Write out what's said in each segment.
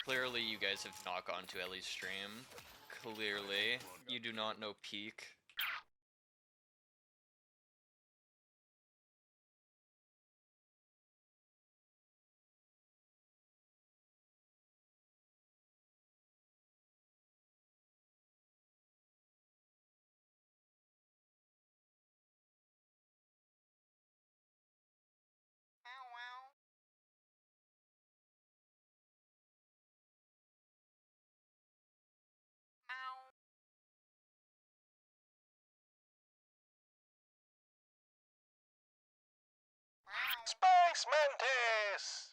Clearly, you guys have not gone to Ellie's stream. Clearly, you do not know Peak. Space Mantis!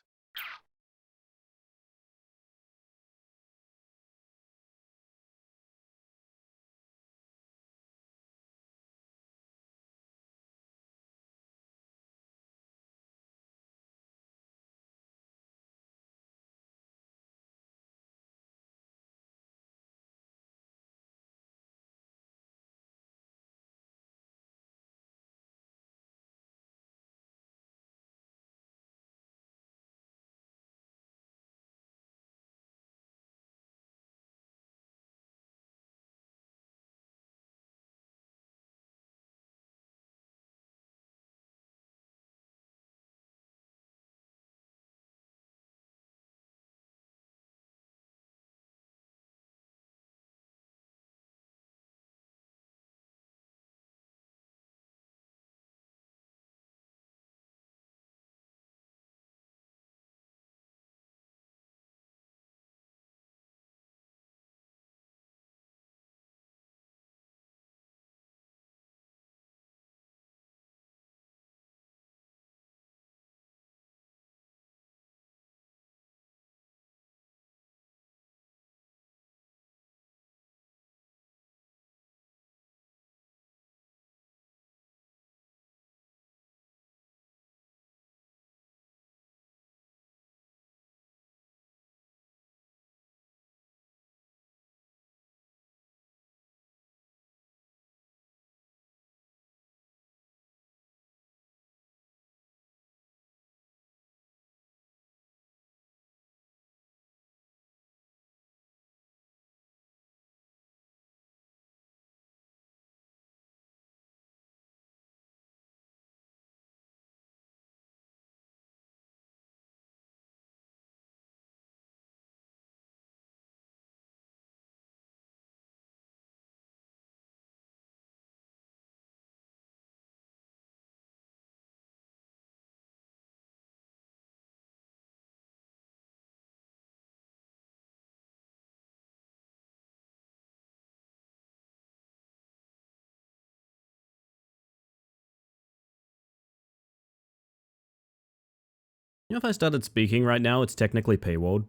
You know, if I started speaking right now, it's technically paywalled.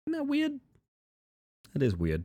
Isn't that weird? That is weird.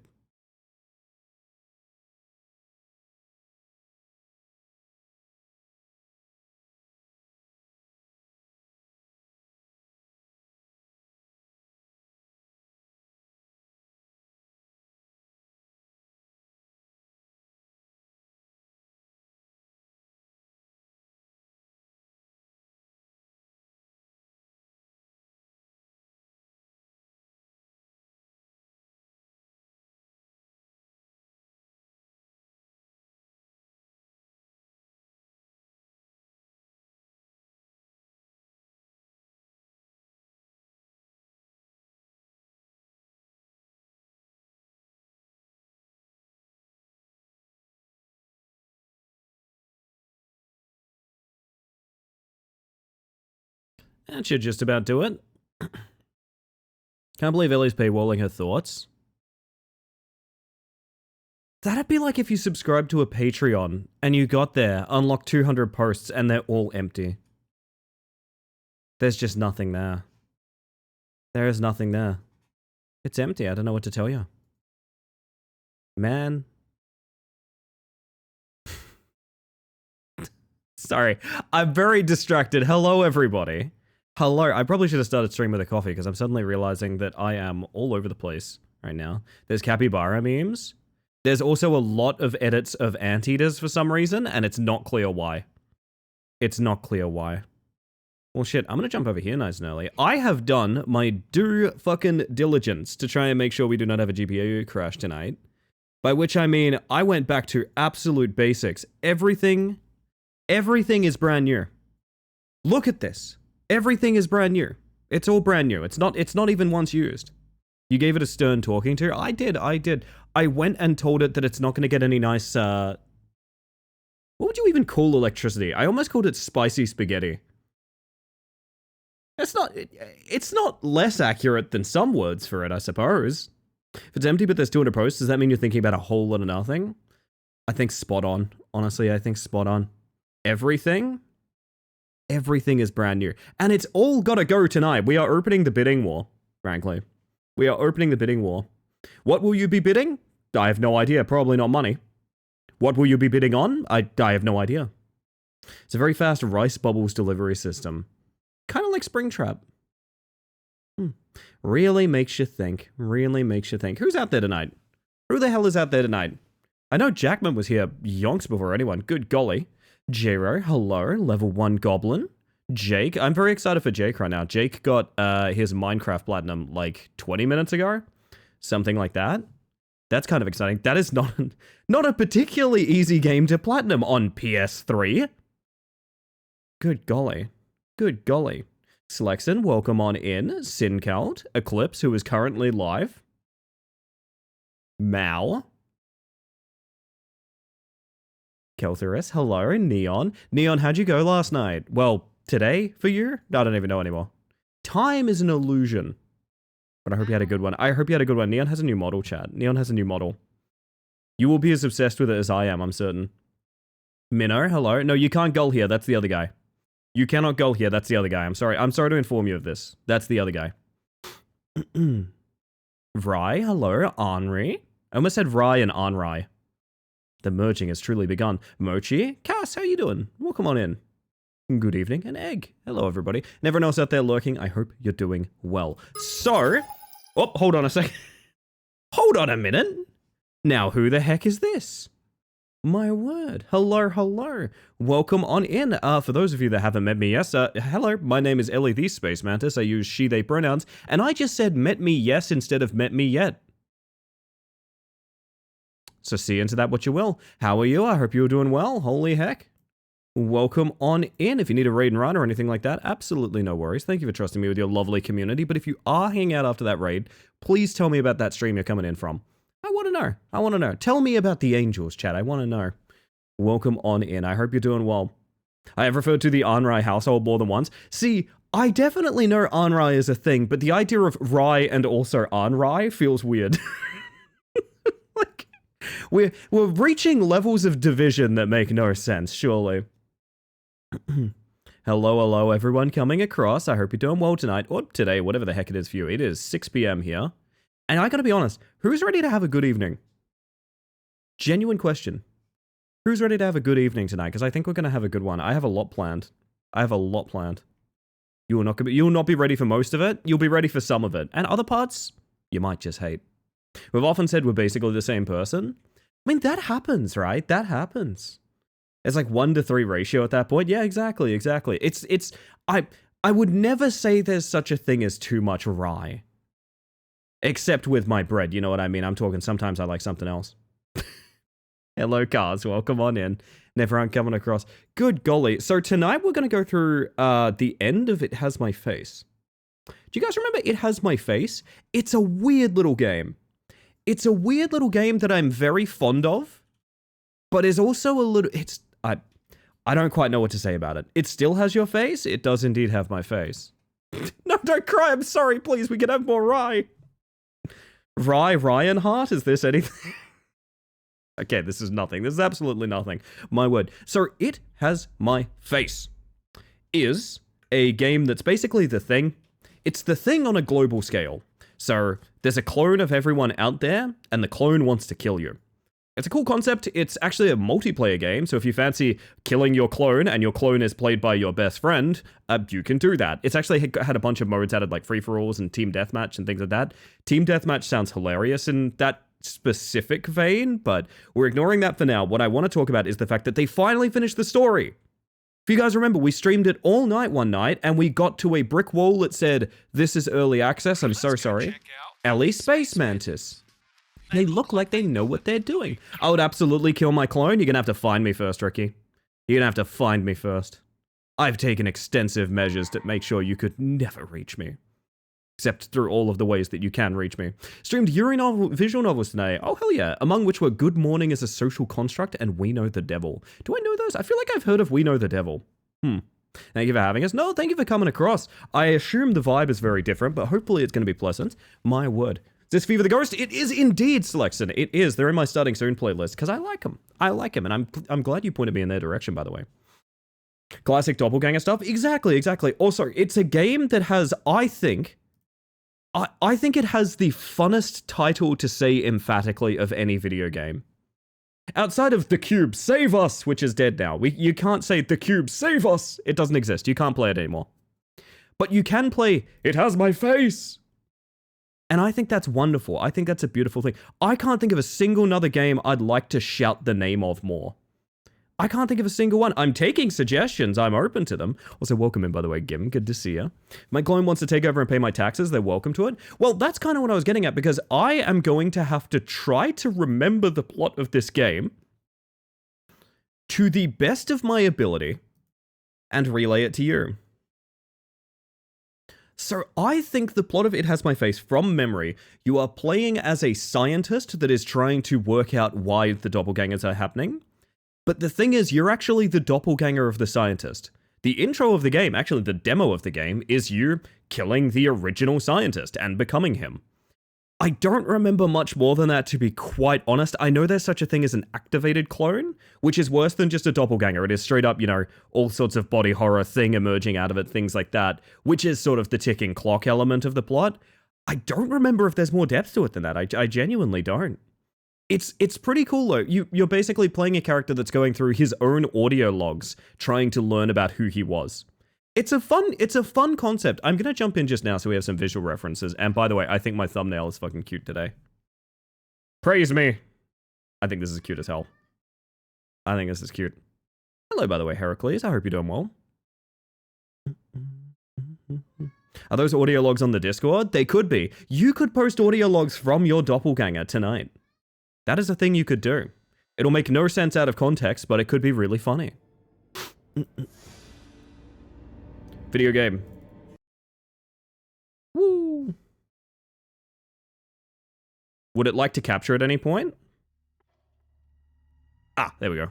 That should just about do it. Can't believe Ellie's paywalling her thoughts. That'd be like if you subscribed to a Patreon and you got there, unlocked 200 posts, and they're all empty. There's just nothing there. There is nothing there. It's empty. I don't know what to tell you. Man. Sorry. I'm very distracted. Hello, everybody. Hello. I probably should have started streaming with a coffee because I'm suddenly realizing that I am all over the place right now. There's capybara memes. There's also a lot of edits of Anteaters for some reason, and it's not clear why. It's not clear why. Well, shit, I'm gonna jump over here nice and early. I have done my due fucking diligence to try and make sure we do not have a GPU crash tonight. By which I mean, I went back to absolute basics. Everything is brand new. Look at this. Everything is brand new. It's all brand new. It's not even once used. You gave it a stern talking to? I did. I went and told it that it's not gonna get any nice, what would you even call electricity? I almost called it spicy spaghetti. It's not less accurate than some words for it, I suppose. If it's empty but there's 200 posts, does that mean you're thinking about a whole lot of nothing? I think spot on. Honestly, I think spot on. Everything is brand new. And it's all gotta go tonight. We are opening the bidding war, frankly. We are opening the bidding war. What will you be bidding? I have no idea. Probably not money. What will you be bidding on? I have no idea. It's a very fast rice bubbles delivery system. Kind of like Springtrap. Really makes you think. Really makes you think. Who's out there tonight? Who the hell is out there tonight? I know Jackman was here yonks before anyone. Good golly. Jero, hello. Level 1 Goblin. Jake. I'm very excited for Jake right now. Jake got his Minecraft Platinum like 20 minutes ago. Something like that. That's kind of exciting. That is not a particularly easy game to Platinum on PS3. Good golly. Good golly. Slexon, welcome on in. Sincalt, Eclipse, who is currently live. Mal. Keltherus, hello. Neon. Neon, how'd you go last night? Well, today for you? I don't even know anymore. Time is an illusion. But I hope you had a good one. I hope you had a good one. Neon has a new model, chat. Neon has a new model. You will be as obsessed with it as I am, I'm certain. Minnow, hello. No, you can't gull here. That's the other guy. You cannot gull here. That's the other guy. I'm sorry. I'm sorry to inform you of this. That's the other guy. Vry, hello. Henri. I almost said Vry and Henri. The merging has truly begun. Mochi, Cass, how you doing? Welcome on in. Good evening. And Egg. Hello, everybody. And everyone else out there lurking, I hope you're doing well. So... Oh, hold on a sec. Hold on a minute. Now, who the heck is this? My word. Hello, hello. Welcome on in. For those of you that haven't met me, yes, hello. My name is Ellie the Space Mantis. I use she, they pronouns. And I just said met me yes instead of met me yet. So see into that what you will. How are you? I hope you're doing well. Holy heck. Welcome on in. If you need a raid and run or anything like that, absolutely no worries. Thank you for trusting me with your lovely community. But if you are hanging out after that raid, please tell me about that stream you're coming in from. I want to know. I want to know. Tell me about the angels, chat. I want to know. Welcome on in. I hope you're doing well. I have referred to the Anrai household more than once. See, I definitely know Anrai is a thing, but the idea of Rai and also Anrai feels weird. Like, we're reaching levels of division that make no sense, surely. Hello, everyone coming across. I hope you're doing well tonight, or today, whatever the heck it is for you. It is 6 p.m. here. And I gotta be honest, who's ready to have a good evening? Genuine question. Who's ready to have a good evening tonight? Because I think we're gonna have a good one. I have a lot planned. You will not be ready for most of it. You'll be ready for some of it. And other parts, you might just hate. We've often said we're basically the same person. I mean, that happens, right? That happens. It's like 1-to-3 ratio at that point. Yeah, exactly. I would never say there's such a thing as too much rye. Except with my bread, you know what I mean? I'm talking sometimes I like something else. Hello, Cars. Welcome on in. Never on coming across. Good golly. So tonight we're going to go through the end of It Has My Face. Do you guys remember It Has My Face? It's a weird little game. It's a weird little game that I'm very fond of, but is also a little... I don't quite know what to say about it. It still has your face? It does indeed have my face. No, don't cry. I'm sorry. Please, we can have more rye. Ryan Hart? Is this anything? Okay, this is nothing. This is absolutely nothing. My word. So, It Has My Face is a game that's basically The Thing. It's The Thing on a global scale. So, there's a clone of everyone out there, and the clone wants to kill you. It's a cool concept. It's actually a multiplayer game, so if you fancy killing your clone and your clone is played by your best friend, you can do that. It's actually had a bunch of modes added, like free-for-alls and team deathmatch and things like that. Team deathmatch sounds hilarious in that specific vein, but we're ignoring that for now. What I want to talk about is the fact that they finally finished the story. If you guys remember, we streamed it all night one night, and we got to a brick wall that said, "This is early access, I'm so sorry." Ellie Space Mantis. They look like they know what they're doing. I would absolutely kill my clone. You're gonna have to find me first, Ricky. You're gonna have to find me first. I've taken extensive measures to make sure you could never reach me. Except through all of the ways that you can reach me. Streamed Yuri visual novels today. Oh, hell yeah. Among which were Good Morning as a Social Construct and We Know the Devil. Do I know those? I feel like I've heard of We Know the Devil. Thank you for having us. No, thank you for coming across. I assume the vibe is very different, but hopefully it's going to be pleasant. My word. Is this Fever the Ghost? It is indeed, Selexon. It is. They're in my Starting Soon playlist because I like them. I like them, and I'm glad you pointed me in their direction, by the way. Classic doppelganger stuff? Exactly. Also, it's a game that has, I think it has the funnest title to say emphatically of any video game. Outside of The Cube, Save Us, which is dead now. You can't say The Cube, Save Us. It doesn't exist. You can't play it anymore. But you can play It Has My Face. And I think that's wonderful. I think that's a beautiful thing. I can't think of a single other game I'd like to shout the name of more. I can't think of a single one. I'm taking suggestions. I'm open to them. Also, welcome in, by the way, Gim. Good to see you. My clone wants to take over and pay my taxes. They're welcome to it. Well, that's kind of what I was getting at, because I am going to have to try to remember the plot of this game to the best of my ability and relay it to you. So I think the plot of It Has My Face, from memory, you are playing as a scientist that is trying to work out why the doppelgangers are happening. But the thing is, you're actually the doppelganger of the scientist. The intro of the game, actually the demo of the game, is you killing the original scientist and becoming him. I don't remember much more than that, to be quite honest. I know there's such a thing as an activated clone, which is worse than just a doppelganger. It is straight up, all sorts of body horror thing emerging out of it, things like that, which is sort of the ticking clock element of the plot. I don't remember if there's more depth to it than that. I genuinely don't. It's pretty cool though. You're basically playing a character that's going through his own audio logs, trying to learn about who he was. It's a fun concept. I'm gonna jump in just now so we have some visual references. And by the way, I think my thumbnail is fucking cute today. Praise me. I think this is cute as hell. I think this is cute. Hello, by the way, Heracles. I hope you're doing well. Are those audio logs on the Discord? They could be. You could post audio logs from your doppelganger tonight. That is a thing you could do. It'll make no sense out of context, but it could be really funny. Video game. Woo! Would it like to capture at any point? Ah, there we go.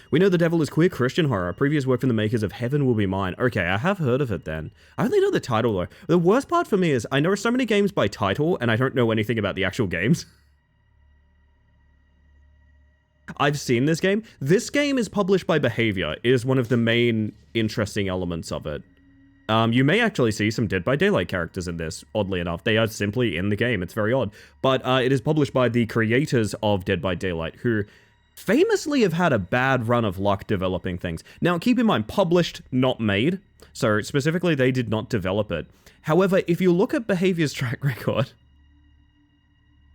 We Know the Devil is queer Christian horror. Previous work from the makers of Heaven Will Be Mine. Okay, I have heard of it then. I only know the title though. The worst part for me is I know so many games by title and I don't know anything about the actual games. I've seen this game. This game is published by Behavior. It is one of the main interesting elements of it. You may actually see some Dead by Daylight characters in this, oddly enough. They are simply in the game. It's very odd. But it is published by the creators of Dead by Daylight, who famously have had a bad run of luck developing things. Now, keep in mind, published, not made. So, specifically, they did not develop it. However, if you look at Behavior's track record,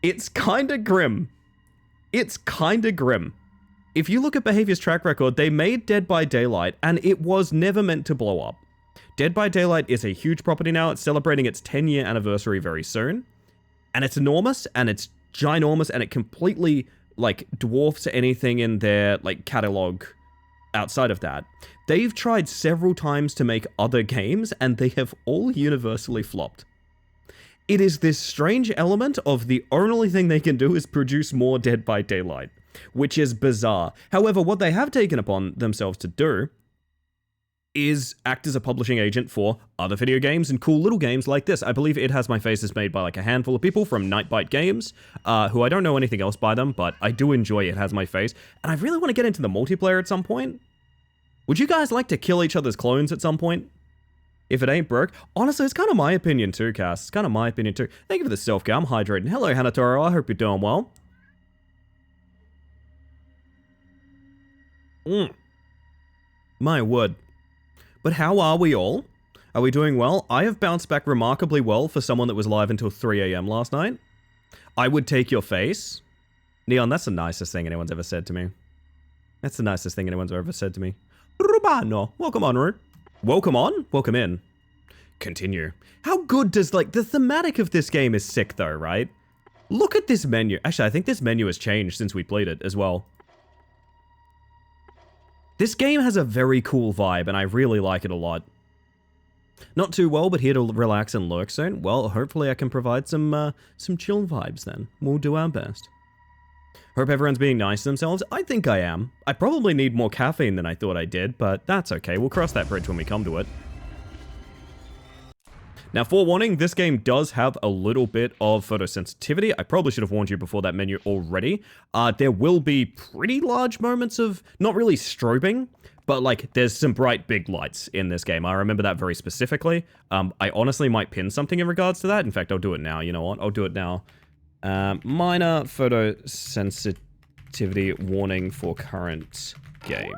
it's kinda grim. It's kinda grim. If you look at Behavior's track record, they made Dead by Daylight, and it was never meant to blow up. Dead by Daylight is a huge property now. It's celebrating its 10-year anniversary very soon. And it's enormous, and it's ginormous, and it completely, dwarfs anything in their, catalog outside of that. They've tried several times to make other games, and they have all universally flopped. It is this strange element of the only thing they can do is produce more Dead by Daylight, which is bizarre. However, what they have taken upon themselves to do is act as a publishing agent for other video games and cool little games like this. I believe It Has My Face is made by a handful of people from Nightbite Games, who I don't know anything else by them, but I do enjoy It Has My Face, and I really want to get into the multiplayer at some point. Would you guys like to kill each other's clones at some point? If it ain't broke. Honestly, it's kind of my opinion too, Cass. It's kind of my opinion too. Thank you for the self-care. I'm hydrating. Hello, Hanatoro. I hope you're doing well. My word. But how are we all? Are we doing well? I have bounced back remarkably well for someone that was live until 3 AM last night. I would take your face. Neon, that's the nicest thing anyone's ever said to me. That's the nicest thing anyone's ever said to me. Rubano. Welcome on, Ru. Welcome on? Welcome in. Continue. How good does, like, the thematic of this game is sick though, right? Look at this menu. Actually, I think this menu has changed since we played it as well. This game has a very cool vibe, and I really like it a lot. Not too well, but here to relax and lurk soon. Well, hopefully I can provide some chill vibes then. We'll do our best. Hope everyone's being nice to themselves. I think I am. I probably need more caffeine than I thought I did, but that's okay. We'll cross that bridge when we come to it. Now, forewarning, this game does have a little bit of photosensitivity. I probably should have warned you before that menu already. There will be pretty large moments of, not really strobing, but like, there's some bright big lights in this game. I remember that very specifically. I honestly might pin something in regards to that. In fact, I'll do it now. You know what? I'll do it now. Minor photosensitivity warning for current game.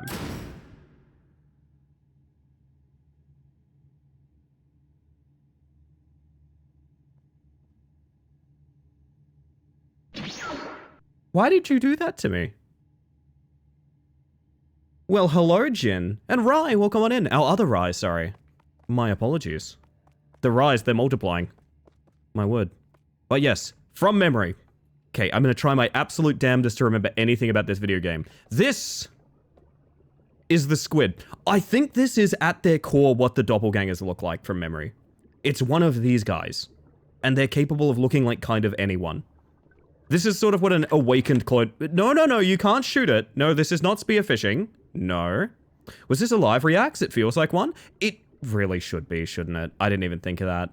Why did you do that to me? Well, hello, Jin. And Rai, welcome on in. Our other Rai, sorry. My apologies. The Rais, they're multiplying. My word. But yes, from memory. Okay, I'm gonna try my absolute damnedest to remember anything about this video game. This is the squid. I think this is at their core what the doppelgangers look like from memory. It's one of these guys. And they're capable of looking like kind of anyone. This is sort of what an awakened clone... No, you can't shoot it. No, this is not spearfishing. No. Was this a live reacts? It feels like one. It really should be, shouldn't it? I didn't even think of that.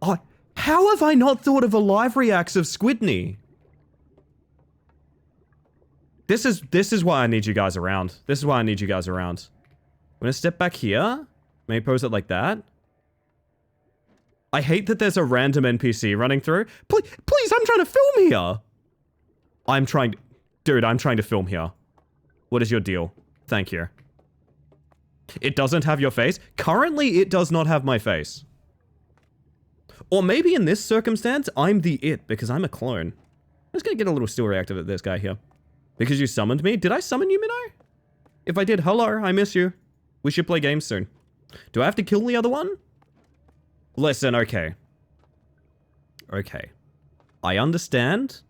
Oh, how have I not thought of a live reacts of Squidney? This is why I need you guys around. This is why I need you guys around. I'm gonna step back here. Maybe pose it like that. I hate that there's a random NPC running through. Please, I'm trying to film here. Dude, I'm trying to film here. What is your deal? Thank you. It doesn't have your face? Currently, it does not have my face. Or maybe in this circumstance, I'm the it, because I'm a clone. I'm just gonna get a little still reactive at this guy here. Because you summoned me? Did I summon you, Minnow? If I did, hello, I miss you. We should play games soon. Do I have to kill the other one? Listen, okay. Okay. I understand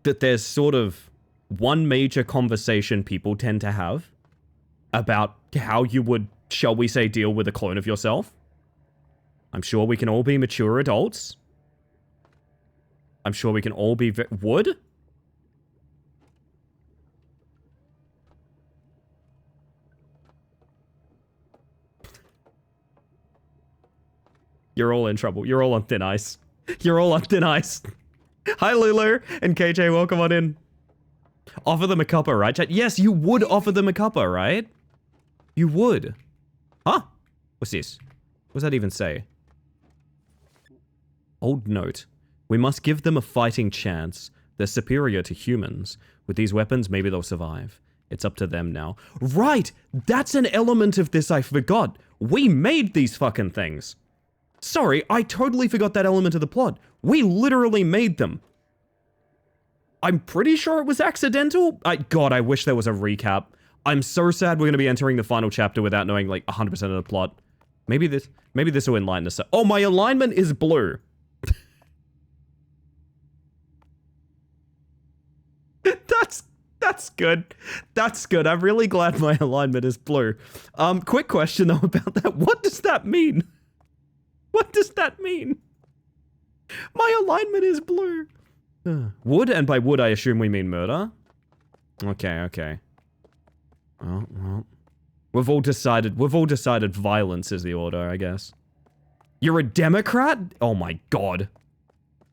that there's sort of one major conversation people tend to have about how you would, shall we say, deal with a clone of yourself. I'm sure we can all be mature adults. I'm sure we can all be... Would? You're all in trouble. You're all on thin ice. You're all on thin ice. Hi, Lulu and KJ. Welcome on in. Offer them a cuppa, right, chat? Yes, you would offer them a cuppa, right? You would. Huh? What's this? What does that even say? Old note. We must give them a fighting chance. They're superior to humans. With these weapons, maybe they'll survive. It's up to them now. Right! That's an element of this I forgot. We made these fucking things. Sorry, I totally forgot that element of the plot. We literally made them. I'm pretty sure it was accidental. God, I wish there was a recap. I'm so sad we're going to be entering the final chapter without knowing like 100% of the plot. Maybe this will enlighten us. Oh, my alignment is blue. That's good. That's good. I'm really glad my alignment is blue. Quick question though about that. What does that mean? What does that mean? My alignment is blue. Wood, and by wood I assume we mean murder. Okay. Well. We've all decided violence is the order, I guess. You're a Democrat? Oh my god.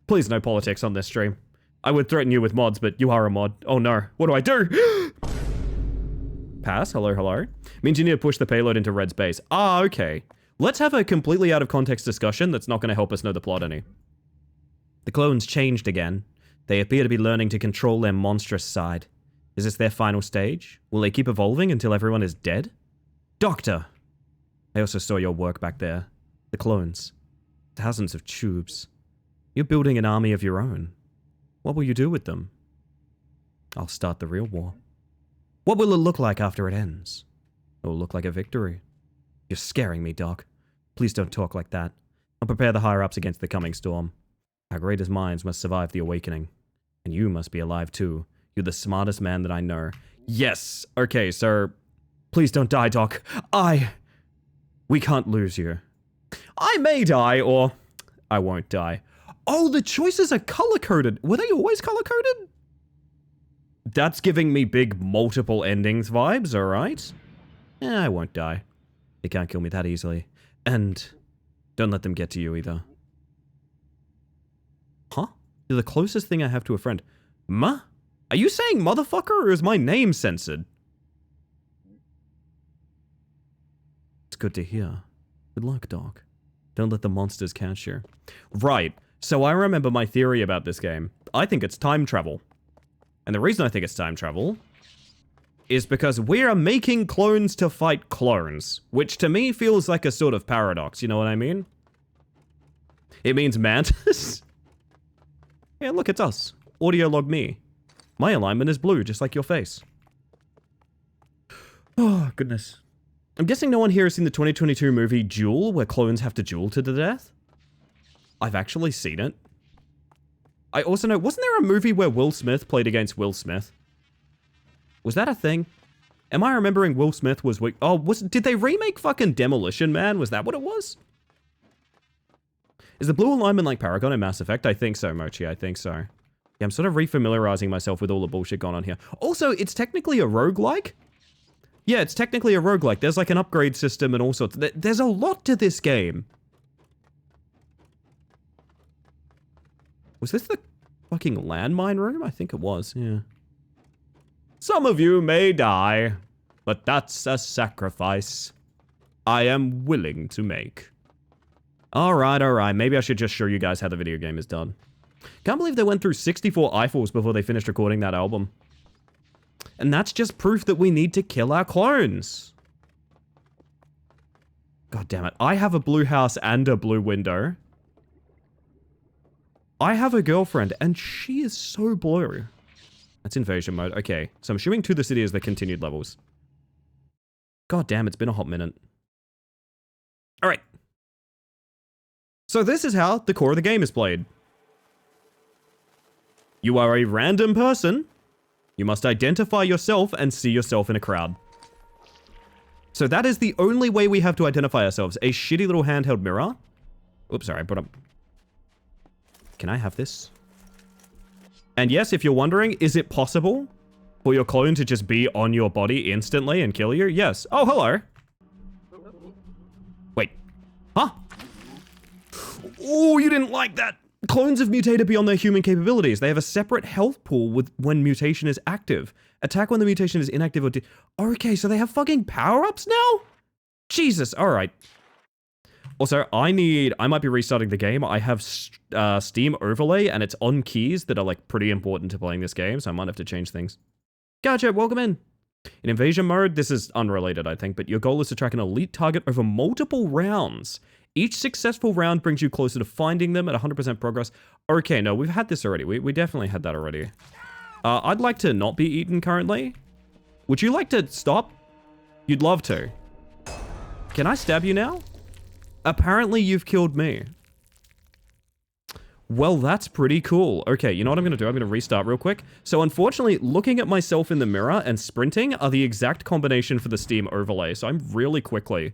Please no politics on this stream. I would threaten you with mods, but you are a mod. Oh no. What do I do? Pass? Hello? Means you need to push the payload into Red's base. Ah, okay. Let's have a completely out of context discussion that's not going to help us know the plot any. The clones changed again. They appear to be learning to control their monstrous side. Is this their final stage? Will they keep evolving until everyone is dead? Doctor! I also saw your work back there. The clones. Thousands of tubes. You're building an army of your own. What will you do with them? I'll start the real war. What will it look like after it ends? It'll look like a victory. You're scaring me, Doc. Please don't talk like that. I'll prepare the higher-ups against the coming storm. Our greatest minds must survive the awakening. And you must be alive too. You're the smartest man that I know. Yes! Okay, sir. Please don't die, Doc. We can't lose you. I may die, or I won't die. Oh, the choices are color-coded. Were they always color-coded? That's giving me big multiple endings vibes, alright? I won't die. They can't kill me that easily. And don't let them get to you either. Huh? You're the closest thing I have to a friend. Ma? Are you saying motherfucker, or is my name censored? It's good to hear. Good luck, Doc. Don't let the monsters catch you. Right. So I remember my theory about this game. I think it's time travel. And the reason I think it's time travel is because we are making clones to fight clones, which to me feels like a sort of paradox, you know what I mean? It means Mantis. Yeah, look, it's us. Audio log me. My alignment is blue, just like your face. Oh, goodness. I'm guessing no one here has seen the 2022 movie Duel, where clones have to duel to the death? I've actually seen it. I also know, wasn't there a movie where Will Smith played against Will Smith? Was that a thing? Am I remembering Will Smith was weak? Oh, did they remake fucking Demolition Man? Was that what it was? Is the blue alignment like Paragon in Mass Effect? I think so, Mochi. I think so. Yeah, I'm sort of refamiliarizing myself with all the bullshit going on here. Also, it's technically a roguelike. Yeah, it's technically a roguelike. There's like an upgrade system and all sorts. There's a lot to this game. Was this the fucking landmine room? I think it was, yeah. Some of you may die, but that's a sacrifice I am willing to make. Alright. Maybe I should just show you guys how the video game is done. Can't believe they went through 64 Eiffels before they finished recording that album. And that's just proof that we need to kill our clones. God damn it. I have a blue house and a blue window. I have a girlfriend, and she is so blue. That's invasion mode. Okay, so I'm assuming To the City is the continued levels. God damn, it's been a hot minute. Alright. So this is how the core of the game is played. You are a random person. You must identify yourself and see yourself in a crowd. So that is the only way we have to identify ourselves. A shitty little handheld mirror. Oops, sorry, I brought up... Can I have this? And yes, if you're wondering, is it possible for your clone to just be on your body instantly and kill you? Yes. Oh, hello. Wait. Huh? Oh, you didn't like that. Clones have mutated beyond their human capabilities. They have a separate health pool with when mutation is active. Attack when the mutation is inactive or... Okay, so they have fucking power-ups now? Jesus, alright. Also, I might be restarting the game. I have Steam overlay, and it's on keys that are, like, pretty important to playing this game, so I might have to change things. Gotcha, welcome in. In invasion mode, this is unrelated, I think, but your goal is to track an elite target over multiple rounds. Each successful round brings you closer to finding them at 100% progress. Okay, no, we've had this already. We definitely had that already. I'd like to not be eaten currently. Would you like to stop? You'd love to. Can I stab you now? Apparently you've killed me. Well, that's pretty cool. Okay, you know what I'm going to do? I'm going to restart real quick. So unfortunately, looking at myself in the mirror and sprinting are the exact combination for the Steam overlay. So I'm really quickly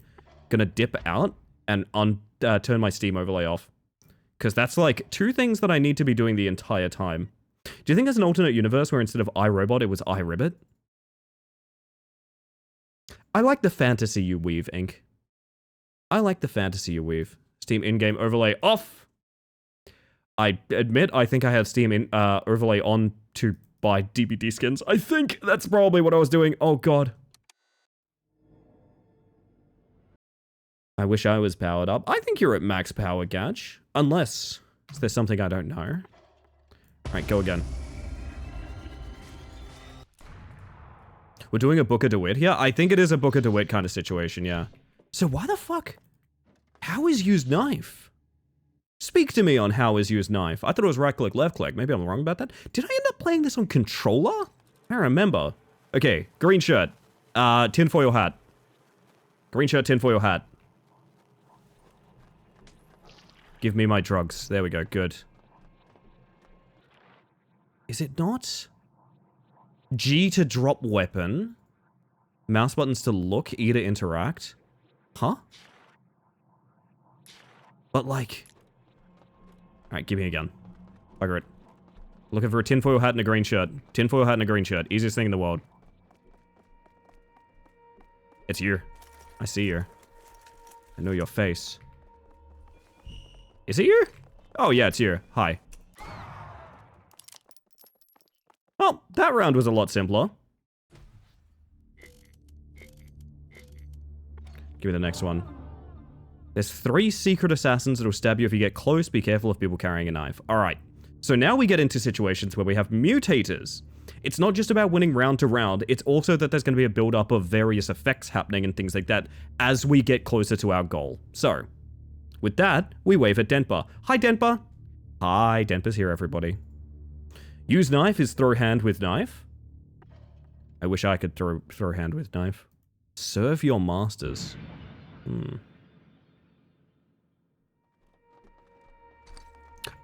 going to dip out and turn my Steam overlay off. Because that's like two things that I need to be doing the entire time. Do you think there's an alternate universe where instead of iRobot, it was iRibbit? I like the fantasy you weave, Ink. I like the fantasy you weave. Steam in-game overlay off. I admit I think I had Steam overlay on to buy DVD skins. I think that's probably what I was doing. Oh god. I wish I was powered up. I think you're at max power, Gatch. Unless there's something I don't know. Alright, go again. We're doing a Booker DeWitt here? I think it is a Booker DeWitt kind of situation, yeah. So why the fuck? How is used knife? Speak to me on how is used knife. I thought it was right click, left click. Maybe I'm wrong about that. Did I end up playing this on controller? I don't remember. Okay, green shirt. Tinfoil hat. Green shirt, tinfoil hat. Give me my drugs. There we go. Good. Is it not? G to drop weapon. Mouse buttons to look. E to interact. Huh? But like... Alright, give me a gun. Bugger it. Looking for a tinfoil hat and a green shirt. Tinfoil hat and a green shirt. Easiest thing in the world. It's you. I see you. I know your face. Is it you? Oh yeah, it's you. Hi. Well, that round was a lot simpler. Give me the next one. There's 3 secret assassins that will stab you if you get close. Be careful of people carrying a knife. Alright. So now we get into situations where we have mutators. It's not just about winning round to round, it's also that there's going to be a build-up of various effects happening and things like that as we get closer to our goal. So, with that, we wave at Denpa. Hi, Denpa! Hi, Denpa's here, everybody. Use knife is throw hand with knife. I wish I could throw hand with knife. Serve your masters.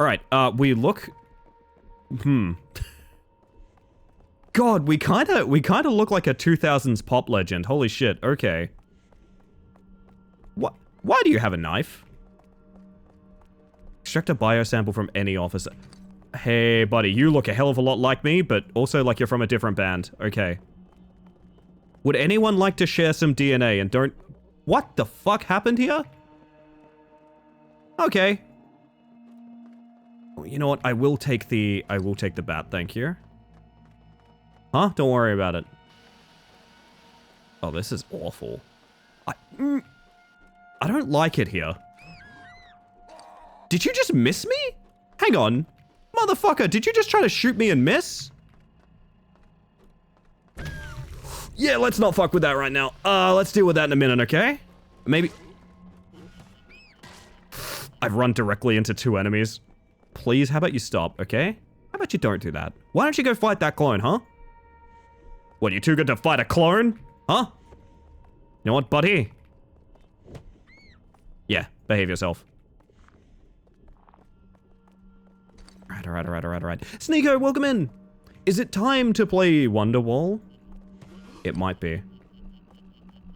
Alright, we look... God, we kinda look like a 2000s pop legend. Holy shit, okay. What? Why do you have a knife? Extract a biosample from any officer. Hey, buddy, you look a hell of a lot like me, but also like you're from a different band. Okay. Would anyone like to share some DNA and don't... What the fuck happened here? Okay. You know what? I will take the bat, thank you. Huh? Don't worry about it. Oh, this is awful. I don't like it here. Did you just miss me? Hang on. Motherfucker, did you just try to shoot me and miss? Yeah, let's not fuck with that right now. Let's deal with that in a minute, okay? Maybe... I've run directly into 2 enemies. Please, how about you stop, okay? How about you don't do that? Why don't you go fight that clone, huh? What, you too good to fight a clone? Huh? You know what, buddy? Yeah, behave yourself. Alright. Sneeko, welcome in! Is it time to play Wonderwall? It might be.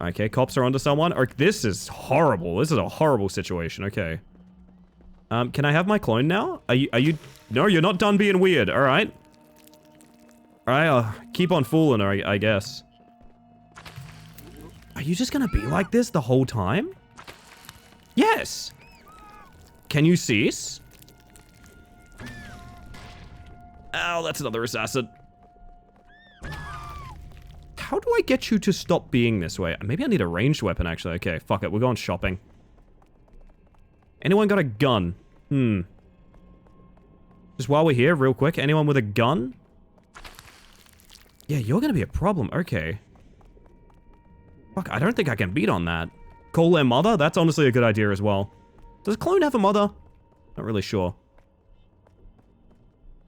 Okay, cops are onto someone. Or, this is horrible. This is a horrible situation, okay. Can I have my clone now? Are you... No, you're not done being weird, alright. Alright, I'll keep on fooling her, I guess. Are you just gonna be like this the whole time? Yes! Can you cease? Ow, that's another assassin. How do I get you to stop being this way? Maybe I need a ranged weapon, actually. Okay, fuck it, we're going shopping. Anyone got a gun? Just while we're here, real quick, anyone with a gun? Yeah, you're gonna be a problem, okay. Fuck, I don't think I can beat on that. Call their mother? That's honestly a good idea as well. Does a clone have a mother? Not really sure.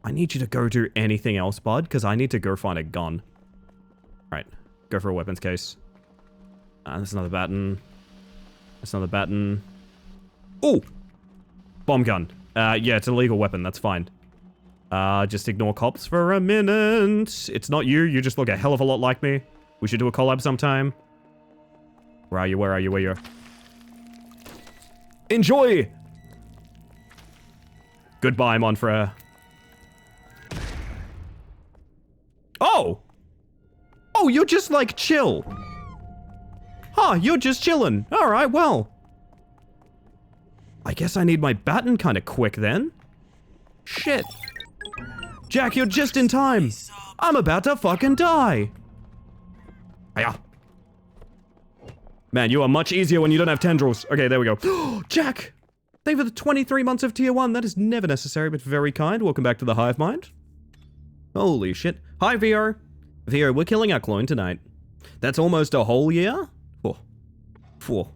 I need you to go do anything else, bud, because I need to go find a gun. Right, go for a weapons case. That's another baton. That's another baton. Ooh! Bomb gun. Yeah, it's a legal weapon, that's fine. Just ignore cops for a minute. It's not you, you just look a hell of a lot like me. We should do a collab sometime. Where are you, where are you, where are you? Enjoy! Goodbye, Monfrere. Oh! Oh, you're just like chill. Huh, you're just chilling. Alright, well. I guess I need my baton kind of quick then. Shit. Jack, you're just in time. I'm about to fucking die. Hiya. Man, you are much easier when you don't have tendrils. Okay, there we go. Jack! Thank you for the 23 months of tier 1. That is never necessary, but very kind. Welcome back to the Hive Mind. Holy shit. Hi, VR. VR, we're killing our clone tonight. That's almost a whole year? Four.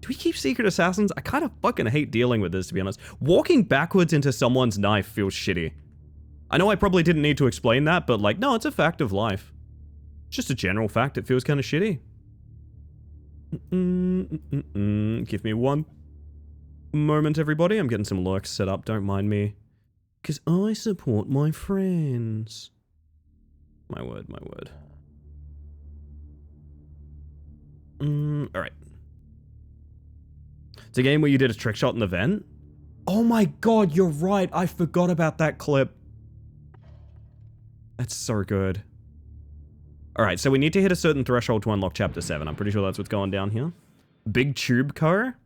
Do we keep secret assassins? I kind of fucking hate dealing with this, to be honest. Walking backwards into someone's knife feels shitty. I know I probably didn't need to explain that, but like, no, it's a fact of life. It's just a general fact. It feels kind of shitty. Give me one moment, everybody. I'm getting some lurks set up. Don't mind me. Because I support my friends. My word, my word. Alright. It's a game where you did a trick shot in the vent? Oh my god, you're right. I forgot about that clip. That's so good. Alright, so we need to hit a certain threshold to unlock Chapter 7. I'm pretty sure that's what's going down here. Big tube car?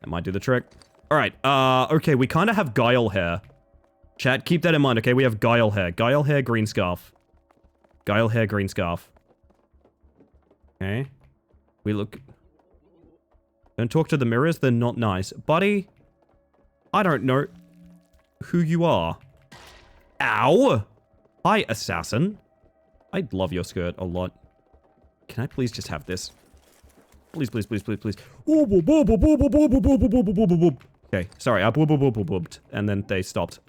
That might do the trick. Alright, okay, we kind of have Guile hair. Chat, keep that in mind, okay? We have Guile hair. Guile hair, green scarf. Guile hair, green scarf. Okay. We look... Don't talk to the mirrors, they're not nice. Buddy, I don't know who you are. Ow! Hi, assassin. I love your skirt a lot. Can I please just have this? Please, please, please, please, please. Okay, sorry, I boobed, and then they stopped.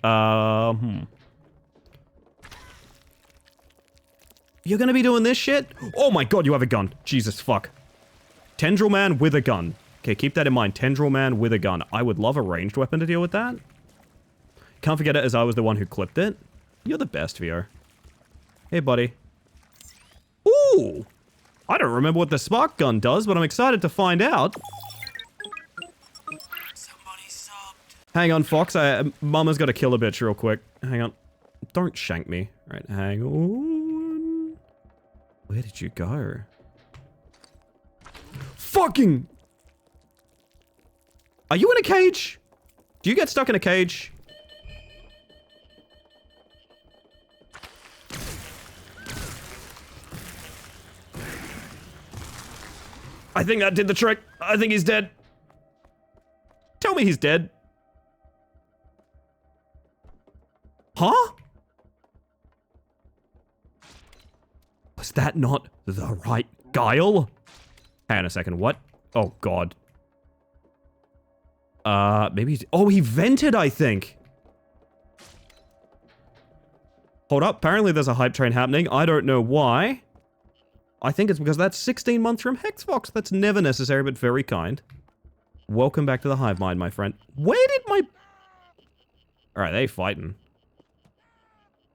You're gonna be doing this shit? Oh my god, you have a gun. Jesus fuck. Tendril man with a gun. Okay, keep that in mind. Tendril man with a gun. I would love a ranged weapon to deal with that. Can't forget it as I was the one who clipped it. You're the best, Vio. Hey, buddy. Ooh! I don't remember what the spark gun does, but I'm excited to find out. Somebody subbed. Hang on, Fox. Mama's got to kill a bitch real quick. Hang on. Don't shank me. Right, hang on. Where did you go? Fucking... Are you in a cage? Do you get stuck in a cage? I think that did the trick. I think he's dead. Tell me he's dead. Huh? Was that not the right Guile? Hang on a second, what? Oh, God. Maybe he's... Oh, he vented, I think. Hold up, apparently there's a hype train happening. I don't know why. I think it's because that's 16 months from Hexfox. That's never necessary, but very kind. Welcome back to the hive mind, my friend. Where did my... Alright, they fighting.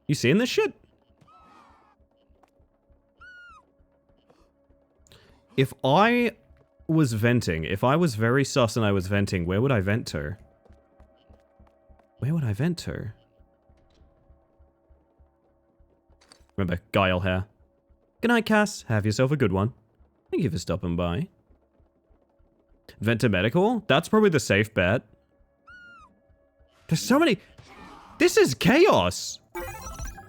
You seeing this shit? If I was venting, if I was very sus and I was venting, where would I vent to? Where would I vent to? Remember, Guile hair. Good night, Cass. Have yourself a good one. Thank you for stopping by. Vent to medical? That's probably the safe bet. There's so many... This is chaos!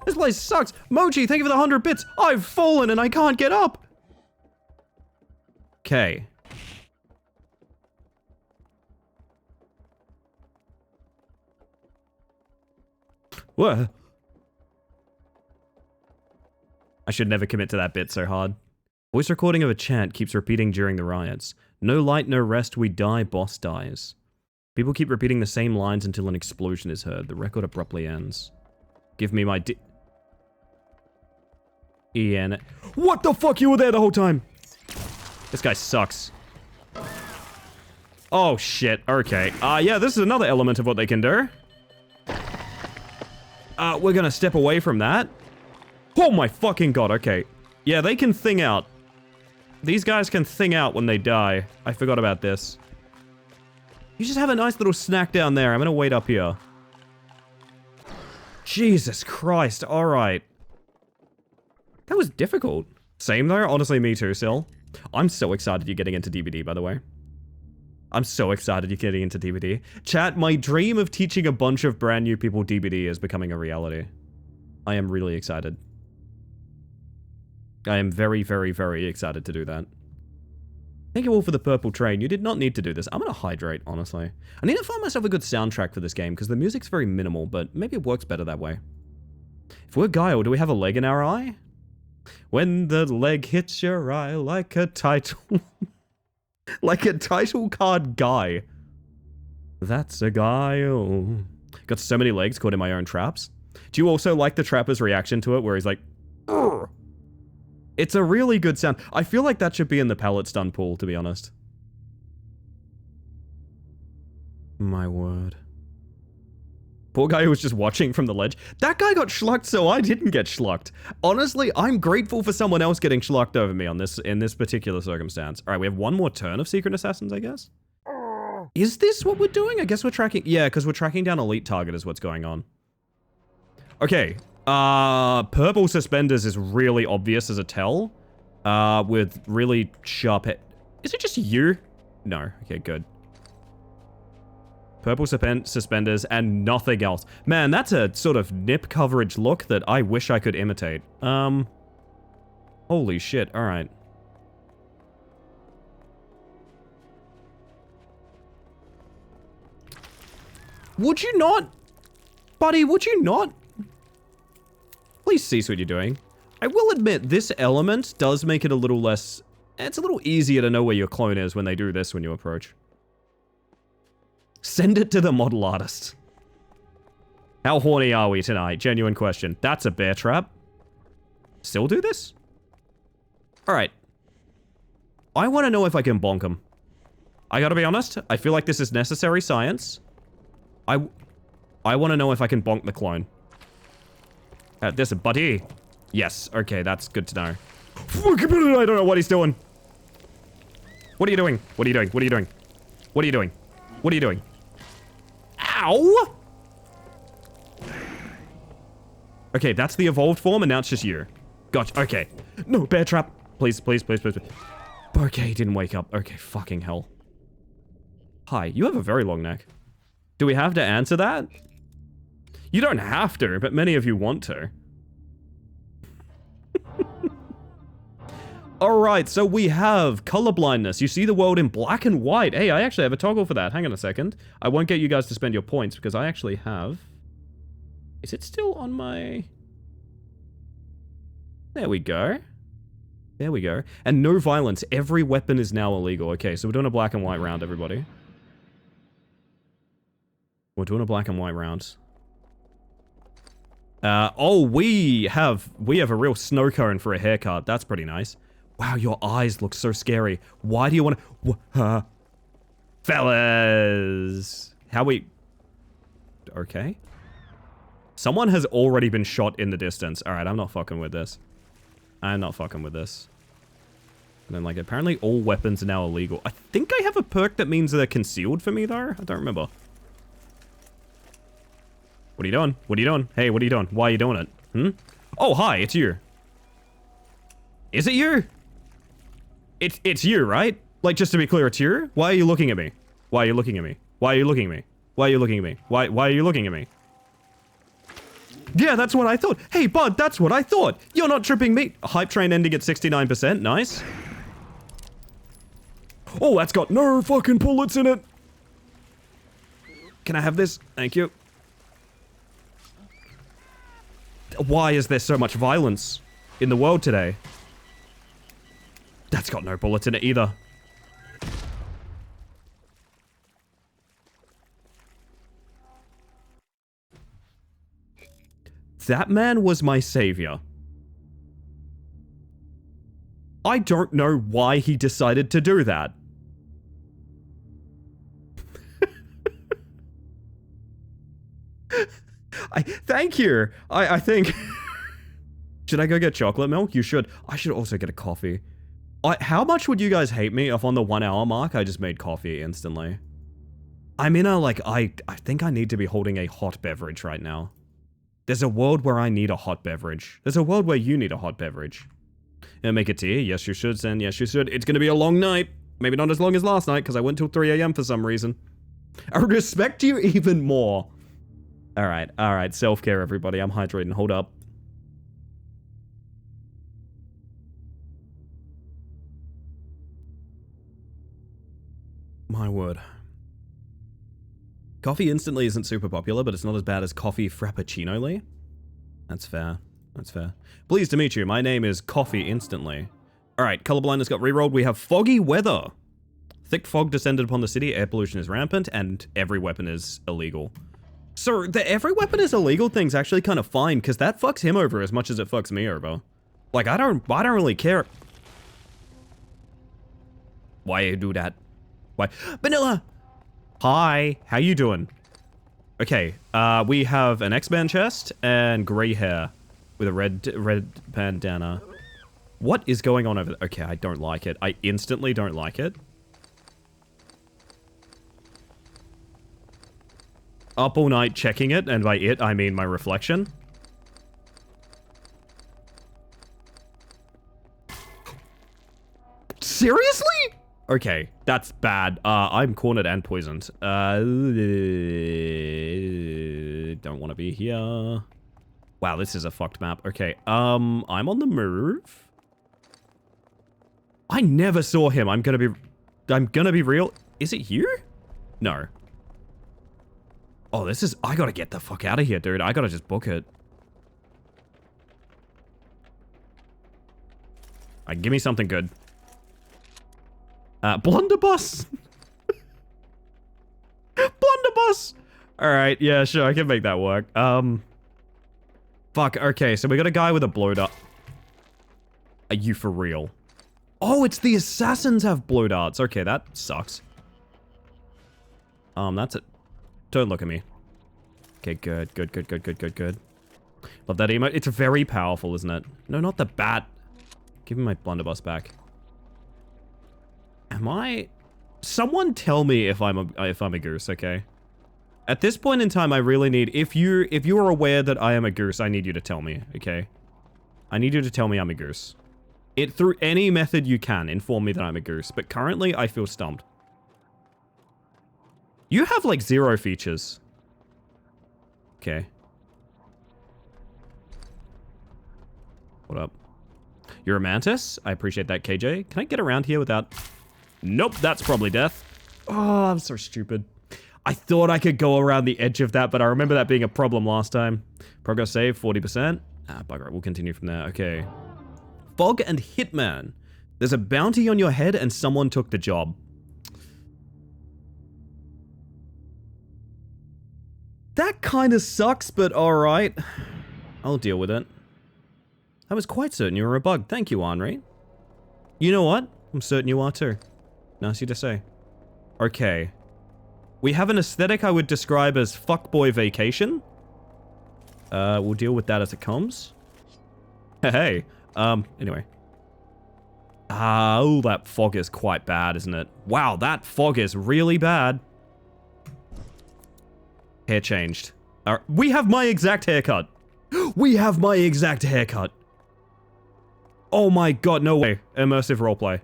This place sucks! Mochi, thank you for the 100 bits! I've fallen and I can't get up! Okay. What? I should never commit to that bit so hard. Voice recording of a chant keeps repeating during the riots. No light, no rest, we die, boss dies. People keep repeating the same lines until an explosion is heard. The record abruptly ends. Give me my Ian. What the fuck? You were there the whole time! This guy sucks. Oh shit, okay. Yeah, this is another element of what they can do. We're gonna step away from that. Oh my fucking god, okay. Yeah, they can thing out. These guys can thing out when they die. I forgot about this. You just have a nice little snack down there. I'm gonna wait up here. Jesus Christ, alright. That was difficult. Same though, honestly me too, Sil. I'm so excited you're getting into DBD, by the way. I'm so excited you're getting into DBD. Chat, my dream of teaching a bunch of brand new people DBD is becoming a reality. I am really excited. I am very, very, very excited to do that. Thank you all for the purple train. You did not need to do this. I'm gonna hydrate, honestly. I need to find myself a good soundtrack for this game, because the music's very minimal, but maybe it works better that way. If we're Guile, do we have a leg in our eye? When the leg hits your eye like a title... like a title card guy. That's a Guile. Got so many legs caught in my own traps. Do you also like the trapper's reaction to it, where he's like... Urgh. It's a really good sound. I feel like that should be in the pallet stun pool, to be honest. My word. Poor guy who was just watching from the ledge. That guy got schlucked, so I didn't get schlucked. Honestly, I'm grateful for someone else getting schlucked over me on this in this particular circumstance. All right, we have one more turn of Secret Assassins, I guess. Is this what we're doing? I guess we're tracking... Yeah, because we're tracking down elite target is what's going on. Okay. Purple suspenders is really obvious as a tell. With really sharp head. Is it just you? No. Okay, good. Purple suspenders and nothing else. Man, that's a sort of nip coverage look that I wish I could imitate. Holy shit, alright. Would you not? Buddy, would you not? Please cease what you're doing. I will admit, this element does make it a little less... It's a little easier to know where your clone is when they do this when you approach. Send it to the model artist. How horny are we tonight? Genuine question. That's a bear trap. Still do this? Alright. I want to know if I can bonk him. I gotta be honest, I feel like this is necessary science. I want to know if I can bonk the clone. This a buddy. Yes, okay, that's good to know. I don't know what he's doing. What are you doing? What are you doing? What are you doing? What are you doing? What are you doing? Ow! Okay, that's the evolved form, and now it's just you. Gotcha, okay. No, bear trap. Please, please, please, please. Okay, he didn't wake up. Okay, fucking hell. Hi, you have a very long neck. Do we have to answer that? You don't have to, but many of you want to. Alright, so we have colorblindness. You see the world in black and white. Hey, I actually have a toggle for that. Hang on a second. I won't get you guys to spend your points because I actually have... Is it still on my... There we go. There we go. And no violence. Every weapon is now illegal. Okay, so we're doing a black and white round, everybody. We're doing a black and white round. Oh, we have a real snow cone for a haircut. That's pretty nice. Wow, your eyes look so scary. Why do you want to... Fellas! How we... Okay. Someone has already been shot in the distance. Alright, I'm not fucking with this. I'm not fucking with this. And then, like, apparently all weapons are now illegal. I think I have a perk that means they're concealed for me, though. I don't remember. What are you doing? What are you doing? Hey, what are you doing? Why are you doing it? Hmm? Oh, hi, it's you. Is it you? It's you, right? Like, just to be clear, it's you? Why are you looking at me? Why are you looking at me? Why are you looking at me? Why are you looking at me? Why are you looking at me? Yeah, that's what I thought. Hey, bud, that's what I thought. You're not tripping me. Hype train ending at 69%. Nice. Oh, that's got no fucking bullets in it. Can I have this? Thank you. Why is there so much violence in the world today? That's got no bullets in it either. That man was my savior. I don't know why he decided to do that. Thank you. I think... Should I go get chocolate milk? You should. I should also get a coffee. How much would you guys hate me if on the 1 hour mark I just made coffee instantly? I'm in a, like, I think I need to be holding a hot beverage right now. There's a world where I need a hot beverage. There's a world where you need a hot beverage. And make a tea? Yes, you should, Sen. Yes, you should. It's gonna be a long night. Maybe not as long as last night, because I went till 3 AM for some reason. I respect you even more. Alright. Self-care, everybody. I'm hydrating. Hold up. My word. Coffee instantly isn't super popular, but it's not as bad as coffee frappuccino-ly. That's fair. That's fair. Pleased to meet you. My name is Coffee Instantly. Alright, colorblindness got rerolled. We have foggy weather. Thick fog descended upon the city, air pollution is rampant, and every weapon is illegal. So, the every weapon is illegal thing's actually kind of fine, because that fucks him over as much as it fucks me over. Like, I don't really care. Why you do that? Why? Vanilla! Hi, how you doing? Okay, we have an X-Man chest and gray hair with a red bandana. What is going on over there? Okay, I don't like it. I instantly don't like it. Up all night checking it, and by it, I mean my reflection. Seriously? Okay, that's bad. I'm cornered and poisoned. Don't want to be here. Wow, this is a fucked map. Okay, I'm on the move. I never saw him. I'm gonna be real. Is it you? No. Oh, this is... I gotta get the fuck out of here, dude. I gotta just book it. Give me something good. Blunderbuss! Blunderbuss! Alright, yeah, sure, I can make that work. Fuck, okay, so we got a guy with a blow dart. Are you for real? Oh, it's the assassins have blow darts. Okay, that sucks. That's it. Don't look at me. Okay, good. Love that emote. It's very powerful, isn't it? No, not the bat. Give me my blunderbuss back. Am I... Someone tell me if I'm a goose, okay? At this point in time, I really need... If you are aware that I am a goose, I need you to tell me, okay? I need you to tell me I'm a goose. Through any method you can, inform me that I'm a goose. But currently, I feel stumped. You have, like, 0 features. Okay. What up? You're a mantis? I appreciate that, KJ. Can I get around here without... Nope, that's probably death. Oh, I'm so stupid. I thought I could go around the edge of that, but I remember that being a problem last time. Progress save, 40%. Bugger it. We'll continue from there. Okay. Fog and Hitman. There's a bounty on your head and someone took the job. That kind of sucks, but alright. I'll deal with it. I was quite certain you were a bug. Thank you, Henri. You know what? I'm certain you are too. Nice to say. Okay. We have an aesthetic I would describe as fuckboy vacation. We'll deal with that as it comes. Hey. Anyway. Oh, that fog is quite bad, isn't it? Wow, that fog is really bad. Hair changed. We have my exact haircut. We have my exact haircut. Oh my god, no way. Immersive roleplay.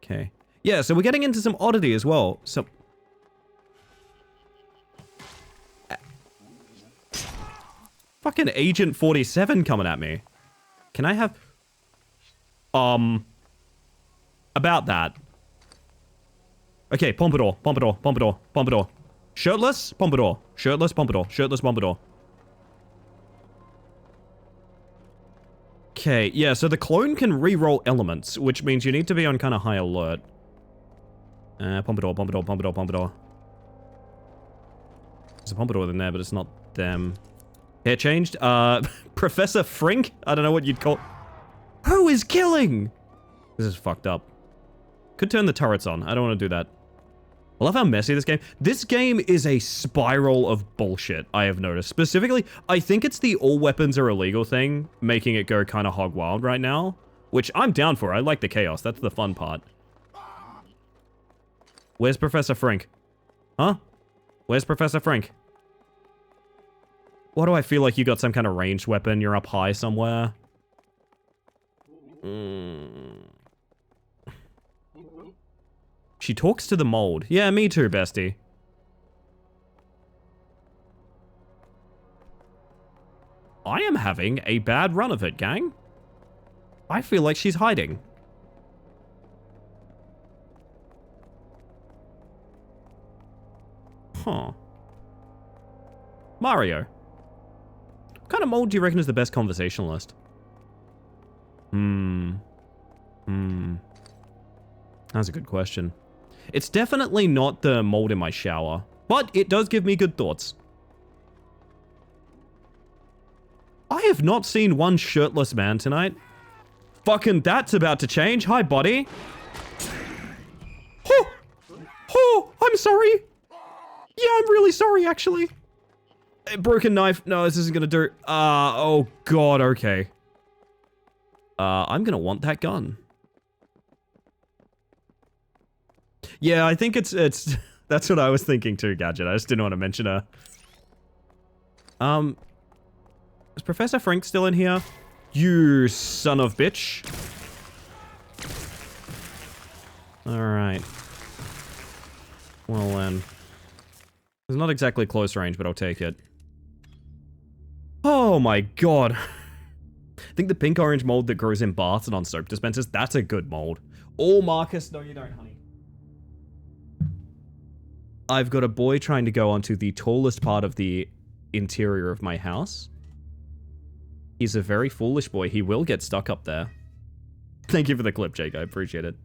Okay. Yeah, so we're getting into some oddity as well. So... Fucking Agent 47 coming at me. Can I have... About that. Okay, Pompadour, Pompadour, Pompadour, Pompadour. Shirtless, Pompadour. Shirtless, Pompadour. Shirtless, Pompadour. Okay, yeah, so the clone can re-roll elements, which means you need to be on kind of high alert. Pompadour, Pompadour, Pompadour, Pompadour. There's a Pompadour in there, but it's not them. Hair changed. Professor Frink? I don't know what you'd call... Who is killing? This is fucked up. Could turn the turrets on. I don't want to do that. I love how messy this game... This game is a spiral of bullshit, I have noticed. Specifically, I think it's the all weapons are illegal thing, making it go kind of hog wild right now. Which I'm down for. I like the chaos. That's the fun part. Where's Professor Frink? Huh? Where's Professor Frink? Why do I feel like you got some kind of ranged weapon? You're up high somewhere. She talks to the mold. Yeah, me too, bestie. I am having a bad run of it, gang. I feel like she's hiding. Huh. Mario. What kind of mold do you reckon is the best conversationalist? That's a good question. It's definitely not the mold in my shower, but it does give me good thoughts. have not seen one shirtless man tonight. Fucking that's about to change. Hi, buddy. Oh, oh, I'm sorry. Yeah, I'm really sorry, actually. A broken knife. No, this isn't gonna do. Oh god, okay. I'm gonna want that gun. Yeah, I think it's, that's what I was thinking too, Gadget. I just didn't want to mention her. Is Professor Frank still in here? You son of bitch. Alright. Well then. It's not exactly close range, but I'll take it. Oh my god. I think the pink-orange mold that grows in baths and on soap dispensers, that's a good mold. Oh, Marcus, no you don't, honey. I've got a boy trying to go onto the tallest part of the interior of my house. He's a very foolish boy. He will get stuck up there. Thank you for the clip, Jake. I appreciate it.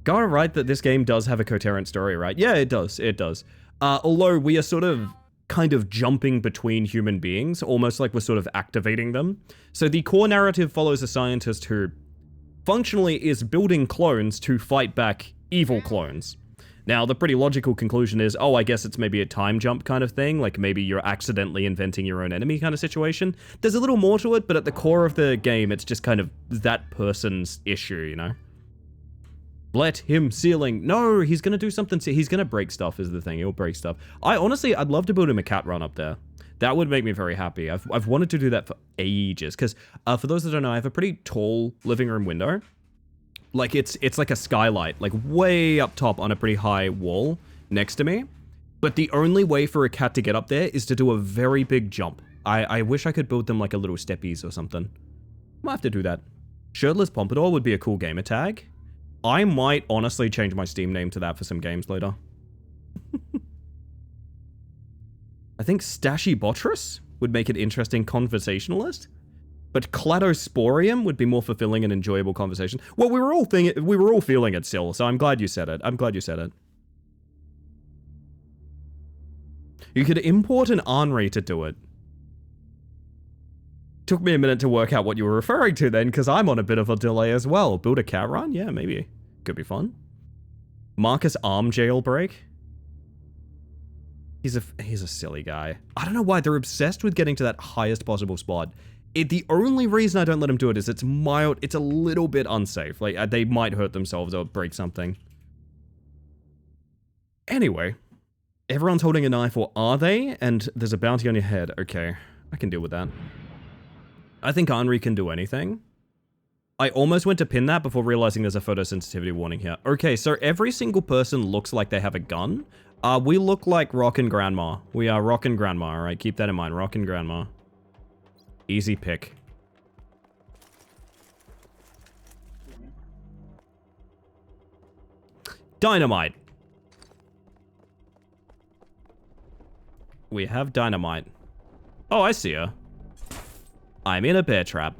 Got it right that this game does have a coherent story, right? Yeah, it does. It does. Although we are sort of kind of jumping between human beings, almost like we're sort of activating them. So the core narrative follows a scientist who functionally is building clones to fight back evil clones. Now, the pretty logical conclusion is, oh, I guess it's maybe a time jump kind of thing, like maybe you're accidentally inventing your own enemy kind of situation. There's a little more to it, but at the core of the game, it's just kind of that person's issue, you know? Let him ceiling. No, he's gonna do something. He's gonna break stuff is the thing. He'll break stuff. Honestly, I'd love to build him a cat run up there. That would make me very happy. I've wanted to do that for ages, because for those that don't know, I have a pretty tall living room window. Like, it's like a skylight, like way up top on a pretty high wall next to me. But the only way for a cat to get up there is to do a very big jump. I wish I could build them like a little steppies or something. Might have to do that. Shirtless Pompadour would be a cool gamer tag. I might honestly change my Steam name to that for some games later. I think Stashy Botris would make an interesting conversationalist. But Cladosporium would be more fulfilling and enjoyable conversation. Well, we were all feeling it still, so I'm glad you said it. I'm glad you said it. You could import an Henri to do it. Took me a minute to work out what you were referring to then, because I'm on a bit of a delay as well. Build a cat run? Yeah, maybe. Could be fun. Marcus Arm jailbreak. He's a silly guy. I don't know why they're obsessed with getting to that highest possible spot. The only reason I don't let him do it is it's mild, it's a little bit unsafe. Like, they might hurt themselves or break something. Anyway, everyone's holding a knife, or are they? And there's a bounty on your head. Okay, I can deal with that. I think Henri can do anything. I almost went to pin that before realizing there's a photosensitivity warning here. Okay, so every single person looks like they have a gun. We look like Rockin' Grandma. We are Rockin' Grandma, alright? Keep that in mind, Rockin' Grandma. Easy pick. Dynamite. We have dynamite. Oh, I see her. I'm in a bear trap.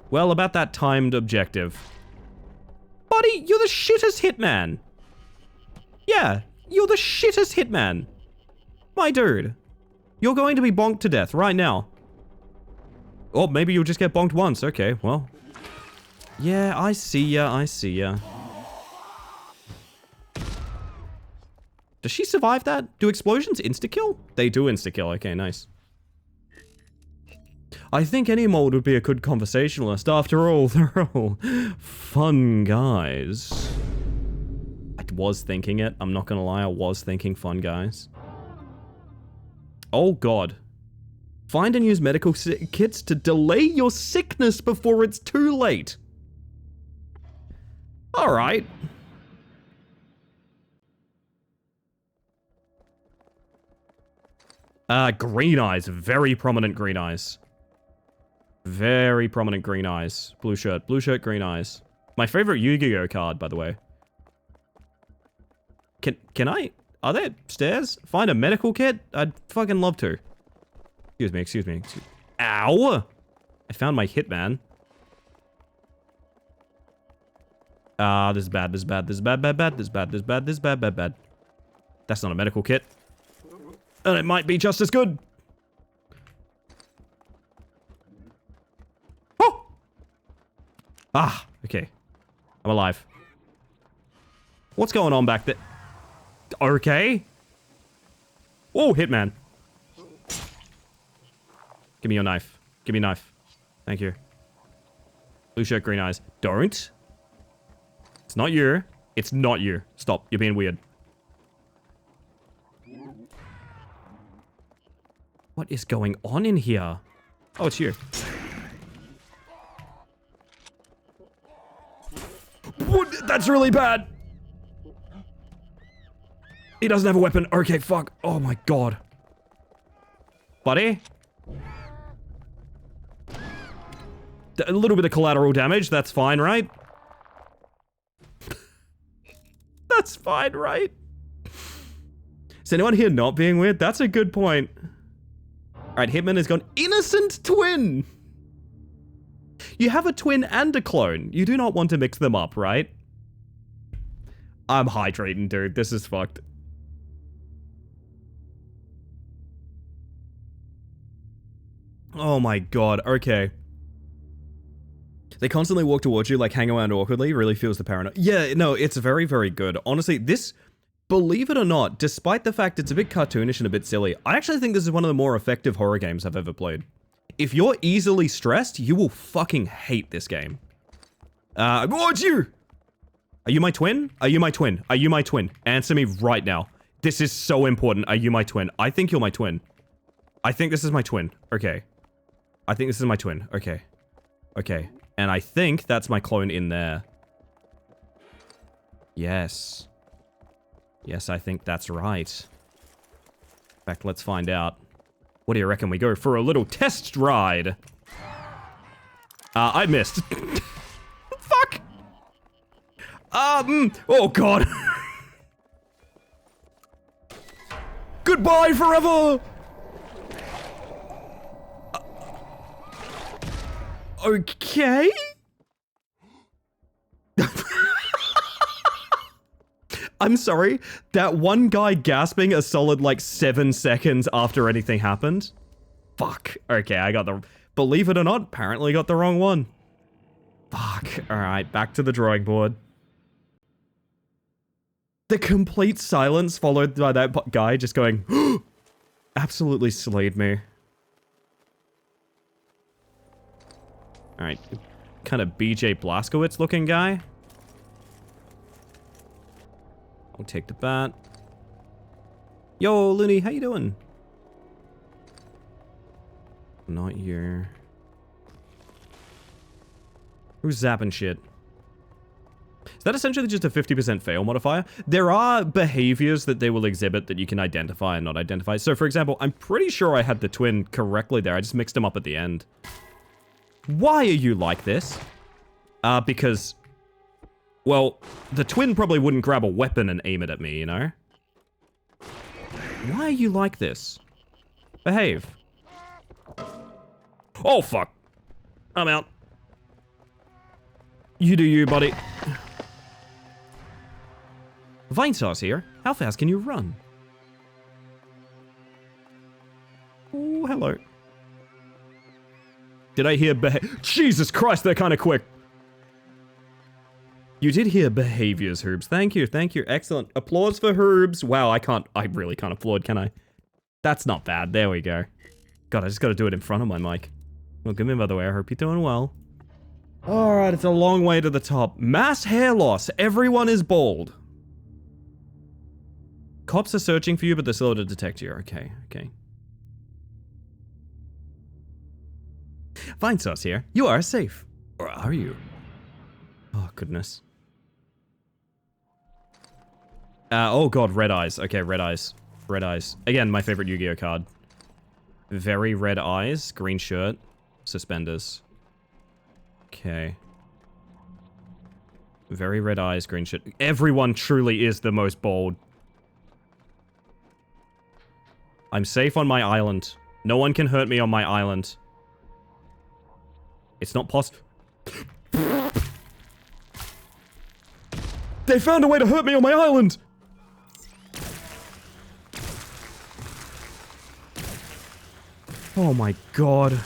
Well, about that timed objective. Buddy, you're the shittest hitman. Yeah, you're the shittest hitman. My dude. You're going to be bonked to death right now. Or maybe you'll just get bonked once. Okay, well. Yeah, I see ya, I see ya. Does she survive that? Do explosions insta-kill? They do insta-kill. Okay, nice. I think any mold would be a good conversationalist. After all, they're all fun guys. I was thinking it. I'm not gonna lie, I was thinking fun guys. Oh god. Find and use medical kits to delay your sickness before it's too late. Alright. Green eyes. Very prominent green eyes. Very prominent green eyes. Blue shirt, green eyes. My favorite Yu-Gi-Oh card, by the way. Can I? Are there stairs? Find a medical kit? I'd fucking love to. Excuse me. Ow! I found my hitman. This is bad, bad. That's not a medical kit. And it might be just as good. Ah, okay. I'm alive. What's going on back there? Okay. Oh, Hitman. Give me your knife. Give me a knife. Thank you. Blue shirt, green eyes. Don't. It's not you. It's not you. Stop. You're being weird. What is going on in here? Oh, it's you. What? That's really bad. He doesn't have a weapon. Okay, fuck. Oh my god. Buddy? A little bit of collateral damage. That's fine, right? That's fine, right? Is anyone here not being weird? That's a good point. Alright, Hitman has gone innocent twin! You have a twin and a clone. You do not want to mix them up, right? I'm hydrating, dude. This is fucked. Oh my god, okay. They constantly walk towards you, like hang around awkwardly, really feels the paranoia. Yeah, no, it's very, very good. Honestly, this, believe it or not, despite the fact it's a bit cartoonish and a bit silly, I actually think this is one of the more effective horror games I've ever played. If you're easily stressed, you will fucking hate this game. Oh, it's you! Are you my twin? Are you my twin? Are you my twin? Answer me right now. This is so important. Are you my twin? I think you're my twin. I think this is my twin. Okay. I think this is my twin. Okay. Okay. And I think that's my clone in there. Yes. Yes, I think that's right. In fact, let's find out. What do you reckon we go for a little test ride? I missed. Fuck! Oh god. Goodbye forever! Okay? I'm sorry, that one guy gasping a solid like 7 seconds after anything happened? Fuck. Okay, I got the... Believe it or not, apparently got the wrong one. Fuck. Alright, back to the drawing board. The complete silence followed by that guy just going, absolutely slayed me. Alright, kind of BJ Blazkowicz looking guy. I'll take the bat. Yo, Looney, how you doing? Not you. Who's zapping shit? Is that essentially just a 50% fail modifier? There are behaviors that they will exhibit that you can identify and not identify. So, for example, I'm pretty sure I had the twin correctly there. I just mixed them up at the end. Why are you like this? Because... Well, the twin probably wouldn't grab a weapon and aim it at me, you know? Why are you like this? Behave. Oh, fuck. I'm out. You do you, buddy. Vinesauce here. How fast can you run? Oh, hello. Did I hear Jesus Christ, they're kind of quick. You did hear behaviors, Hoobs. Thank you, thank you. Excellent. Applause for Hoobs. Wow, I really can't applaud, can I? That's not bad. There we go. God, I just gotta do it in front of my mic. Well, good me, by the way. I hope you're doing well. Alright, it's a long way to the top. Mass hair loss. Everyone is bald. Cops are searching for you, but they're slow to detect you. Okay, okay. Vinesauce here. You are safe. Or are you? Oh, goodness. Oh god, red eyes. Okay, red eyes. Red eyes. Again, my favorite Yu-Gi-Oh card. Very red eyes, green shirt, suspenders. Okay. Very red eyes, green shirt. Everyone truly is the most bold. I'm safe on my island. No one can hurt me on my island. It's not possible. They found a way to hurt me on my island! Oh my god.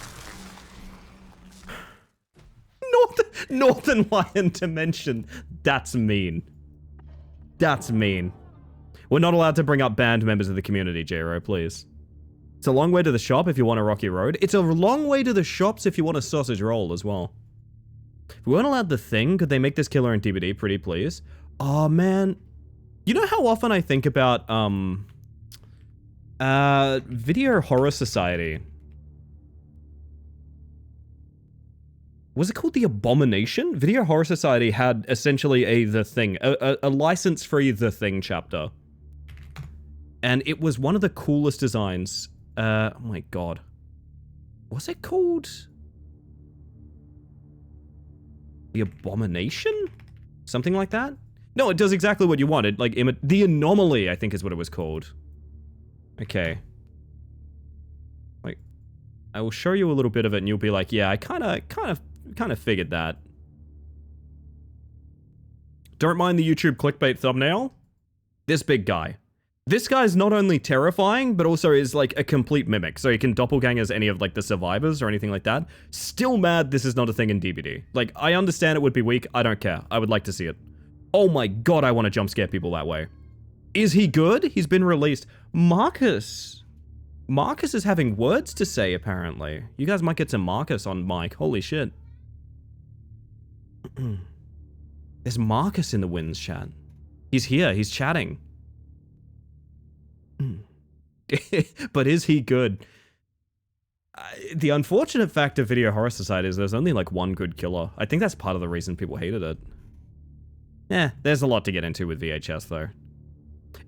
Northern Lion Dimension. That's mean. That's mean. We're not allowed to bring up banned members of the community, J-Ro, please. It's a long way to the shop if you want a rocky road. It's a long way to the shops if you want a sausage roll as well. If we weren't allowed the thing, could they make this killer in DBD? Pretty please. Oh, man. You know how often I think about, Video Horror Society? Was it called The Abomination? Video Horror Society had essentially a The Thing, a license-free The Thing chapter. And it was one of the coolest designs. Oh my god. Was it called The Abomination? Something like that? No, it does exactly what you wanted. Like, The Anomaly, I think is what it was called. Okay. Like, I will show you a little bit of it and you'll be like, yeah, I kind of figured that. Don't mind the YouTube clickbait thumbnail. This big guy. This guy's not only terrifying, but also is like a complete mimic. So he can doppelganger as any of like the survivors or anything like that. Still mad this is not a thing in DBD. Like, I understand it would be weak. I don't care. I would like to see it. Oh my god, I want to jump scare people that way. Is he good? He's been released. Marcus. Marcus is having words to say, apparently. You guys might get some Marcus on mic. Holy shit. There's Marcus in the Wins chat. He's here. He's chatting. But is he good? The unfortunate fact of Video Horror Society is there's only like one good killer. I think that's part of the reason people hated it. There's a lot to get into with VHS though.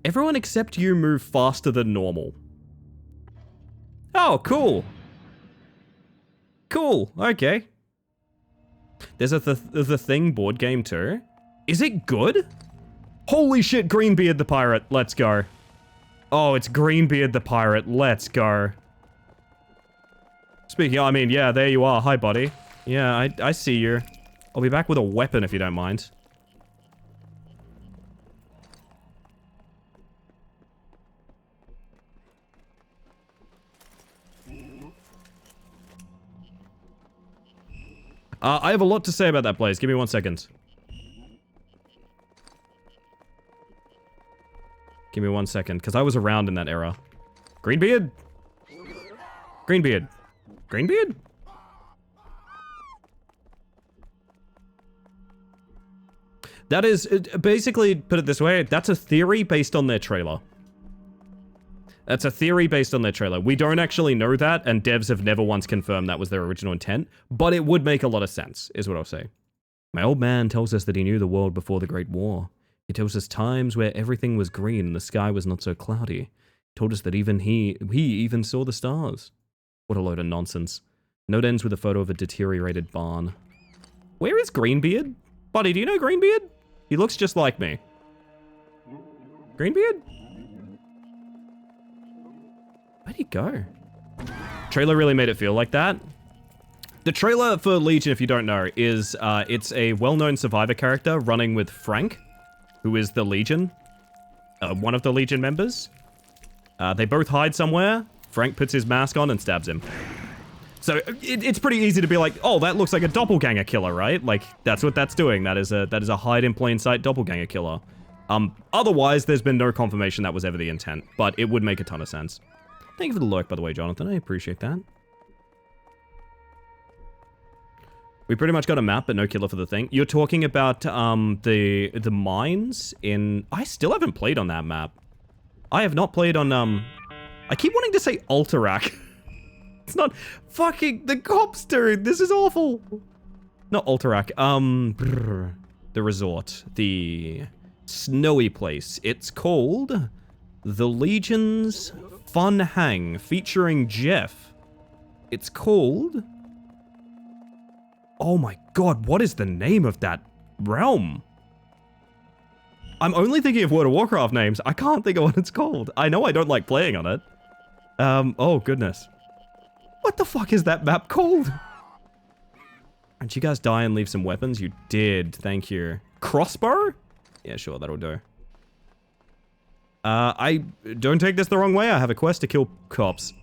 Everyone except you move faster than normal. Oh, cool. Cool, okay. There's a The Thing board game too. Is it good? Holy shit, Greenbeard the Pirate. Let's go. Oh, it's Greenbeard the Pirate. Let's go. Speaking, I mean, yeah, there you are. Hi, buddy. Yeah, I see you. I'll be back with a weapon if you don't mind. I have a lot to say about that place. Give me 1 second. Give me 1 second, because I was around in that era. Greenbeard? Greenbeard. Greenbeard? That is, basically, put it this way, that's a theory based on their trailer. That's a theory based on their trailer. We don't actually know that, and devs have never once confirmed that was their original intent, but it would make a lot of sense, is what I'll say. My old man tells us that he knew the world before the Great War. He tells us times where everything was green and the sky was not so cloudy. He told us that even he even saw the stars. What a load of nonsense. Note ends with a photo of a deteriorated barn. Where is Greenbeard? Buddy, do you know Greenbeard? He looks just like me. Greenbeard? Where'd he go? Trailer really made it feel like that. The trailer for Legion, if you don't know, is it's a well-known Survivor character running with Frank, who is the Legion, one of the Legion members. They both hide somewhere. Frank puts his mask on and stabs him. So it's pretty easy to be like, oh, that looks like a doppelganger killer, right? Like, that's what that's doing. That is a hide in plain sight doppelganger killer. Otherwise, there's been no confirmation that was ever the intent, but it would make a ton of sense. Thank you for the lurk, by the way, Jonathan. I appreciate that. We pretty much got a map, but no killer for the thing. You're talking about the mines in... I still haven't played on that map. I have not played on... I keep wanting to say Alterac. It's not fucking the cops, dude. This is awful. Not Alterac. The resort. The snowy place. It's called The Legion's Fun Hang, featuring Jeff. It's called... Oh my god, what is the name of that realm? I'm only thinking of World of Warcraft names. I can't think of what it's called. I know I don't like playing on it. Oh goodness. What the fuck is that map called? Did you guys die and leave some weapons? You did, thank you. Crossbow? Yeah, sure, that'll do. I don't take this the wrong way. I have a quest to kill cops.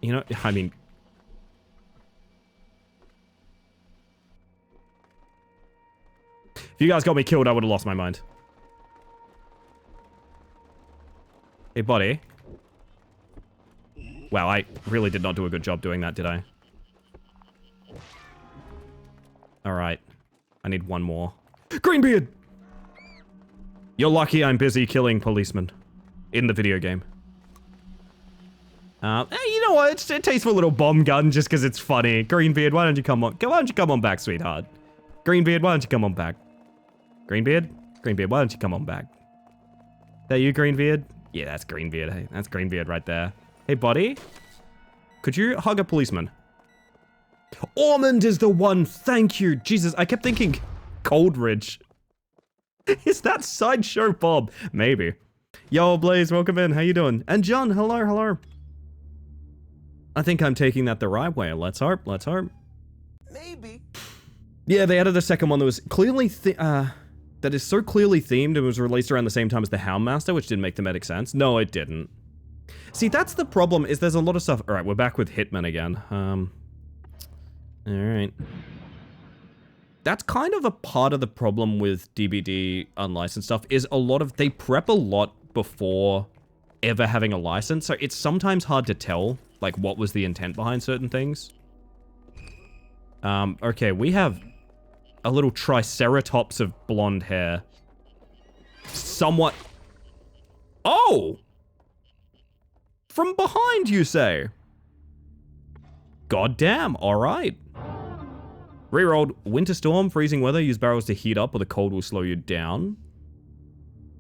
You know, I mean... you guys got me killed, I would have lost my mind. Hey, buddy. Wow, I really did not do a good job doing that, did I? Alright. I need one more. Greenbeard! You're lucky I'm busy killing policemen. In the video game. Hey, you know what? It takes for a little bomb gun just because it's funny. Greenbeard, why don't you come on? Why don't you come on back, sweetheart? Greenbeard, why don't you come on back? Greenbeard? Greenbeard, why don't you come on back? Is that you, Greenbeard? Yeah, that's Greenbeard. Hey, that's Greenbeard right there. Hey, buddy. Could you hug a policeman? Ormond is the one. Thank you. Jesus, I kept thinking Coldridge. Is that Sideshow Bob? Maybe. Yo, Blaze, welcome in. How you doing? And John, hello, hello. I think I'm taking that the right way. Let's hope. Let's hope. Maybe. Yeah, they added a second one that was clearly that is so clearly themed and was released around the same time as the Houndmaster, which didn't make thematic sense. No, it didn't. See, that's the problem, is there's a lot of stuff. Alright, we're back with Hitman again. Alright. That's kind of a part of the problem with DBD unlicensed stuff, is a lot of, they prep a lot before ever having a license, so it's sometimes hard to tell, like, what was the intent behind certain things. Okay, we have a little triceratops of blonde hair. Somewhat... Oh! From behind, you say? Goddamn, alright. Rerolled. Winter storm, freezing weather, use barrels to heat up or the cold will slow you down.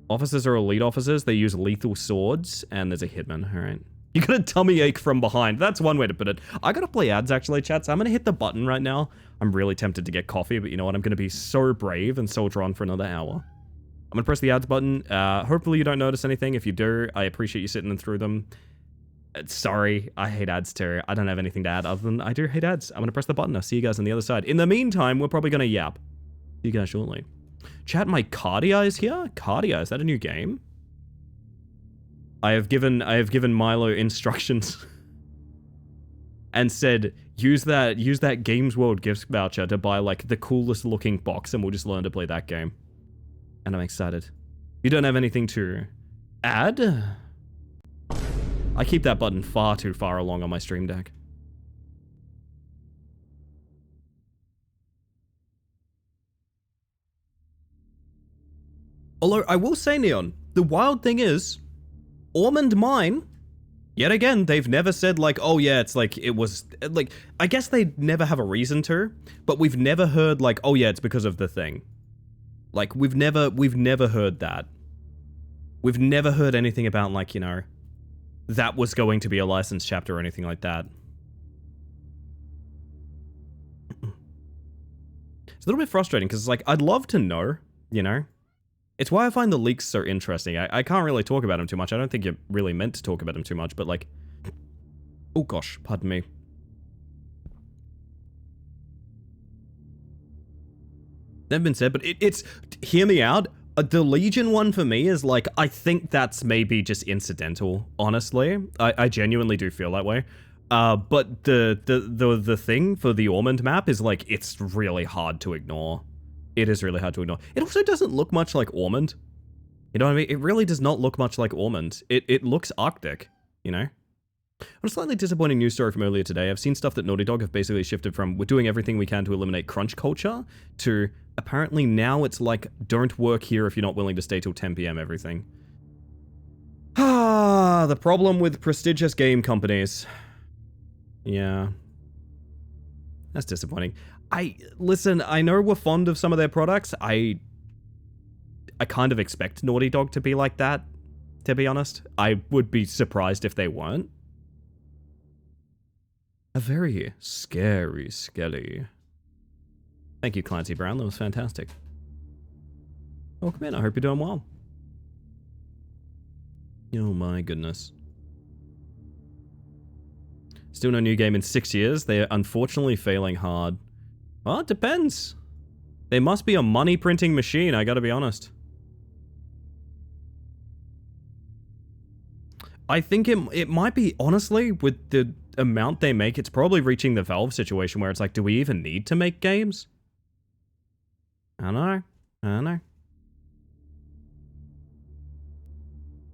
Officers are elite officers, they use lethal swords, and there's a hitman, alright. You got a tummy ache from behind. That's one way to put it. I gotta play ads actually, chat, so I'm gonna hit the button right now. I'm really tempted to get coffee, but you know what? I'm gonna be so brave and soldier on for another hour. I'm gonna press the ads button. Hopefully you don't notice anything. If you do, I appreciate you sitting through them. Sorry, I hate ads too. I don't have anything to add other than I do hate ads. I'm gonna press the button. I'll see you guys on the other side. In the meantime, we're probably gonna yap. See you guys shortly. Chat, my Cardia is here? Cardia, is that a new game? I have given Milo instructions and said, use that Games World gift voucher to buy like the coolest looking box and we'll just learn to play that game. And I'm excited. You don't have anything to add? I keep that button far too far along on my stream deck. Although, I will say, Neon, the wild thing is, Ormond Mine, yet again, they've never said like, oh yeah, it's like, it was, like, I guess they never have a reason to, but we've never heard like, oh yeah, it's because of the thing. Like, we've never heard that. We've never heard anything about like, you know, that was going to be a licensed chapter or anything like that. It's a little bit frustrating because it's like, I'd love to know, you know? It's why I find the leaks so interesting. I can't really talk about them too much. I don't think you're really meant to talk about them too much, but like... Oh gosh, pardon me. Never been said, but it's... Hear me out. The Legion one for me is like, I think that's maybe just incidental, honestly. I genuinely do feel that way. But the thing for the Ormond map is like, it's really hard to ignore. It is really hard to ignore. It also doesn't look much like Ormond. You know what I mean? It really does not look much like Ormond. It looks Arctic, you know? On a slightly disappointing news story from earlier today, I've seen stuff that Naughty Dog have basically shifted from we're doing everything we can to eliminate crunch culture to apparently now it's like don't work here if you're not willing to stay till 10 PM everything. Ah, the problem with prestigious game companies. Yeah. That's disappointing. Listen, I know we're fond of some of their products. I kind of expect Naughty Dog to be like that, to be honest. I would be surprised if they weren't. A very scary skelly. Thank you, Clancy Brown. That was fantastic. Welcome in. I hope you're doing well. Oh my goodness. Still no new game in 6 years. They are unfortunately failing hard. Well, it depends. They must be a money printing machine, I gotta be honest. I think it might be, honestly, with the amount they make, it's probably reaching the Valve situation where it's like, do we even need to make games? I don't know. I don't know.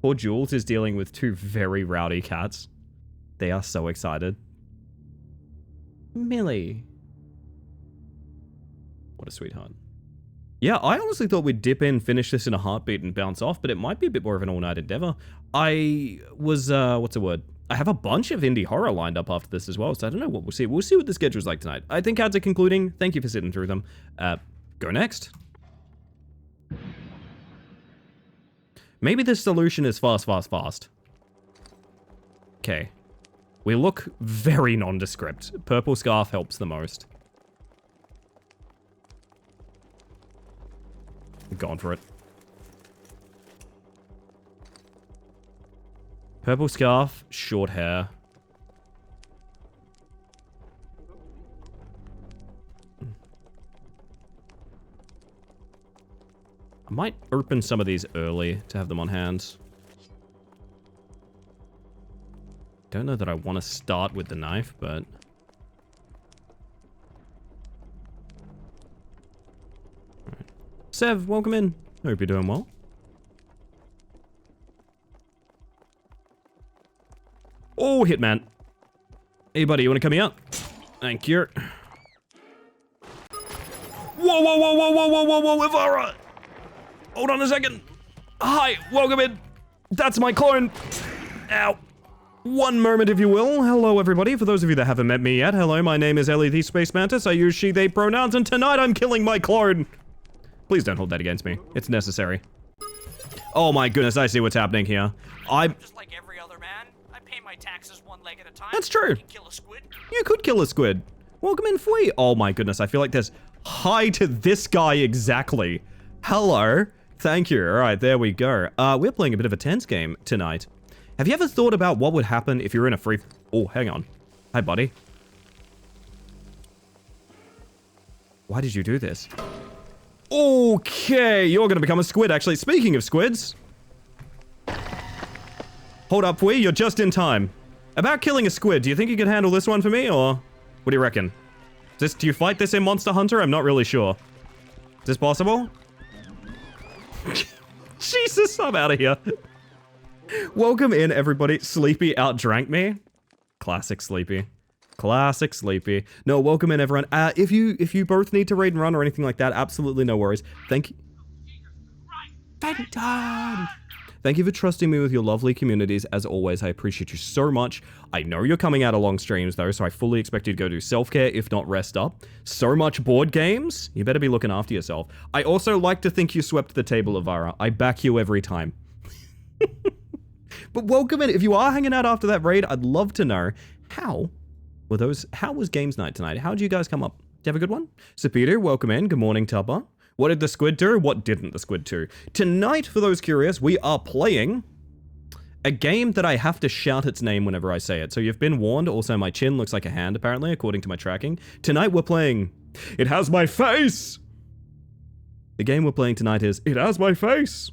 Poor Jules is dealing with two very rowdy cats. They are so excited. Millie. What a sweetheart. Yeah, I honestly thought we'd dip in, finish this in a heartbeat and bounce off, but it might be a bit more of an all-night endeavor. I was, what's the word? I have a bunch of indie horror lined up after this as well, so I don't know what we'll see. We'll see what the schedule's like tonight. I think ads are concluding. Thank you for sitting through them. Go next. Maybe the solution is fast, fast, fast. Okay. We look very nondescript. Purple scarf helps the most. I'm going for it. Purple scarf, short hair. I might open some of these early to have them on hand. Don't know that I want to start with the knife, but... Alright. Sev, welcome in. Hope you're doing well. Oh, Hitman. Hey, buddy, you want to come here? Thank you. Whoa, whoa, whoa, whoa, whoa, whoa, whoa, whoa, Ivara! Hold on a second. Hi, welcome in. That's my clone. Ow. One moment, if you will. Hello, everybody. For those of you that haven't met me yet, hello, my name is Ellie the Space Mantis. I use she, they pronouns, and tonight I'm killing my clone. Please don't hold that against me. It's necessary. Oh my goodness, I see what's happening here. Just like every other man, I pay my taxes one leg at a time. That's true. I can kill a squid. You could kill a squid. Welcome in, Fui. Oh my goodness, I feel like there's... Hi to this guy exactly. Hello. Thank you. All right, there we go. We're playing a bit of a tense game tonight. Have you ever thought about what would happen if you're in a free... Oh, hang on. Hi, buddy. Why did you do this? Okay, you're gonna become a squid, actually. Speaking of squids... Hold up, Fui, you're just in time. About killing a squid, do you think you can handle this one for me, or... What do you reckon? Do you fight this in Monster Hunter? I'm not really sure. Is this possible? Jesus, I'm out of here. Welcome in, everybody. Sleepy outdrank me. Classic Sleepy. Classic Sleepy. No, welcome in, everyone. If you both need to raid and run or anything like that, absolutely no worries. Thank you. Thank you for trusting me with your lovely communities. As always, I appreciate you so much. I know you're coming out of long streams, though, so I fully expect you to go do self-care, if not rest up. So much board games. You better be looking after yourself. I also like to think you swept the table, Avara. I back you every time. But welcome in. If you are hanging out after that raid, I'd love to know how was games night tonight? How did you guys come up? Did you have a good one? So Peter, welcome in. Good morning, Tubba. What did the squid do? What didn't the squid do? Tonight, for those curious, we are playing a game that I have to shout its name whenever I say it. So you've been warned. Also, my chin looks like a hand, apparently, according to my tracking. Tonight, we're playing It Has My Face! The game we're playing tonight is It Has My Face!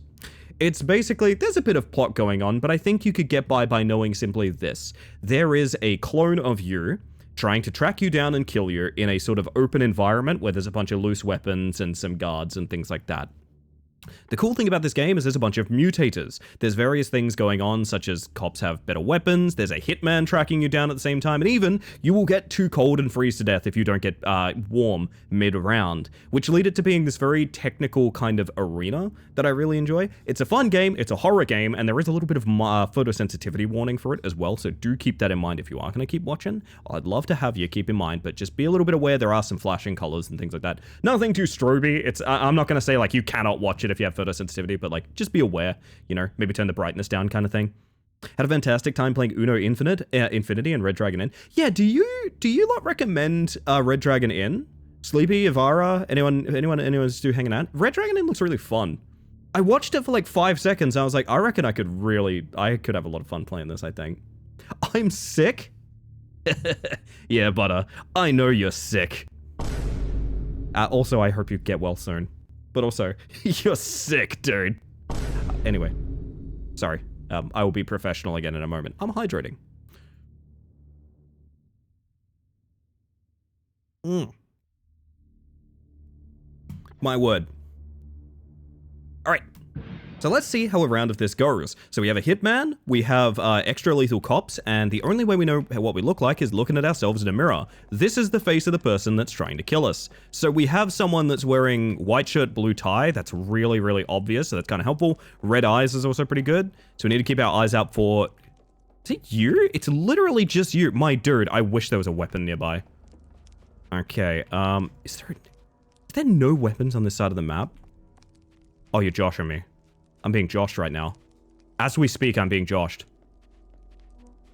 It's basically, there's a bit of plot going on, but I think you could get by knowing simply this. There is a clone of you trying to track you down and kill you in a sort of open environment where there's a bunch of loose weapons and some guards and things like that. The cool thing about this game is there's a bunch of mutators. There's various things going on, such as cops have better weapons, there's a hitman tracking you down at the same time, and even you will get too cold and freeze to death if you don't get warm mid-round, which lead it to being this very technical kind of arena that I really enjoy. It's a fun game, it's a horror game, and there is a little bit of photosensitivity warning for it as well, so do keep that in mind if you are going to keep watching. I'd love to have you keep in mind, but just be a little bit aware there are some flashing colors and things like that. Nothing too stroby. I'm not going to say, like, you cannot watch it if you have photosensitivity, but like, just be aware, you know, maybe turn the brightness down kind of thing. Had a fantastic time playing Uno Infinity and Red Dragon Inn. Yeah, do you lot recommend Red Dragon Inn? Sleepy, Ivara, anyone's still hanging out? Red Dragon Inn looks really fun. I watched it for like 5 seconds. I was like, I reckon I could have a lot of fun playing this, I think. I'm sick? Yeah, Butter, I know you're sick. Also, I hope you get well soon. But also, you're sick, dude. Anyway, sorry. I will be professional again in a moment. I'm hydrating. My word. So let's see how a round of this goes. So we have a hitman, we have extra lethal cops, and the only way we know what we look like is looking at ourselves in a mirror. This is the face of the person that's trying to kill us. So we have someone that's wearing white shirt, blue tie. That's really, really obvious, so that's kind of helpful. Red eyes is also pretty good. So we need to keep our eyes out for... Is it you? It's literally just you. My dude, I wish there was a weapon nearby. Okay, is there no weapons on this side of the map? Oh, you're joshing me. I'm being joshed right now. As we speak, I'm being joshed.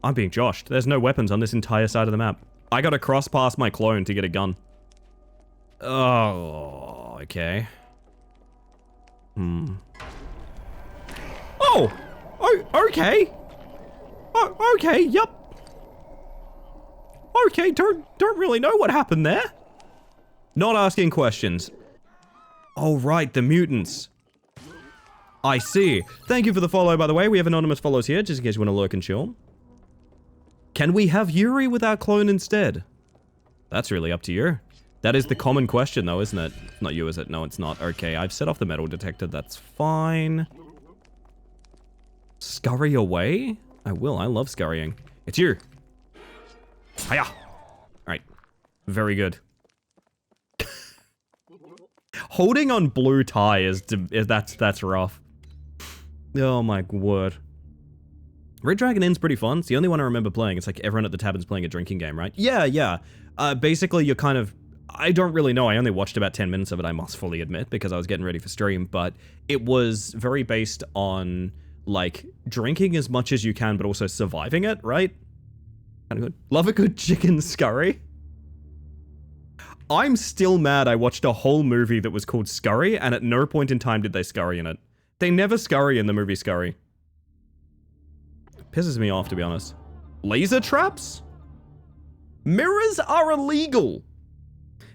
I'm being joshed. There's no weapons on this entire side of the map. I gotta cross past my clone to get a gun. Oh, okay. Oh! Okay! Oh, okay, yep. Okay, don't really know what happened there. Not asking questions. Oh, right, the mutants. I see. Thank you for the follow, by the way. We have anonymous follows here, just in case you want to lurk and chill. Can we have Yuri with our clone instead? That's really up to you. That is the common question, though, isn't it? Not you, is it? No, it's not. Okay, I've set off the metal detector. That's fine. Scurry away? I will. I love scurrying. It's you. Hiya. Alright. Very good. Holding on blue tie that's rough. Oh my word. Red Dragon Inn's pretty fun. It's the only one I remember playing. It's like everyone at the tavern's playing a drinking game, right? Yeah. Basically, you're kind of... I don't really know. I only watched about 10 minutes of it, I must fully admit, because I was getting ready for stream. But it was very based on, like, drinking as much as you can, but also surviving it, right? Kind of good. Love a good chicken scurry. I'm still mad I watched a whole movie that was called Scurry, and at no point in time did they scurry in it. They never scurry in the movie Scurry. It pisses me off, to be honest. Laser traps? Mirrors are illegal.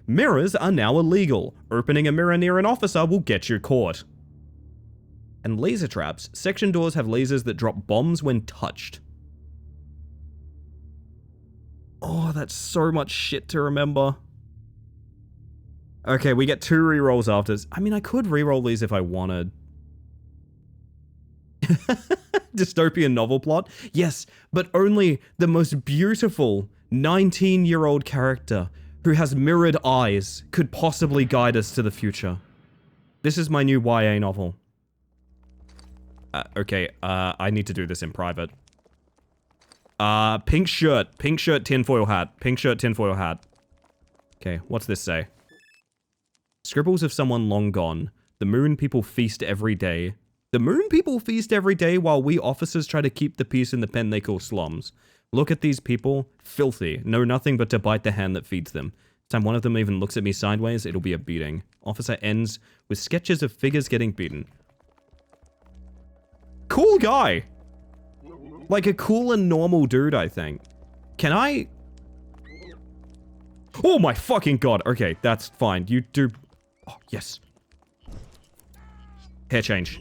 Mirrors are now illegal. Opening a mirror near an officer will get you caught. And laser traps. Section doors have lasers that drop bombs when touched. Oh, that's so much shit to remember. Okay, we get 2 rerolls after. I mean, I could reroll these if I wanted. Dystopian novel plot? Yes, but only the most beautiful 19-year-old character who has mirrored eyes could possibly guide us to the future. This is my new YA novel. Okay, I need to do this in private. Pink shirt, tinfoil hat, pink shirt, tinfoil hat. Okay, what's this say? Scribbles of someone long gone. The moon people feast every day. The moon people feast every day while we officers try to keep the peace in the pen they call slums. Look at these people. Filthy. Know nothing but to bite the hand that feeds them. Time one of them even looks at me sideways, it'll be a beating. Officer ends with sketches of figures getting beaten. Cool guy. Like a cool and normal dude, I think. Can I... Oh my fucking god. Okay, that's fine. You do... Oh, yes. Hair change.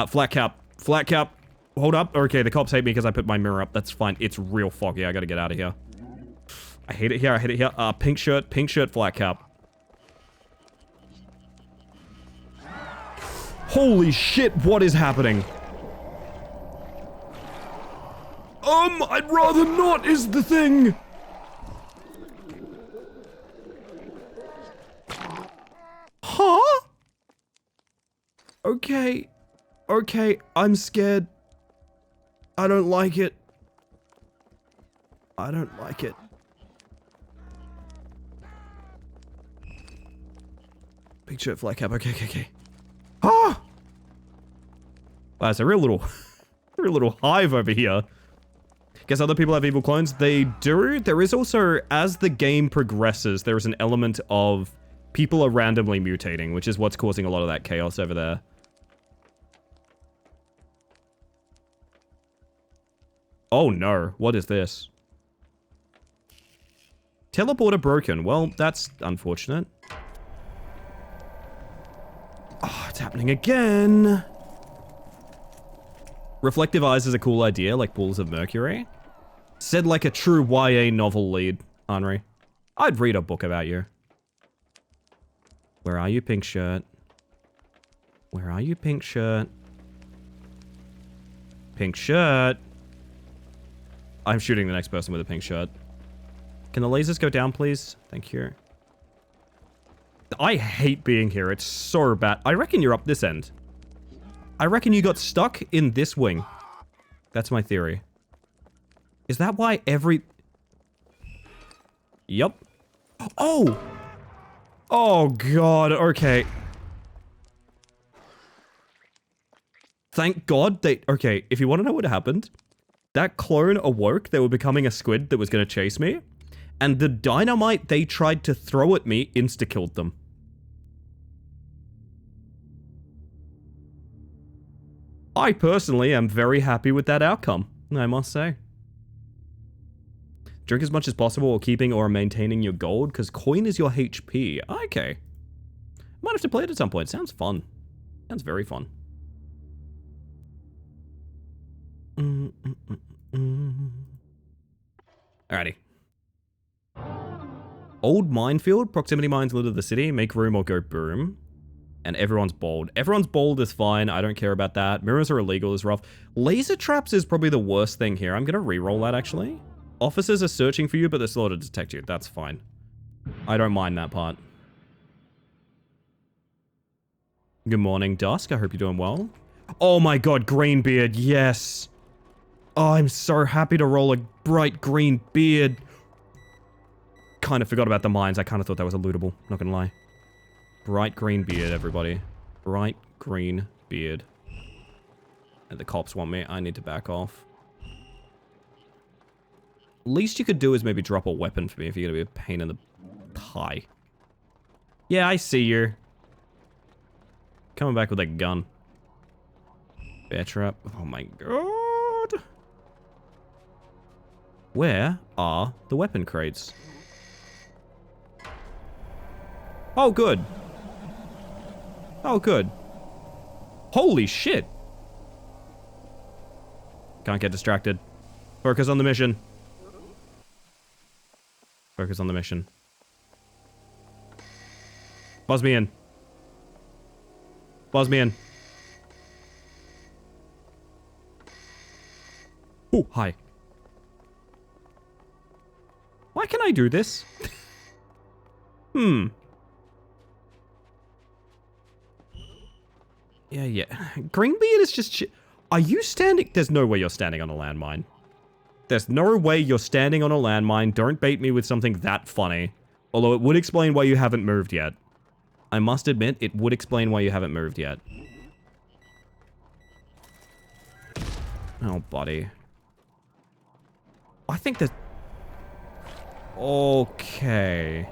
Flat cap. Flat cap. Hold up. Okay, the cops hate me because I put my mirror up. That's fine. It's real foggy. I gotta get out of here. I hate it here. I hate it here. Pink shirt, flat cap. Holy shit, what is happening? I'd rather not is the thing. Huh? Okay. Okay, I'm scared. I don't like it. I don't like it. Big shirt, flat cap. Okay. Ah! Wow, it's a real little hive over here. Guess other people have evil clones? They do. There is also, as the game progresses, there is an element of people are randomly mutating, which is what's causing a lot of that chaos over there. Oh no, what is this? Teleporter broken. Well, that's unfortunate. Oh, it's happening again. Reflective eyes is a cool idea, like balls of mercury. Said like a true YA novel lead, Henri. I'd read a book about you. Where are you, pink shirt? Where are you, pink shirt? Pink shirt. I'm shooting the next person with a pink shirt. Can the lasers go down, please? Thank you. I hate being here. It's so bad. I reckon you're up this end. I reckon you got stuck in this wing. That's my theory. Is that why every... Yup. Oh! Oh, God. Okay. Thank God they... Okay, if you want to know what happened, that clone awoke. They were becoming a squid that was going to chase me. And the dynamite they tried to throw at me insta-killed them. I personally am very happy with that outcome, I must say. Drink as much as possible while keeping or maintaining your gold, because coin is your HP. Okay. Might have to play it at some point. Sounds fun. Sounds very fun. Alrighty. Old minefield. Proximity mines litter the city. Make room or go boom. And everyone's bold. Everyone's bold is fine. I don't care about that. Mirrors are illegal is rough. Laser traps is probably the worst thing here. I'm going to re-roll that, actually. Officers are searching for you, but they're slow to detect you. That's fine. I don't mind that part. Good morning, Dusk. I hope you're doing well. Oh my god, Greenbeard. Yes. Oh, I'm so happy to roll a bright green beard. Kind of forgot about the mines. I kind of thought that was a lootable. Not going to lie. Bright green beard, everybody. Bright green beard. And the cops want me. I need to back off. Least you could do is maybe drop a weapon for me if you're going to be a pain in the pie. Yeah, I see you. Coming back with a gun. Bear trap. Oh my god. Where are the weapon crates? Oh, good. Oh, good. Holy shit. Can't get distracted. Focus on the mission. Focus on the mission. Buzz me in. Buzz me in. Oh, hi. Why can I do this? Yeah. Greenbeard is just are you standing? There's no way you're standing on a landmine. There's no way you're standing on a landmine. Don't bait me with something that funny. Although it would explain why you haven't moved yet. I must admit, it would explain why you haven't moved yet. Oh, buddy. I think that... Okay.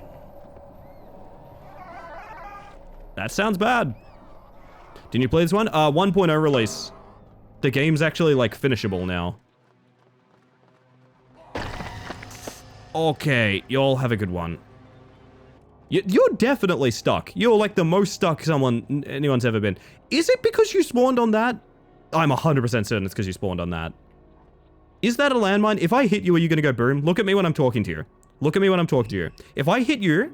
That sounds bad. Didn't you play this one? 1.0 release. The game's actually, like, finishable now. Okay, y'all have a good one. You're definitely stuck. You're, like, the most stuck anyone's ever been. Is it because you spawned on that? I'm 100% certain it's because you spawned on that. Is that a landmine? If I hit you, are you gonna go boom? Look at me when I'm talking to you. Look at me when I'm talking to you. If I hit you,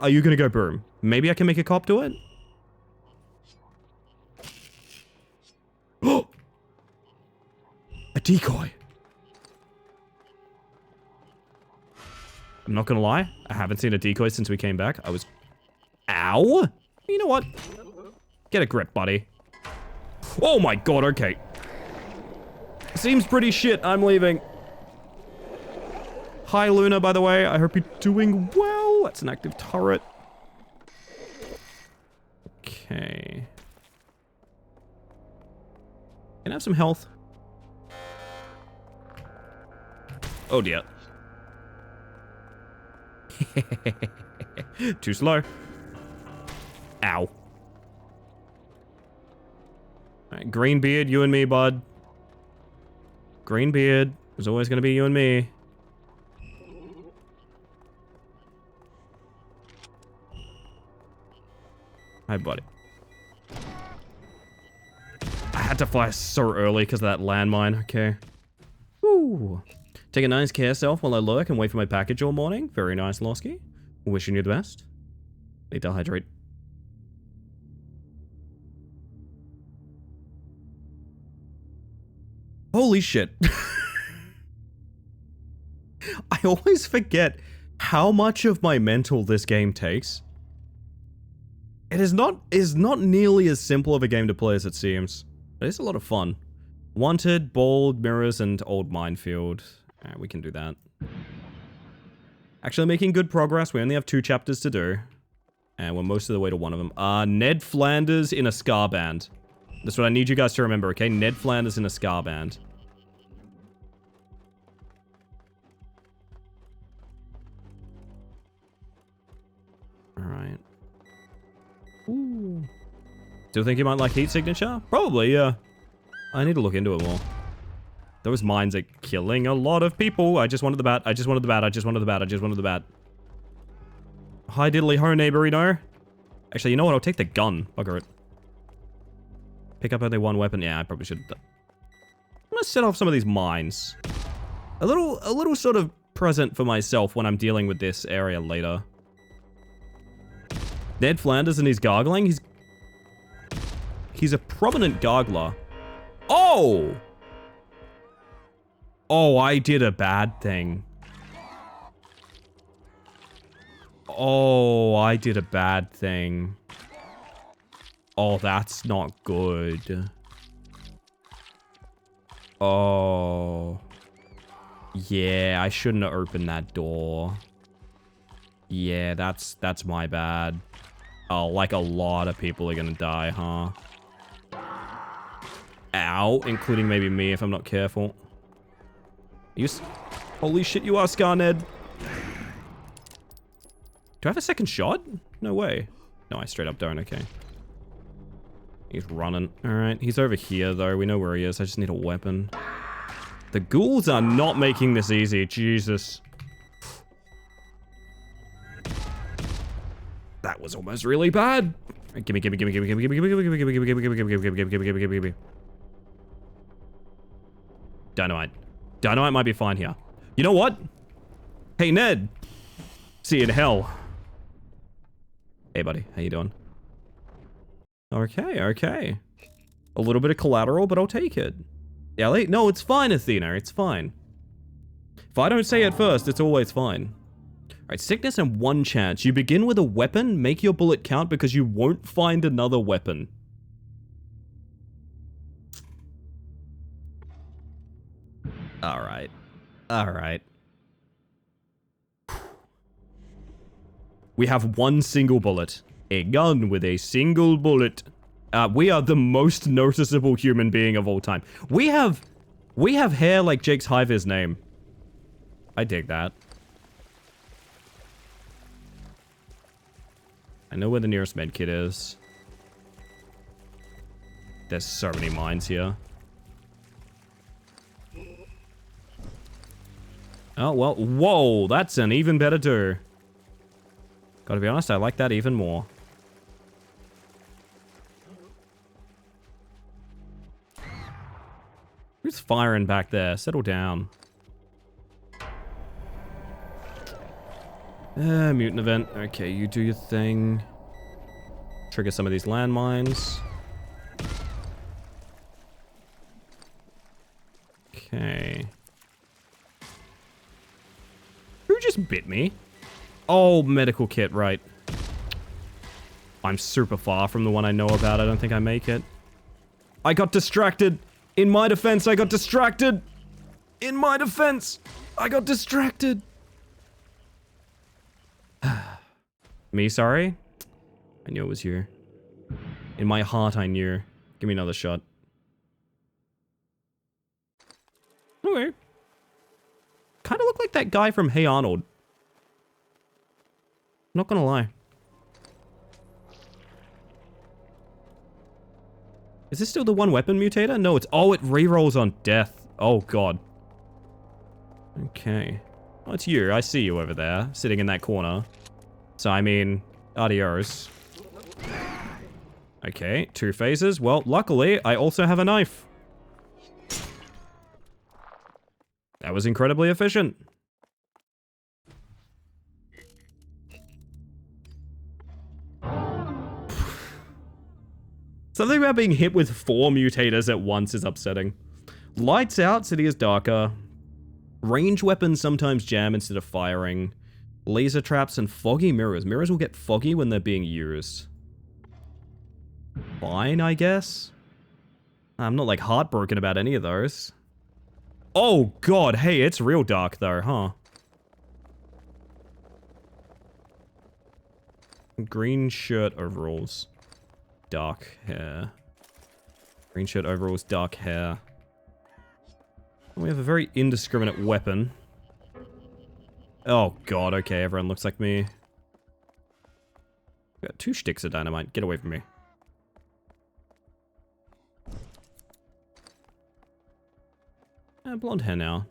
are you gonna go boom? Maybe I can make a cop do it? Oh! A decoy. I'm not gonna lie. I haven't seen a decoy since we came back. I was... Ow! You know what? Get a grip, buddy. Oh my god, okay. Seems pretty shit. I'm leaving. Hi, Luna, by the way. I hope you're doing well. That's an active turret. Okay. Can I have some health? Oh, dear. Too slow. Ow. Alright, Greenbeard, you and me, bud. Greenbeard. There's always gonna be you and me. Hi, buddy. I had to fly so early because of that landmine. Okay. Woo. Take a nice care of yourself while I lurk and wait for my package all morning. Very nice, Losky. Wishing you the best. Need to hydrate. Holy shit. I always forget how much of my mental this game takes. It is not nearly as simple of a game to play as it seems. It is a lot of fun. Wanted, Bold, Mirrors, and Old Minefield. Alright, we can do that. Actually making good progress. We only have 2 chapters to do. And we're most of the way to one of them. Ned Flanders in a ska band. That's what I need you guys to remember, okay? Ned Flanders in a ska band. Alright. Ooh. Still think you might like Heat Signature? Probably, yeah. I need to look into it more. Those mines are killing a lot of people. I just wanted the bat. I just wanted the bat. I just wanted the bat. I just wanted the bat. Hi diddly ho, neighborino. Actually, you know what? I'll take the gun. Bugger it. Pick up only 1 weapon. Yeah, I probably should have done. I'm gonna set off some of these mines. A little sort of present for myself when I'm dealing with this area later. Ned Flanders and he's gargling. He's a prominent gargler. Oh! Oh, I did a bad thing. Oh, I did a bad thing. Oh, that's not good. Oh. Yeah, I shouldn't have opened that door. Yeah, that's my bad. Oh, like a lot of people are gonna die, huh? Ow, including maybe me if I'm not careful. Holy shit, you are Scarned. Do I have a second shot? No way. No, I straight up don't, okay. He's running. Alright, he's over here though. We know where he is. I just need a weapon. The ghouls are not making this easy. Jesus. That was almost really bad. Gimme. Dynamite. Dynamite might be fine here. You know what? Hey, Ned. See you in hell. Hey, buddy. How you doing? Okay. A little bit of collateral, but I'll take it. Ellie? No, it's fine, Athena. It's fine. If I don't say it first, it's always fine. Alright, sickness and 1 chance. You begin with a weapon, make your bullet count because you won't find another weapon. Alright. We have 1 single bullet. A gun with a single bullet. We are the most noticeable human being of all time. We have hair like Jake's Hive's name. I dig that. I know where the nearest medkit is. There's so many mines here. Oh, well, whoa, that's an even better do. Gotta be honest, I like that even more. Who's firing back there? Settle down. Mutant event. Okay, you do your thing. Trigger some of these landmines. Okay. Who just bit me? Oh, medical kit, right. I'm super far from the one I know about. I don't think I make it. I got distracted. In my defense, I got distracted. In my defense, I got distracted. Me, sorry? I knew it was you. In my heart, I knew. Give me another shot. Okay. Kind of look like that guy from Hey Arnold. Not gonna lie. Is this still the 1 weapon mutator? No, it's... Oh, it rerolls on death. Oh, God. Okay. Oh, it's you. I see you over there, sitting in that corner. So, I mean, adios. Okay, 2 phases. Well, luckily, I also have a knife. That was incredibly efficient. Something about being hit with 4 mutators at once is upsetting. Lights out, city is darker. Range weapons sometimes jam instead of firing. Laser traps and foggy mirrors. Mirrors will get foggy when they're being used. Fine, I guess. I'm not like heartbroken about any of those. Oh god, hey, it's real dark though, huh? Green shirt overalls. Dark hair. Green shirt overalls, dark hair. We have a very indiscriminate weapon. Oh god, okay, everyone looks like me. Got 2 sticks of dynamite. Get away from me. Blonde hair now.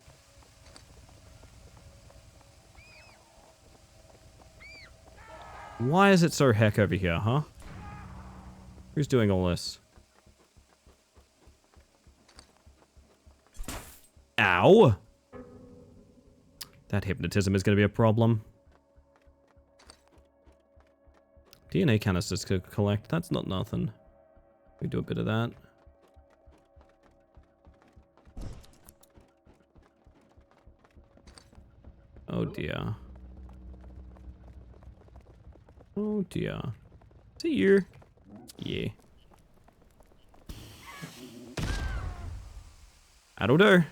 Why is it so heck over here, huh? Who's doing all this? Ow! That hypnotism is going to be a problem. DNA canisters to collect. That's not nothing. We do a bit of that. Oh dear. Oh dear. Is it you? Yeah. That'll do.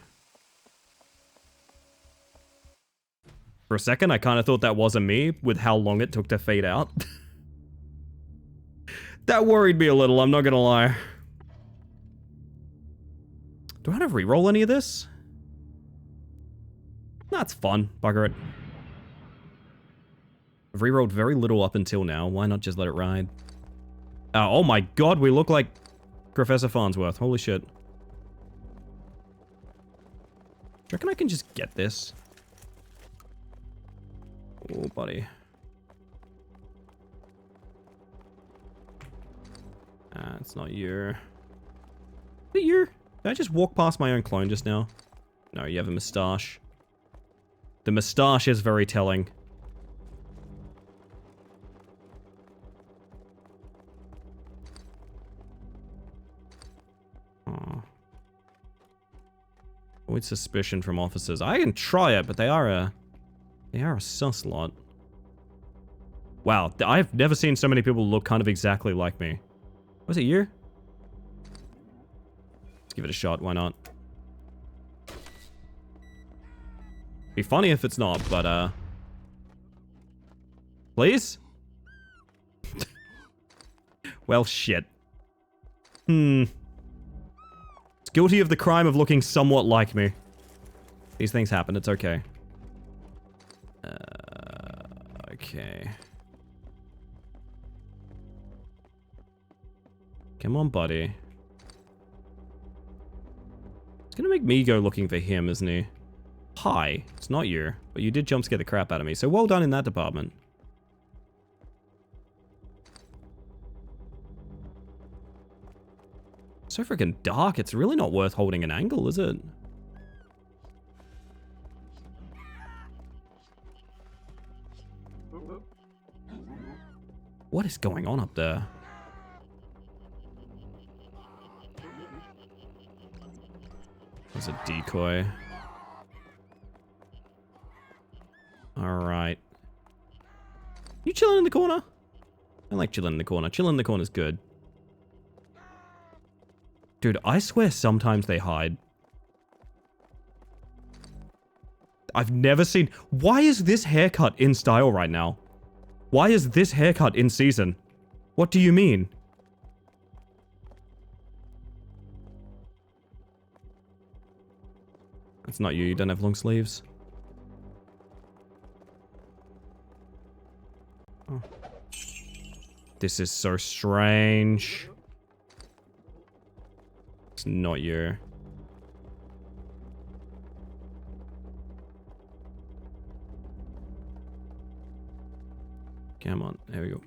For a second, I kind of thought that wasn't me, with how long it took to fade out. That worried me a little, I'm not gonna lie. Do I have to reroll any of this? That's fun. Bugger it. I've rerolled very little up until now. Why not just let it ride? Oh my god, we look like Professor Farnsworth. Holy shit. Do you reckon I can just get this? Oh, buddy. It's not you. Is it you? Did I just walk past my own clone just now? No, you have a moustache. The moustache is very telling. Oh. Avoid suspicion from officers. I can try it, but they are a sus lot. Wow, I've never seen so many people look kind of exactly like me. Was it you? Let's give it a shot, why not? Be funny if it's not, but please? Well, shit. It's guilty of the crime of looking somewhat like me. These things happen, it's okay. Okay. Come on, buddy. It's gonna make me go looking for him, isn't he? Hi, it's not you, but you did jump scare the crap out of me, so well done in that department. So freaking dark, it's really not worth holding an angle, is it? What is going on up there? There's a decoy. Alright. You chilling in the corner? I like chilling in the corner. Chilling in the corner's good. Dude, I swear sometimes they hide. I've never seen... Why is this haircut in style right now? Why is this haircut in season? What do you mean? That's not you. You don't have long sleeves. Oh. This is so strange. It's not you. Come on, there we go.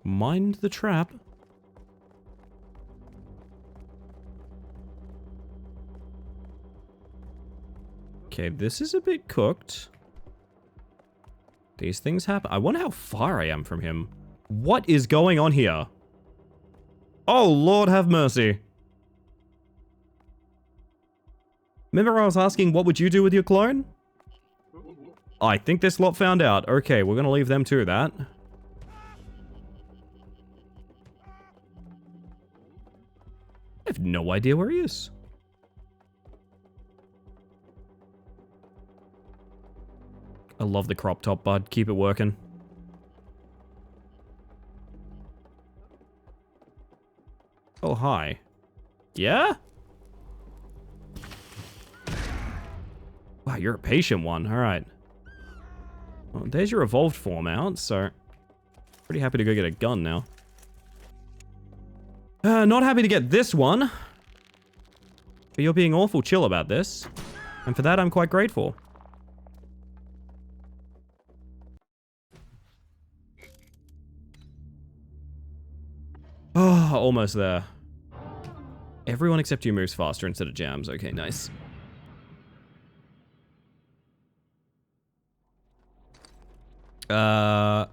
Mind the trap. Okay, this is a bit cooked. These things happen. I wonder how far I am from him. What is going on here? Oh, Lord have mercy. Remember I was asking what would you do with your clone? I think this lot found out. Okay, we're gonna leave them to that. I have no idea where he is. I love the crop top, bud. Keep it working. Oh, hi. Yeah? Wow, you're a patient one. Alright. Well, there's your evolved form out, so... Pretty happy to go get a gun now. Not happy to get this one. But you're being awful chill about this. And for that, I'm quite grateful. Oh, almost there. Everyone except you moves faster instead of jams. Okay, nice. Kind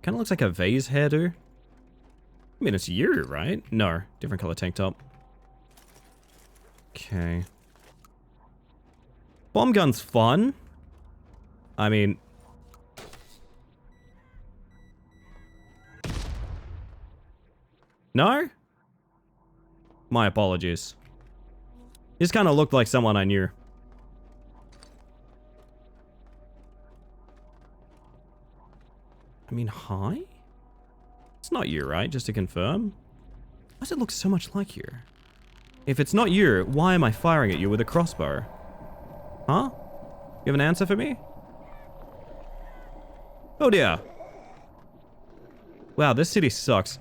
of looks like a vase hairdo. I mean, it's you, right? No, different color tank top. Okay. Bomb gun's fun. I mean... No? My apologies. This kind of looked like someone I knew. I mean, hi? It's not you, right? Just to confirm. Why does it look so much like you? If it's not you, why am I firing at you with a crossbow? Huh? You have an answer for me? Oh dear. Wow, this city sucks.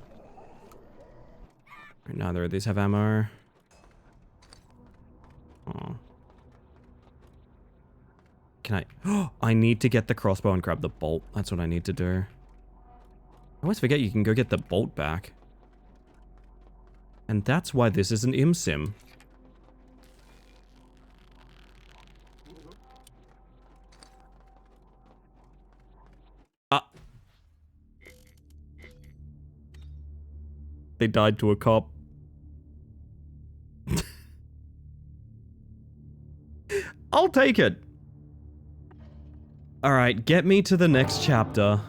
Neither of these have ammo. Oh. Can I... Oh, I need to get the crossbow and grab the bolt. That's what I need to do. I always forget you can go get the bolt back. And that's why this is an ImSim. Ah. They died to a cop. I'll take it. Alright, get me to the next chapter.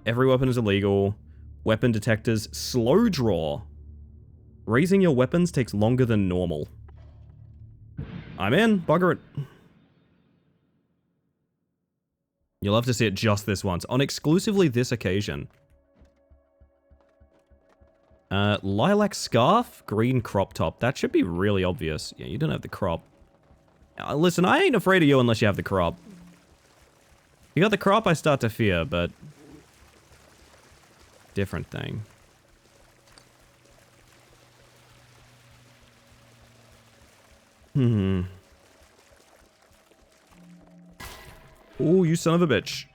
Every weapon is illegal. Weapon detectors slow draw. Raising your weapons takes longer than normal. I'm in. Bugger it. You'll have to see it just this once. On exclusively this occasion. Lilac scarf, green crop top. That should be really obvious. Yeah, you don't have the crop. Listen, I ain't afraid of you unless you have the crop. You got the crop, I start to fear, but... different thing. Hmm. Oh, you son of a bitch.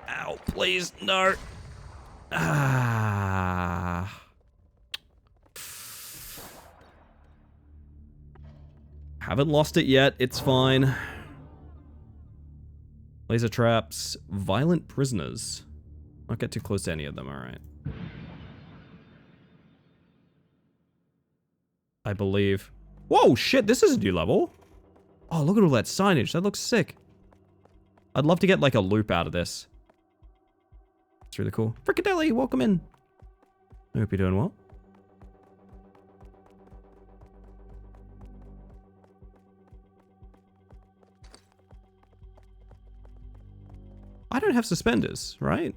Ow, please, no. Ah. Haven't lost it yet, it's fine. Laser traps, violent prisoners. Not get too close to any of them, alright. I believe. Whoa, shit, this is a new level. Oh, look at all that signage, that looks sick. I'd love to get like a loop out of this. It's really cool. Frikadelli, welcome in. I hope you're doing well. I don't have suspenders, right?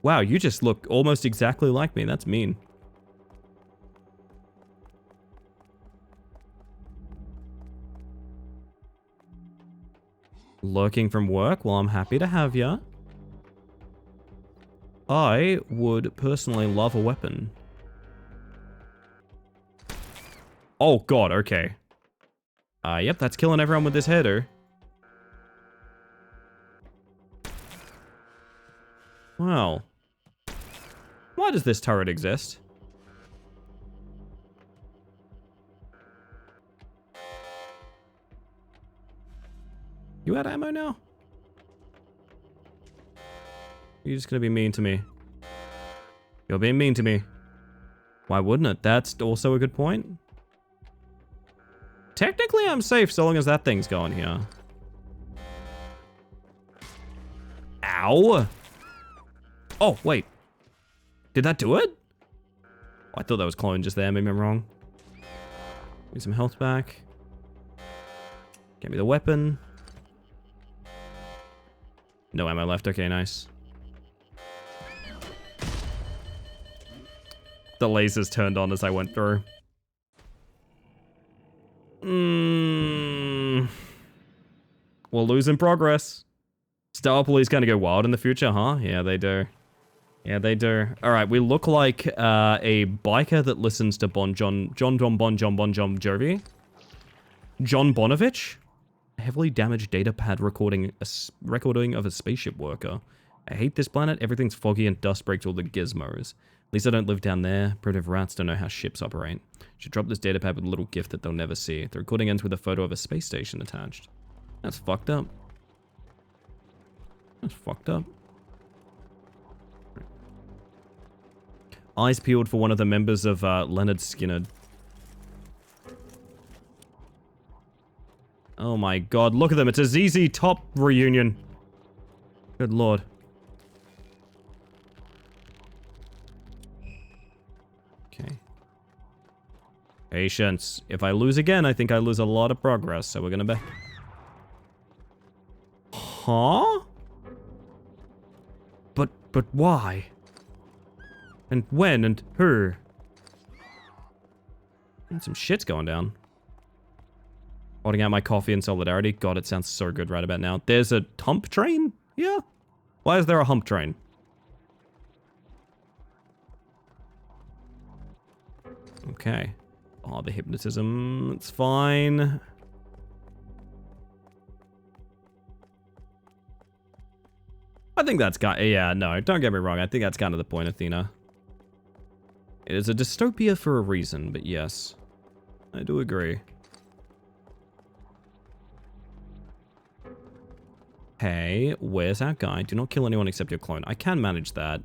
Wow, you just look almost exactly like me. That's mean. Lurking from work? Well, I'm happy to have ya. I would personally love a weapon. Oh god, okay. Yep, that's killing everyone with this header. Wow. Why does this turret exist? You out of ammo now? You're just gonna be mean to me. You're being mean to me. Why wouldn't it? That's also a good point. Technically, I'm safe so long as that thing's going here. Ow! Oh, wait. Did that do it? Oh, I thought that was clone just there. Maybe I'm wrong. Give me some health back. Get me the weapon. No ammo left. Okay, nice. The lasers turned on as I went through. We'll lose in progress. Star Police kind of go wild in the future, huh? Yeah, they do. Yeah, they do. All right, we look like a biker that listens to Bon Jovi. John Bonovich. A heavily damaged data pad recording of a spaceship worker. I hate this planet. Everything's foggy and dust breaks all the gizmos. At least I don't live down there. Primitive rats don't know how ships operate. Should drop this data pad with a little gift that they'll never see. The recording ends with a photo of a space station attached. That's fucked up. That's fucked up. Eyes peeled for one of the members of Leonard Skinner. Oh my god, look at them. It's a ZZ Top reunion. Good lord. Okay. Patience. If I lose again, I think I lose a lot of progress, so we're gonna be... Huh? But why? And when and who? And some shit's going down. Holding out my coffee in solidarity. God, it sounds so good right about now. There's a hump train? Yeah. Why is there a hump train? Okay. Oh, the hypnotism. It's fine. I think that's yeah, no, don't get me wrong. I think that's kind of the point, Athena. It is a dystopia for a reason, but yes. I do agree. Hey, where's our guy? Do not kill anyone except your clone. I can manage that.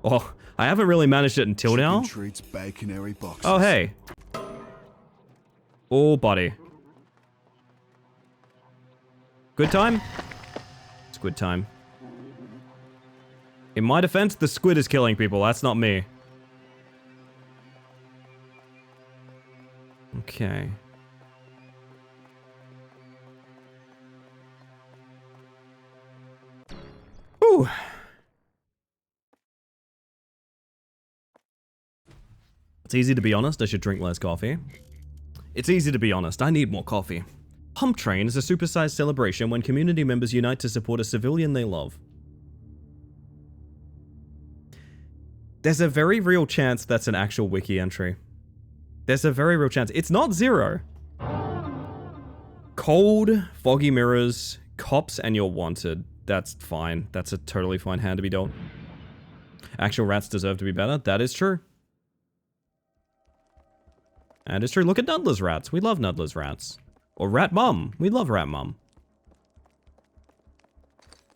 Oh, I haven't really managed it until now. Treats, baconary boxes. Oh, hey. Oh, buddy. Good time? It's good time. In my defense, the squid is killing people. That's not me. Okay. Ooh. It's easy to be honest. I should drink less coffee. It's easy to be honest. I need more coffee. Hump Train is a supersized celebration when community members unite to support a civilian they love. There's a very real chance that's an actual wiki entry. There's a very real chance. It's not zero. Cold, foggy mirrors, cops, and you're wanted. That's fine. That's a totally fine hand to be dealt. Actual rats deserve to be better. That is true. That is true. Look at Nudler's rats. We love Nudler's rats. Or Rat Mum. We love Rat Mum.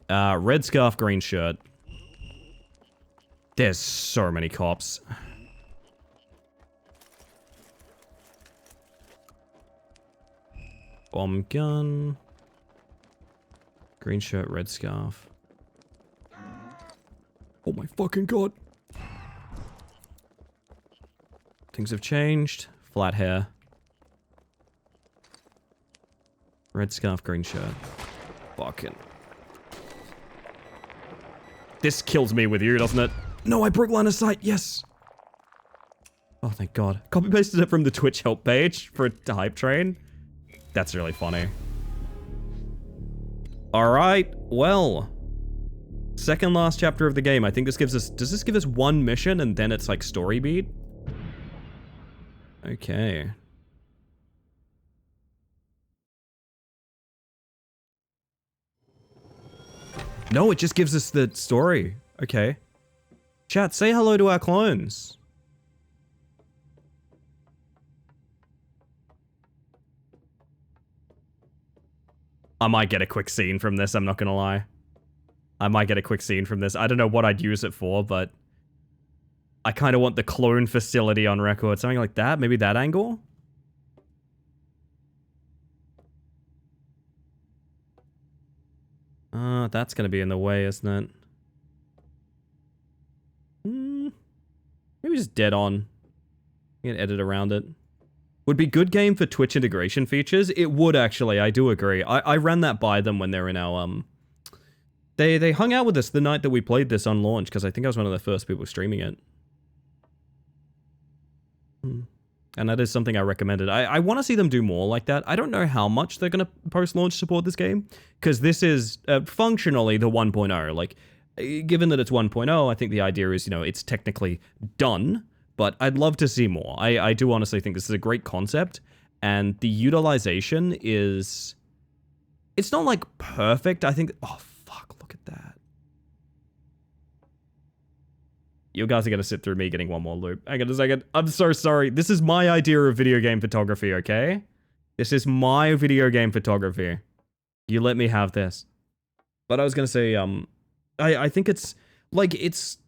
Red scarf, green shirt. There's so many cops. Bomb gun. Green shirt, red scarf. Oh my fucking god. Things have changed. Flat hair. Red scarf, green shirt. Fucking. This kills me with you, doesn't it? No, I broke line of sight. Yes. Oh, thank God. Copy pasted it from the Twitch help page for a hype train. That's really funny. All right. Well, second last chapter of the game. I think this gives us. Does this give us one mission and then it's like story beat? Okay. No, it just gives us the story. Okay. Chat, say hello to our clones. I might get a quick scene from this, I'm not gonna lie. I might get a quick scene from this. I don't know what I'd use it for, but... I kind of want the clone facility on record. Something like that. Maybe that angle? That's going to be in the way, isn't it? Maybe just dead on. You can edit around it. Would be good game for Twitch integration features. It would actually, I do agree. I ran that by them when they were in our, They hung out with us the night that we played this on launch, because I think I was one of the first people streaming it. And that is something I recommended. I want to see them do more like that. I don't know how much they're going to post-launch support this game, because this is functionally the 1.0. Like, given that it's 1.0, I think the idea is, you know, it's technically done, but I'd love to see more. I do honestly think this is a great concept, and the utilization is... It's not, like, perfect. I think... Oh, fuck, look at that. You guys are going to sit through me getting one more loop. Hang on a second. I'm so sorry. This is my idea of video game photography, okay? This is my video game photography. You let me have this. But I was going to say, I think it's, like, it's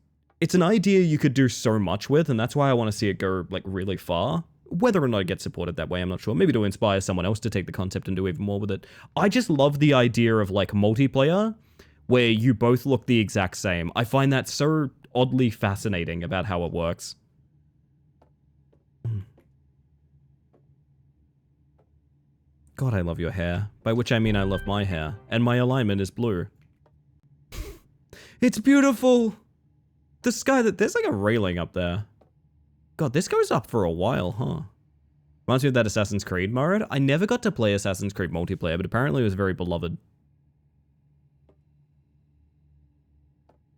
an idea you could do so much with, and that's why I want to see it go, like, really far. Whether or not it gets supported that way, I'm not sure. Maybe to inspire someone else to take the concept and do even more with it. I just love the idea of, like, multiplayer, where you both look the exact same. I find that so oddly fascinating about how it works. God, I love your hair. By which I mean I love my hair. And my alignment is blue. It's beautiful! The sky that... There's like a railing up there. God, this goes up for a while, huh? Reminds me of that Assassin's Creed mode. I never got to play Assassin's Creed multiplayer, but apparently it was very beloved.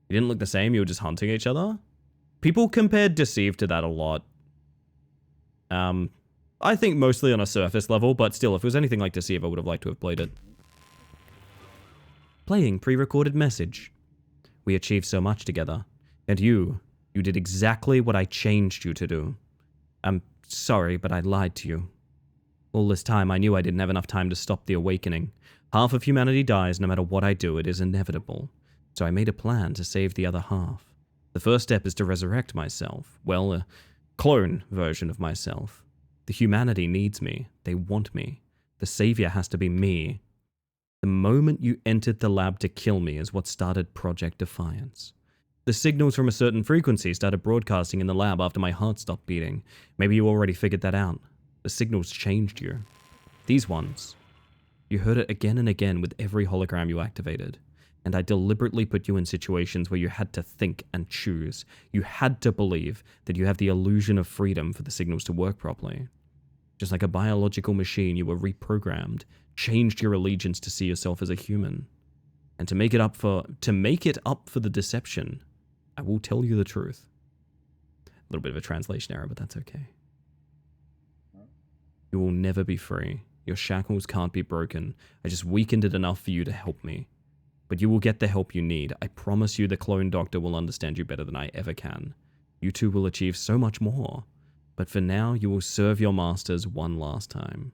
You didn't look the same, you were just hunting each other? People compared Deceive to that a lot. I think mostly on a surface level, but still, if it was anything like Deceive, I would have liked to have played it. Playing pre-recorded message. We achieved so much together. And you did exactly what I changed you to do. I'm sorry, but I lied to you. All this time, I knew I didn't have enough time to stop the awakening. Half of humanity dies no matter what I do, it is inevitable. So I made a plan to save the other half. The first step is to resurrect myself. Well, a clone version of myself. The humanity needs me. They want me. The savior has to be me. The moment you entered the lab to kill me is what started Project Defiance. The signals from a certain frequency started broadcasting in the lab after my heart stopped beating. Maybe you already figured that out. The signals changed you. These ones. You heard it again and again with every hologram you activated. And I deliberately put you in situations where you had to think and choose. You had to believe that you have the illusion of freedom for the signals to work properly. Just like a biological machine, you were reprogrammed, changed your allegiance to see yourself as a human. And to make it up for the deception, I will tell you the truth. A little bit of a translation error, but that's okay. You will never be free. Your shackles can't be broken. I just weakened it enough for you to help me. But you will get the help you need. I promise you the clone doctor will understand you better than I ever can. You two will achieve so much more. But for now, you will serve your masters one last time.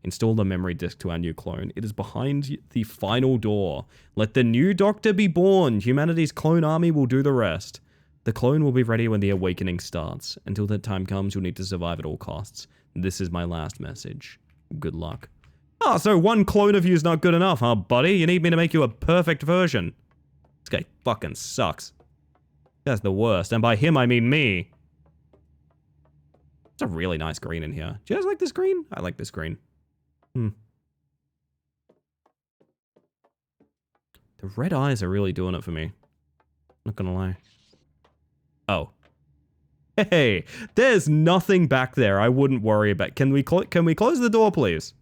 Install the memory disk to our new clone. It is behind the final door. Let the new doctor be born. Humanity's clone army will do the rest. The clone will be ready when the awakening starts. Until that time comes, you'll need to survive at all costs. This is my last message. Good luck. Ah, so one clone of you is not good enough, huh, buddy? You need me to make you a perfect version. This guy fucking sucks. That's the worst, and by him I mean me. It's a really nice green in here. Do you guys like this green? I like this green. The red eyes are really doing it for me. Not gonna lie. Oh. Hey, there's nothing back there I wouldn't worry about. Can we close the door, please?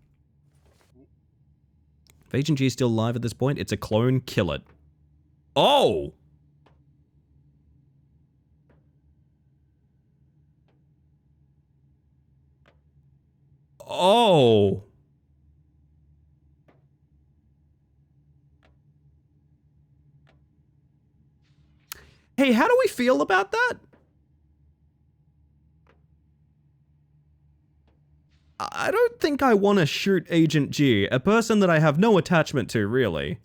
If Agent G is still alive at this point, it's a clone, kill it. Oh! Oh! Hey, how do we feel about that? I don't think I want to shoot Agent G, a person that I have no attachment to, really.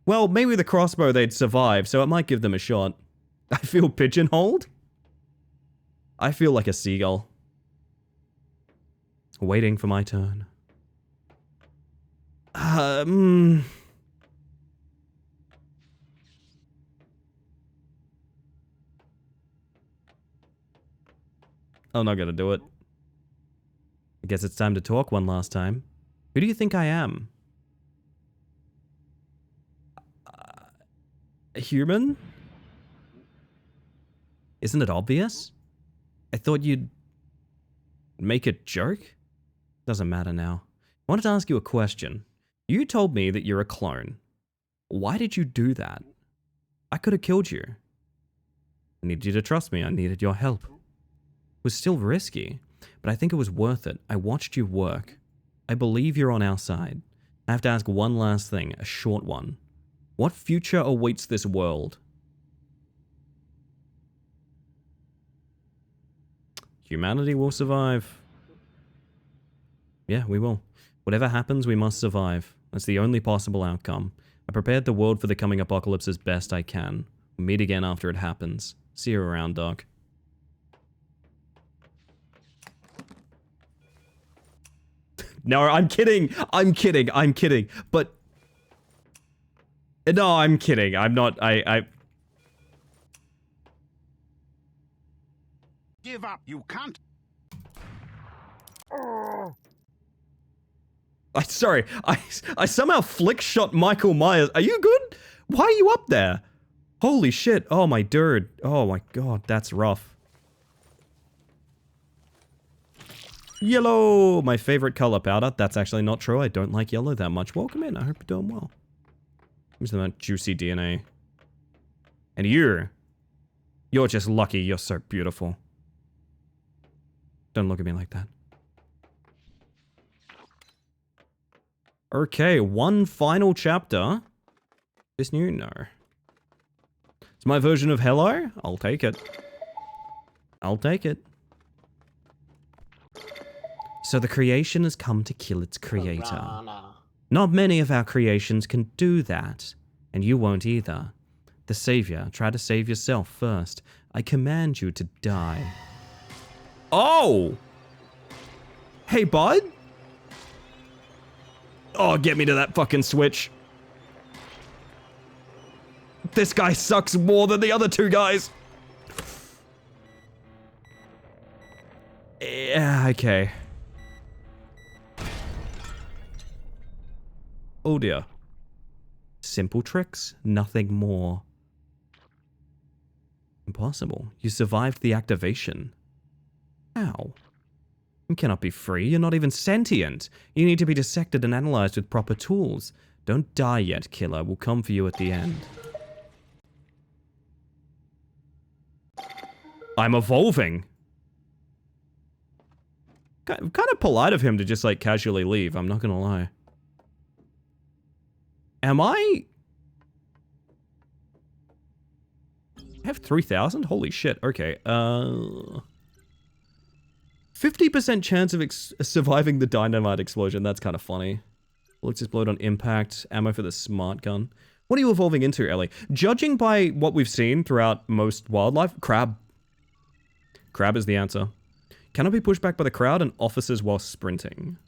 Well, maybe the crossbow they'd survive, so it might give them a shot. I feel pigeonholed? I feel like a seagull. Waiting for my turn. I'm not gonna do it. I guess it's time to talk one last time. Who do you think I am? A human? Isn't it obvious? I thought you'd make a joke? Doesn't matter now. I wanted to ask you a question. You told me that you're a clone. Why did you do that? I could have killed you. I needed you to trust me. I needed your help. It was still risky, but I think it was worth it. I watched you work. I believe you're on our side. I have to ask one last thing, a short one. What future awaits this world? Humanity will survive. Yeah, we will. Whatever happens, we must survive. That's the only possible outcome. I prepared the world for the coming apocalypse as best I can. We'll meet again after it happens. See you around, Doc. No, I'm kidding. I'm kidding. I'm kidding. But... No, I'm kidding. I'm not... Give up. You can't. Sorry. I somehow flick shot Michael Myers. Are you good? Why are you up there? Holy shit. Oh, my dude. Oh, my God. That's rough. Yellow. My favorite color powder. That's actually not true. I don't like yellow that much. Welcome in. I hope you're doing well. Who's that juicy DNA? And you're just lucky. You're so beautiful. Don't look at me like that. Okay, one final chapter. This new? No. It's my version of hello? I'll take it. I'll take it. So the creation has come to kill its creator. Not many of our creations can do that, and you won't either. The savior, try to save yourself first. I command you to die. Oh! Hey, bud? Oh, get me to that fucking switch. This guy sucks more than the other two guys. Yeah, okay. Oh dear. Simple tricks, nothing more. Impossible. You survived the activation. How? You cannot be free. You're not even sentient. You need to be dissected and analyzed with proper tools. Don't die yet, killer. We'll come for you at the end. I'm evolving. Kind of polite of him to just, like, casually leave. I'm not gonna lie. Am I have 3,000? Holy shit. Okay. 50% chance of surviving the dynamite explosion. That's kind of funny. Bullets explode on impact. Ammo for the smart gun. What are you evolving into, Ellie? Judging by what we've seen throughout most wildlife, crab. Crab is the answer. Cannot be pushed back by the crowd and officers while sprinting.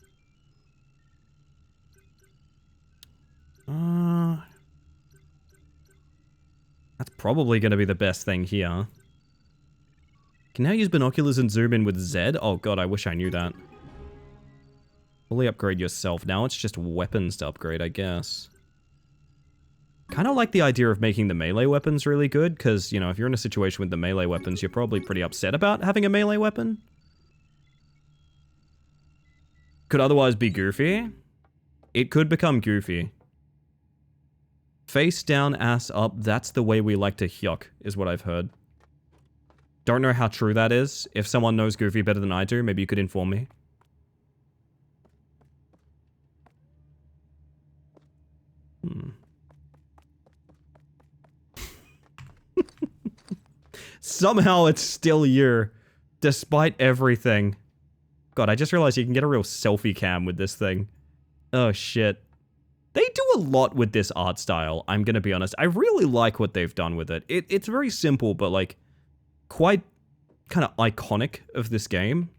That's probably going to be the best thing here. Can now use binoculars and zoom in with Z? Oh god, I wish I knew that. Fully upgrade yourself. Now it's just weapons to upgrade, I guess. Kind of like the idea of making the melee weapons really good, because, you know, if you're in a situation with the melee weapons, you're probably pretty upset about having a melee weapon. Could otherwise be goofy. It could become goofy. Face down, ass up, that's the way we like to hyuk, is what I've heard. Don't know how true that is. If someone knows Goofy better than I do, maybe you could inform me. Somehow it's still you, despite everything. God, I just realized you can get a real selfie cam with this thing. Oh shit. They do a lot with this art style, I'm gonna be honest. I really like what they've done with it. It's very simple, but like, quite kind of iconic of this game.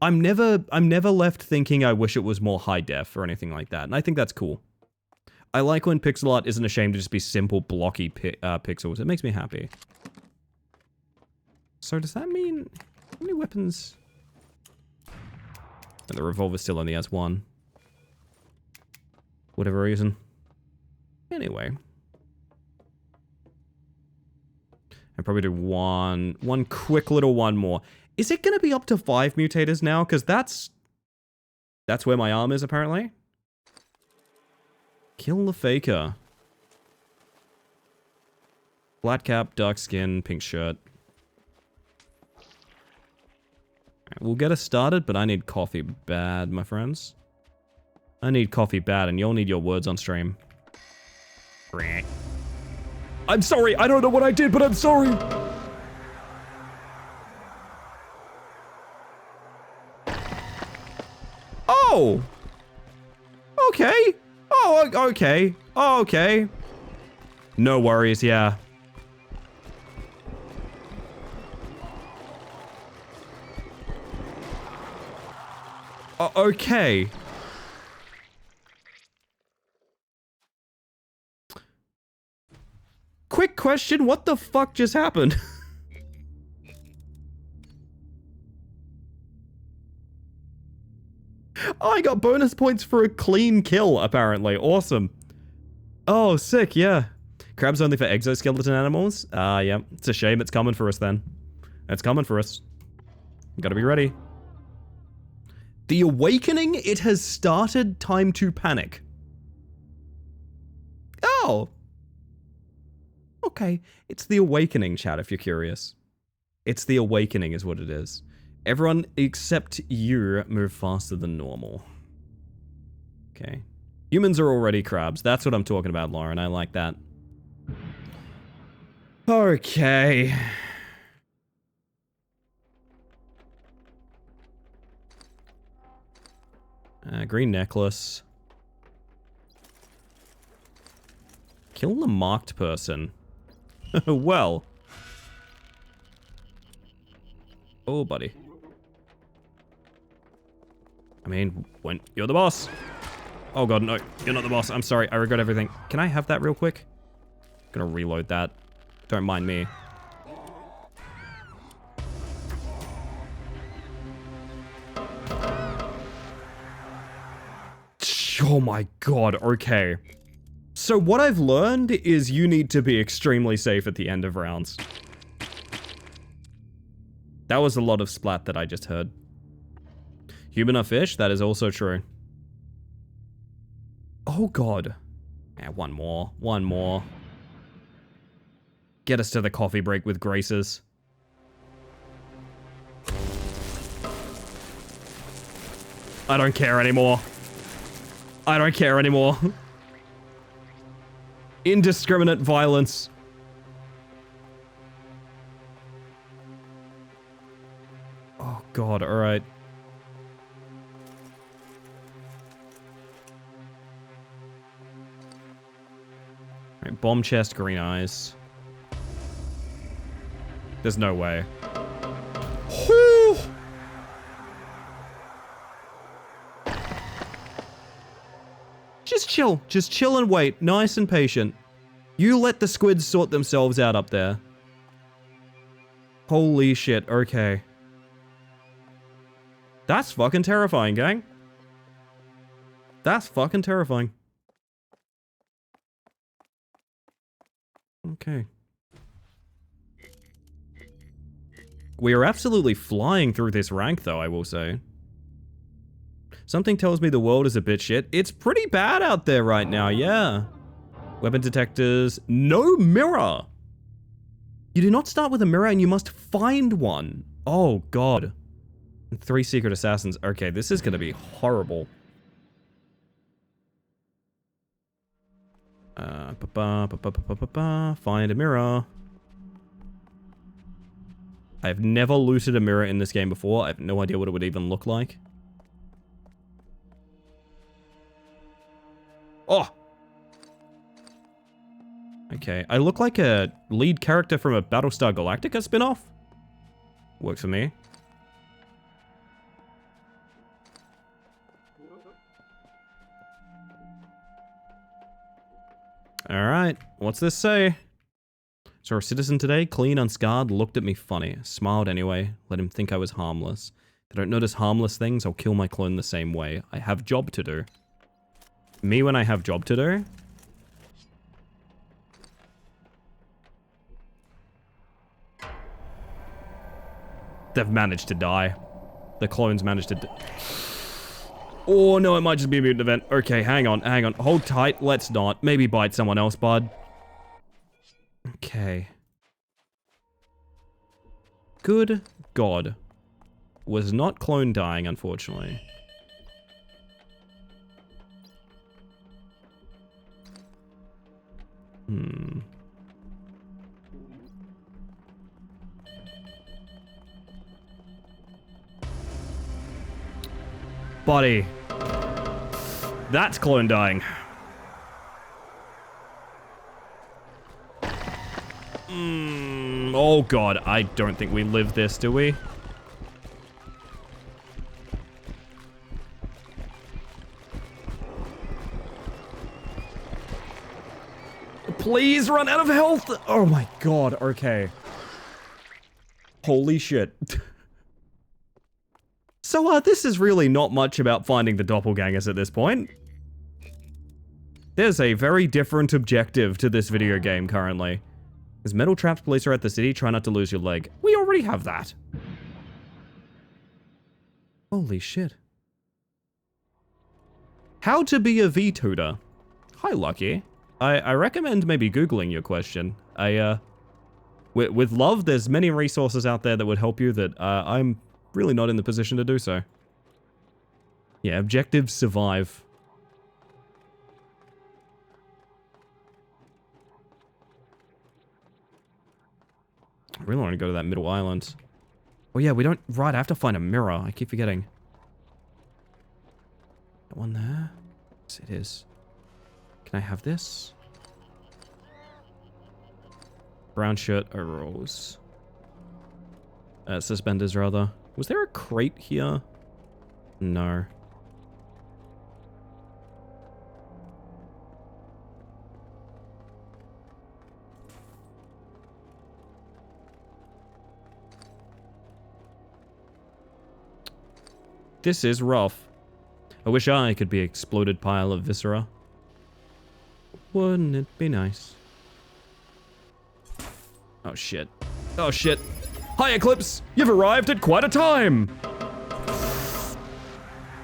I'm never left thinking I wish it was more high def or anything like that, and I think that's cool. I like when pixel art isn't ashamed to just be simple, blocky pixels. It makes me happy. So does that mean... How many weapons... And the revolver still only has one. Whatever reason. Anyway. I'll probably do one quick little one more. Is it going to be up to 5 mutators now? Because that's where my arm is, apparently. Kill the faker. Flat cap, dark skin, pink shirt. Right, we'll get us started, but I need coffee bad, my friends. I need coffee bad, and you'll need your words on stream. I'm sorry, I don't know what I did, but I'm sorry! Oh! Okay. Oh, okay. Oh, okay. No worries, yeah. Okay. Quick question, what the fuck just happened? Oh, I got bonus points for a clean kill, apparently. Awesome. Oh, sick, yeah. Crab's only for exoskeleton animals? Yeah. It's a shame it's coming for us then. It's coming for us. Gotta be ready. The Awakening, it has started. Time to panic. Oh. Okay. It's The Awakening, chat, if you're curious. It's The Awakening is what it is. Everyone except you move faster than normal. Okay. Humans are already crabs. That's what I'm talking about, Lauren. I like that. Okay. Green necklace. Kill the marked person. Well. Oh, buddy. I mean, when you're the boss. Oh god, no, you're not the boss. I'm sorry, I regret everything. Can I have that real quick? I'm gonna reload that. Don't mind me. Oh my god, okay. So what I've learned is you need to be extremely safe at the end of rounds. That was a lot of splat that I just heard. Human or fish? That is also true. Oh god. Yeah, one more. One more. Get us to the coffee break with graces. I don't care anymore. I don't care anymore. Indiscriminate violence. Oh god, alright. Alright, bomb chest, green eyes. There's no way. Whew! Just chill and wait, nice and patient. You let the squids sort themselves out up there. Holy shit, okay. That's fucking terrifying, gang. That's fucking terrifying. Okay. We are absolutely flying through this rank, though, I will say. Something tells me the world is a bit shit. It's pretty bad out there right now, yeah. Weapon detectors. No mirror! You do not start with a mirror and you must find one. Oh, God. 3 secret assassins. Okay, this is gonna be horrible. Find a mirror. I've never looted a mirror in this game before. I have no idea what it would even look like. Oh! Okay, I look like a lead character from a Battlestar Galactica spin-off. Works for me. Alright, what's this say? Saw a citizen today, clean, unscarred, looked at me funny. Smiled anyway, let him think I was harmless. If I don't notice harmless things, I'll kill my clone the same way. I have job to do. Me when I have job to do? They've managed to die. The clones managed to Oh, no, it might just be a mutant event. Okay, hang on. Hold tight. Let's not. Maybe bite someone else, bud. Okay. Good God. Was not clone dying, unfortunately. Buddy. That's clone dying. Oh God, I don't think we live this, do we? Please run out of health! Oh my God, okay. Holy shit. So, this is really not much about finding the doppelgangers at this point. There's a very different objective to this video game currently. As metal traps police are at the city, try not to lose your leg. We already have that. Holy shit. How to be a V-tutor. Hi, Lucky. I recommend maybe Googling your question. With love, there's many resources out there that would help you that I'm really not in the position to do so. Yeah, objectives survive. I really want to go to that middle island. Oh yeah, we don't... Right, I have to find a mirror. I keep forgetting. That one there? Yes, it is. Can I have this? Brown shirt, overalls. Suspenders, rather. Was there a crate here? No. This is rough. I wish I could be an exploded pile of viscera. Wouldn't it be nice? Oh shit. Oh shit. Hi Eclipse! You've arrived at quite a time!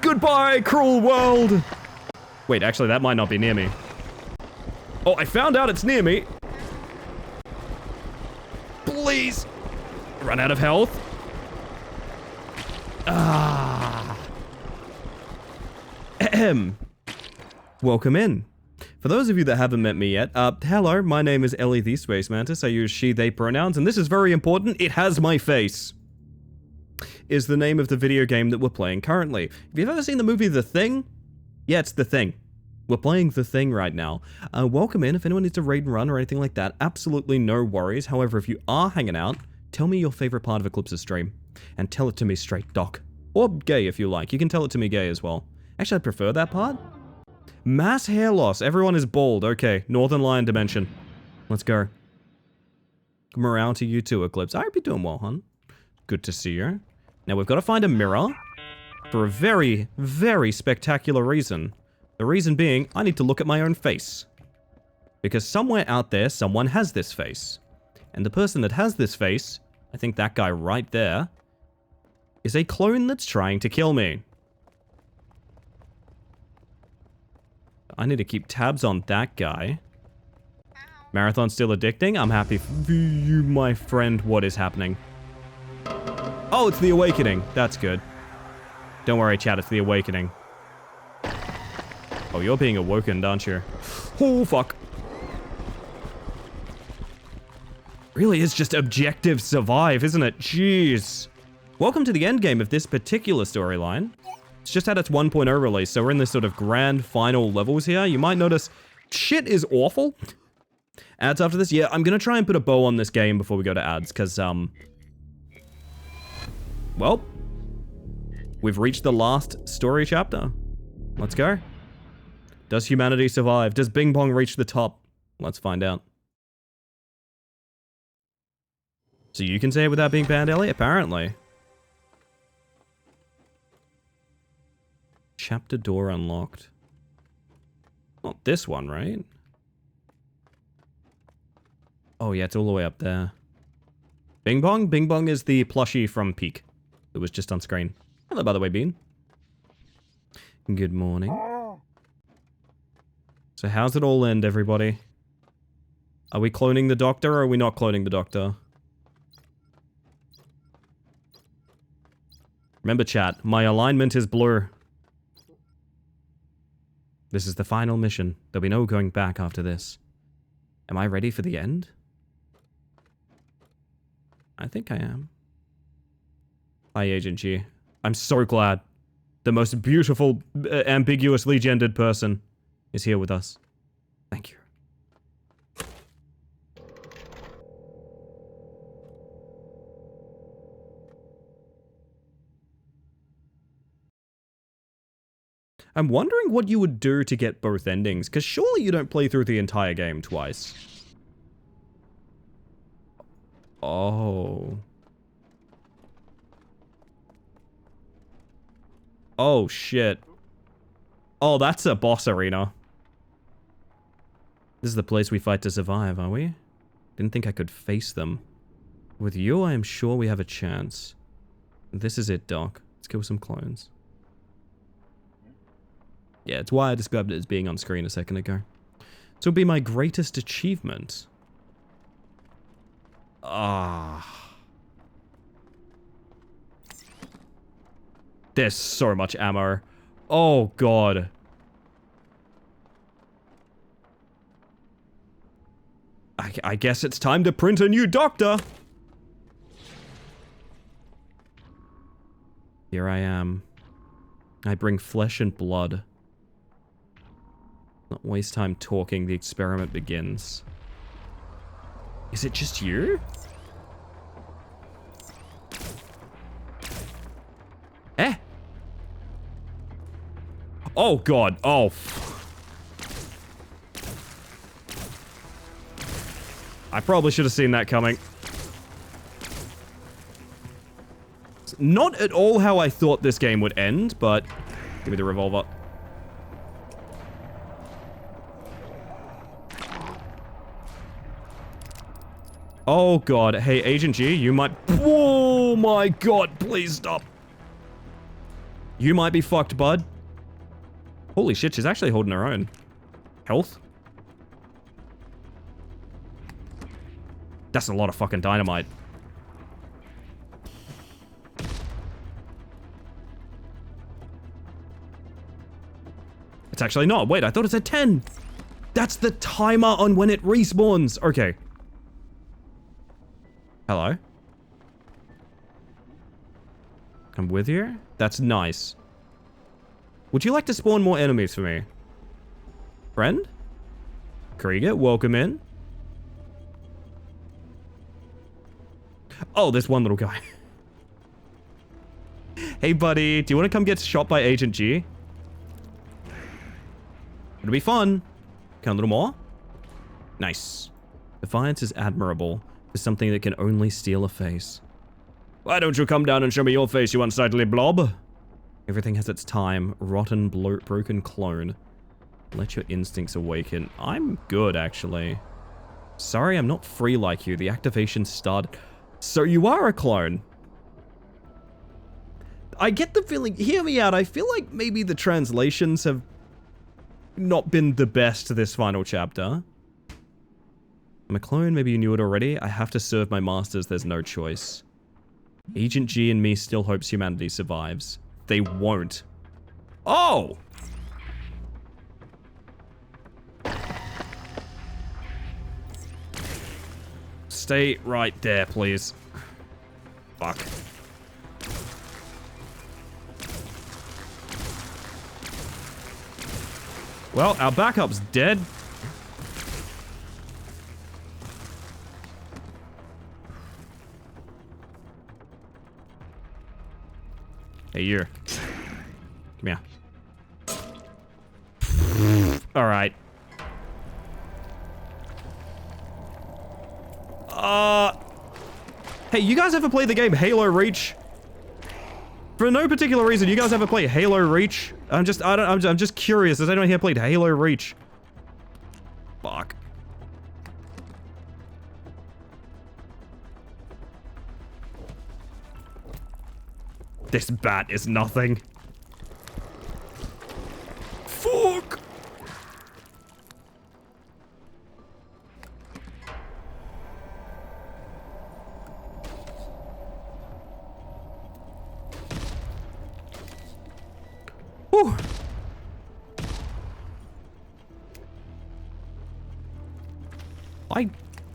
Goodbye, cruel world! Wait, actually that might not be near me. Oh, I found out it's near me! Please! Run out of health? Ah. Ahem. Welcome in. For those of you that haven't met me yet, hello, my name is Ellie the Space Mantis. I use she, they pronouns, and this is very important, it has my face. Is the name of the video game that we're playing currently. Have you ever seen the movie The Thing? Yeah, it's The Thing. We're playing The Thing right now. Welcome in. If anyone needs a raid and run or anything like that, absolutely no worries. However, if you are hanging out, tell me your favorite part of Eclipse's stream. And tell it to me straight, Doc. Or gay if you like. You can tell it to me gay as well. Actually, I'd prefer that part. Mass hair loss. Everyone is bald. Okay, Northern Lion Dimension. Let's go. Morale to you too, Eclipse. I hope you're doing well, hon. Good to see you. Now we've got to find a mirror for a very, very spectacular reason. The reason being, I need to look at my own face. Because somewhere out there, someone has this face. And the person that has this face, I think that guy right there, is a clone that's trying to kill me. I need to keep tabs on that guy. Marathon still addicting? I'm happy for you, my friend. What is happening? Oh, it's the Awakening. That's good. Don't worry, chat. It's the Awakening. Oh, you're being awoken, aren't you? Oh, fuck. Really is just objective survive, isn't it? Jeez. Welcome to the endgame of this particular storyline. It's just had its 1.0 release, so we're in this sort of grand final levels here. You might notice shit is awful. Ads after this? Yeah, I'm gonna try and put a bow on this game before we go to ads, because, Well, we've reached the last story chapter. Let's go. Does humanity survive? Does Bing Bong reach the top? Let's find out. So you can say it without being banned, Ellie? Apparently. Chapter door unlocked. Not this one, right? Oh yeah, it's all the way up there. Bing Bong? Bing Bong is the plushie from Peak. It was just on screen. Hello, by the way, Bean. Good morning. So how's it all end, everybody? Are we cloning the Doctor, or are we not cloning the Doctor? Remember, chat, my alignment is blue. This is the final mission. There'll be no going back after this. Am I ready for the end? I think I am. Hi, Agent G. I'm so glad. The most beautiful, ambiguously gendered person is here with us. Thank you. I'm wondering what you would do to get both endings, because surely you don't play through the entire game twice. Oh. Oh, shit. Oh, that's a boss arena. This is the place we fight to survive, are we? Didn't think I could face them. With you, I am sure we have a chance. This is it, Doc. Let's kill some clones. Yeah, it's why I described it as being on screen a second ago. So it'll be my greatest achievement. Ah. There's so much ammo. Oh, God. I guess it's time to print a new Doctor. Here I am. I bring flesh and blood. Not waste time talking, the experiment begins. Is it just you? Eh? Oh, God. Oh. I probably should have seen that coming. It's not at all how I thought this game would end, but... Give me the revolver. Oh, God. Hey, Agent G, you might... Oh, my God. Please stop. You might be fucked, bud. Holy shit, she's actually holding her own. Health? That's a lot of fucking dynamite. It's actually not. Wait, I thought it said 10. That's the timer on when it respawns. Okay. Hello? I'm with you? That's nice. Would you like to spawn more enemies for me? Friend? Krieger, welcome in. Oh, there's one little guy. Hey, buddy. Do you want to come get shot by Agent G? It'll be fun. Can a little more? Nice. Defiance is admirable. It's something that can only steal a face. Why don't you come down and show me your face, you unsightly blob? Everything has its time. Rotten, broken clone. Let your instincts awaken. I'm good, actually. Sorry, I'm not free like you. The activation started... So you are a clone. I get the feeling... Hear me out. I feel like maybe the translations have not been the best this final chapter. I'm a clone. Maybe you knew it already. I have to serve my masters. There's no choice. Agent G and me still hopes humanity survives. They won't. Oh! Stay right there, please. Fuck. Well, our backup's dead. Hey, you. Come here. Alright. Hey, you guys ever play the game Halo Reach? For no particular reason, you guys ever play Halo Reach? I'm just curious. Has anyone here played Halo Reach? Fuck. This bat is nothing. Fuck! Whew. I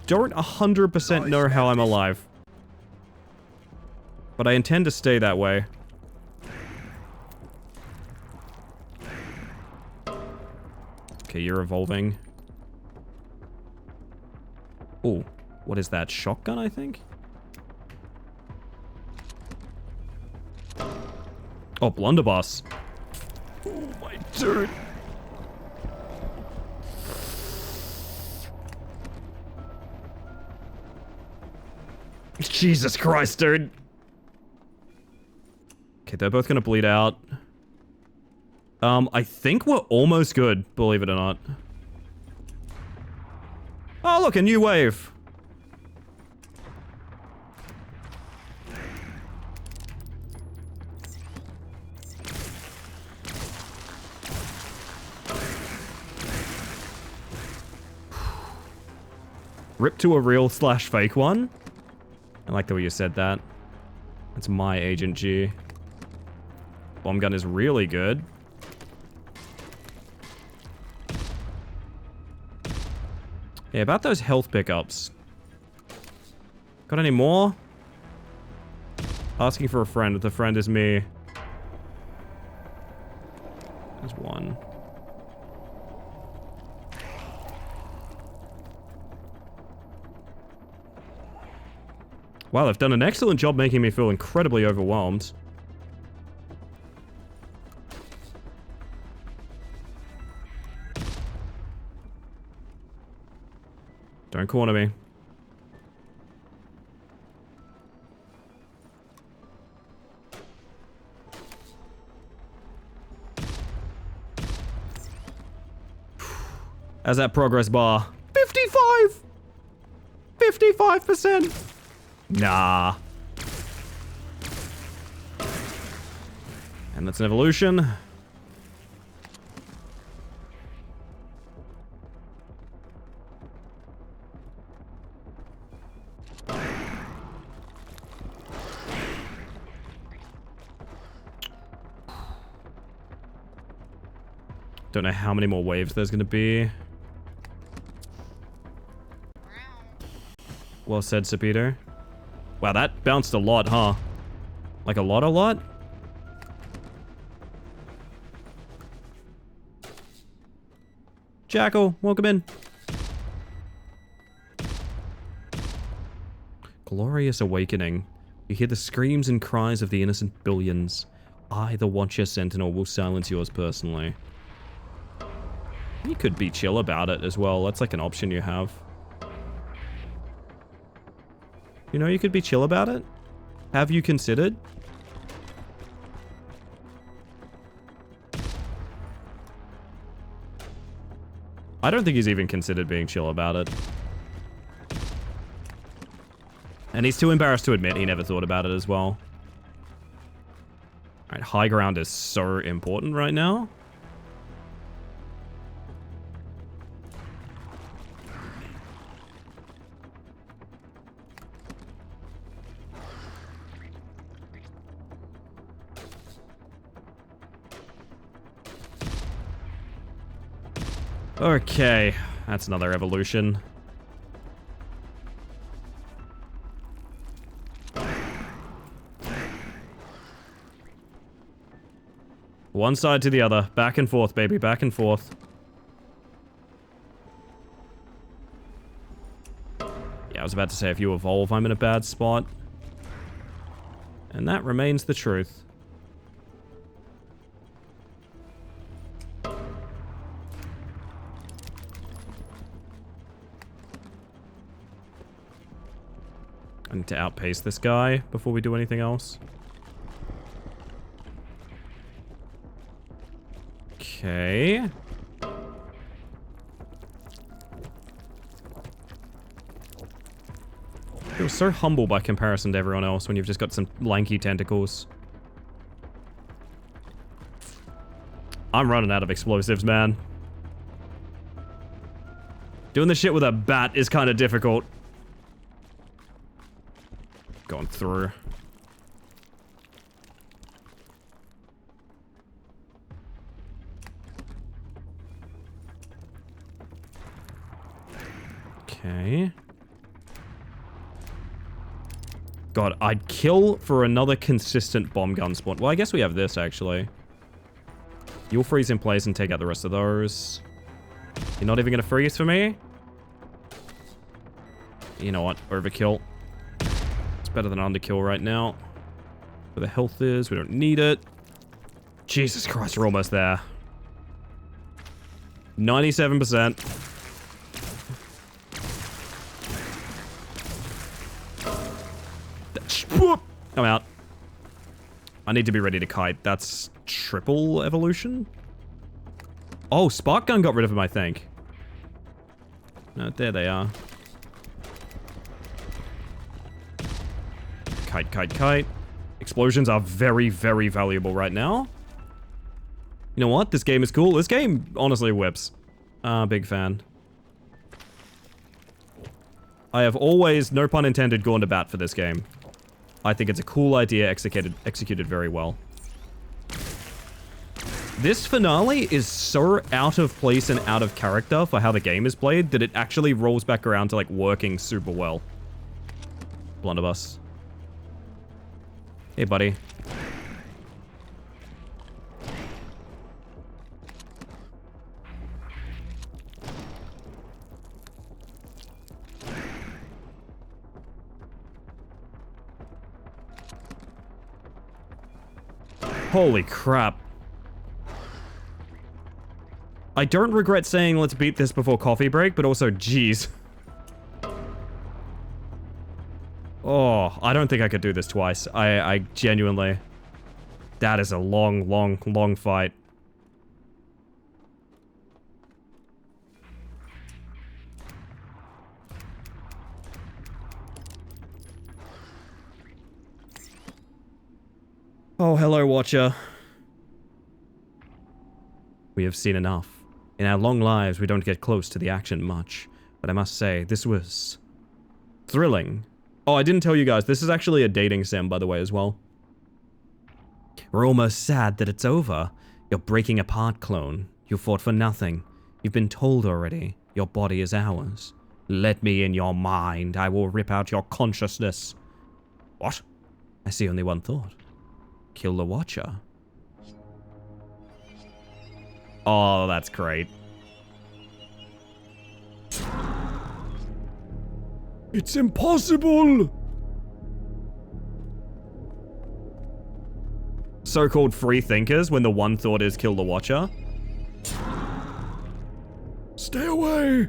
don't 100% know how I'm alive. But I intend to stay that way. Okay, you're evolving. Oh, what is that? Shotgun, I think? Oh, blunderbuss. Oh my dude. Jesus Christ, dude. Okay, they're both gonna bleed out. I think we're almost good, believe it or not. Oh, look, a new wave. Rip to a real / fake one? I like the way you said that. That's my Agent G. Bomb gun is really good. Yeah, about those health pickups. Got any more? Asking for a friend. The friend is me. There's one. Wow, they've done an excellent job making me feel incredibly overwhelmed. Don't corner me. How's that progress bar? 55! 55%! Nah. And that's an evolution. Don't know how many more waves there's gonna be. Well said, Sir Peter. Wow, that bounced a lot, huh? Like a lot? Jackal, welcome in. Glorious awakening. You hear the screams and cries of the innocent billions. I, the Watcher Sentinel, will silence yours personally. You could be chill about it as well. That's like an option you have. You know, you could be chill about it. Have you considered? I don't think he's even considered being chill about it. And he's too embarrassed to admit he never thought about it as well. Alright, high ground is so important right now. Okay, that's another evolution. One side to the other. Back and forth, baby. Back and forth. Yeah, I was about to say, if you evolve, I'm in a bad spot. And that remains the truth. I need to outpace this guy before we do anything else. Okay. Feels so humble by comparison to everyone else when you've just got some lanky tentacles. I'm running out of explosives, man. Doing this shit with a bat is kind of difficult. Going through. Okay. God, I'd kill for another consistent bomb gun spawn. Well, I guess we have this, actually. You'll freeze in place and take out the rest of those. You're not even going to freeze for me? You know what? Overkill. It's better than underkill right now. Where the health is, we don't need it. Jesus Christ, we're almost there. 97%. I'm out. I need to be ready to kite. That's triple evolution? Oh, Spark Gun got rid of him, I think. No, there they are. Kite, kite, kite. Explosions are very, very valuable right now. You know what? This game is cool. This game honestly whips. Big fan. I have always, no pun intended, gone to bat for this game. I think it's a cool idea executed very well. This finale is so out of place and out of character for how the game is played that it actually rolls back around to like working super well. Blunderbuss. Hey, buddy. Holy crap. I don't regret saying let's beat this before coffee break, but also, geez. Oh, I don't think I could do this twice. I genuinely... That is a long, long, long fight. Oh, hello, Watcher. We have seen enough. In our long lives, we don't get close to the action much. But I must say, this was... thrilling. Oh, I didn't tell you guys, this is actually a dating sim, by the way, as well. We're almost sad that it's over. You're breaking apart, clone. You fought for nothing. You've been told already. Your body is ours. Let me in your mind. I will rip out your consciousness. What? I see only one thought. Kill the Watcher. Oh, that's great. It's impossible! So-called free thinkers when the one thought is kill the Watcher. Stay away!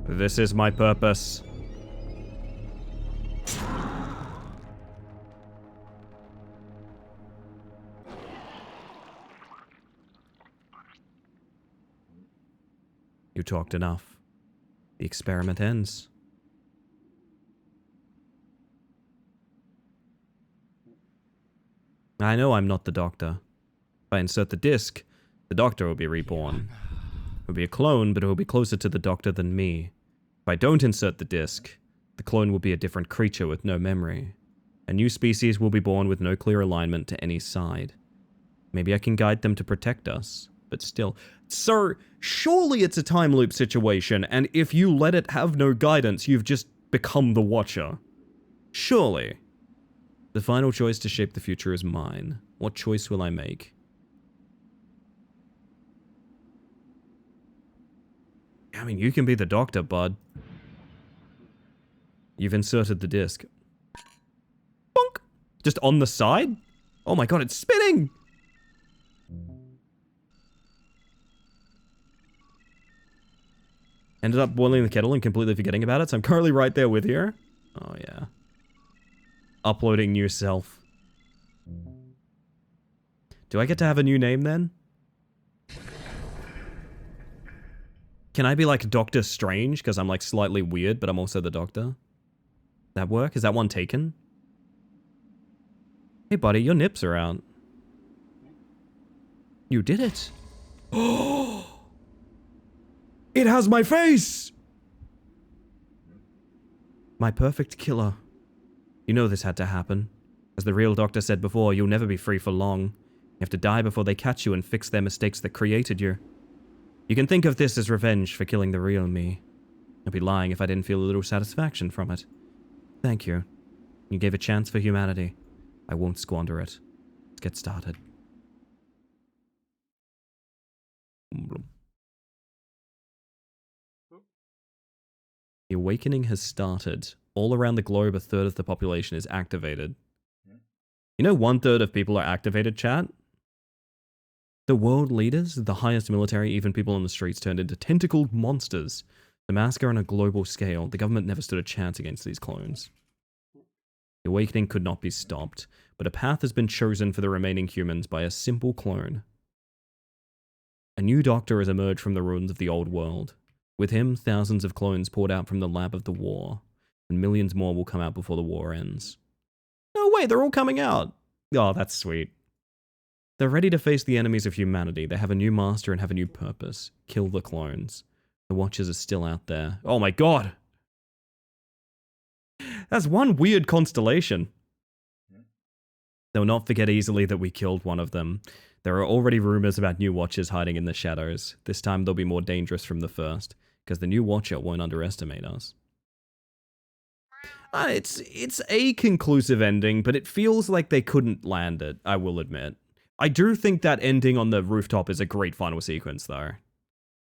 This is my purpose. You talked enough. The experiment ends. I know I'm not the Doctor. If I insert the disc, the Doctor will be reborn. He'll be a clone, but he'll be closer to the Doctor than me. If I don't insert the disc, the clone will be a different creature with no memory. A new species will be born with no clear alignment to any side. Maybe I can guide them to protect us, but still... Sir, surely it's a time loop situation, and if you let it have no guidance, you've just become the Watcher. Surely. The final choice to shape the future is mine. What choice will I make? I mean, you can be the Doctor, bud. You've inserted the disc. Bonk! Just on the side? Oh my god, it's spinning! Ended up boiling the kettle and completely forgetting about it, so I'm currently right there with you. Oh, yeah. Uploading new self. Do I get to have a new name then? Can I be like Doctor Strange? Because I'm like slightly weird, but I'm also the Doctor. That work? Is that one taken? Hey buddy, your nips are out. You did it. Oh! It has my face! My perfect killer. You know this had to happen. As the real Doctor said before, you'll never be free for long. You have to die before they catch you and fix their mistakes that created you. You can think of this as revenge for killing the real me. I'd be lying if I didn't feel a little satisfaction from it. Thank you. You gave a chance for humanity. I won't squander it. Let's get started. The awakening has started. All around the globe, a third of the population is activated. You know 1/3 of people are activated, chat? The world leaders, the highest military, even people on the streets turned into tentacled monsters. The massacre on a global scale. The government never stood a chance against these clones. The awakening could not be stopped, but a path has been chosen for the remaining humans by a simple clone. A new Doctor has emerged from the ruins of the old world. With him, thousands of clones poured out from the lab of the war, and millions more will come out before the war ends. No way, they're all coming out! Oh, that's sweet. They're ready to face the enemies of humanity. They have a new master and have a new purpose. Kill the clones. The Watchers are still out there. Oh my god! That's one weird constellation. They'll not forget easily that we killed one of them. There are already rumors about new Watchers hiding in the shadows. This time they'll be more dangerous from the first, because the new Watcher won't underestimate us. It's a conclusive ending, but it feels like they couldn't land it, I will admit. I do think that ending on the rooftop is a great final sequence, though.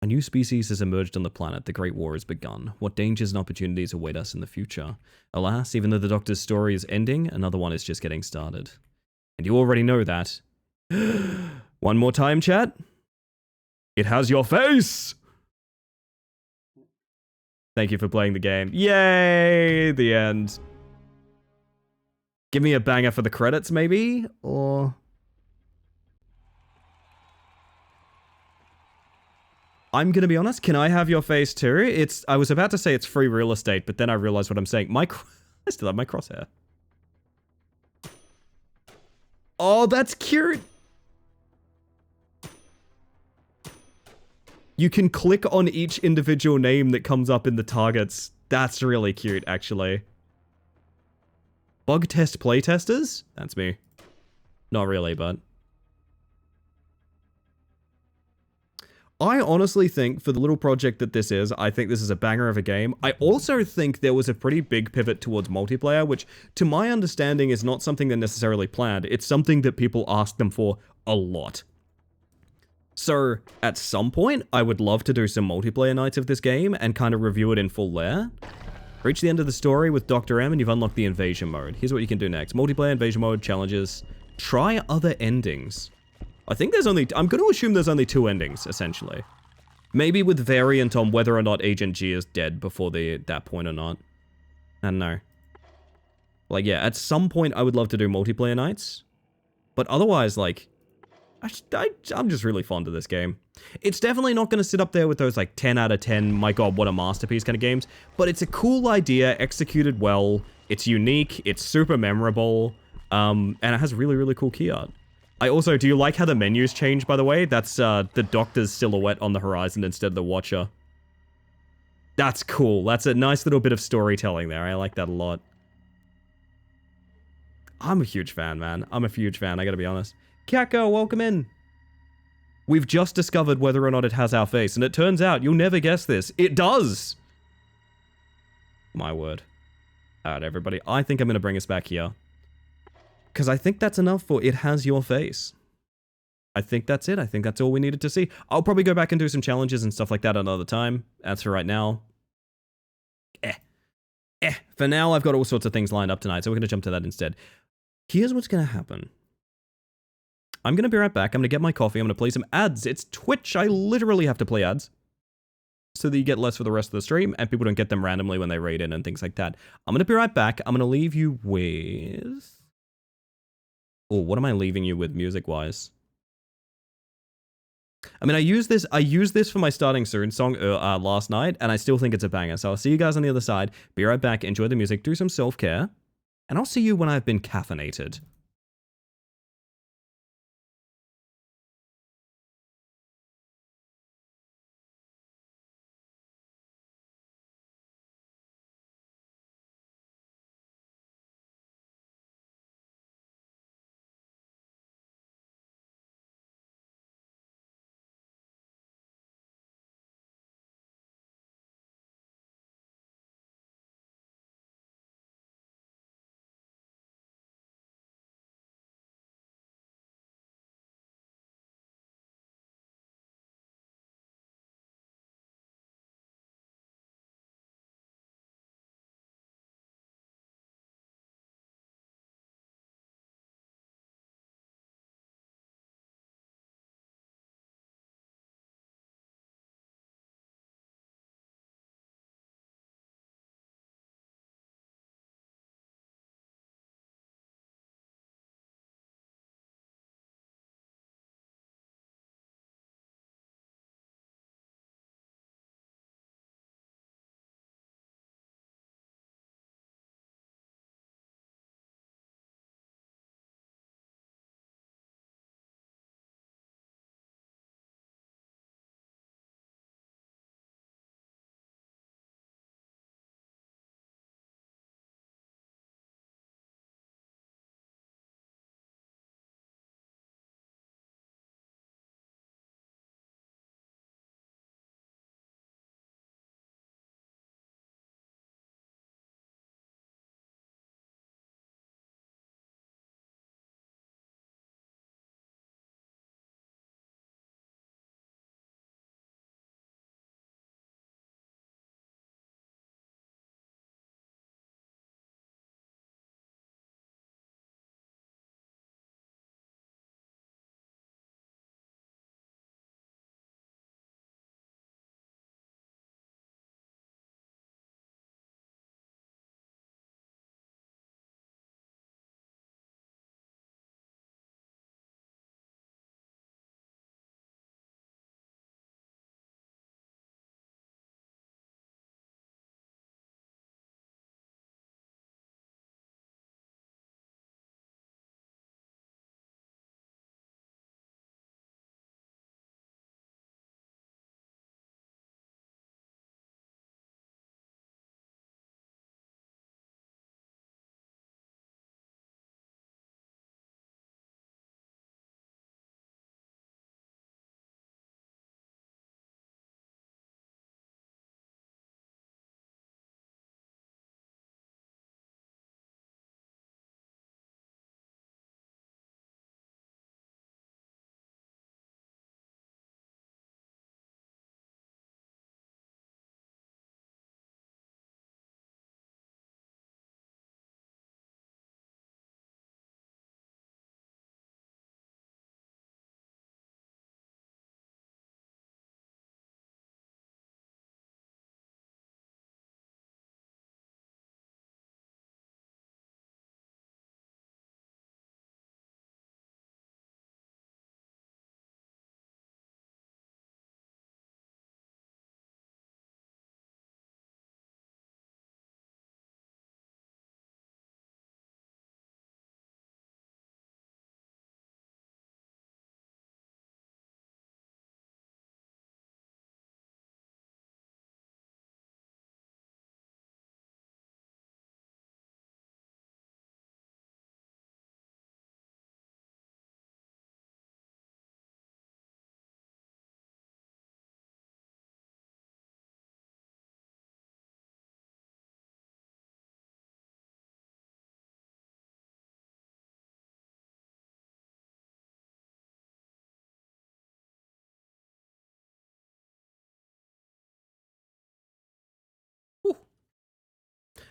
A new species has emerged on the planet. The Great War has begun. What dangers and opportunities await us in the future? Alas, even though the Doctor's story is ending, another one is just getting started. And you already know that. One more time, chat. It has your face! Thank you for playing the game. Yay! The end. Give me a banger for the credits, maybe? Or... I'm gonna be honest, can I have your face too? I was about to say it's free real estate, but then I realized what I'm saying. I still have my crosshair. Oh, that's cute! You can click on each individual name that comes up in the targets. That's really cute, actually. Bug test playtesters? That's me. Not really, but... I honestly think, for the little project that this is, I think this is a banger of a game. I also think there was a pretty big pivot towards multiplayer, which, to my understanding, is not something that necessarily planned. It's something that people asked them for a lot. So, at some point, I would love to do some multiplayer nights of this game and kind of review it in full there. Reach the end of the story with Dr. M and you've unlocked the invasion mode. Here's what you can do next. Multiplayer, invasion mode, challenges. Try other endings. I think there's only... I'm going to assume there's only 2 endings, essentially. Maybe with variant on whether or not Agent G is dead before that point or not. I don't know. Like, yeah, at some point I would love to do multiplayer nights. But otherwise, like... I'm just really fond of this game. It's definitely not going to sit up there with those, like, 10 out of 10, my god, what a masterpiece kind of games. But it's a cool idea, executed well. It's unique, it's super memorable. And it has really, really cool key art. I also, do you like how the menus change, by the way? That's the Doctor's silhouette on the horizon instead of the Watcher. That's cool. That's a nice little bit of storytelling there. I like that a lot. I'm a huge fan, man. I'm a huge fan, I gotta be honest. Kako, welcome in. We've just discovered whether or not it has our face, and it turns out, you'll never guess this, it does! My word. Alright, everybody, I think I'm gonna bring us back here. Because I think that's enough for it has your face. I think that's it. I think that's all we needed to see. I'll probably go back and do some challenges and stuff like that another time. As for right now, for now, I've got all sorts of things lined up tonight, so we're going to jump to that instead. Here's what's going to happen. I'm going to be right back. I'm going to get my coffee. I'm going to play some ads. It's Twitch. I literally have to play ads. so that you get less for the rest of the stream and people don't get them randomly when they raid in and things like that. I'm going to be right back. I'm going to leave you with... Oh, what am I leaving you with music-wise? I mean, I used this for my Starting Soon song last night, and I still think it's a banger. So I'll see you guys on the other side. Be right back. Enjoy the music. Do some self-care. And I'll see you when I've been caffeinated.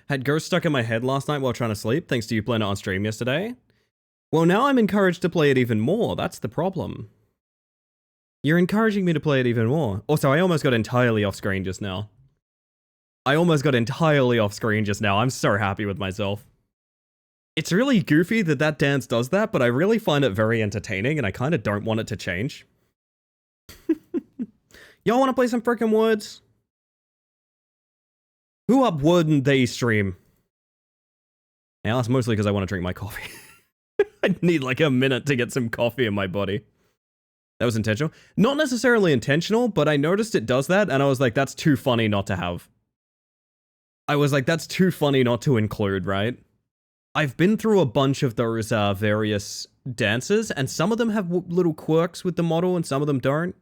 Had Ghost stuck in my head last night while trying to sleep, thanks to you playing it on stream yesterday. Well, now I'm encouraged to play it even more. That's the problem. You're encouraging me to play it even more. Also, I almost got entirely off screen just now. I'm so happy with myself. It's really goofy that dance does that, but I really find it very entertaining, and I kind of don't want it to change. Y'all want to play some frickin' Words? Who up Word they stream? Yeah, that's mostly because I want to drink my coffee. I need like a minute to get some coffee in my body. That was intentional. Not necessarily intentional, but I noticed it does that, and I was like, that's too funny not to have. I was like, that's too funny not to include, right? I've been through a bunch of those various dances, and some of them have little quirks with the model, and some of them don't.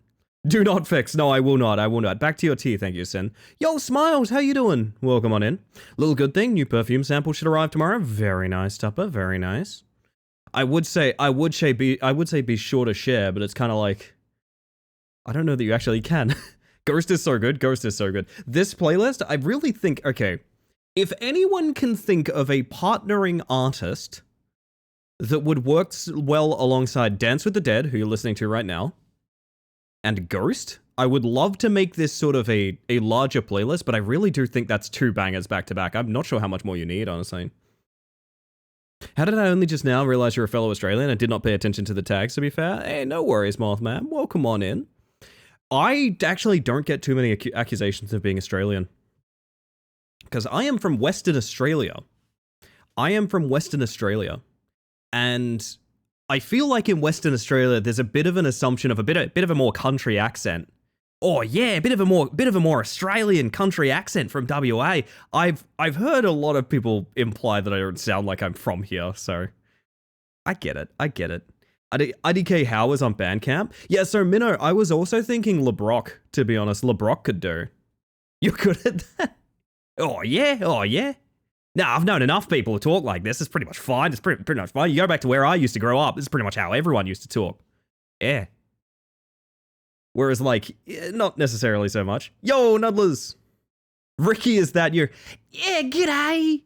Do not fix. No, I will not. I will not. Back to your tea, thank you, Sin. Yo, Smiles, how you doing? Welcome on in. Little good thing, new perfume sample should arrive tomorrow. Very nice, Tupper. Very nice. I would say be sure to share, but it's kind of like, I don't know that you actually can. Ghost is so good. Ghost is so good. This playlist, I really think, okay, if anyone can think of a partnering artist that would work well alongside Dance with the Dead, who you're listening to right now, and Ghost, I would love to make this sort of a larger playlist, but I really do think that's 2 bangers back to back. I'm not sure how much more you need, honestly. How did I only just now realize you're a fellow Australian? I did not pay attention to the tags, to be fair. Hey, no worries, Mothman. Welcome on in. I actually don't get too many accusations of being Australian. Because I am from Western Australia. And I feel like in Western Australia, there's a bit of an assumption of a bit of a more country accent. Oh yeah, a bit of a more Australian country accent from WA. I've heard a lot of people imply that I don't sound like I'm from here, so I get it. IDK How is on Bandcamp. Yeah, so Minnow, I was also thinking LeBrock, to be honest. LeBrock could do. You're good at that? Oh yeah. Now, I've known enough people to talk like this. It's pretty much fine. It's pretty much fine. You go back to where I used to grow up. This is pretty much how everyone used to talk. Yeah. Whereas, like, not necessarily so much. Yo, Nuddlers! Ricky, is that you? Yeah, g'day!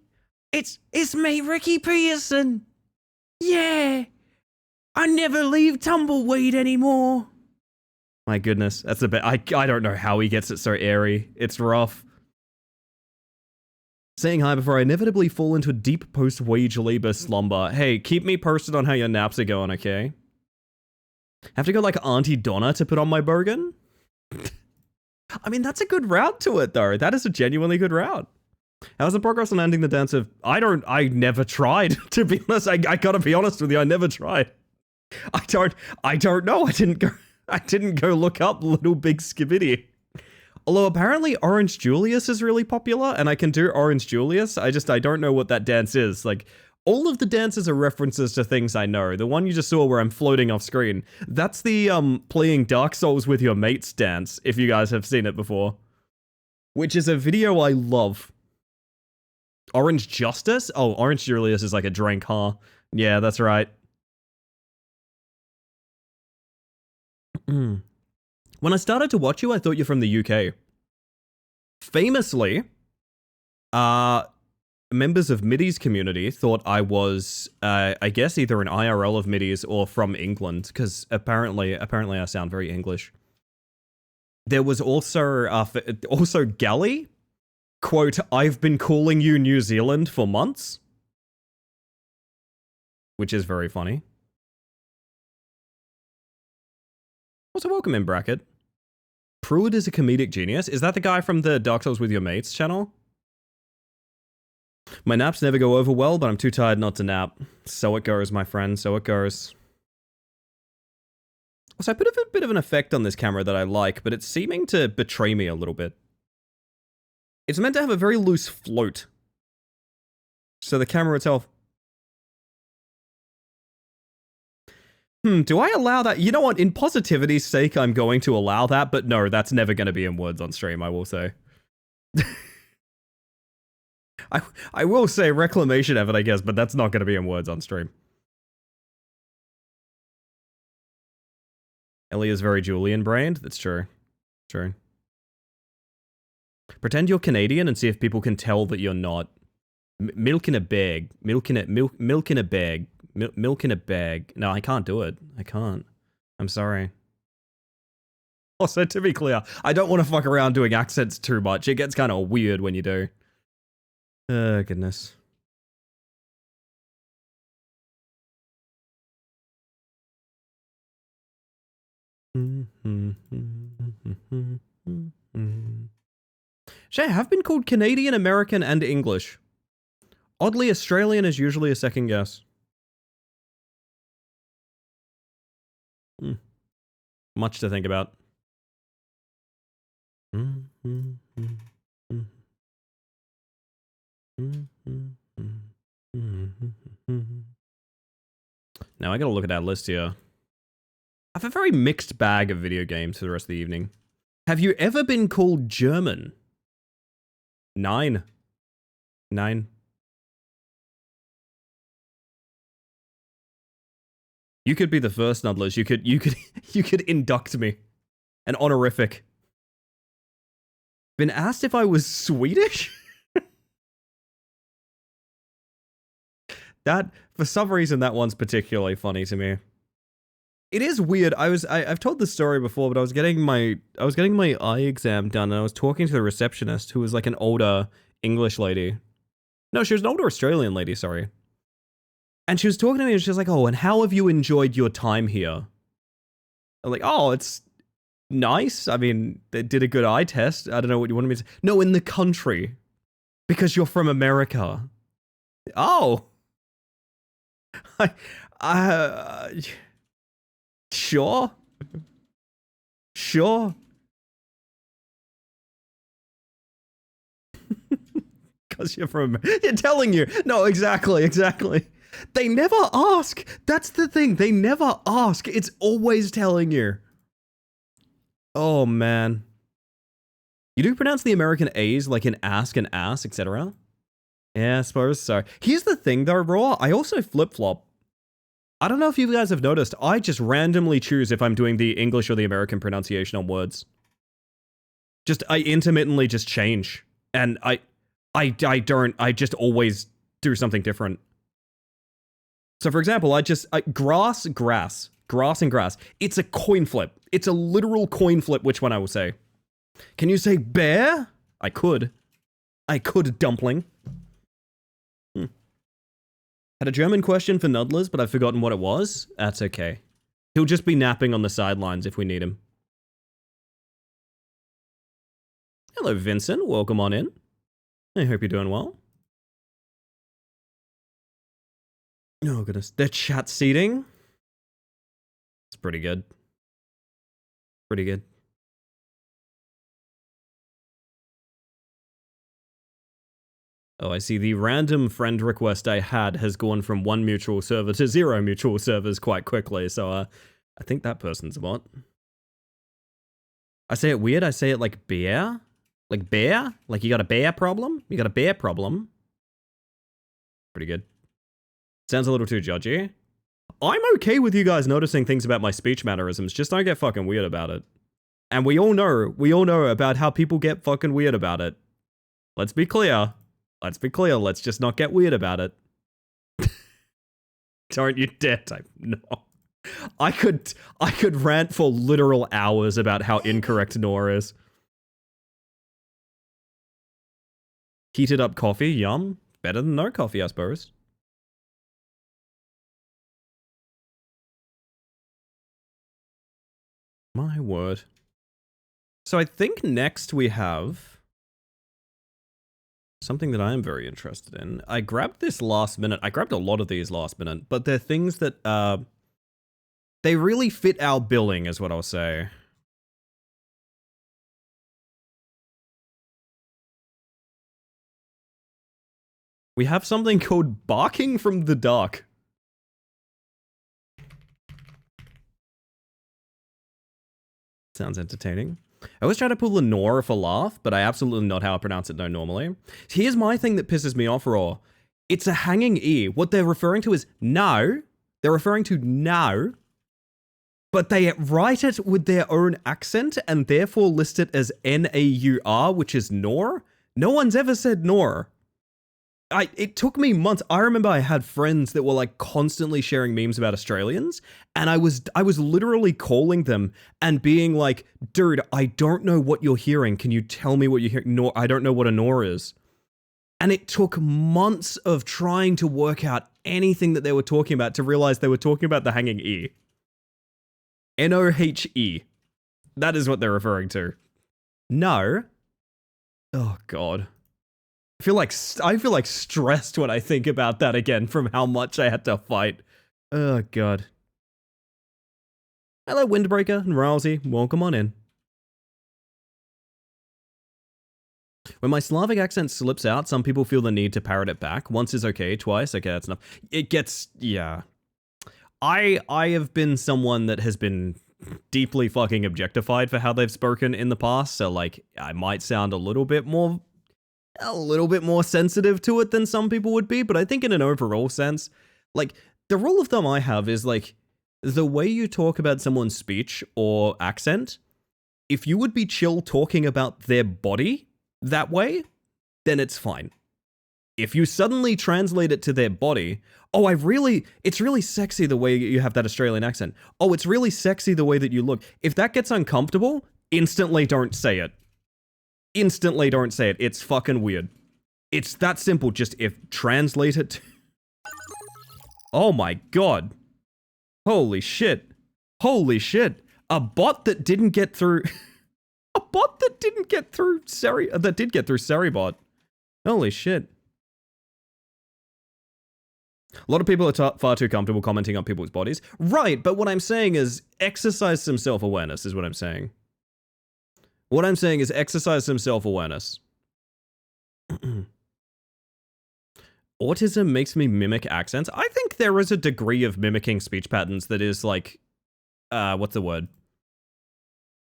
It's me, Ricky Pearson! Yeah! I never leave Tumbleweed anymore! My goodness, that's a bit. I don't know how he gets it so airy. It's rough. Saying hi before I inevitably fall into a deep post-wage labor slumber. Hey, keep me posted on how your naps are going, okay? Have to go like Auntie Donna to put on my bogan? I mean, that's a good route to it, though. That is a genuinely good route. How's the progress on ending the dance of... I never tried, to be honest. I gotta be honest with you, I never tried. I don't know. I didn't go look up Little Big Skibidi. Although apparently Orange Julius is really popular, and I can do Orange Julius. I don't know what that dance is. Like, all of the dances are references to things I know. The one you just saw where I'm floating off screen, that's the playing Dark Souls with your mates dance, if you guys have seen it before. Which is a video I love. Orange Justice? Oh, Orange Julius is like a drink, huh? Yeah, that's right. When I started to watch you, I thought you're from the UK. Famously, members of Middy's community thought I was, I guess, either an IRL of Middy's or from England, because apparently I sound very English. There was also Gally, quote, I've been calling you New Zealand for months, which is very funny. Also, welcome in, Bracket. Pruitt is a comedic genius. Is that the guy from the Dark Souls with Your Mates channel? My naps never go over well, but I'm too tired not to nap. So it goes, my friend, so it goes. Also, I put a bit of an effect on this camera that I like, but it's seeming to betray me a little bit. It's meant to have a very loose float. So the camera itself... do I allow that? You know what, in positivity's sake, I'm going to allow that, but no, that's never going to be in words on stream, I will say. I will say reclamation effort, I guess, but that's not going to be in words on stream. Ellie is very Julian-brained. That's true. True. Pretend you're Canadian and see if people can tell that you're not. Milk in a bag. Milk in a bag. Milk in a bag. No, I can't do it. I can't. I'm sorry. Also, to be clear, I don't want to fuck around doing accents too much. It gets kind of weird when you do. Oh, goodness. Shay, I have been called Canadian, American, and English. Oddly, Australian is usually a second guess. Much to think about. Now I gotta look at that list here. I have a very mixed bag of video games for the rest of the evening. Have you ever been called German? 9. You could be the first, Nudlers. You could induct me. An honorific. Been asked if I was Swedish? That, for some reason, that one's particularly funny to me. It is weird. I've told this story before, but I was getting my eye exam done, and I was talking to the receptionist, who was like an older English lady. No, she was an older Australian lady, sorry. And she was talking to me, and she was like, "Oh, and how have you enjoyed your time here?" I'm like, "Oh, it's nice. I mean, they did a good eye test. I don't know what you wanted me to say." "No, in the country. Because you're from America." "Oh." Sure. Because you're from... You're telling you. No, exactly. They never ask. That's the thing. They never ask. It's always telling you. Oh, man. You do pronounce the American A's like in ask and ass, etc.? Yeah, I suppose so. Here's the thing, though, Raw. I also flip-flop. I don't know if you guys have noticed, I just randomly choose if I'm doing the English or the American pronunciation on words. I intermittently just change. And I just always do something different. So for example, grass, and grass. It's a coin flip. It's a literal coin flip which one I will say. Can you say bear? I could, dumpling. Had a German question for Nudlers, but I've forgotten what it was. That's okay. He'll just be napping on the sidelines if we need him. Hello, Vincent. Welcome on in. I hope you're doing well. Oh, goodness. They're chat seating. It's pretty good. Pretty good. Oh, I see. The random friend request I had has gone from 1 mutual server to 0 mutual servers quite quickly, so I think that person's a bot. I say it weird. I say it like bear. Like bear? Like you got a bear problem? You got a bear problem? Pretty good. Sounds a little too judgy. I'm okay with you guys noticing things about my speech mannerisms, just don't get fucking weird about it. And we all know about how people get fucking weird about it. Let's be clear. Let's just not get weird about it. Don't you dare type no. I could rant for literal hours about how incorrect Nor is. Heated up coffee, yum. Better than no coffee, I suppose. My word. So I think next we have something that I am very interested in. I grabbed this last minute. I grabbed a lot of these last minute, but they're things that, they really fit our billing, is what I'll say. We have something called Barking from the Dark. Sounds entertaining. I always try to pull Lenore for laugh, but I absolutely not how I pronounce it no normally. Here's my thing that pisses me off, Raw. It's a hanging E. What they're referring to is no. They're referring to no. But they write it with their own accent and therefore list it as N-A-U-R, which is Nor. No one's ever said Nor. It took me months. I remember I had friends that were like constantly sharing memes about Australians, and I was literally calling them and being like, dude, I don't know what you're hearing. Can you tell me what you're hearing? No, I don't know what a Nor is. And it took months of trying to work out anything that they were talking about to realize they were talking about the hanging E. Nohe. That is what they're referring to. No. Oh god. I feel like stressed when I think about that again from how much I had to fight. Oh god. Hello Windbreaker and Rousey, welcome on in. When my Slavic accent slips out, some people feel the need to parrot it back. Once is okay, twice, okay, that's enough. It gets, yeah. I have been someone that has been deeply fucking objectified for how they've spoken in the past, so like, I might sound a little bit more sensitive to it than some people would be, but I think in an overall sense, like, the rule of thumb I have is like, the way you talk about someone's speech or accent, if you would be chill talking about their body that way, then it's fine. If you suddenly translate it to their body, oh, it's really sexy the way you have that Australian accent. Oh, it's really sexy the way that you look. If that gets uncomfortable, instantly don't say it. Instantly don't say it. It's fucking weird. It's that simple. Just translate it to... Oh my god. Holy shit. Holy shit. A bot that didn't get through... A bot that didn't get through that did get through Seribot. Holy shit. A lot of people are far too comfortable commenting on people's bodies. Right, but what I'm saying is exercise some self-awareness is what I'm saying. What I'm saying is exercise some self-awareness. Autism makes me mimic accents. I think there is a degree of mimicking speech patterns that is like, what's the word?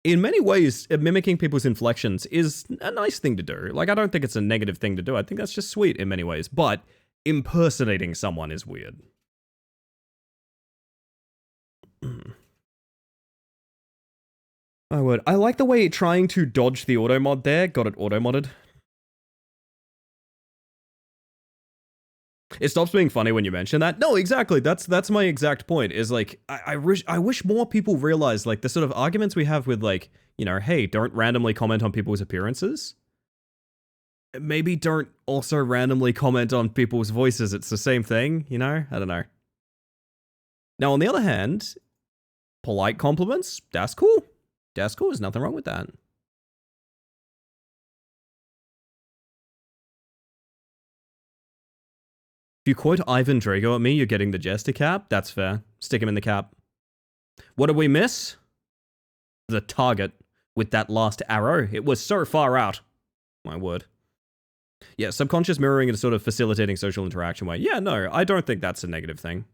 In many ways, mimicking people's inflections is a nice thing to do. Like, I don't think it's a negative thing to do. I think that's just sweet in many ways. But impersonating someone is weird. I would. I like the way trying to dodge the auto mod there got it auto modded. It stops being funny when you mention that. No, exactly. That's my exact point. Is like I wish more people realize like the sort of arguments we have with like, you know, hey, don't randomly comment on people's appearances. Maybe don't also randomly comment on people's voices. It's the same thing, you know? I don't know. Now, on the other hand, polite compliments, that's cool. That's cool. There's nothing wrong with that. If you quote Ivan Drago at me, you're getting the Jester cap. That's fair. Stick him in the cap. What did we miss? The target with that last arrow. It was so far out. My word. Yeah, subconscious mirroring in a sort of facilitating social interaction way. Yeah, no, I don't think that's a negative thing.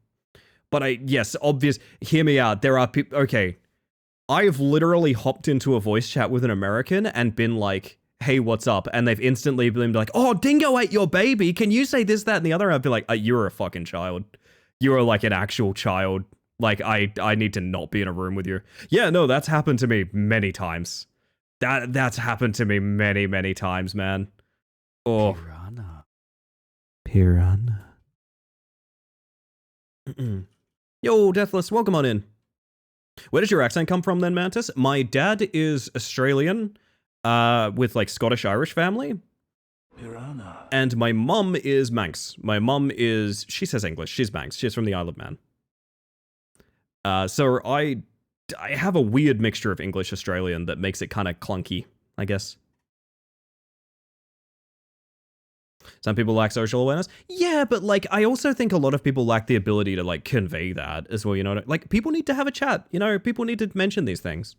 But yes, obvious. Hear me out. There are people. Okay. I've literally hopped into a voice chat with an American and been like, hey, what's up? And they've instantly been like, oh, Dingo ate your baby. Can you say this, that, and the other? I'd be like, you're a fucking child. You are like an actual child. Like, I need to not be in a room with you. Yeah, no, that's happened to me many times. That's happened to me many, many times, man. Oh. Piranha. Yo, Deathless, welcome on in. Where does your accent come from then, Mantis? My dad is Australian, with like Scottish-Irish family. Piranha. And my mum is Manx. My mum is, she says English, she's Manx. She's from the Isle of Man. So I have a weird mixture of English-Australian that makes it kind of clunky, I guess. Some people lack social awareness. Yeah, but like, I also think a lot of people lack the ability to like convey that as well, you know? Like, people need to have a chat, you know? People need to mention these things.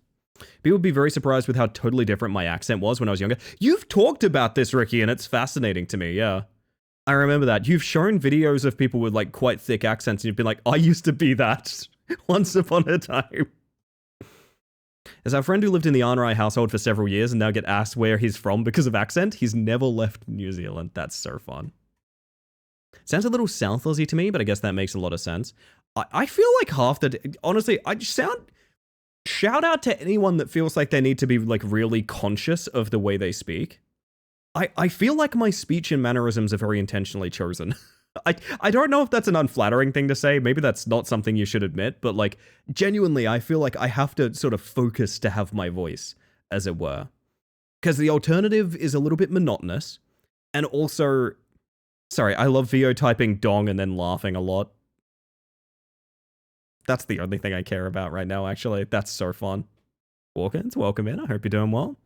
People would be very surprised with how totally different my accent was when I was younger. You've talked about this, Ricky, and it's fascinating to me, yeah. I remember that. You've shown videos of people with like quite thick accents and you've been like, I used to be that once upon a time. As our friend who lived in the Arnrai household for several years and now get asked where he's from because of accent, he's never left New Zealand. That's so fun. Sounds a little South Aussie to me, but I guess that makes a lot of sense. I feel like half the... Honestly, shout out to anyone that feels like they need to be like really conscious of the way they speak. I feel like my speech and mannerisms are very intentionally chosen. I don't know if that's an unflattering thing to say. Maybe that's not something you should admit, but like genuinely, I feel like I have to sort of focus to have my voice, as it were. Because the alternative is a little bit monotonous. And also, sorry, I love VO typing dong and then laughing a lot. That's the only thing I care about right now, actually. That's so fun. Walk-ins, welcome in. I hope you're doing well.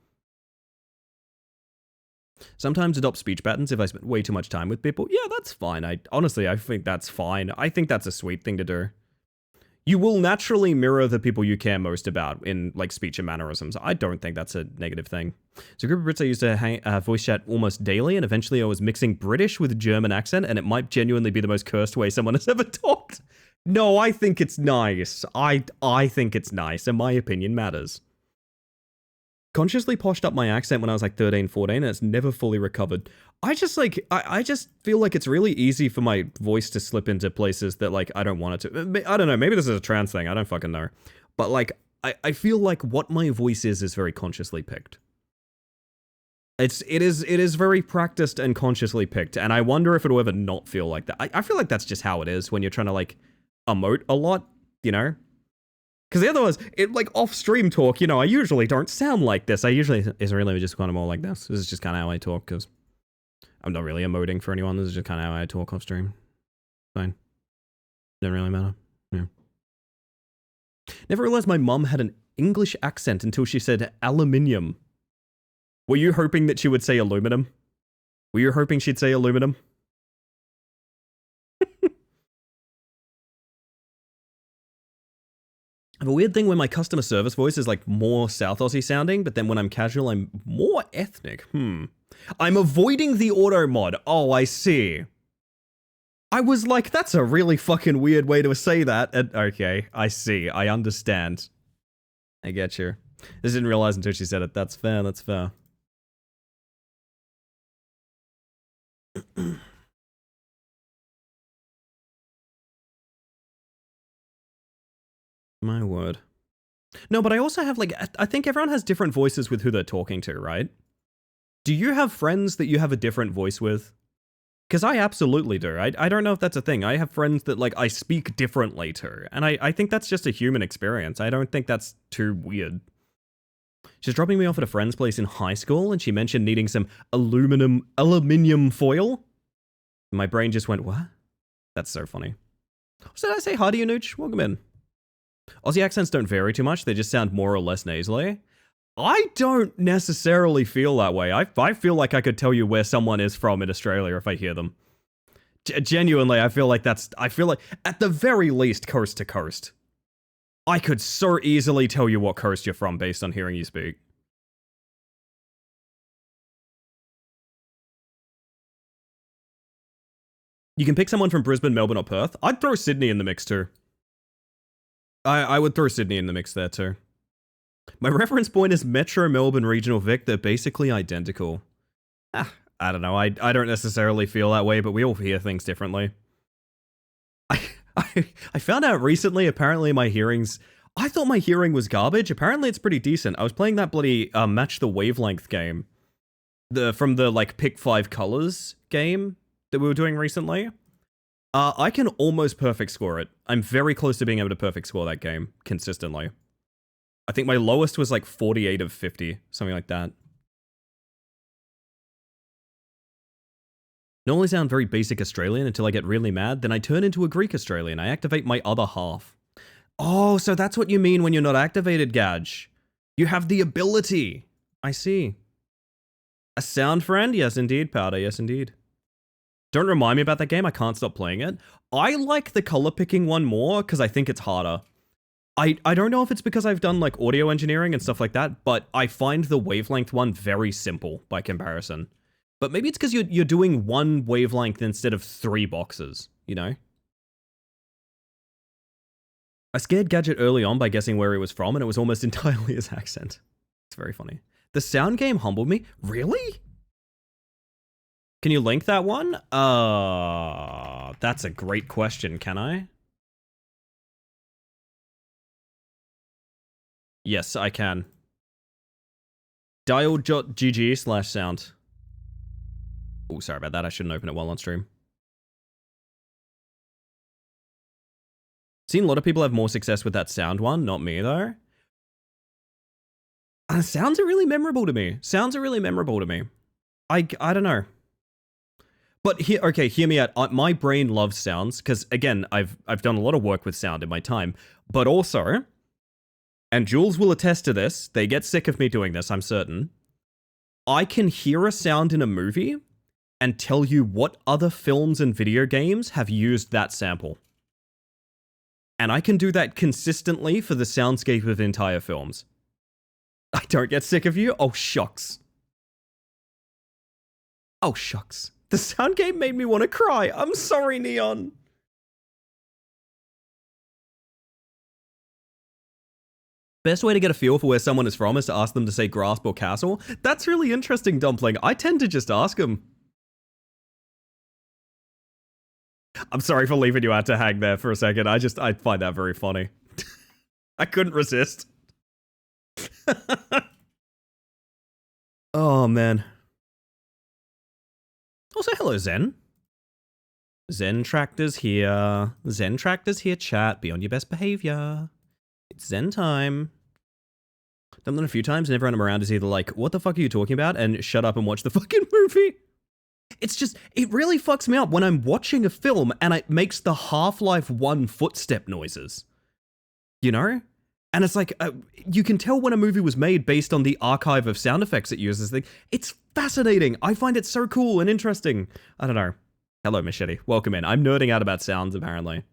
Sometimes adopt speech patterns if I spend way too much time with people. Yeah, that's fine. Honestly, I think that's fine. I think that's a sweet thing to do. You will naturally mirror the people you care most about in like speech and mannerisms. I don't think that's a negative thing. So a group of Brits I used to voice chat almost daily, and eventually I was mixing British with German accent, and it might genuinely be the most cursed way someone has ever talked. No, I think it's nice. I think it's nice, and my opinion matters. Consciously poshed up my accent when I was like 13, 14, and it's never fully recovered. I just feel like it's really easy for my voice to slip into places that like I don't want it to. I don't know, maybe this is a trans thing, I don't fucking know. But like, I feel like what my voice is very consciously picked. It is very practiced and consciously picked, and I wonder if it'll ever not feel like that. I feel like that's just how it is when you're trying to like emote a lot, you know? Because the other was, like off-stream talk, you know, I usually don't sound like this. It's really just kind of more like this. This is just kind of how I talk, because I'm not really emoting for anyone. This is just kind of how I talk off-stream. Fine. Doesn't really matter. Yeah. Never realized my mum had an English accent until she said aluminium. Were you hoping that she would say aluminum? Were you hoping she'd say aluminum? I have a weird thing when my customer service voice is like more South Aussie sounding, but then when I'm casual, I'm more ethnic. I'm avoiding the auto mod. Oh, I see. I was like, that's a really fucking weird way to say that. And, okay, I see. I understand. I get you. This didn't realize until she said it. That's fair. That's fair. My word. No, but I also have like, I think everyone has different voices with who they're talking to, right? Do you have friends that you have a different voice with? Because I absolutely do. I don't know if that's a thing. I have friends that like I speak differently to, and I think that's just a human experience. I don't think that's too weird. She's dropping me off at a friend's place in high school, and she mentioned needing some aluminium foil. My brain just went, what? That's so funny. So did I say hi to you, Nooch? Welcome in. Aussie accents don't vary too much, they just sound more or less nasally. I don't necessarily feel that way. I feel like I could tell you where someone is from in Australia if I hear them. Genuinely, I feel like at the very least coast to coast. I could so easily tell you what coast you're from based on hearing you speak. You can pick someone from Brisbane, Melbourne, or Perth. I'd throw Sydney in the mix too. I would throw Sydney in the mix there too. My reference point is Metro Melbourne Regional Vic. They're basically identical. I don't know. I don't necessarily feel that way, but we all hear things differently. I found out recently, apparently my hearing's... I thought my hearing was garbage. Apparently it's pretty decent. I was playing that bloody Match the Wavelength game. From the, like, Pick 5 Colors game that we were doing recently. I can almost perfect score it. I'm very close to being able to perfect score that game consistently. I think my lowest was like 48 of 50, something like that. Normally sound very basic Australian until I get really mad, then I turn into a Greek Australian. I activate my other half. Oh, so that's what you mean when you're not activated, Gadge. You have the ability. I see. A sound friend? Yes, indeed, Powder. Yes, indeed. Don't remind me about that game. I can't stop playing it. I like the color picking one more because I think it's harder. I don't know if it's because I've done like audio engineering and stuff like that, but I find the wavelength one very simple by comparison. But maybe it's because you're doing one wavelength instead of 3 boxes, you know? I scared Gadget early on by guessing where he was from, and it was almost entirely his accent. It's very funny. The sound game humbled me? Really? Can you link that one? That's a great question, can I? Yes, I can. Dial.gg/sound. Oh, sorry about that. I shouldn't open it while on stream. Seen a lot of people have more success with that sound one. Not me, though. Sounds are really memorable to me. Sounds are really memorable to me. I don't know. But here, okay, hear me out. My brain loves sounds because, again, I've done a lot of work with sound in my time. But also, and Jules will attest to this, they get sick of me doing this, I'm certain. I can hear a sound in a movie and tell you what other films and video games have used that sample. And I can do that consistently for the soundscape of entire films. I don't get sick of you? Oh, shucks. Oh, shucks. The sound game made me want to cry. I'm sorry, Neon. Best way to get a feel for where someone is from is to ask them to say grasp or castle. That's really interesting, Dumpling. I tend to just ask them. I'm sorry for leaving you out to hang there for a second. I find that very funny. I couldn't resist. Oh, man. Also, hello, Zen. Zen Tractor's here. Zen Tractor's here, chat. Be on your best behavior. It's Zen time. Done that a few times, and everyone I'm around is either like, what the fuck are you talking about? And shut up and watch the fucking movie. It's just, it really fucks me up when I'm watching a film and it makes the Half-Life 1 footstep noises. You know? And it's like, you can tell when a movie was made based on the archive of sound effects it uses. It's fascinating. I find it so cool and interesting. I don't know. Hello, Machete. Welcome in. I'm nerding out about sounds, apparently.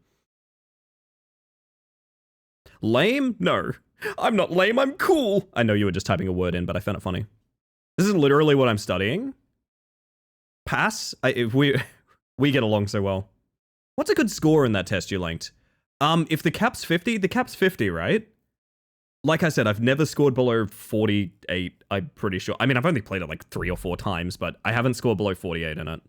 Lame? No. I'm not lame, I'm cool. I know you were just typing a word in, but I found it funny. This is literally what I'm studying. Pass? We get along so well. What's a good score in that test you linked? If the cap's 50, the cap's 50, right? Like I said, I've never scored below 48, I'm pretty sure. I mean, I've only played it like 3 or 4 times, but I haven't scored below 48 in it.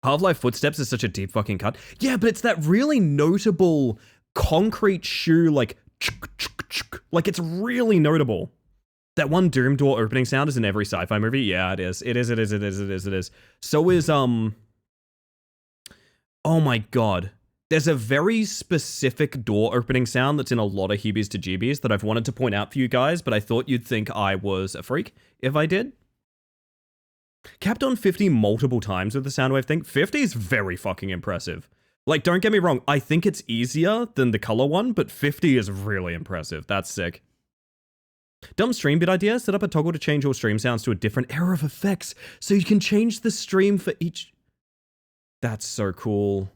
Half-Life Footsteps is such a deep fucking cut. Yeah, but it's that really notable concrete shoe, like, like it's really notable. That one Doom door opening sound is in every sci-fi movie. Yeah, it is. It is. So is, oh my god. There's a very specific door opening sound that's in a lot of Heebies to Jeebies that I've wanted to point out for you guys, but I thought you'd think I was a freak if I did. Capped on 50 multiple times with the Soundwave thing. 50 is very fucking impressive. Like, don't get me wrong, I think it's easier than the color one, but 50 is really impressive. That's sick. Dumb stream bit idea, set up a toggle to change all stream sounds to a different era of effects, so you can change the stream for each... That's so cool.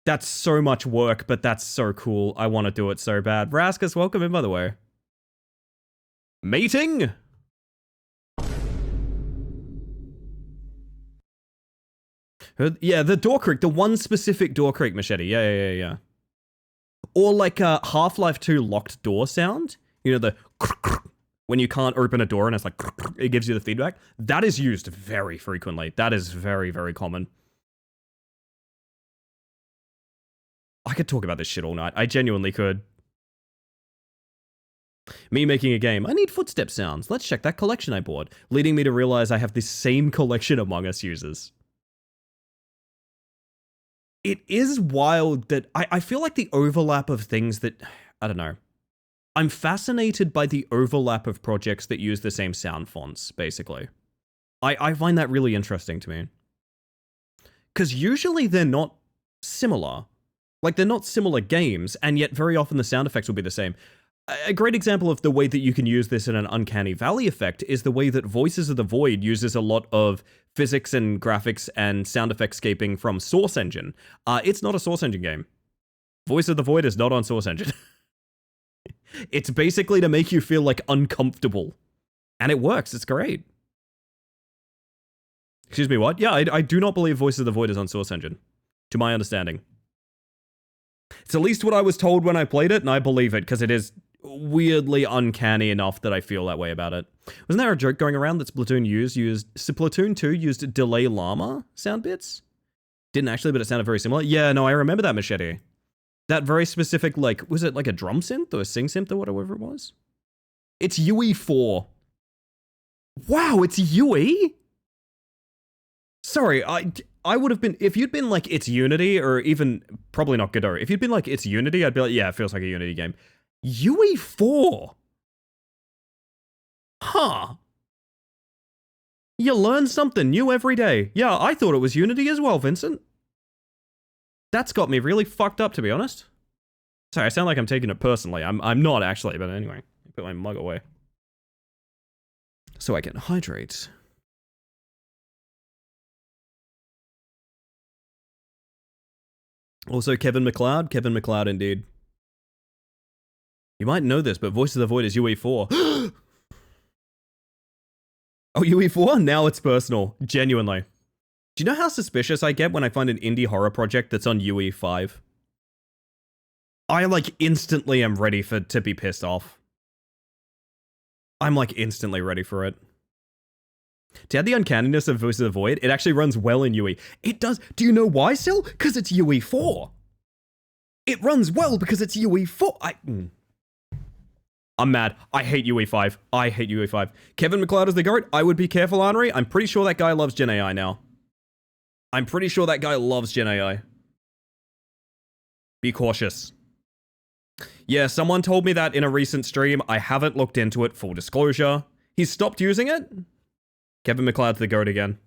That's so much work, but that's so cool. I want to do it so bad. Raskus, welcome in, by the way. Meeting? Yeah, the door creak, the one specific door creak, Machete. Yeah. Or like a Half-Life 2 locked door sound. You know, the when you can't open a door and it's like, it gives you the feedback. That is used very frequently. That is very, very common. I could talk about this shit all night. I genuinely could. Me making a game. I need footstep sounds. Let's check that collection I bought. Leading me to realize I have the same collection Among Us users. It is wild that I feel like the overlap of things that, I don't know. I'm fascinated by the overlap of projects that use the same sound fonts, basically. I find that really interesting to me. Because usually they're not similar. Like, they're not similar games, and yet very often the sound effects will be the same. A great example of the way that you can use this in an Uncanny Valley effect is the way that Voices of the Void uses a lot of physics and graphics and sound effect scaping from Source Engine. It's not a Source Engine game. Voice of the Void is not on Source Engine. It's basically to make you feel like uncomfortable. And it works, it's great. Excuse me, what? Yeah, I do not believe Voice of the Void is on Source Engine, to my understanding. It's at least what I was told when I played it, and I believe it, because it is weirdly uncanny enough that I feel that way about it. Wasn't there a joke going around that Splatoon Splatoon 2 used Delay Llama sound bits? Didn't actually, but it sounded very similar. Yeah, no, I remember that, Machete. That very specific, like, was it like a drum synth or a sing synth or whatever it was? It's UE4. Wow, it's Yui? Sorry, I would have been, if you'd been like, it's Unity, or even, probably not Godot, if you'd been like, it's Unity, I'd be like, yeah, it feels like a Unity game. Yui 4? Huh. You learn something new every day. Yeah, I thought it was Unity as well, Vincent. That's got me really fucked up, to be honest. Sorry, I sound like I'm taking it personally. I'm not, actually, but anyway. Put my mug away. So I can hydrate. Also, Kevin MacLeod. Kevin MacLeod, indeed. You might know this, but Voice of the Void is UE4. Oh, UE4? Now it's personal. Genuinely. Do you know how suspicious I get when I find an indie horror project that's on UE5? I, like, instantly am ready to be pissed off. I'm, like, instantly ready for it. To add the uncanniness of Voice of the Void, it actually runs well in UE. It does. Do you know why, Sil? Because it's UE4. It runs well because it's UE4. I'm mad. I hate UE5. I hate UE5. Kevin MacLeod is the GOAT. I would be careful, Henri. I'm pretty sure that guy loves Gen AI now. I'm pretty sure that guy loves Gen AI. Be cautious. Yeah, someone told me that in a recent stream. I haven't looked into it, full disclosure. He's stopped using it? Kevin MacLeod's the GOAT again.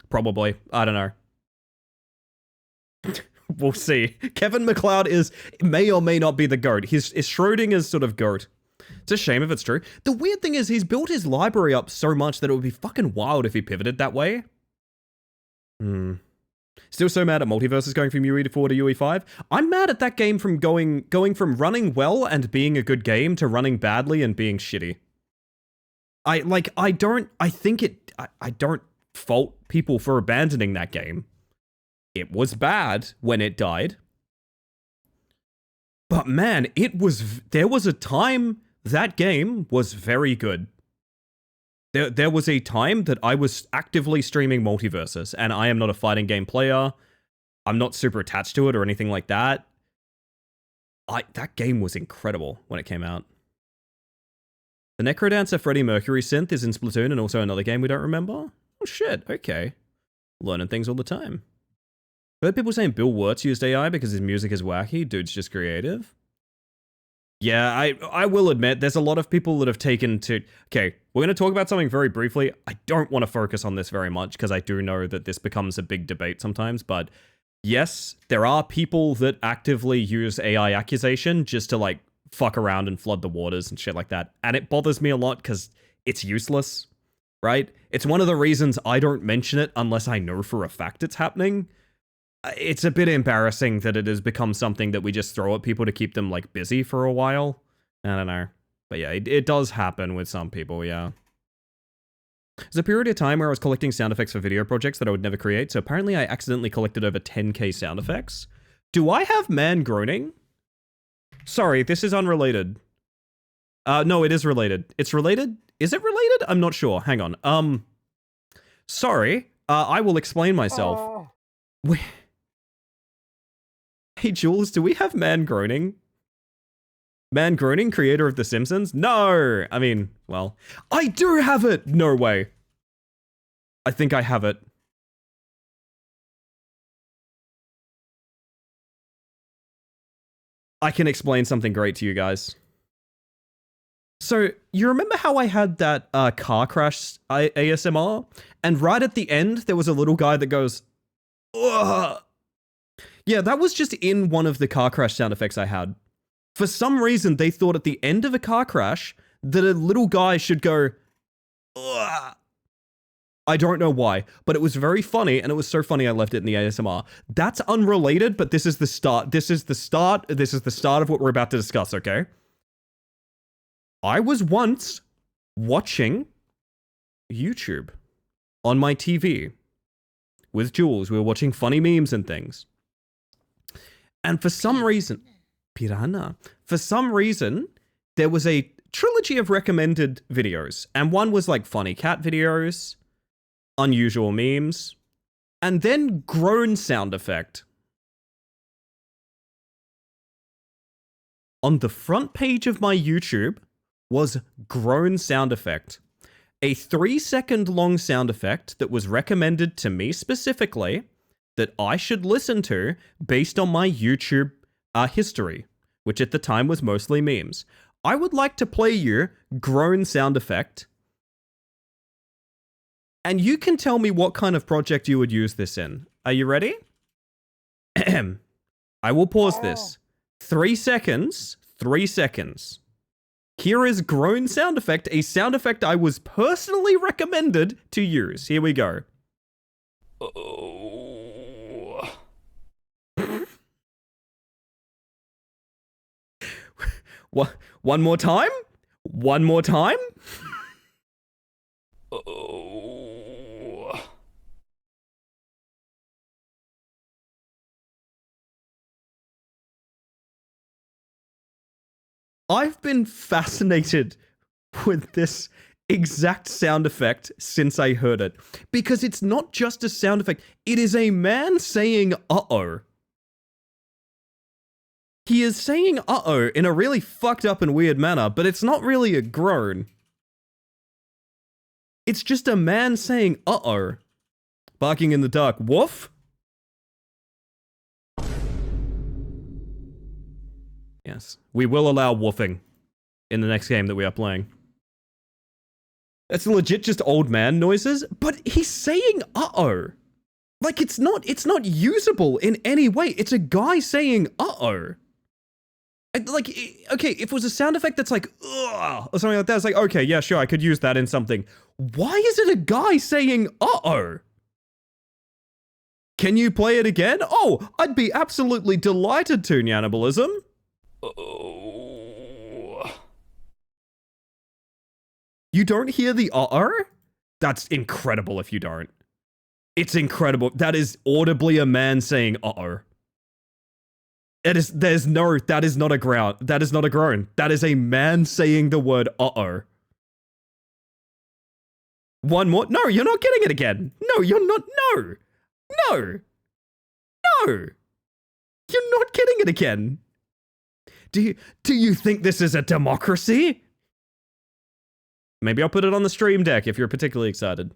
Probably. I don't know. We'll see. Kevin MacLeod may or may not be the GOAT. Is Schrodinger's sort of GOAT. It's a shame if it's true. The weird thing is he's built his library up so much that it would be fucking wild if he pivoted that way. Still so mad at Multiverses going from UE4 to UE5. I'm mad at that game from going from running well and being a good game to running badly and being shitty. I don't fault people for abandoning that game. It was bad when it died. But man, there was a time that game was very good. There was a time that I was actively streaming Multiverses, and I am not a fighting game player. I'm not super attached to it or anything like that. That game was incredible when it came out. The Necrodancer Freddie Mercury synth is in Splatoon and also another game we don't remember. Oh shit, okay. Learning things all the time. Heard people saying Bill Wirtz used AI because his music is wacky. Dude's just creative. Yeah, I will admit, there's a lot of people that have taken to... Okay, we're going to talk about something very briefly. I don't want to focus on this very much because I do know that this becomes a big debate sometimes, but yes, there are people that actively use AI accusation just to, like, fuck around and flood the waters and shit like that. And it bothers me a lot because it's useless, right? It's one of the reasons I don't mention it unless I know for a fact it's happening. It's a bit embarrassing that it has become something that we just throw at people to keep them, like, busy for a while. I don't know. But yeah, it does happen with some people, yeah. There's a period of time where I was collecting sound effects for video projects that I would never create, so apparently I accidentally collected over 10k sound effects. Do I have man groaning? Sorry, this is unrelated. No, it is related. It's related? Is it related? I'm not sure. Hang on. Sorry. I will explain myself. Hey, Jules, do we have man groaning? Man groaning, creator of The Simpsons? No! I mean, well, I do have it! No way. I think I have it. I can explain something great to you guys. So, you remember how I had that car crash ASMR? And right at the end, there was a little guy that goes, ugh. Yeah, that was just in one of the car crash sound effects I had. For some reason, they thought at the end of a car crash that a little guy should go, ugh. I don't know why, but it was very funny, and it was so funny I left it in the ASMR. That's unrelated, but this is the start. This is the start of what we're about to discuss, okay? I was once watching YouTube on my TV with Jules. We were watching funny memes and things. And for some reason, Piranha, there was a trilogy of recommended videos. And one was like funny cat videos, unusual memes, and then groan sound effect. On the front page of my YouTube was groan sound effect. a 3-second long sound effect that was recommended to me specifically that I should listen to based on my YouTube history, which at the time was mostly memes. I would like to play you groan sound effect, and you can tell me what kind of project you would use this in. Are you ready? I will pause this. 3 seconds. 3 seconds. Here is groan sound effect, a sound effect I was personally recommended to use. Here we go. What? One more time? One more time? I've been fascinated with this exact sound effect since I heard it. Because it's not just a sound effect, it is a man saying uh-oh. He is saying uh-oh in a really fucked up and weird manner, but it's not really a groan. It's just a man saying uh-oh. Barking in the dark. Woof? Yes, we will allow woofing in the next game that we are playing. That's legit just old man noises, but he's saying uh-oh. Like, it's not usable in any way. It's a guy saying uh-oh. Like, okay, if it was a sound effect that's like, ugh, or something like that, it's like, okay, yeah, sure, I could use that in something. Why is it a guy saying uh-oh? Can you play it again? Oh, I'd be absolutely delighted to, Nyanibalism. You don't hear the uh-oh? That's incredible if you don't. It's incredible. That is audibly a man saying uh-oh. That is not a groan. That is not a groan. That is a man saying the word uh-oh. One more. No, you're not getting it again. No, you're not. No. No. No. You're not getting it again. Do you think this is a democracy? Maybe I'll put it on the stream deck if you're particularly excited.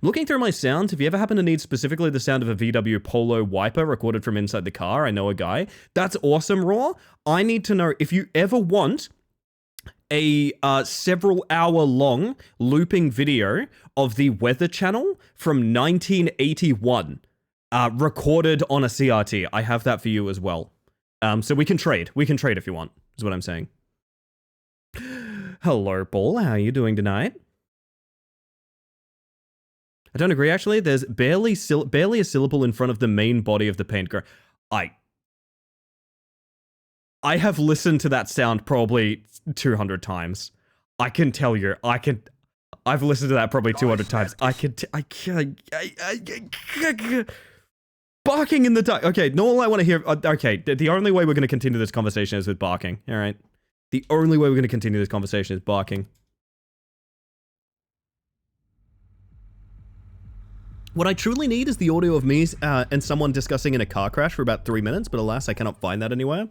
Looking through my sounds, if you ever happen to need specifically the sound of a VW Polo wiper recorded from inside the car, I know a guy. That's awesome, Raw. I need to know if you ever want a several hour long looping video of the Weather Channel from 1981 recorded on a CRT. I have that for you as well. So we can trade. We can trade if you want, is what I'm saying. Hello, Paul. How are you doing tonight? I don't agree, actually. There's barely a syllable in front of the main body of the paint. I have listened to that sound probably 200 times. I can tell you. I've listened to that probably 200 times. Barking in the dark. Okay, all I want to hear... okay, the only way we're going to continue this conversation is with barking, all right? The only way we're going to continue this conversation is barking. What I truly need is the audio of me and someone discussing in a car crash for about 3 minutes, but alas, I cannot find that anywhere.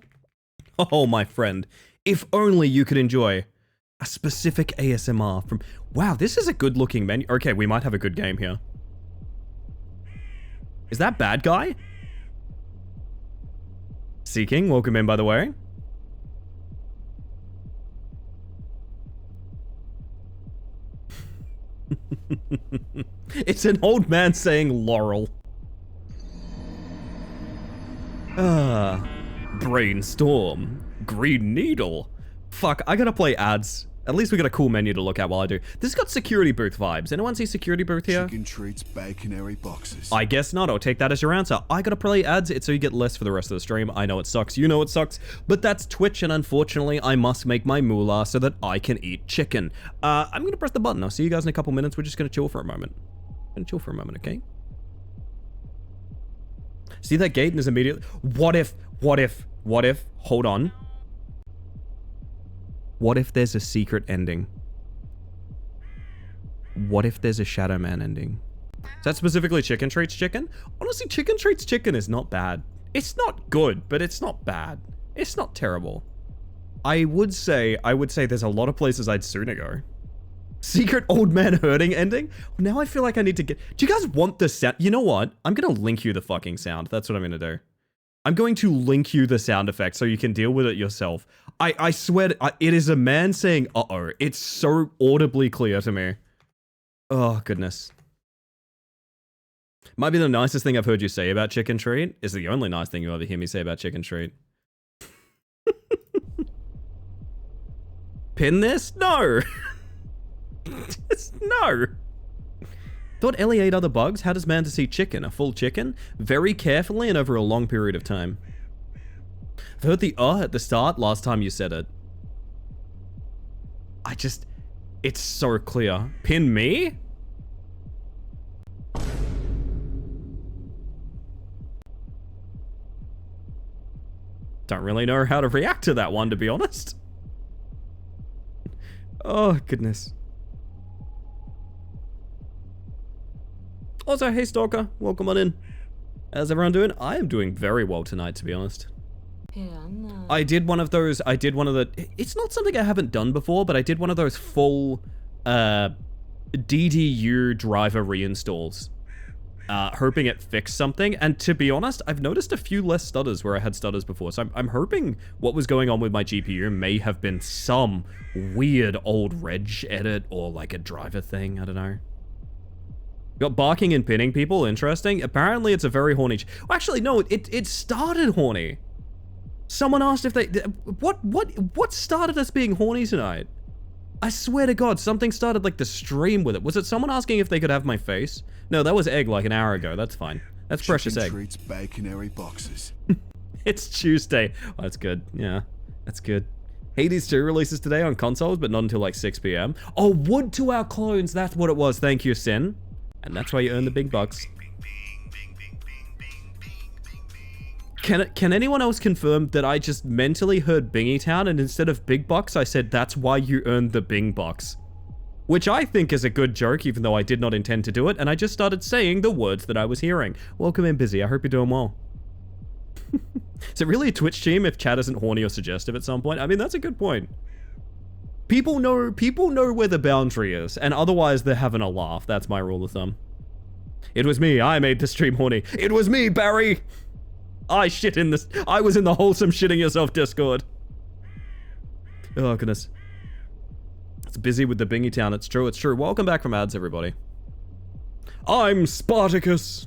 Oh, my friend. If only you could enjoy a specific ASMR from... Wow, this is a good-looking menu. Okay, we might have a good game here. Is that bad guy? Seeking, welcome in, by the way. It's an old man saying Laurel. Brainstorm. Green Needle. Fuck, I gotta play ads. At least we got a cool menu to look at while I do. This has got security booth vibes. Anyone see security booth here? Chicken treats, baconary boxes. I guess not. I'll take that as your answer. I gotta play ads. It's so you get less for the rest of the stream. I know it sucks. You know it sucks. But that's Twitch, and unfortunately, I must make my moolah so that I can eat chicken. I'm gonna press the button. I'll see you guys in a couple minutes. We're just gonna chill for a moment. Okay? See that gate and is immediately... What if... Hold on. What if there's a secret ending? What if there's a Shadow Man ending? Is that specifically Chicken Treats Chicken? Honestly, Chicken Treats Chicken is not bad. It's not good, but it's not bad. It's not terrible. I would say there's a lot of places I'd sooner go. Secret old man hurting ending? Now I feel like I need to get... Do you guys want the sound? You know what? I'm going to link you the fucking sound. That's what I'm going to do. I'm going to link you the sound effect so you can deal with it yourself. I swear, it is a man saying, uh-oh. It's so audibly clear to me. Oh, goodness. Might be the nicest thing I've heard you say about Chicken Treat. Is the only nice thing you ever hear me say about Chicken Treat. Pin this? No. No. Thought Ellie ate other bugs? How does man to see chicken? A full chicken? Very carefully and over a long period of time. I've heard the at the start last time you said it. It's so clear. Pin me? Don't really know how to react to that one, to be honest. Oh, goodness. Also, hey Stalker, welcome on in. How's everyone doing? I am doing very well tonight, to be honest. I did one of the, it's not something I haven't done before, but I did one of those full, DDU driver reinstalls. Hoping it fixed something, and to be honest, I've noticed a few less stutters where I had stutters before, so I'm hoping what was going on with my GPU may have been some weird old reg edit or like a driver thing, I don't know. Got barking and pinning people, interesting. Apparently it's a very horny well, actually, no, it started horny. Someone asked if they, what started us being horny tonight? I swear to God, something started like the stream with it. Was it someone asking if they could have my face? No, that was Egg like an hour ago. That's fine. That's Precious Egg. Treats baconary boxes. It's Tuesday. Oh, that's good. Yeah, that's good. Hades 2 releases today on consoles, but not until like 6 p.m. Oh, wood to our clones. That's what it was. Thank you, Sin. And that's why you earn the big bucks. Can anyone else confirm that I just mentally heard Bingy Town and instead of big bucks, I said that's why you earned the Bing bucks? Which I think is a good joke, even though I did not intend to do it, and I just started saying the words that I was hearing. Welcome in, Busy. I hope you're doing well. Is it really a Twitch stream if chat isn't horny or suggestive at some point? I mean, that's a good point. People know where the boundary is, and otherwise they're having a laugh. That's my rule of thumb. It was me. I made the stream horny. It was me, Barry. I was in the wholesome shitting yourself Discord. Oh, goodness. It's busy with the Bingy Town. It's true, it's true. Welcome back from ads, everybody. I'm Spartacus.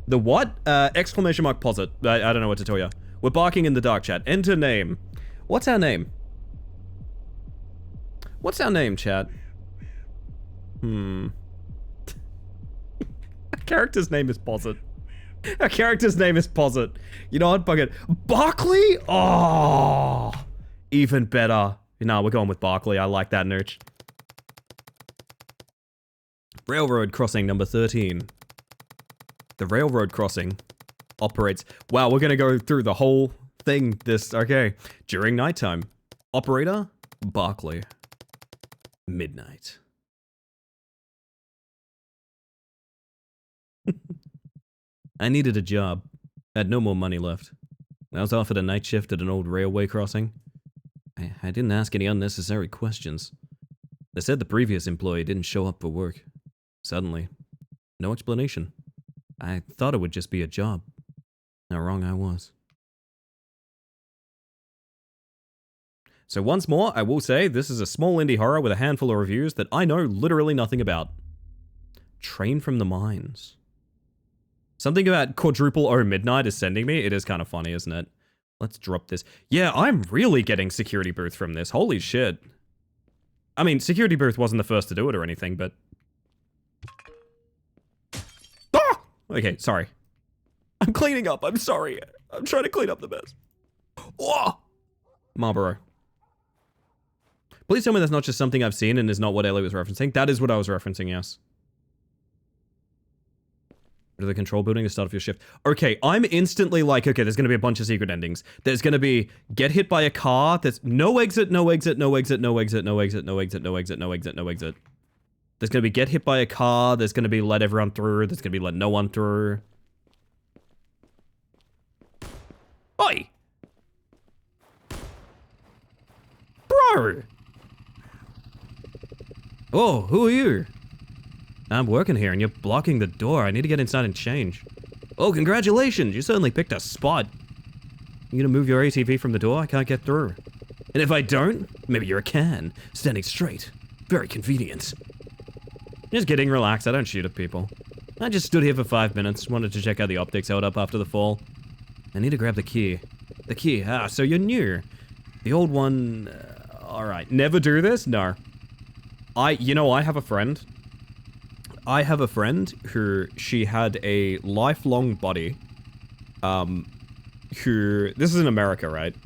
The what? Exclamation mark posit. I don't know what to tell you. We're barking in the dark chat. Enter name. What's our name? What's our name, chat? Our character's name is Posit. Our character's name is Posit. You know what? Fucking Barkley? Oh, even better. Nah, we're going with Barkley. I like that, Nooch. Railroad crossing number 13. The railroad crossing operates. Wow, we're gonna go through the whole thing. Okay. During nighttime. Operator, Barkley. Midnight. I needed a job. I had no more money left. I was offered a night shift at an old railway crossing. I didn't ask any unnecessary questions. They said the previous employee didn't show up for work. Suddenly. No explanation. I thought it would just be a job. How wrong I was. So once more, I will say this is a small indie horror with a handful of reviews that I know literally nothing about. Train from the Mines. Something about quadruple O midnight is sending me. It is kind of funny, isn't it? Let's drop this. Yeah, I'm really getting security booth from this. Holy shit. I mean, security booth wasn't the first to do it or anything, but... Ah! Okay, sorry. I'm cleaning up. I'm sorry. I'm trying to clean up the mess. Oh! Marlboro. Please tell me that's not just something I've seen and is not what Ellie was referencing. That is what I was referencing, yes. Go to the control building to start off your shift. Okay, I'm instantly like, okay, there's going to be a bunch of secret endings. There's going to be get hit by a car. There's no exit, no exit, no exit, no exit, no exit, no exit, no exit, no exit, no exit. There's going to be get hit by a car. There's going to be let everyone through. There's going to be let no one through. Oi! Bro! Oh, who are you? I'm working here and you're blocking the door. I need to get inside and change. Oh, congratulations. You certainly picked a spot. You gonna move your ATV from the door? I can't get through. And if I don't, maybe you're a can, standing straight. Very convenient. Just kidding, relax. I don't shoot at people. I just stood here for 5 minutes, wanted to check how the optics held up after the fall. I need to grab the key. The key, so you're new. The old one, alright. Never do this? No. I have a friend. I have a friend who, she had a lifelong buddy, this is in America, right?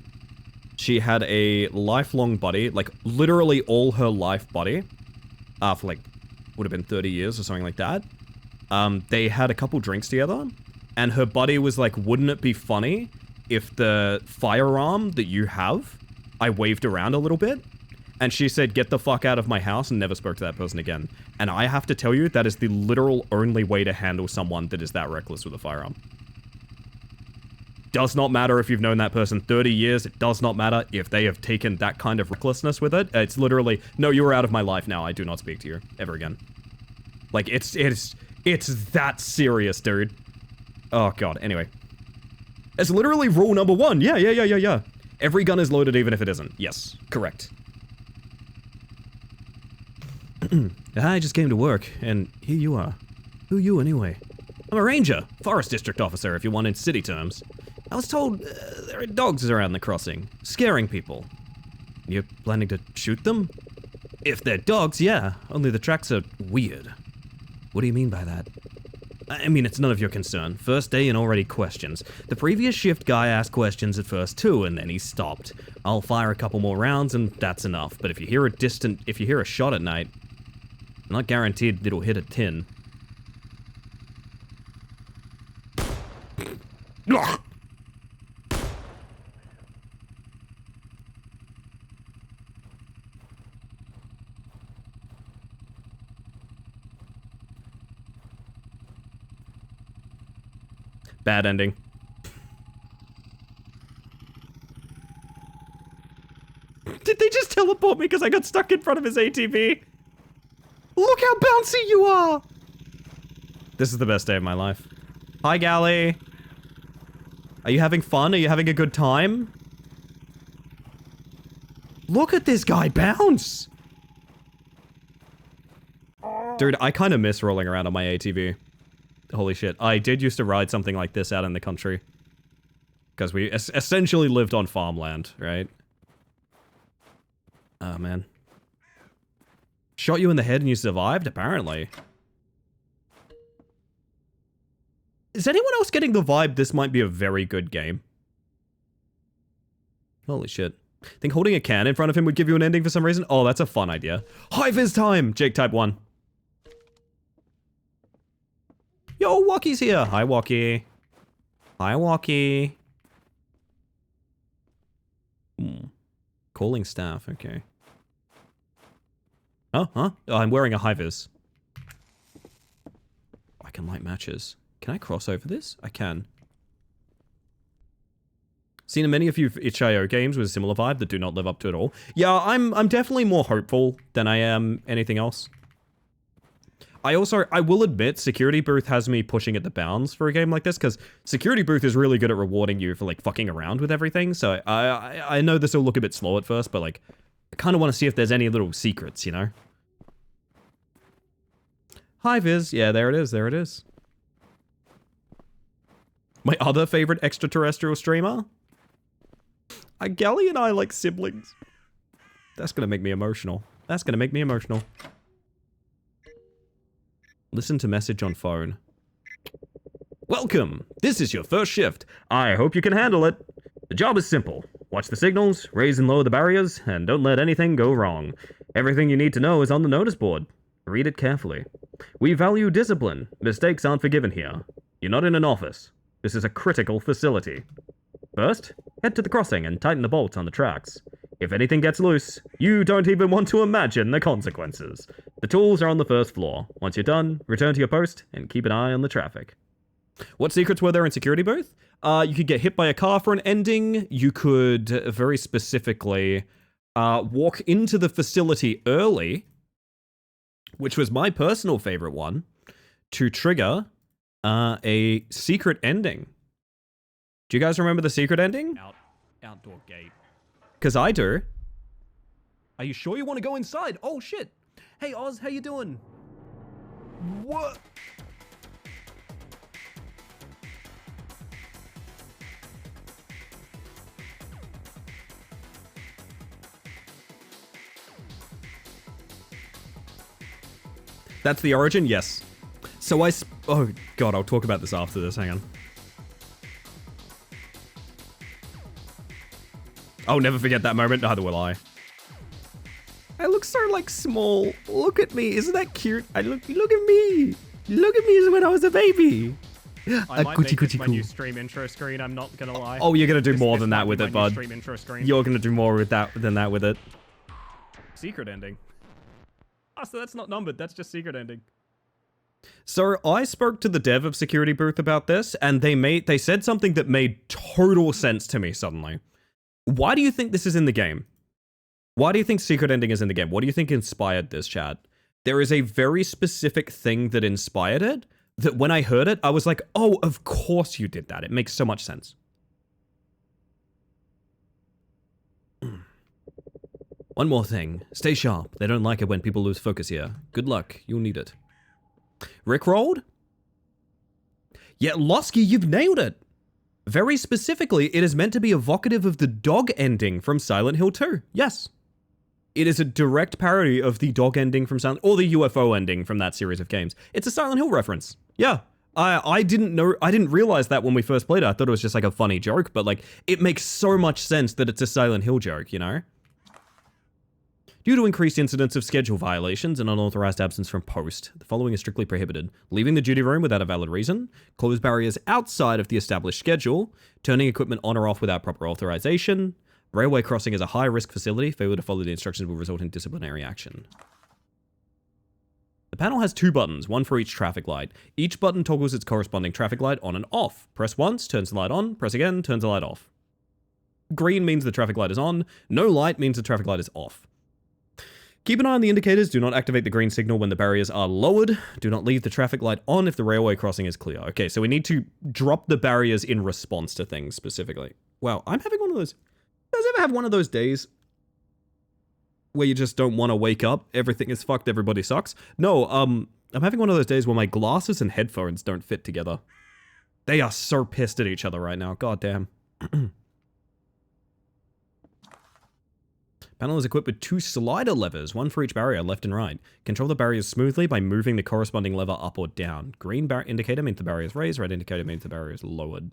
She had a lifelong buddy, like, literally all her life buddy, for like, would have been 30 years or something like that. They had a couple drinks together, and her buddy was like, wouldn't it be funny if the firearm that you have, I waved around a little bit? And she said, get the fuck out of my house, and never spoke to that person again. And I have to tell you, that is the literal only way to handle someone that is that reckless with a firearm. Does not matter if you've known that person 30 years, it does not matter if they have taken that kind of recklessness with it. It's literally, no, you are out of my life now, I do not speak to you, ever again. Like, it's that serious, dude. Oh god, anyway. It's literally rule number 1, yeah. Every gun is loaded even if it isn't. Yes, correct. I just came to work, and here you are. Who are you, anyway? I'm a ranger, forest district officer, if you want in city terms. I was told there are dogs around the crossing, scaring people. You're planning to shoot them? If they're dogs, yeah, only the tracks are weird. What do you mean by that? I mean, it's none of your concern. First day and already questions. The previous shift guy asked questions at first too, and then he stopped. I'll fire a couple more rounds, and that's enough. But if you hear a shot at night, I'm not guaranteed it'll hit a tin. Bad ending. Did they just teleport me because I got stuck in front of his ATV? Look how bouncy you are! This is the best day of my life. Hi, Gally. Are you having fun? Are you having a good time? Look at this guy bounce! Dude, I kind of miss rolling around on my ATV. Holy shit. I did used to ride something like this out in the country. Because we essentially lived on farmland, right? Oh, man. Shot you in the head and you survived? Apparently. Is anyone else getting the vibe this might be a very good game? Holy shit. Think holding a can in front of him would give you an ending for some reason? Oh, that's a fun idea. High-vis time! Jake type 1. Yo, Walkie's here. Hi, Walkie. Hi, Walkie. Calling staff, okay. Oh, huh? Oh, I'm wearing a high-vis. I can light matches. Can I cross over this? I can. Seen many a few itch.io games with a similar vibe that do not live up to it all. Yeah, I'm definitely more hopeful than I am anything else. I will admit, Security Booth has me pushing at the bounds for a game like this, because Security Booth is really good at rewarding you for, like, fucking around with everything, so I know this will look a bit slow at first, but, like, I kind of want to see if there's any little secrets, you know? Hi, Viz. Yeah, there it is, there it is. My other favorite extraterrestrial streamer? Gally and I are like siblings. That's gonna make me emotional. That's gonna make me emotional. Listen to message on phone. Welcome! This is your first shift. I hope you can handle it. The job is simple. Watch the signals, raise and lower the barriers, and don't let anything go wrong. Everything you need to know is on the notice board. Read it carefully. We value discipline. Mistakes aren't forgiven here. You're not in an office. This is a critical facility. First, head to the crossing and tighten the bolts on the tracks. If anything gets loose, you don't even want to imagine the consequences. The tools are on the first floor. Once you're done, return to your post and keep an eye on the traffic. What secrets were there in Security Booth? You could get hit by a car for an ending. You could, very specifically, walk into the facility early which was my personal favorite one, to trigger a secret ending. Do you guys remember the secret ending? Outdoor gate. Because I do. Are you sure you want to go inside? Oh shit! Hey Oz, how you doing? What? That's the origin? Yes. So oh god, I'll talk about this after this, hang on. I'll never forget that moment, neither will I. I look so, like, small. Look at me, isn't that cute? Look at me. Look at me as when I was a baby. I might make this my new stream intro screen, I'm not gonna lie. Oh, you're gonna do more This than might that be with my it, new bud. Stream intro screen. You're gonna do more with that than that with it. Secret ending. Oh, so that's not numbered, that's just secret ending. So I spoke to the dev of Security Booth about this, and they said something that made total sense to me suddenly. Why do you think this is in the game? Why do you think secret ending is in the game? What do you think inspired this, Chad? There is a very specific thing that inspired it, that when I heard it, I was like, oh, of course you did that. It makes so much sense. One more thing. Stay sharp. They don't like it when people lose focus here. Good luck. You'll need it. Rickrolled? Yeah, Losky, you've nailed it. Very specifically, it is meant to be evocative of the dog ending from Silent Hill 2. Yes. It is a direct parody of the dog ending from Silent... or the UFO ending from that series of games. It's a Silent Hill reference. Yeah. I didn't realize that when we first played it. I thought it was just like a funny joke, but like, it makes so much sense that it's a Silent Hill joke, you know? Due to increased incidents of schedule violations and unauthorized absence from post, the following is strictly prohibited: leaving the duty room without a valid reason, close barriers outside of the established schedule, turning equipment on or off without proper authorization, railway crossing is a high-risk facility, failure to follow the instructions will result in disciplinary action. The panel has two buttons, one for each traffic light. Each button toggles its corresponding traffic light on and off. Press once, turns the light on, press again, turns the light off. Green means the traffic light is on, no light means the traffic light is off. Keep an eye on the indicators. Do not activate the green signal when the barriers are lowered. Do not leave the traffic light on if the railway crossing is clear. Okay, so we need to drop the barriers in response to things specifically. Wow, I'm having one of those... You guys ever have one of those days where you just don't want to wake up? Everything is fucked, everybody sucks? No, I'm having one of those days where my glasses and headphones don't fit together. They are so pissed at each other right now. God damn. Panel is equipped with two slider levers, one for each barrier, left and right. Control the barriers smoothly by moving the corresponding lever up or down. Green indicator means the barrier is raised, red indicator means the barrier is lowered.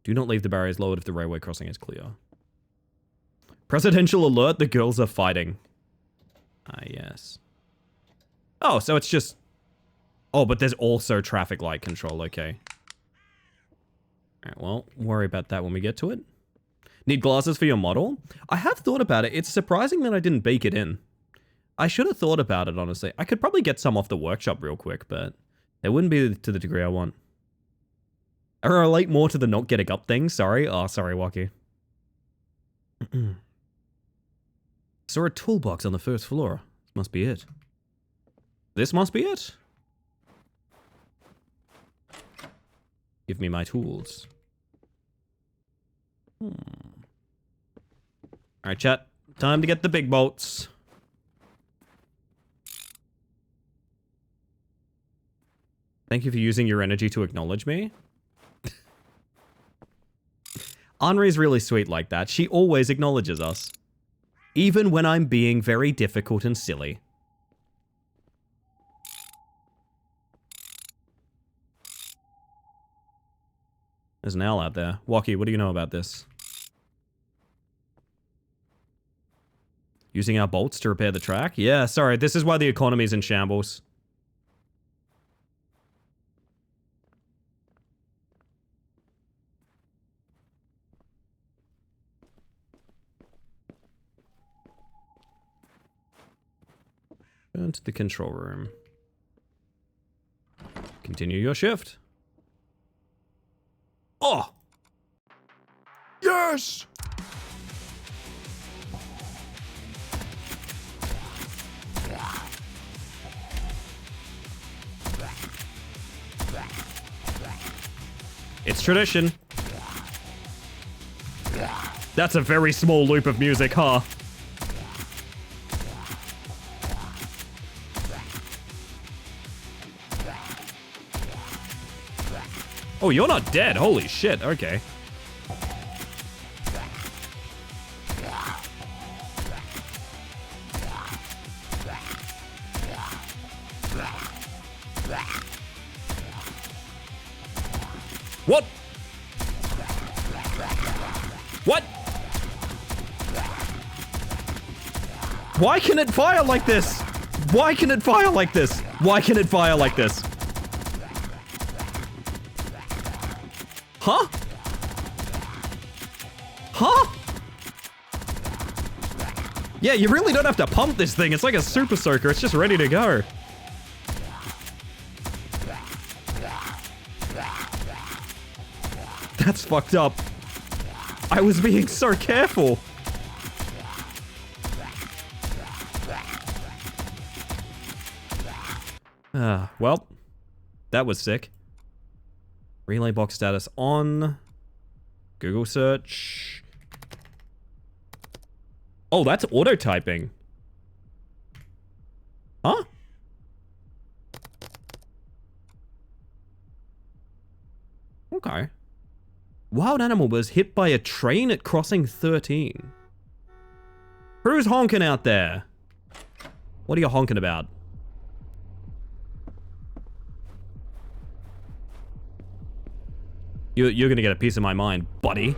Do not leave the barriers lowered if the railway crossing is clear. Presidential alert, the girls are fighting. Ah, yes. Oh, so it's just... Oh, but there's also traffic light control, okay. Alright, well, worry about that when we get to it. Need glasses for your model? I have thought about it. It's surprising that I didn't bake it in. I should have thought about it, honestly. I could probably get some off the workshop real quick, but it wouldn't be to the degree I want. I relate more to the not getting up thing. Sorry. Oh, sorry, Waki. Saw a toolbox on the first floor. This must be it. This must be it. Give me my tools. Alright, chat. Time to get the big bolts. Thank you for using your energy to acknowledge me. Henri's really sweet like that. She always acknowledges us. Even when I'm being very difficult and silly. There's an owl out there. Waki, what do you know about this? Using our bolts to repair the track? Yeah, sorry, this is why the economy's in shambles. Turn to the control room. Continue your shift. Oh! Yes! It's tradition. That's a very small loop of music, huh? Oh, you're not dead. Holy shit. Okay. What? What? Why can it fire like this? Why can it fire like this? Why can it fire like this? Huh? Huh? Yeah, you really don't have to pump this thing. It's like a super soaker. It's just ready to go. That's fucked up. I was being so careful. Well, that was sick. Relay box status on. Google search. Oh, that's auto typing. Huh? Okay. Wild animal was hit by a train at crossing 13. Who's honking out there? What are you honking about? You're gonna get a piece of my mind, buddy.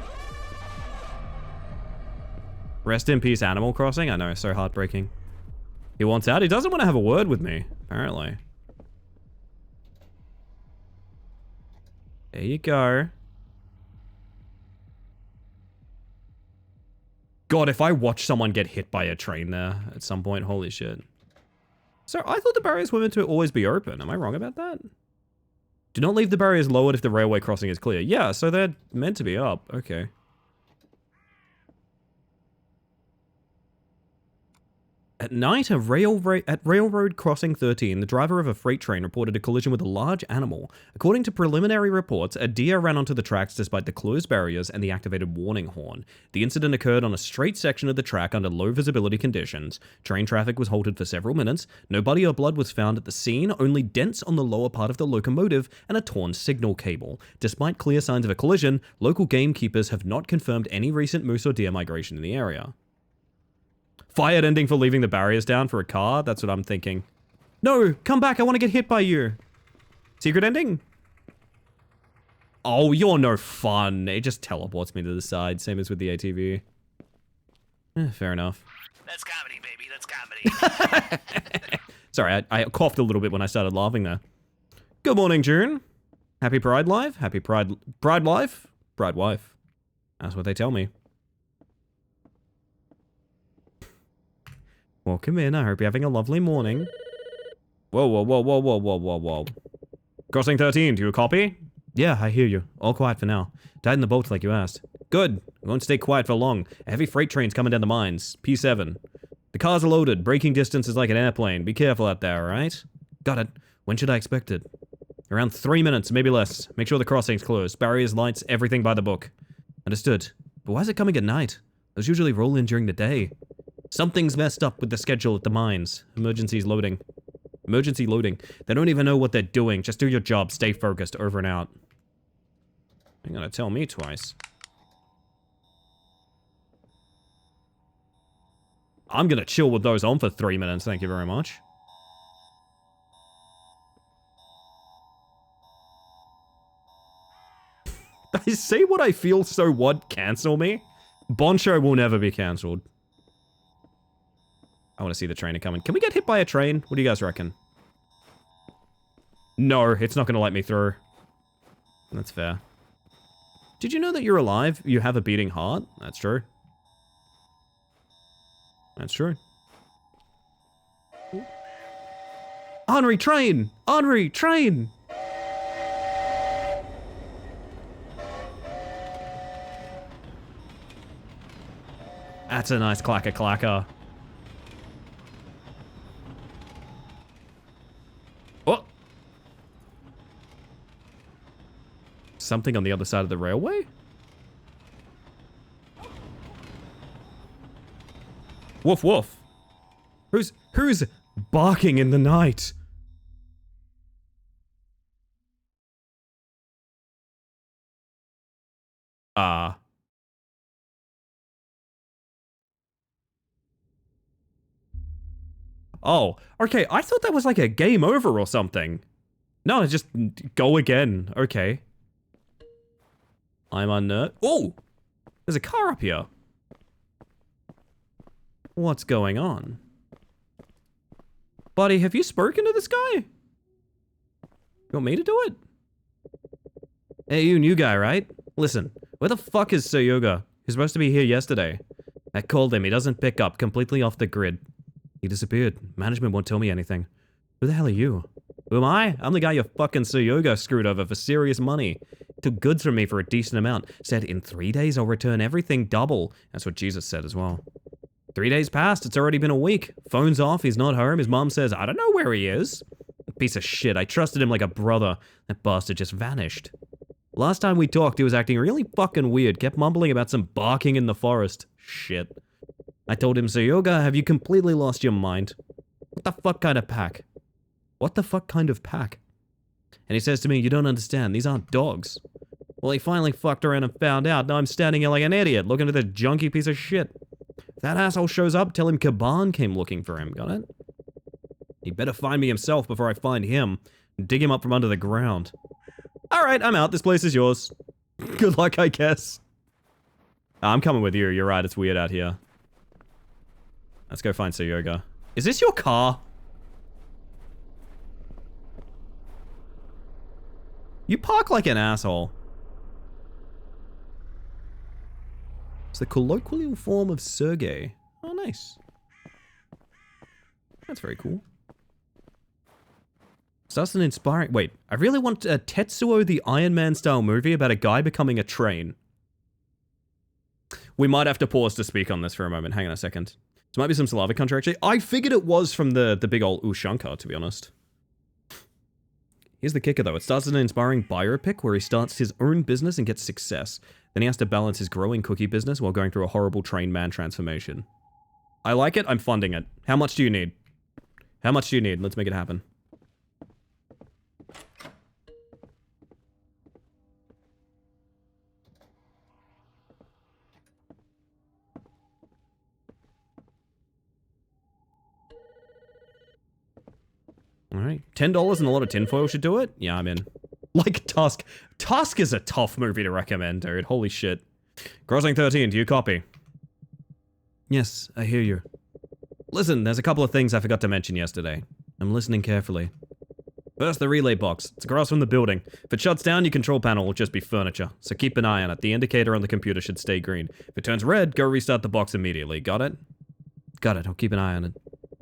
Rest in peace, Animal Crossing. I know, so heartbreaking. He wants out. He doesn't want to have a word with me, apparently. There you go. God, if I watch someone get hit by a train there at some point, holy shit. So I thought the barriers were meant to always be open. Am I wrong about that? Do not leave the barriers lowered if the railway crossing is clear. Yeah, so they're meant to be up. Okay. At night, at Railroad Crossing 13, the driver of a freight train reported a collision with a large animal. According to preliminary reports, a deer ran onto the tracks despite the closed barriers and the activated warning horn. The incident occurred on a straight section of the track under low visibility conditions. Train traffic was halted for several minutes. No body or blood was found at the scene, only dents on the lower part of the locomotive and a torn signal cable. Despite clear signs of a collision, local gamekeepers have not confirmed any recent moose or deer migration in the area. Fired ending for leaving the barriers down for a car? That's what I'm thinking. No, come back. I want to get hit by you. Secret ending? Oh, you're no fun. It just teleports me to the side, same as with the ATV. Fair enough. That's comedy, baby. That's comedy. Sorry, I coughed a little bit when I started laughing there. Good morning, June. Happy Pride Life? Happy Pride Life? Pride Wife. That's what they tell me. Welcome in. I hope you're having a lovely morning. Whoa, whoa, whoa, whoa, whoa, whoa, whoa, whoa. Crossing 13, do you copy? Yeah, I hear you. All quiet for now. Died in the boat like you asked. Good. We won't stay quiet for long. A heavy freight train's coming down the mines. P7. The cars are loaded. Braking distance is like an airplane. Be careful out there, alright? Got it. When should I expect it? Around 3 minutes, maybe less. Make sure the crossing's closed. Barriers, lights, everything by the book. Understood. But why is it coming at night? Those usually roll in during the day. Something's messed up with the schedule at the mines. Emergency loading. They don't even know what they're doing. Just do your job. Stay focused. Over and out. You're gonna tell me twice. I'm gonna chill with those on for 3 minutes. Thank you very much. I say what I feel, so what? Cancel me? Boncho will never be cancelled. I want to see the trainer coming. Can we get hit by a train? What do you guys reckon? No, it's not going to let me through. That's fair. Did you know that you're alive? You have a beating heart? That's true. That's true. Henri, train! Henri, train! That's a nice clacker. Oh! something on the other side of the railway? Woof woof. Who's barking in the night? Oh, okay, I thought that was like a game over or something. No, just go again. Okay. I'm unnerved. Oh! There's a car up here. What's going on? Buddy, have you spoken to this guy? You want me to do it? Hey, you new guy, right? Listen, where the fuck is Soyoga? He's supposed to be here yesterday. I called him, he doesn't pick up, completely off the grid. He disappeared. Management won't tell me anything. Who the hell are you? Who am I? I'm the guy your fucking Soyoga screwed over for serious money. Took goods from me for a decent amount. Said in 3 days I'll return everything double. That's what Jesus said as well. 3 days passed, it's already been a week. Phone's off, he's not home, his mom says, I don't know where he is. Piece of shit, I trusted him like a brother. That bastard just vanished. Last time we talked, he was acting really fucking weird, kept mumbling about some barking in the forest. Shit. I told him, Soyoga, have you completely lost your mind? What the fuck kind of pack? What the fuck kind of pack? And he says to me, you don't understand, these aren't dogs. Well, he finally fucked around and found out, now I'm standing here like an idiot, looking at this junky piece of shit. If that asshole shows up, tell him Kaban came looking for him, got it? He better find me himself before I find him, and dig him up from under the ground. Alright, I'm out, this place is yours. Good luck, I guess. I'm coming with you, you're right, it's weird out here. Let's go find Soyoga. Is this your car? You park like an asshole. It's the colloquial form of Sergey. Oh, nice. That's very cool. So that's an inspiring... Wait, I really want a Tetsuo the Iron Man style movie about a guy becoming a train. We might have to pause to speak on this for a moment. Hang on a second. This might be some Slavic country, actually. I figured it was from the big old Ushanka, to be honest. Here's the kicker, though. It starts as an inspiring biopic where he starts his own business and gets success. Then he has to balance his growing cookie business while going through a horrible train man transformation. I like it. I'm funding it. How much do you need? How much do you need? Let's make it happen. Alright. $10 and a lot of tinfoil should do it? Yeah, I'm in. Like Tusk. Tusk is a tough movie to recommend, dude. Holy shit. Crossing 13, do you copy? Yes, I hear you. Listen, there's a couple of things I forgot to mention yesterday. I'm listening carefully. First, the relay box. It's across from the building. If it shuts down, your control panel will just be furniture. So keep an eye on it. The indicator on the computer should stay green. If it turns red, go restart the box immediately. Got it? Got it. I'll keep an eye on it.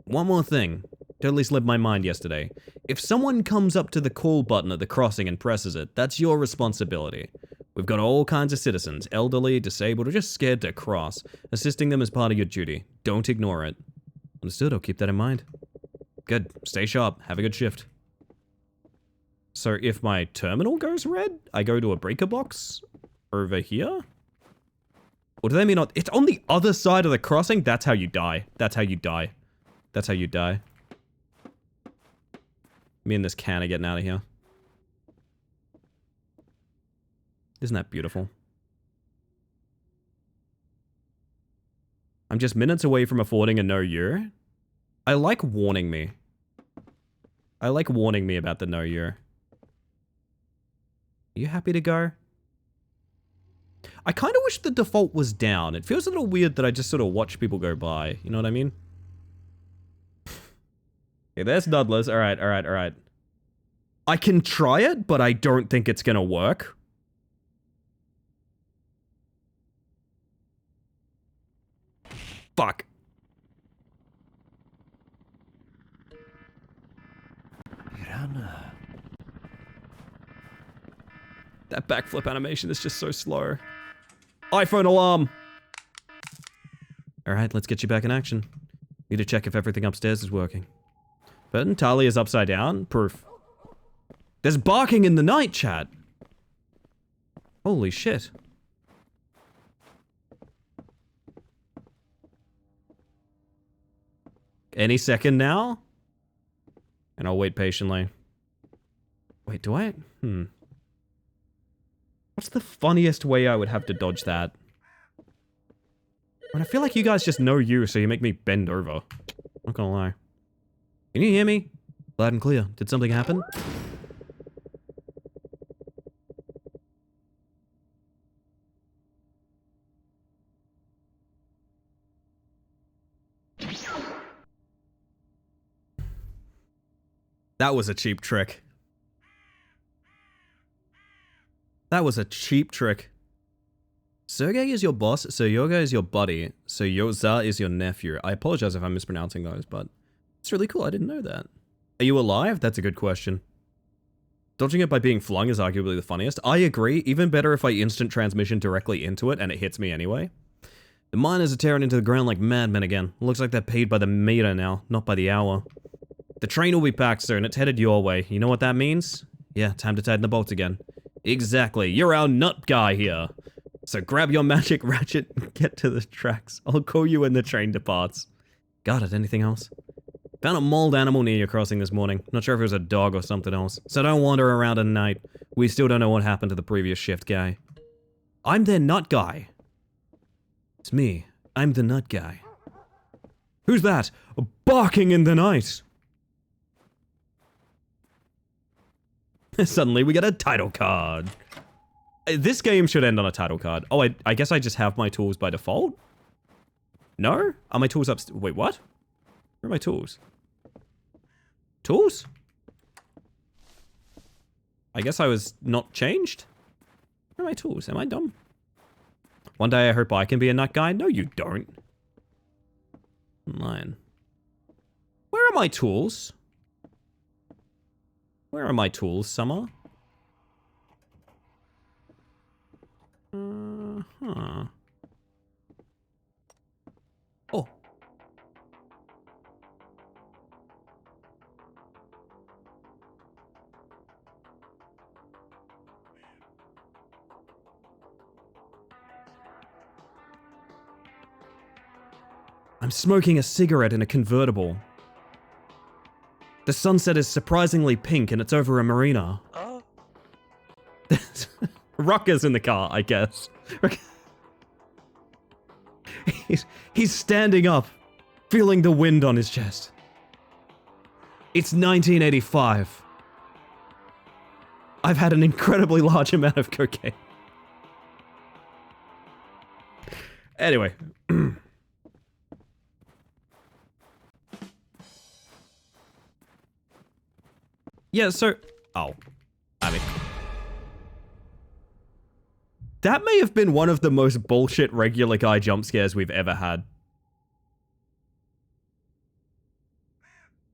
One more thing. Totally slipped my mind yesterday. If someone comes up to the call button at the crossing and presses it, that's your responsibility. We've got all kinds of citizens, elderly, disabled, or just scared to cross. Assisting them is part of your duty. Don't ignore it. Understood, I'll keep that in mind. Good. Stay sharp. Have a good shift. So if my terminal goes red, I go to a breaker box over here? Or do they mean it's on the other side of the crossing? That's how you die. That's how you die. That's how you die. Me and this can are getting out of here. Isn't that beautiful? I'm just minutes away from affording a no year. I like warning me. I like warning me about the no year. Are you happy to go? I kind of wish the default was down. It feels a little weird that I just sort of watch people go by. You know what I mean? Okay, there's Nudlers. Alright, alright, alright. I can try it, but I don't think it's gonna work. Fuck. Piranha. That backflip animation is just so slow. iPhone alarm! Alright, let's get you back in action. Need to check if everything upstairs is working. But Talia's upside down? Proof. There's barking in the night, chat! Holy shit. Any second now? And I'll wait patiently. Wait, do I? What's the funniest way I would have to dodge that? I feel like you guys just know you, so you make me bend over. Not gonna lie. Can you hear me? Loud and clear. Did something happen? That was a cheap trick. That was a cheap trick. Sergey is your boss, Seryoga is your buddy, Seryoza is your nephew. I apologize if I'm mispronouncing those, but it's really cool, I didn't know that. Are you alive? That's a good question. Dodging it by being flung is arguably the funniest. I agree, even better if I instant transmission directly into it and it hits me anyway. The miners are tearing into the ground like madmen again. Looks like they're paid by the meter now, not by the hour. The train will be packed soon, it's headed your way. You know what that means? Yeah, time to tighten the bolts again. Exactly, you're our nut guy here. So grab your magic ratchet and get to the tracks. I'll call you when the train departs. Got it, anything else? Found a mauled animal near your crossing this morning. Not sure if it was a dog or something else. So don't wander around at night. We still don't know what happened to the previous shift guy. I'm their nut guy. It's me. I'm the nut guy. Who's that? Barking in the night. Suddenly we get a title card. This game should end on a title card. Oh, I guess I just have my tools by default? No? Are my tools upstairs? Wait, what? Where are my tools? Tools? I guess I was not changed? Where are my tools? Am I dumb? One day I hope I can be a nut guy. No, you don't. I'm lying. Where are my tools? Where are my tools, Summer? Huh. Oh. I'm smoking a cigarette in a convertible. The sunset is surprisingly pink and it's over a marina. Oh. Rucker's in the car, I guess. He's standing up, feeling the wind on his chest. It's 1985. I've had an incredibly large amount of cocaine. Anyway. Yeah, so... Oh. I mean... That may have been one of the most bullshit regular guy jump scares we've ever had.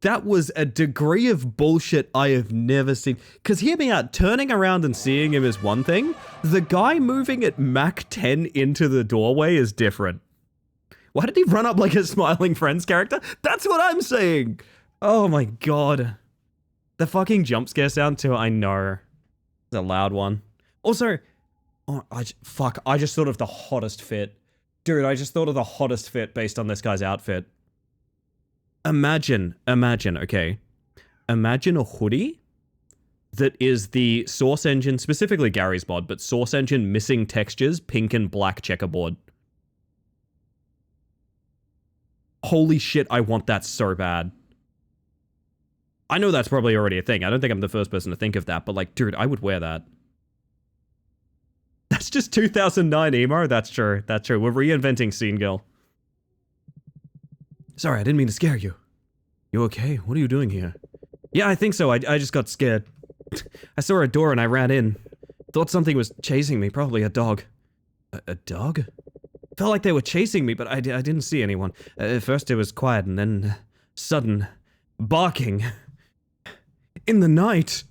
That was a degree of bullshit I have never seen. Because hear me out, turning around and seeing him is one thing. The guy moving at Mach 10 into the doorway is different. Why did he run up like a Smiling Friends character? That's what I'm saying! Oh my god. The fucking jump scare sound too, I know. It's a loud one. Also... Oh, I just thought of the hottest fit. Dude, I just thought of the hottest fit based on this guy's outfit. Imagine, okay. Imagine a hoodie that is the Source Engine, specifically Gary's mod, but Source Engine missing textures, pink and black checkerboard. Holy shit, I want that so bad. I know that's probably already a thing. I don't think I'm the first person to think of that, but like, dude, I would wear that. That's just 2009 emo? That's true. That's true. We're reinventing Scene Girl. Sorry, I didn't mean to scare you. You okay? What are you doing here? Yeah, I think so. I just got scared. I saw a door and I ran in. Thought something was chasing me. Probably a dog. A dog? Felt like they were chasing me, but I didn't see anyone. At first it was quiet and then sudden barking. In the night.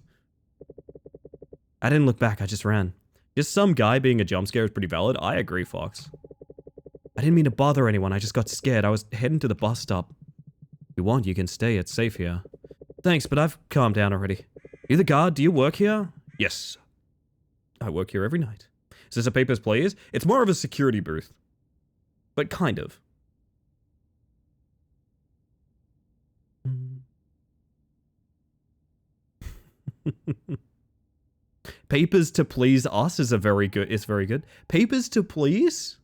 I didn't look back. I just ran. Just some guy being a jump scare is pretty valid. I agree, Fox. I didn't mean to bother anyone. I just got scared. I was heading to the bus stop. If you want, you can stay. It's safe here. Thanks, but I've calmed down already. You the guard? Do you work here? Yes. I work here every night. Is this a Papers, Please? It's more of a security booth. But kind of. Papers to Please Us is very good. Papers to Please?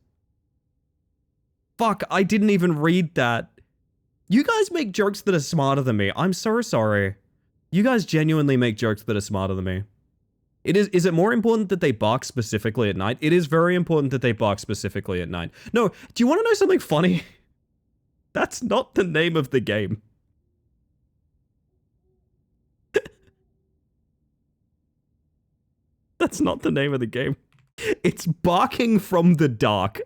Fuck, I didn't even read that. You guys make jokes that are smarter than me. I'm so sorry. You guys genuinely make jokes that are smarter than me. Is it more important that they bark specifically at night? It is very important that they bark specifically at night. No, do you want to know something funny? That's not the name of the game. That's not the name of the game. It's Barking from the Dark.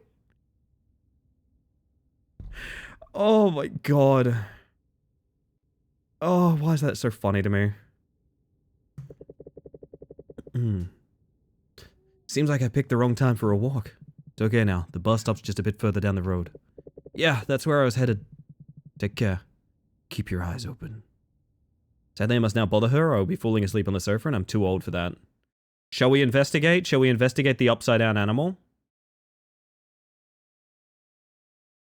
Oh my god. Oh, why is that so funny to me? Seems like I picked the wrong time for a walk. It's okay now. The bus stop's just a bit further down the road. Yeah, that's where I was headed. Take care. Keep your eyes open. Sadly, I must now bother her or I'll be falling asleep on the sofa and I'm too old for that. Shall we investigate? Shall we investigate the upside-down animal?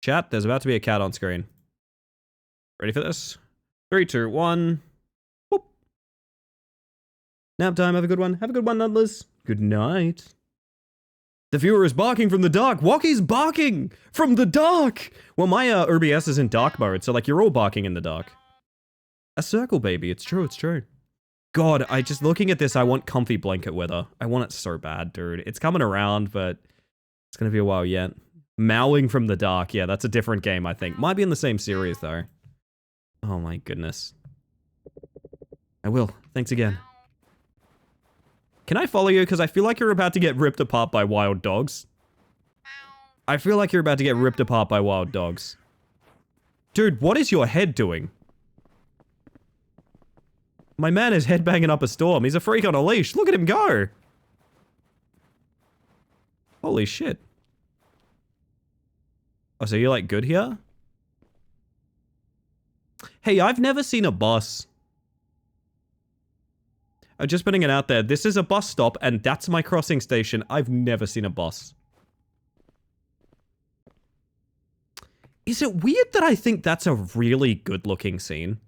Chat, there's about to be a cat on screen. Ready for this? 3, 2, 1. Boop. Nap time, have a good one. Have a good one, Nudlers. Good night. The viewer is barking from the dark. Walkie's barking from the dark. Well, my OBS is in dark mode, so like you're all barking in the dark. A circle, baby. It's true, it's true. God, just looking at this, I want comfy blanket weather. I want it so bad, dude. It's coming around, but it's gonna be a while yet. Mowing from the Dark. Yeah, that's a different game, I think. Might be in the same series, though. Oh my goodness. I will. Thanks again. Can I follow you? Because I feel like you're about to get ripped apart by wild dogs. I feel like you're about to get ripped apart by wild dogs. Dude, what is your head doing? My man is headbanging up a storm. He's a freak on a leash. Look at him go. Holy shit. Oh, so you're like good here? Hey, I've never seen a bus. I'm just putting it out there. This is a bus stop and that's my crossing station. I've never seen a bus. Is it weird that I think that's a really good looking scene?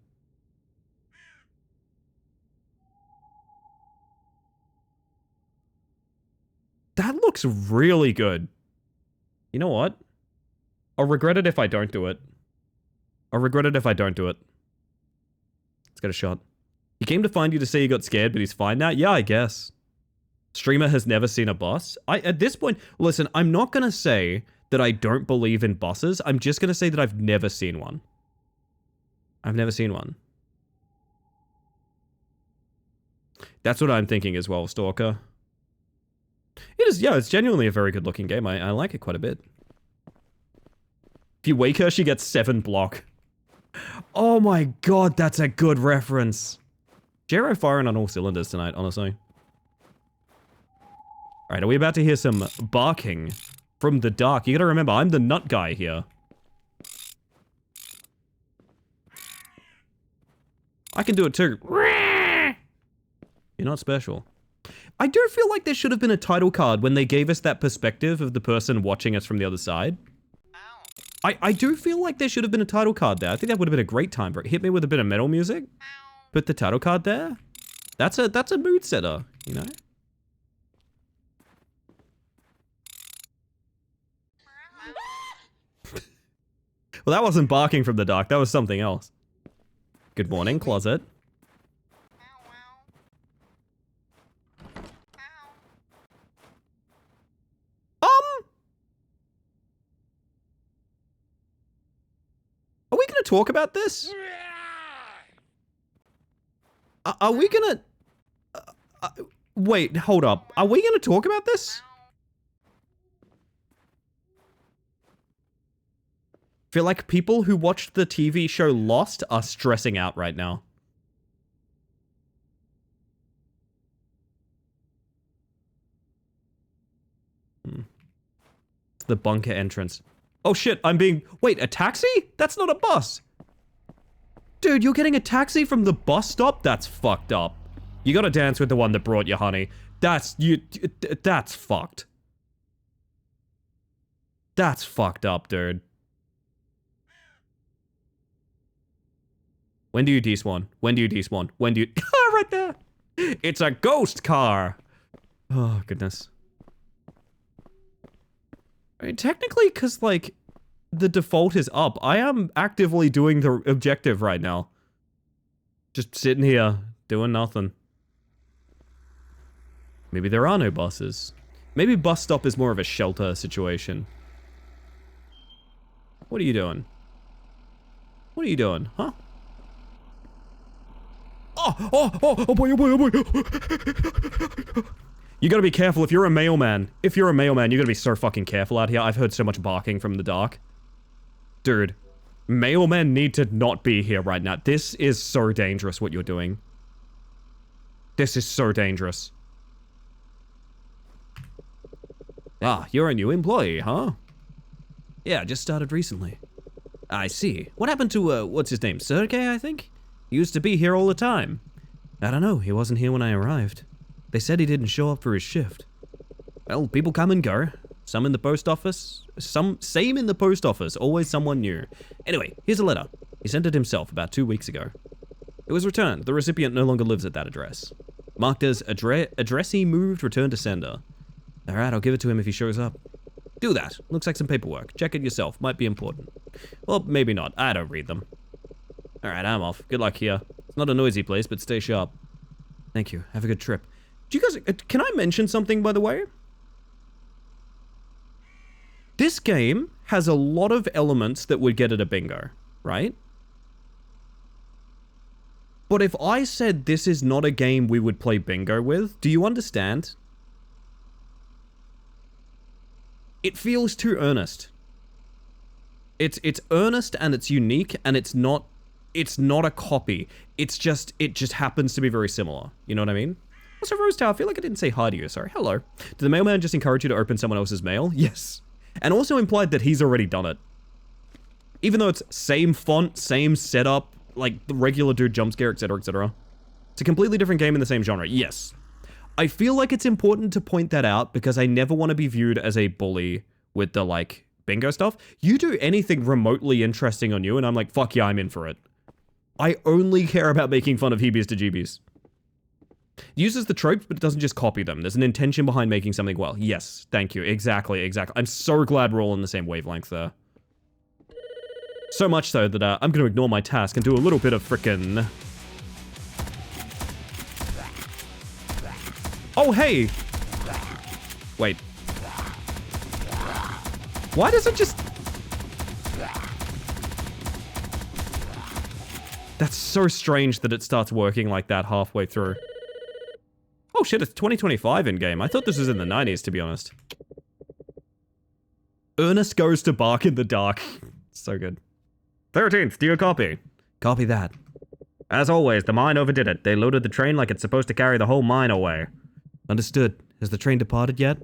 That looks really good. You know what? I'll regret it if I don't do it. I'll regret it if I don't do it. Let's get a shot. He came to find you to say he got scared, but he's fine now? Yeah, I guess. Streamer has never seen a bus? At this point, listen, I'm not gonna say that I don't believe in buses. I'm just gonna say that I've never seen one. I've never seen one. That's what I'm thinking as well, Stalker. It is, yeah, it's genuinely a very good looking game. I like it quite a bit. If you wake her, she gets 7 block. Oh my god, that's a good reference. Jero firing on all cylinders tonight, honestly. Alright, are we about to hear some barking from the dark? You gotta remember, I'm the nut guy here. I can do it too. You're not special. I do feel like there should have been a title card when they gave us that perspective of the person watching us from the other side. I do feel like there should have been a title card there. I think that would have been a great time for it. Hit me with a bit of metal music. Put the title card there. That's a mood setter, you know? Well, that wasn't barking from the dark. That was something else. Good morning, closet. Are we gonna talk about this? Are we gonna... wait, hold up. Are we gonna talk about this? Feel like people who watched the TV show Lost are stressing out right now. It's the bunker entrance. Oh shit, I'm being... Wait, a taxi? That's not a bus. Dude, you're getting a taxi from the bus stop? That's fucked up. You gotta dance with the one that brought you, honey. That's fucked. That's fucked up, dude. When do you despawn? When do you despawn? When do you... right there! It's a ghost car! Oh, goodness. I mean, technically, because, like, the default is up, I am actively doing the objective right now. Just sitting here, doing nothing. Maybe there are no buses. Maybe bus stop is more of a shelter situation. What are you doing? What are you doing, huh? Oh boy, oh boy, oh boy. You gotta be careful if you're a mailman. If you're a mailman, you gotta be so fucking careful out here. I've heard so much barking from the dark. Dude, mailmen need to not be here right now. This is so dangerous what you're doing. This is so dangerous. Ah, you're a new employee, huh? Yeah, just started recently. I see. What happened to, what's his name? Sergey, I think? He used to be here all the time. I don't know, he wasn't here when I arrived. They said he didn't show up for his shift. Well, people come and go. Some in the post office. Same in the post office. Always someone new. Anyway, here's a letter. He sent it himself about 2 weeks ago. It was returned. The recipient no longer lives at that address. Marked as addressee moved, returned to sender. Alright, I'll give it to him if he shows up. Do that. Looks like some paperwork. Check it yourself. Might be important. Well, maybe not. I don't read them. Alright, I'm off. Good luck here. It's not a noisy place, but stay sharp. Thank you. Have a good trip. Do you guys... can I mention something, by the way? This game has a lot of elements that would get it a bingo, right? But if I said this is not a game we would play bingo with, do you understand? It feels too earnest. It's earnest and it's unique and it's not a copy. It just happens to be very similar. You know what I mean? Also, Rose Tower, I feel like I didn't say hi to you. Sorry. Hello. Did the mailman just encourage you to open someone else's mail? Yes. And also implied that he's already done it. Even though it's same font, same setup, like the regular dude jump scare, etc., etc. It's a completely different game in the same genre. Yes. I feel like it's important to point that out because I never want to be viewed as a bully with the, like, bingo stuff. You do anything remotely interesting on you and I'm like, fuck yeah, I'm in for it. I only care about making fun of Heebies to Jeebies. It uses the tropes, but it doesn't just copy them. There's an intention behind making something well. Yes, thank you. Exactly. I'm so glad we're all on the same wavelength there. So much so that I'm going to ignore my task and do a little bit of frickin'... Oh, hey! Wait. Why does it just... That's so strange that it starts working like that halfway through. Oh shit, it's 2025 in-game. I thought this was in the 90s, to be honest. Ernest goes to bark in the dark. So good. 13th, do you copy? Copy that. As always, the mine overdid it. They loaded the train like it's supposed to carry the whole mine away. Understood. Has the train departed yet?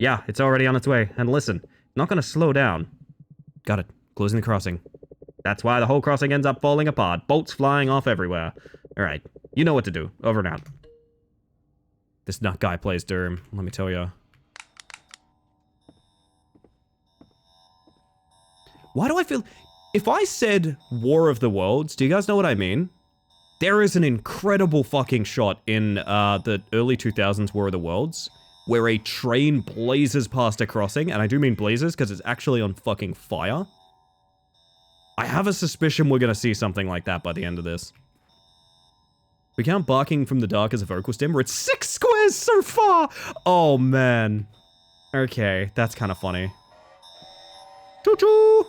Yeah, it's already on its way. And listen, not gonna slow down. Got it. Closing the crossing. That's why the whole crossing ends up falling apart. Bolts flying off everywhere. Alright, you know what to do. Over and out. This nut guy plays Durham, let me tell ya. Why do I feel... If I said War of the Worlds, do you guys know what I mean? There is an incredible fucking shot in the early 2000s War of the Worlds where a train blazes past a crossing, and I do mean blazes because it's actually on fucking fire. I have a suspicion we're gonna see something like that by the end of this. We count barking from the dark as a vocal stim. We're at 6 squares so far! Oh, man. Okay, that's kind of funny. Choo-choo!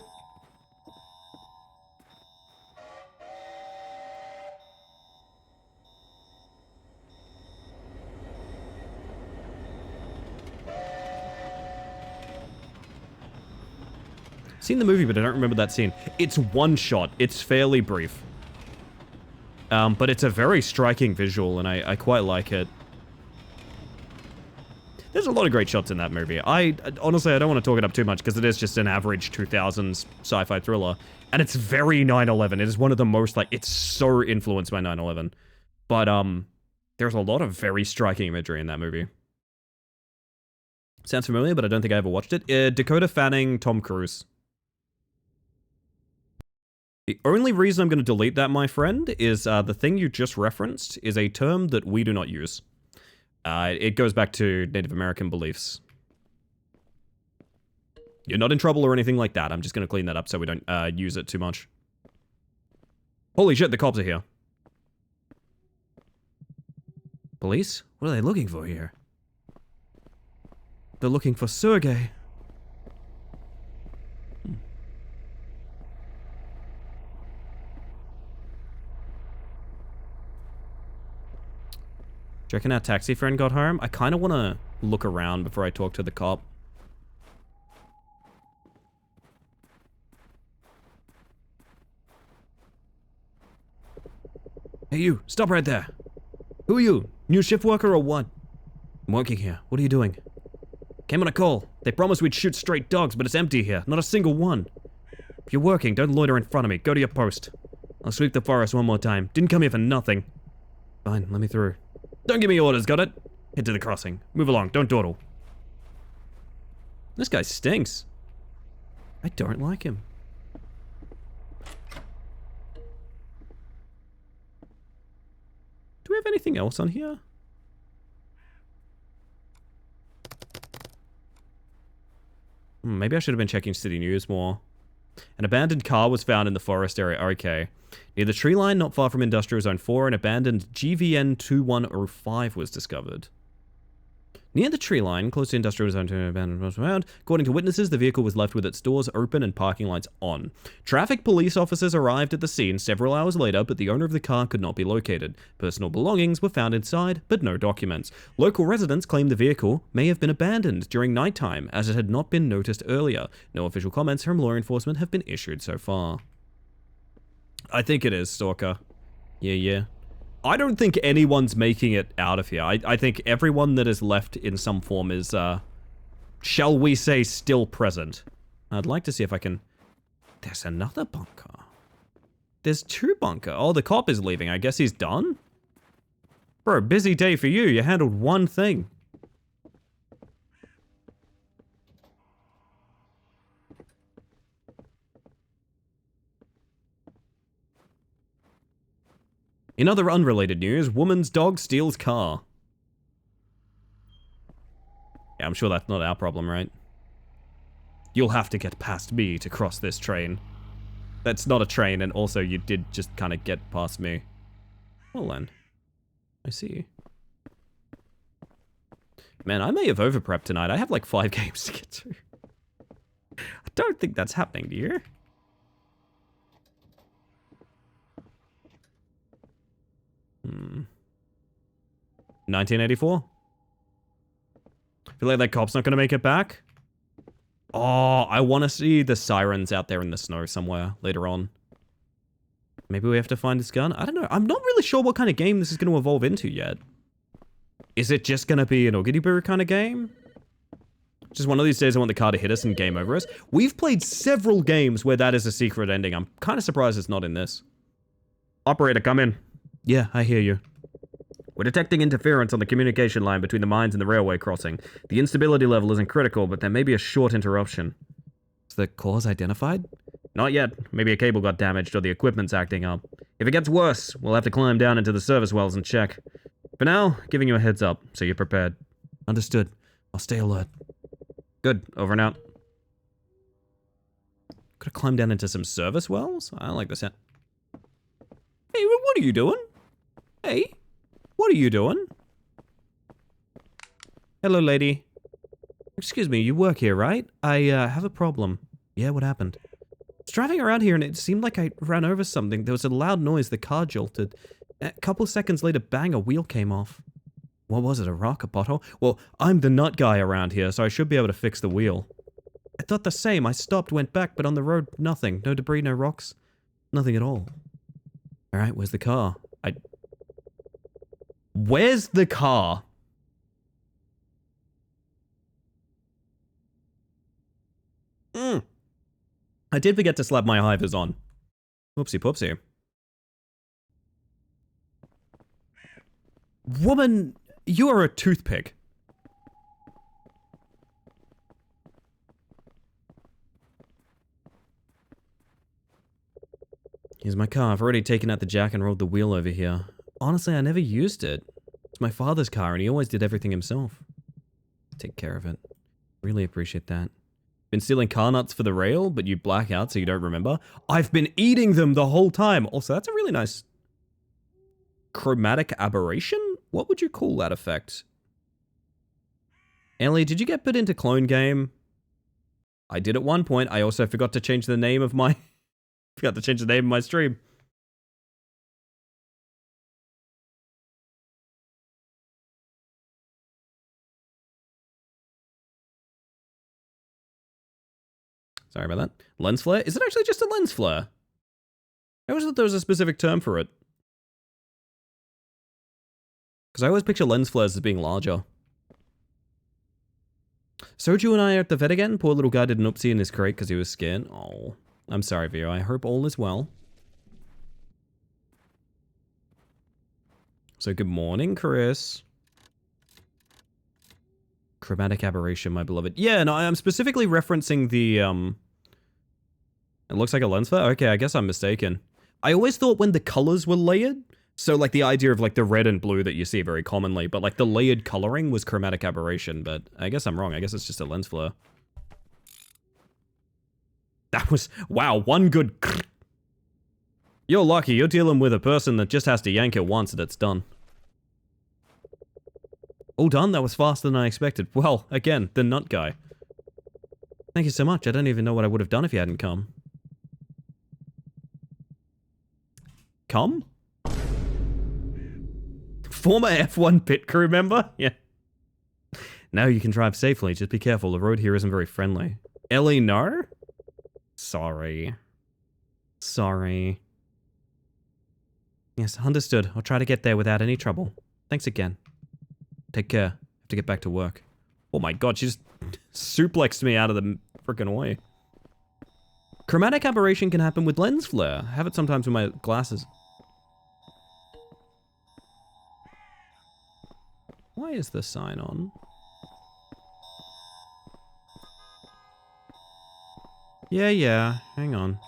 Seen the movie, but I don't remember that scene. It's one shot. It's fairly brief. But it's a very striking visual, and I quite like it. There's a lot of great shots in that movie. Honestly, I don't want to talk it up too much, because it is just an average 2000s sci-fi thriller. And it's very 9/11. It is one of the most, like, it's so influenced by 9/11. But, there's a lot of very striking imagery in that movie. Sounds familiar, but I don't think I ever watched it. Dakota Fanning, Tom Cruise. The only reason I'm going to delete that, my friend, is the thing you just referenced is a term that we do not use. It goes back to Native American beliefs. You're not in trouble or anything like that. I'm just going to clean that up so we don't use it too much. Holy shit, the cops are here. Police? What are they looking for here? They're looking for Sergey. Do you reckon our taxi friend got home? I kind of want to look around before I talk to the cop. Hey you, stop right there. Who are you? New shift worker or what? I'm working here. What are you doing? Came on a call. They promised we'd shoot straight dogs, but it's empty here. Not a single one. If you're working, don't loiter in front of me. Go to your post. I'll sweep the forest one more time. Didn't come here for nothing. Fine, let me through. Don't give me orders, got it? Head to the crossing. Move along, don't dawdle. This guy stinks. I don't like him. Do we have anything else on here? Maybe I should have been checking City News more. An abandoned car was found in the forest area. Okay. Near the tree line, not far from Industrial Zone 4, an abandoned GVN 2105 was discovered. Near the tree line, close to Industrial Zone 2, abandoned was found. According to witnesses, the vehicle was left with its doors open and parking lights on. Traffic police officers arrived at the scene several hours later, but the owner of the car could not be located. Personal belongings were found inside, but no documents. Local residents claim the vehicle may have been abandoned during nighttime, as it had not been noticed earlier. No official comments from law enforcement have been issued so far. I think it is, Stalker. Yeah. I don't think anyone's making it out of here. I think everyone that is left in some form is, shall we say, still present. I'd like to see if I can... There's another bunker. There's two bunker. Oh, the cop is leaving. I guess he's done? Bro, busy day for you. You handled one thing. In other unrelated news, woman's dog steals car. Yeah, I'm sure that's not our problem, right? You'll have to get past me to cross this train. That's not a train, and also you did just kind of get past me. Well then. I see. Man, I may have overprepped tonight. I have like 5 games to get through. I don't think that's happening, do you? Hmm. 1984? Feel like that cop's not gonna make it back? Oh, I want to see the sirens out there in the snow somewhere later on. Maybe we have to find this gun? I don't know. I'm not really sure what kind of game this is going to evolve into yet. Is it just going to be an Oogity Boo kind of game? Just one of these days I want the car to hit us and game over us. We've played several games where that is a secret ending. I'm kind of surprised it's not in this. Operator, come in. Yeah, I hear you. We're detecting interference on the communication line between the mines and the railway crossing. The instability level isn't critical, but there may be a short interruption. Is the cause identified? Not yet. Maybe a cable got damaged or the equipment's acting up. If it gets worse, we'll have to climb down into the service wells and check. For now, giving you a heads up, so you're prepared. Understood. I'll stay alert. Good. Over and out. Could I climb down into some service wells? I don't like this yet. Hey, what are you doing? Hey, what are you doing? Hello, lady. Excuse me, you work here, right? I have a problem. Yeah, what happened? I was driving around here and it seemed like I ran over something. There was a loud noise, the car jolted. A couple seconds later, bang, a wheel came off. What was it, a rock, a pothole? Well, I'm the nut guy around here, so I should be able to fix the wheel. I thought the same. I stopped, went back, but on the road, nothing. No debris, no rocks. Nothing at all. Alright, where's the car? Where's the car? I did forget to slap my hivers on. Whoopsie poopsie. Woman, you are a toothpick. Here's my car. I've already taken out the jack and rolled the wheel over here. Honestly, I never used it. It's my father's car and he always did everything himself. Take care of it. Really appreciate that. Been stealing car nuts for the rail, but you black out so you don't remember? I've been eating them the whole time! Also, that's a really nice... chromatic aberration? What would you call that effect? Ellie, did you get put into clone game? I did at one point. I also forgot to change the name of my... forgot to change the name of my stream. Sorry about that. Lens flare? Is it actually just a lens flare? I always thought there was a specific term for it. Because I always picture lens flares as being larger. Soju and I are at the vet again. Poor little guy did an oopsie in his crate because he was scared. Oh, I'm sorry, Vio. I hope all is well. So good morning, Chris. Chromatic aberration, my beloved. Yeah, no, I'm specifically referencing the, it looks like a lens flare? Okay, I guess I'm mistaken. I always thought when the colors were layered, so like the idea of like the red and blue that you see very commonly, but like the layered coloring was chromatic aberration, but I guess I'm wrong. I guess it's just a lens flare. That was, wow, one good... You're lucky, you're dealing with a person that just has to yank it once and it's done. All done? That was faster than I expected. Well, again, the nut guy. Thank you so much. I don't even know what I would have done if you hadn't come. Come? Former F1 pit crew member? Yeah. Now you can drive safely. Just be careful. The road here isn't very friendly. Ellie, no? Sorry. Sorry. Yes, understood. I'll try to get there without any trouble. Thanks again. Take care. Have to get back to work. Oh my god, she just suplexed me out of the frickin' way. Chromatic aberration can happen with lens flare. I have it sometimes with my glasses. Why is the sign on? Yeah, hang on.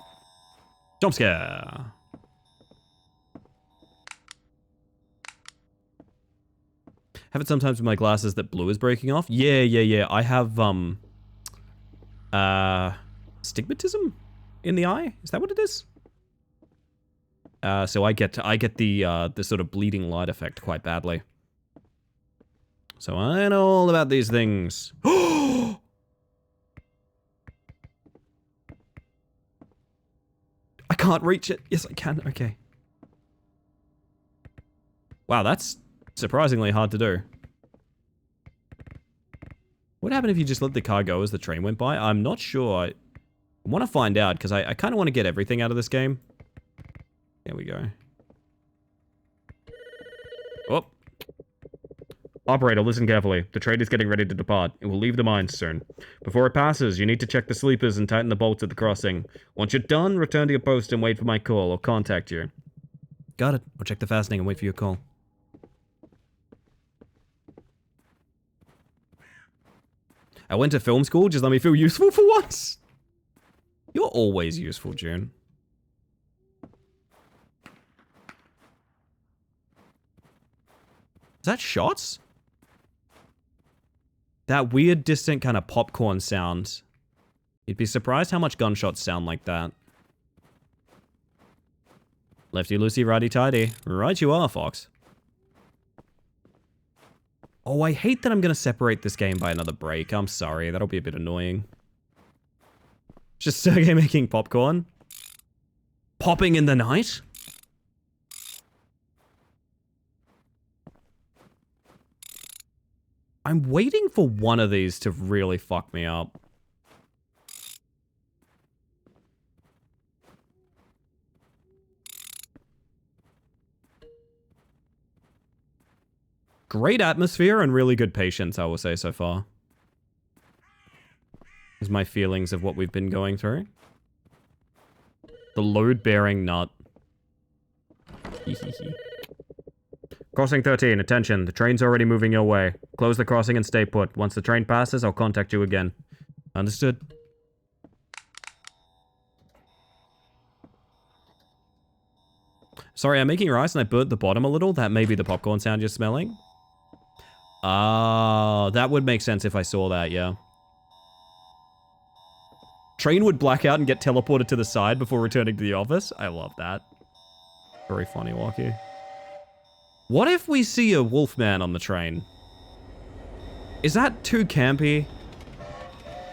Jump scare! Have it sometimes with my glasses that blue is breaking off. Yeah. I have, stigmatism in the eye? Is that what it is? So I get the sort of bleeding light effect quite badly. So I know all about these things. I can't reach it. Yes, I can. Okay. Wow, that's surprisingly hard to do. What happened if you just let the car go as the train went by? I'm not sure. I want to find out, because I kind of want to get everything out of this game. There we go. Oh. Operator, listen carefully. The train is getting ready to depart. It will leave the mines soon. Before it passes, you need to check the sleepers and tighten the bolts at the crossing. Once you're done, return to your post and wait for my call. I'll contact you. Got it. I'll check the fastening and wait for your call. I went to film school, just let me feel useful for once. You're always useful, June. Is that shots? That weird, distant kind of popcorn sound. You'd be surprised how much gunshots sound like that. Lefty loosey, righty tighty. Right you are, Fox. Oh, I hate that I'm going to separate this game by another break. I'm sorry, that'll be a bit annoying. Just Sergey making popcorn. Popping in the night? I'm waiting for one of these to really fuck me up. Great atmosphere and really good patience, I will say so far. Is my feelings of what we've been going through. The load-bearing nut. Crossing 13, attention. The train's already moving your way. Close the crossing and stay put. Once the train passes, I'll contact you again. Understood. Sorry, I'm making rice and I burnt the bottom a little. That may be the popcorn sound you're smelling. Ah, that would make sense if I saw that, yeah. Train would black out and get teleported to the side before returning to the office. I love that. Very funny, Walkie. What if we see a wolfman on the train? Is that too campy?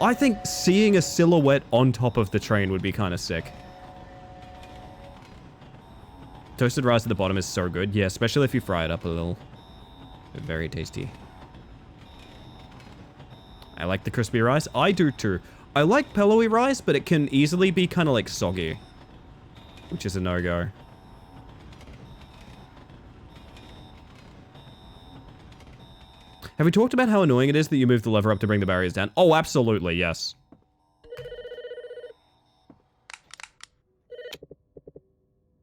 I think seeing a silhouette on top of the train would be kind of sick. Toasted rice at the bottom is so good. Yeah, especially if you fry it up a little. Very tasty. I like the crispy rice. I do too. I like pillowy rice, but it can easily be kind of like soggy. Which is a no-go. Have we talked about how annoying it is that you move the lever up to bring the barriers down? Oh, absolutely, yes.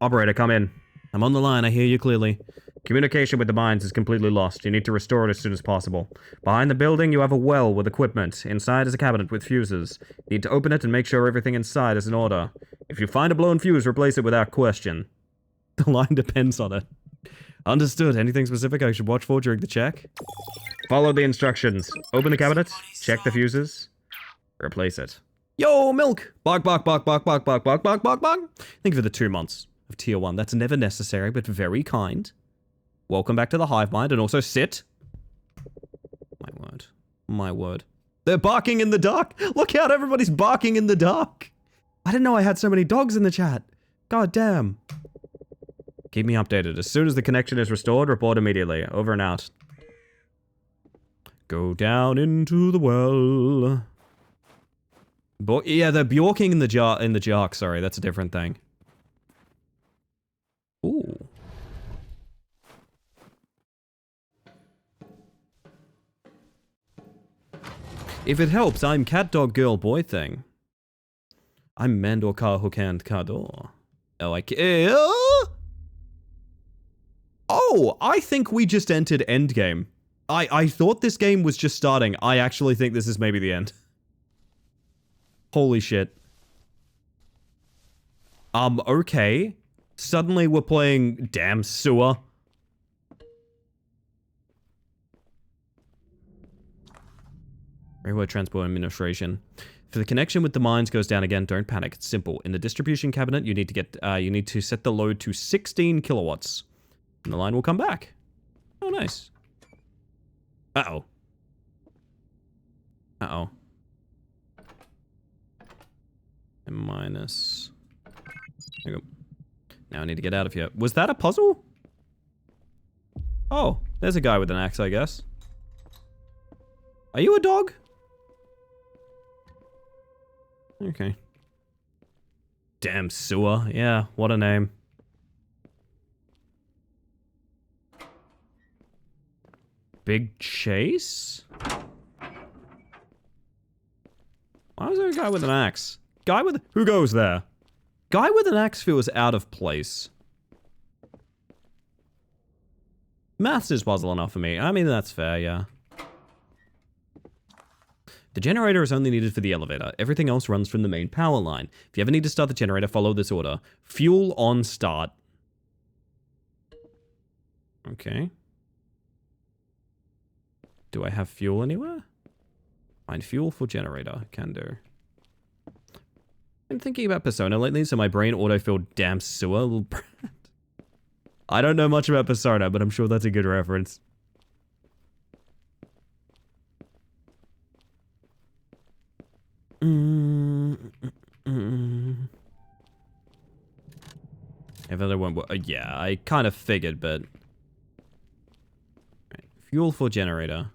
Operator, come in. I'm on the line, I hear you clearly. Communication with the mines is completely lost. You need to restore it as soon as possible. Behind the building, you have a well with equipment. Inside is a cabinet with fuses. You need to open it and make sure everything inside is in order. If you find a blown fuse, replace it without question. The line depends on it. Understood. Anything specific I should watch for during the check? Follow the instructions. Open the cabinet, check the fuses, replace it. Yo, milk! Bark, bark, bark, bark, bark, bark, bark, bark, bark, bark. Thank you for the 2 months of tier 1. That's never necessary, but very kind. Welcome back to the hive mind, and also sit. My word. My word. They're barking in the dark! Look out, everybody's barking in the dark! I didn't know I had so many dogs in the chat. God damn. Keep me updated. As soon as the connection is restored, report immediately. Over and out. Go down into the well. Yeah, they're bjorking in the jark, sorry, that's a different thing. Ooh. If it helps, I'm cat dog girl boy thing. I'm Mandor car hook hand car door. Oh, I think we just entered endgame. I thought this game was just starting. I actually think this is maybe the end. Holy shit. Okay. Suddenly we're playing Damn Sewer. Railway Transport Administration. If the connection with the mines goes down again, don't panic. It's simple. In the distribution cabinet, you need to set the load to 16 kilowatts. And the line will come back. Oh, nice. Uh-oh. Uh-oh. And minus... There we go. Now I need to get out of here. Was that a puzzle? Oh, there's a guy with an axe, I guess. Are you a dog? Okay. Damn Sewer. Yeah, what a name. Big Chase? Why was there a guy with an axe? Guy with... Who goes there? Guy with an axe feels out of place. Maths is puzzle enough for me. I mean, that's fair, yeah. The generator is only needed for the elevator. Everything else runs from the main power line. If you ever need to start the generator, follow this order. Fuel on start. Okay. Do I have fuel anywhere? Find fuel for generator. Can do. I'm thinking about Persona lately, so my brain autofilled Damn Sewer. I don't know much about Persona, but I'm sure that's a good reference. If other one, yeah, I kind of figured, but right. Fuel for generator.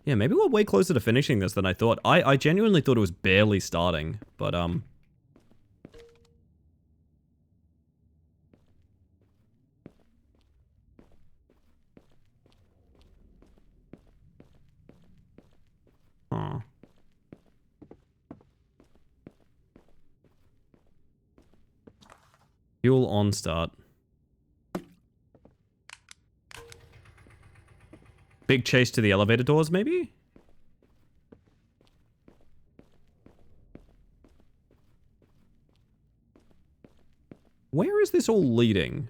Yeah, maybe we're way closer to finishing this than I thought. I genuinely thought it was barely starting, but Huh. Fuel on start. Big chase to the elevator doors, maybe? is this all leading?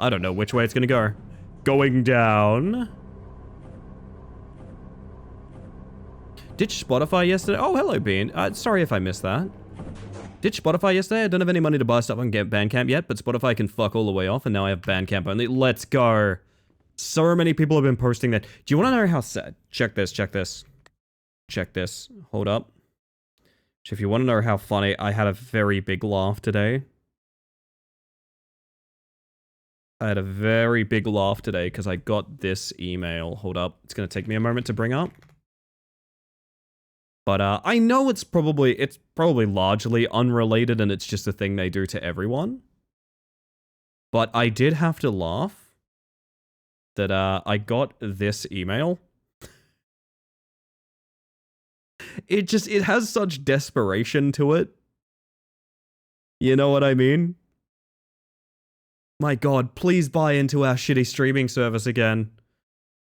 I don't know which way it's gonna go. Going down. Ditched Spotify yesterday. Oh, hello, Bean. Sorry if I missed that. Ditched Spotify yesterday. I don't have any money to buy stuff on Bandcamp yet, but Spotify can fuck all the way off, and now I have Bandcamp only. Let's go. So many people have been posting that. Do you want to know how sad? Check this, check this. Check this. Hold up. If you want to know how funny, I had a very big laugh today. I had a very big laugh today because I got this email. Hold up. It's going to take me a moment to bring up. But I know it's probably largely unrelated and it's just a thing they do to everyone. But I did have to laugh that I got this email. It has such desperation to it. You know what I mean? My god, please buy into our shitty streaming service again.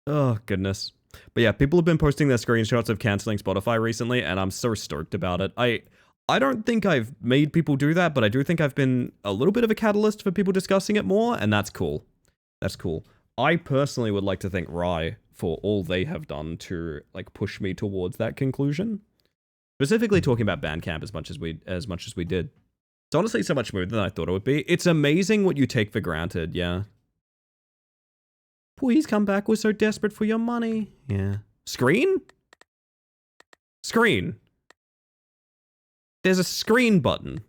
Oh, goodness. But yeah, people have been posting their screenshots of canceling Spotify recently, and I'm so stoked about it. I don't think I've made people do that, but I do think I've been a little bit of a catalyst for people discussing it more, and that's cool. That's cool. I personally would like to thank Rye for all they have done to like push me towards that conclusion. Specifically talking about Bandcamp as much as we did. It's honestly so much smoother than I thought it would be. It's amazing what you take for granted, yeah. Please come back, we're so desperate for your money. Yeah. Screen? Screen. There's a screen button.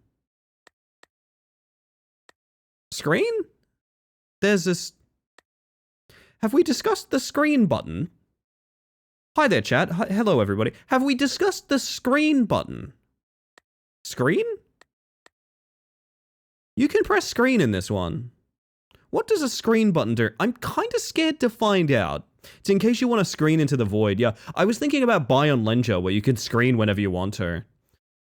Screen? There's this... Have we discussed the screen button? Hi there, chat. Hello, everybody. Have we discussed the screen button? Screen? You can press screen in this one. What does a screen button do? I'm kind of scared to find out. It's in case you want to screen into the void. Yeah, I was thinking about Buy on Lenja, where you can screen whenever you want to.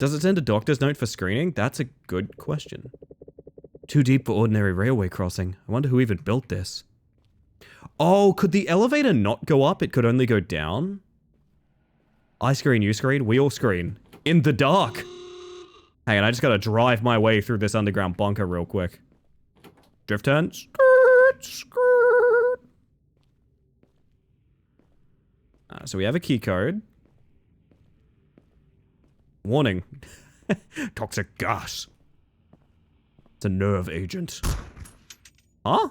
Does it send a doctor's note for screening? That's a good question. Too deep for ordinary railway crossing. I wonder who even built this. Oh, could the elevator not go up? It could only go down? I screen, you screen, we all screen. In the dark! Hang on, I just gotta drive my way through this underground bunker real quick. Drift turn. Skirt, skirt. So we have a key code. Warning. Toxic gas. It's a nerve agent. Huh?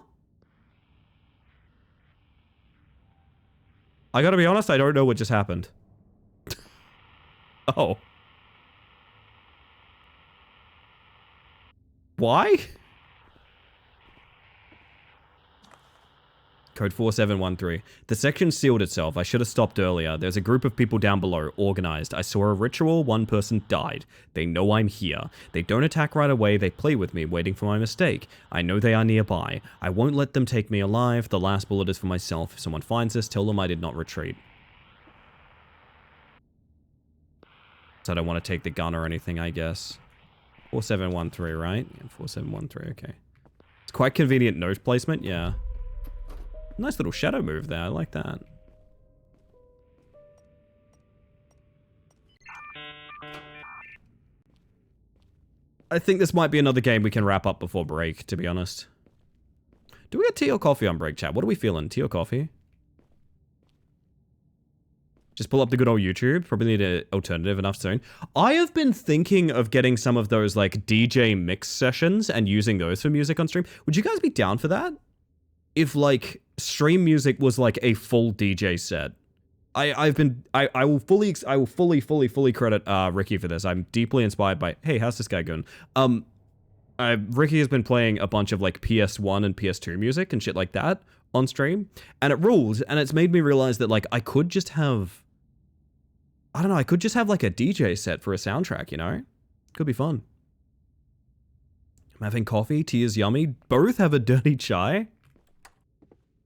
I gotta be honest, I don't know what just happened. Oh. Why? Code 4713. The section sealed itself. I should have stopped earlier. There's a group of people down below, organized. I saw a ritual. One person died. They know I'm here. They don't attack right away. They play with me, waiting for my mistake. I know they are nearby. I won't let them take me alive. The last bullet is for myself. If someone finds this, tell them I did not retreat. So I don't want to take the gun or anything, I guess. 4713, right? Yeah, 4713, okay. It's quite convenient note placement, yeah. Nice little shadow move there, I like that. I think this might be another game we can wrap up before break, to be honest. Do we get tea or coffee on break, chat? What are we feeling? Tea or coffee? Just pull up the good old YouTube. Probably need an alternative enough soon. I have been thinking of getting some of those like DJ mix sessions and using those for music on stream. Would you guys be down for that? If like stream music was like a full DJ set. I will fully credit Ricky for this. I'm deeply inspired by, hey, how's this guy going? Ricky has been playing a bunch of like PS1 and PS2 music and shit like that on stream, and it rules, and it's made me realize that like I could just have, I don't know, I could just have like a DJ set for a soundtrack, you know? Could be fun. I'm having coffee, tea is yummy. Both have a dirty chai.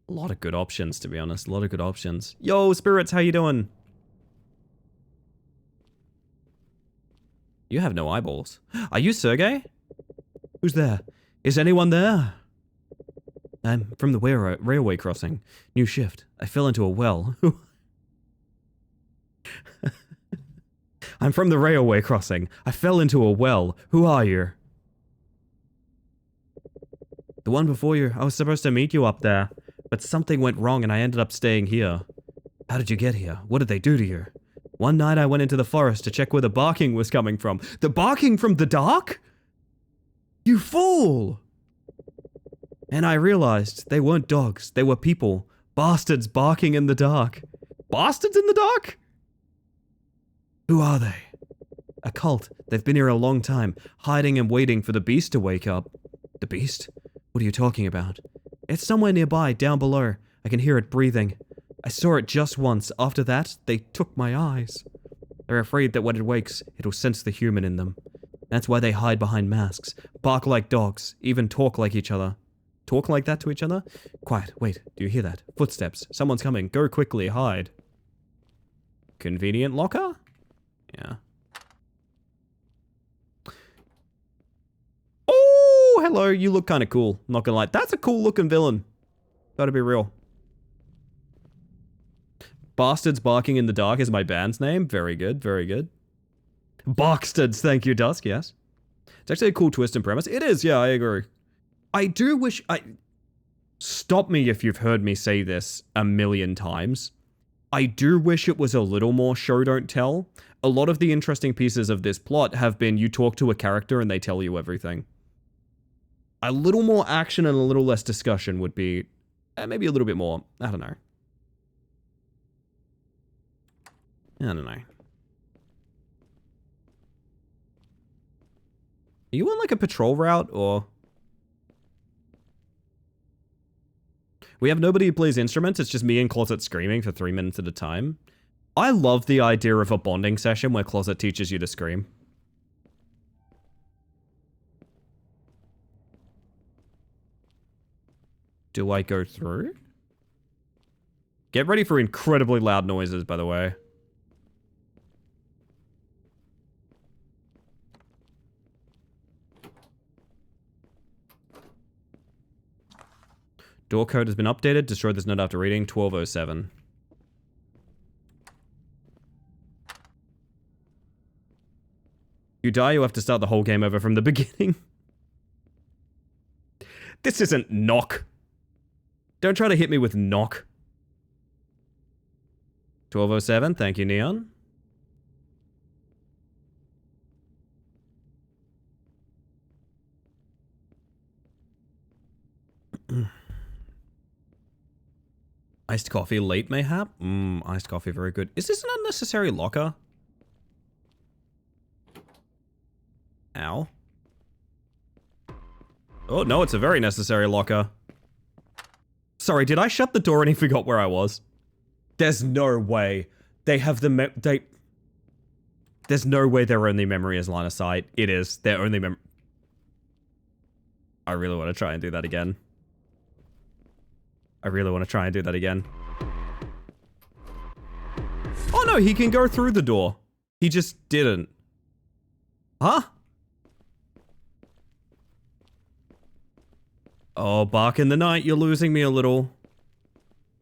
A lot of good options, to be honest. A lot of good options. Yo, Spirits, how you doing? You have no eyeballs. Are you Sergey? Who's there? Is anyone there? I'm from the railway crossing. New shift. I fell into a well. I'm from the railway crossing. I fell into a well. Who are you? The one before you. I was supposed to meet you up there, but something went wrong and I ended up staying here. How did you get here? What did they do to you? One night I went into the forest to check where the barking was coming from. The barking from the dark? You fool! And I realized they weren't dogs, they were people. Bastards barking in the dark. Bastards in the dark? Who are they? A cult. They've been here a long time, hiding and waiting for the beast to wake up. The beast? What are you talking about? It's somewhere nearby, down below. I can hear it breathing. I saw it just once. After that, they took my eyes. They're afraid that when it wakes, it'll sense the human in them. That's why they hide behind masks, bark like dogs, even talk like each other. Talk like that to each other? Quiet, wait, do you hear that? Footsteps. Someone's coming. Go quickly, hide. Convenient locker? Yeah. Oh, hello, you look kind of cool. Not gonna lie. That's a cool looking villain. Gotta be real. Bastards Barking in the Dark is my band's name. Very good, very good. Barkstards, thank you, Dusk, yes. It's actually a cool twist and premise. It is, yeah, I agree. I do wish Stop me if you've heard me say this a million times. I do wish it was a little more show don't tell. A lot of the interesting pieces of this plot have been you talk to a character and they tell you everything. A little more action and a little less discussion would be maybe a little bit more. I don't know. I don't know. Are you on like a patrol route or? We have nobody who plays instruments, it's just me and Closet screaming for 3 minutes at a time. I love the idea of a bonding session where Closet teaches you to scream. Do I go through? Get ready for incredibly loud noises, by the way. Door code has been updated. Destroy this note after reading. 1207. You die, you have to start the whole game over from the beginning. This isn't knock. Don't try to hit me with knock. 1207. Thank you, Neon. Iced coffee late, mayhap? Iced coffee, very good. Is this an unnecessary locker? Ow. Oh, no, it's a very necessary locker. Sorry, did I shut the door and he forgot where I was? There's no way. They have the There's no way their only memory is line of sight. It is. Their only memory. I really want to try and do that again. I really want to try and do that again. Oh no, he can go through the door. He just didn't. Huh? Oh, Bark in the Night, you're losing me a little.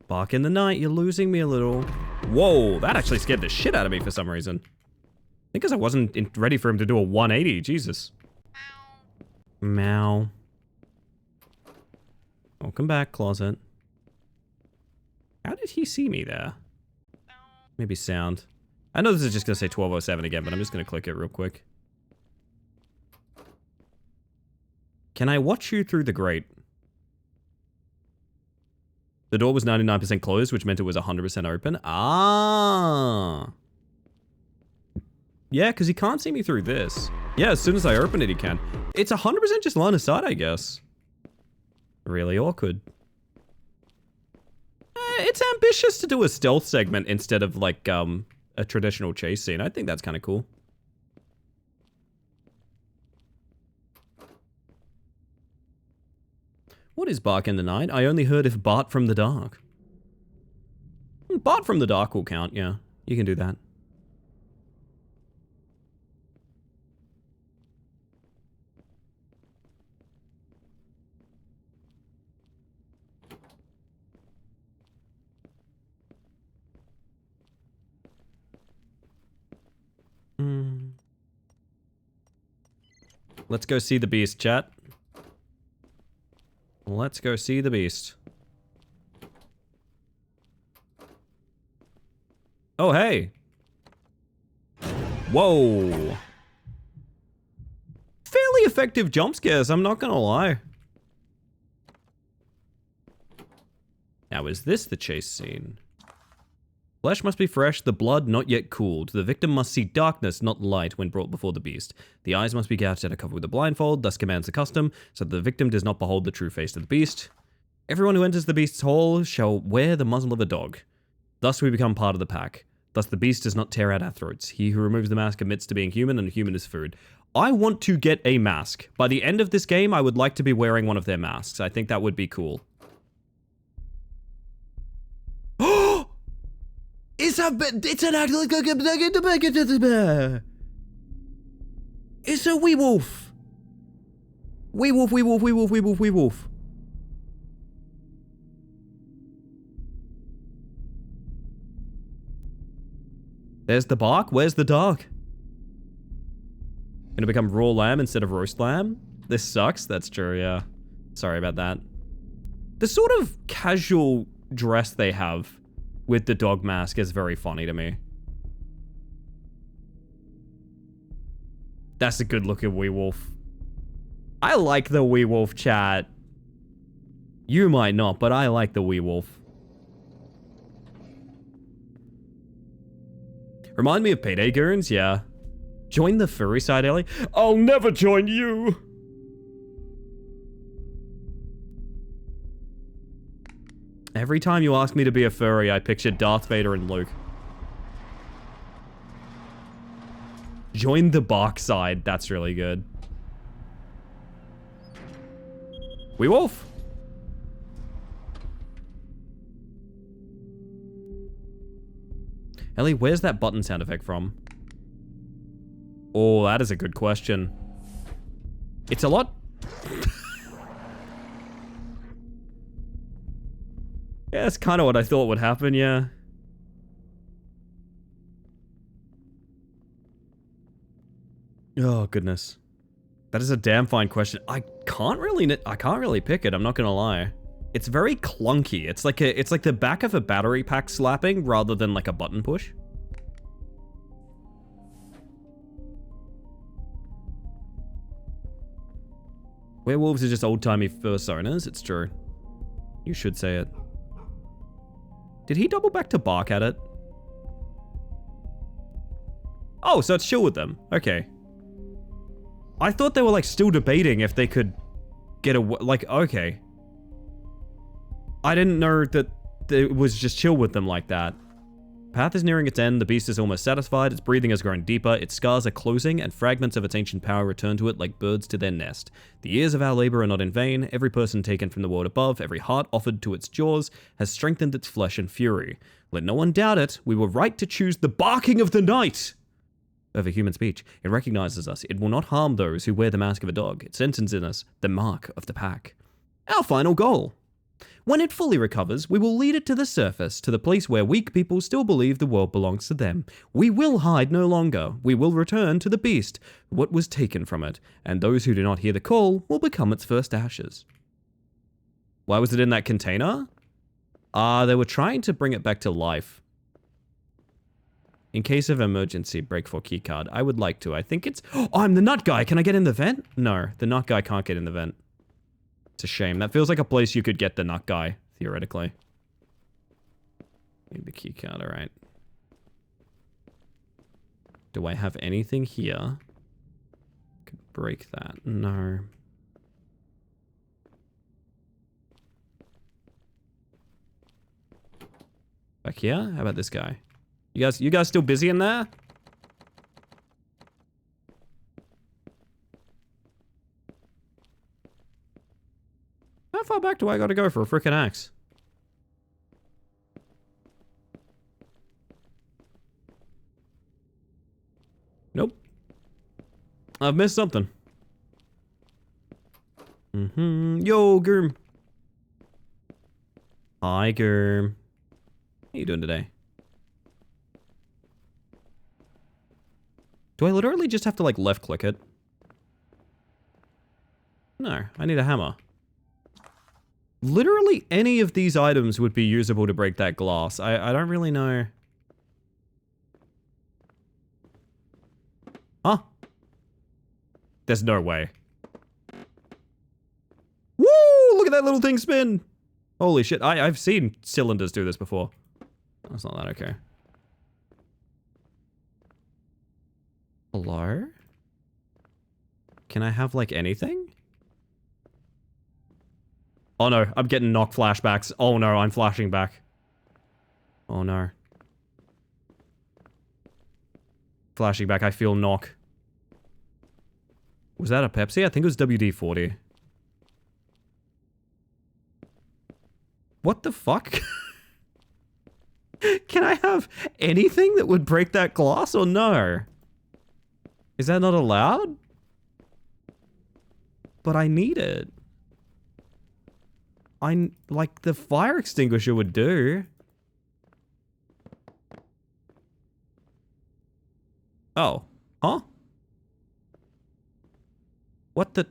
Bark in the Night, you're losing me a little. Whoa, that actually scared the shit out of me for some reason. I think because I wasn't ready for him to do a 180, Jesus. Meow. Welcome back, Closet. How did he see me there? Maybe sound. I know this is just going to say 1207 again, but I'm just going to click it real quick. Can I watch you through the grate? The door was 99% closed, which meant it was 100% open. Ah. Yeah, because he can't see me through this. Yeah, as soon as I open it, he can. It's 100% just line of sight, I guess. Really awkward. It's ambitious to do a stealth segment instead of like a traditional chase scene. I think that's kind of cool. What is Bark in the Night? I only heard if Bart from the Dark. Bart from the Dark will count, yeah. You can do that. Let's go see the beast, chat. Let's go see the beast. Oh, hey. Whoa. Fairly effective jump scares, I'm not gonna lie. Now, is this the chase scene? Flesh must be fresh, the blood not yet cooled. The victim must see darkness, not light, when brought before the beast. The eyes must be gouged out and covered with a blindfold, thus commands the custom, so that the victim does not behold the true face of the beast. Everyone who enters the beast's hall shall wear the muzzle of a dog. Thus we become part of the pack. Thus the beast does not tear out our throats. He who removes the mask admits to being human, and human is food. I want to get a mask. By the end of this game, I would like to be wearing one of their masks. I think that would be cool. It's an act like it's a wee wolf. Wee wolf, wee wolf, wee wolf, wee wolf, wee wolf. There's the bark. Where's the dog? Gonna become raw lamb instead of roast lamb? This sucks. That's true, yeah. Sorry about that. The sort of casual dress they have with the dog mask is very funny to me. That's a good looking wee wolf. I like the wee wolf, chat. You might not, but I like the wee wolf. Remind me of Payday Goons, yeah. Join the furry side, Ellie? I'll never join you! Every time you ask me to be a furry, I picture Darth Vader and Luke. Join the bark side, that's really good. Wee wolf! Ellie, where's that button sound effect from? Oh, that is a good question. It's a lot... Yeah, that's kind of what I thought would happen, yeah. Oh, goodness. That is a damn fine question. I can't really pick it, I'm not gonna lie. It's very clunky. It's like the back of a battery pack slapping rather than like a button push. Werewolves are just old-timey personas, it's true. You should say it. Did he double back to bark at it? Oh, so it's chill with them. Okay. I thought they were like still debating if they could get a like, okay. I didn't know that it was just chill with them like that. Path is nearing its end, the beast is almost satisfied, its breathing has grown deeper, its scars are closing, and fragments of its ancient power return to it like birds to their nest. The years of our labor are not in vain, every person taken from the world above, every heart offered to its jaws, has strengthened its flesh and fury. Let no one doubt it, we were right to choose the barking of the night over human speech. It recognizes us, it will not harm those who wear the mask of a dog, it senses in us the mark of the pack. Our final goal. When it fully recovers, we will lead it to the surface, to the place where weak people still believe the world belongs to them. We will hide no longer. We will return to the beast what was taken from it, and those who do not hear the call will become its first ashes. Why was it in that container? They were trying to bring it back to life. In case of emergency, break for keycard. I would like to. I think it's... Oh, I'm the nut guy. Can I get in the vent? No, the nut guy can't get in the vent. It's a shame. That feels like a place you could get the nut guy, theoretically. Need the keycard, alright. Do I have anything here? Could break that. No. Back here? How about this guy? You guys still busy in there? How far back do I gotta go for a frickin' axe? Nope. I've missed something. Yo, Germ. Hi, Germ. How you doing today? Do I literally just have to, like, left-click it? No, I need a hammer. Literally any of these items would be usable to break that glass. I don't really know. Huh? There's no way. Woo! Look at that little thing spin! Holy shit, I've seen cylinders do this before. That's not that okay. Hello? Can I have, like, anything? Oh no, I'm getting knock flashbacks. Oh no, I'm flashing back. Oh no. Flashing back, I feel knock. Was that a Pepsi? I think it was WD-40. What the fuck? Can I have anything that would break that glass or no? Is that not allowed? But I need it. Like, the fire extinguisher would do. Oh. Huh? What the...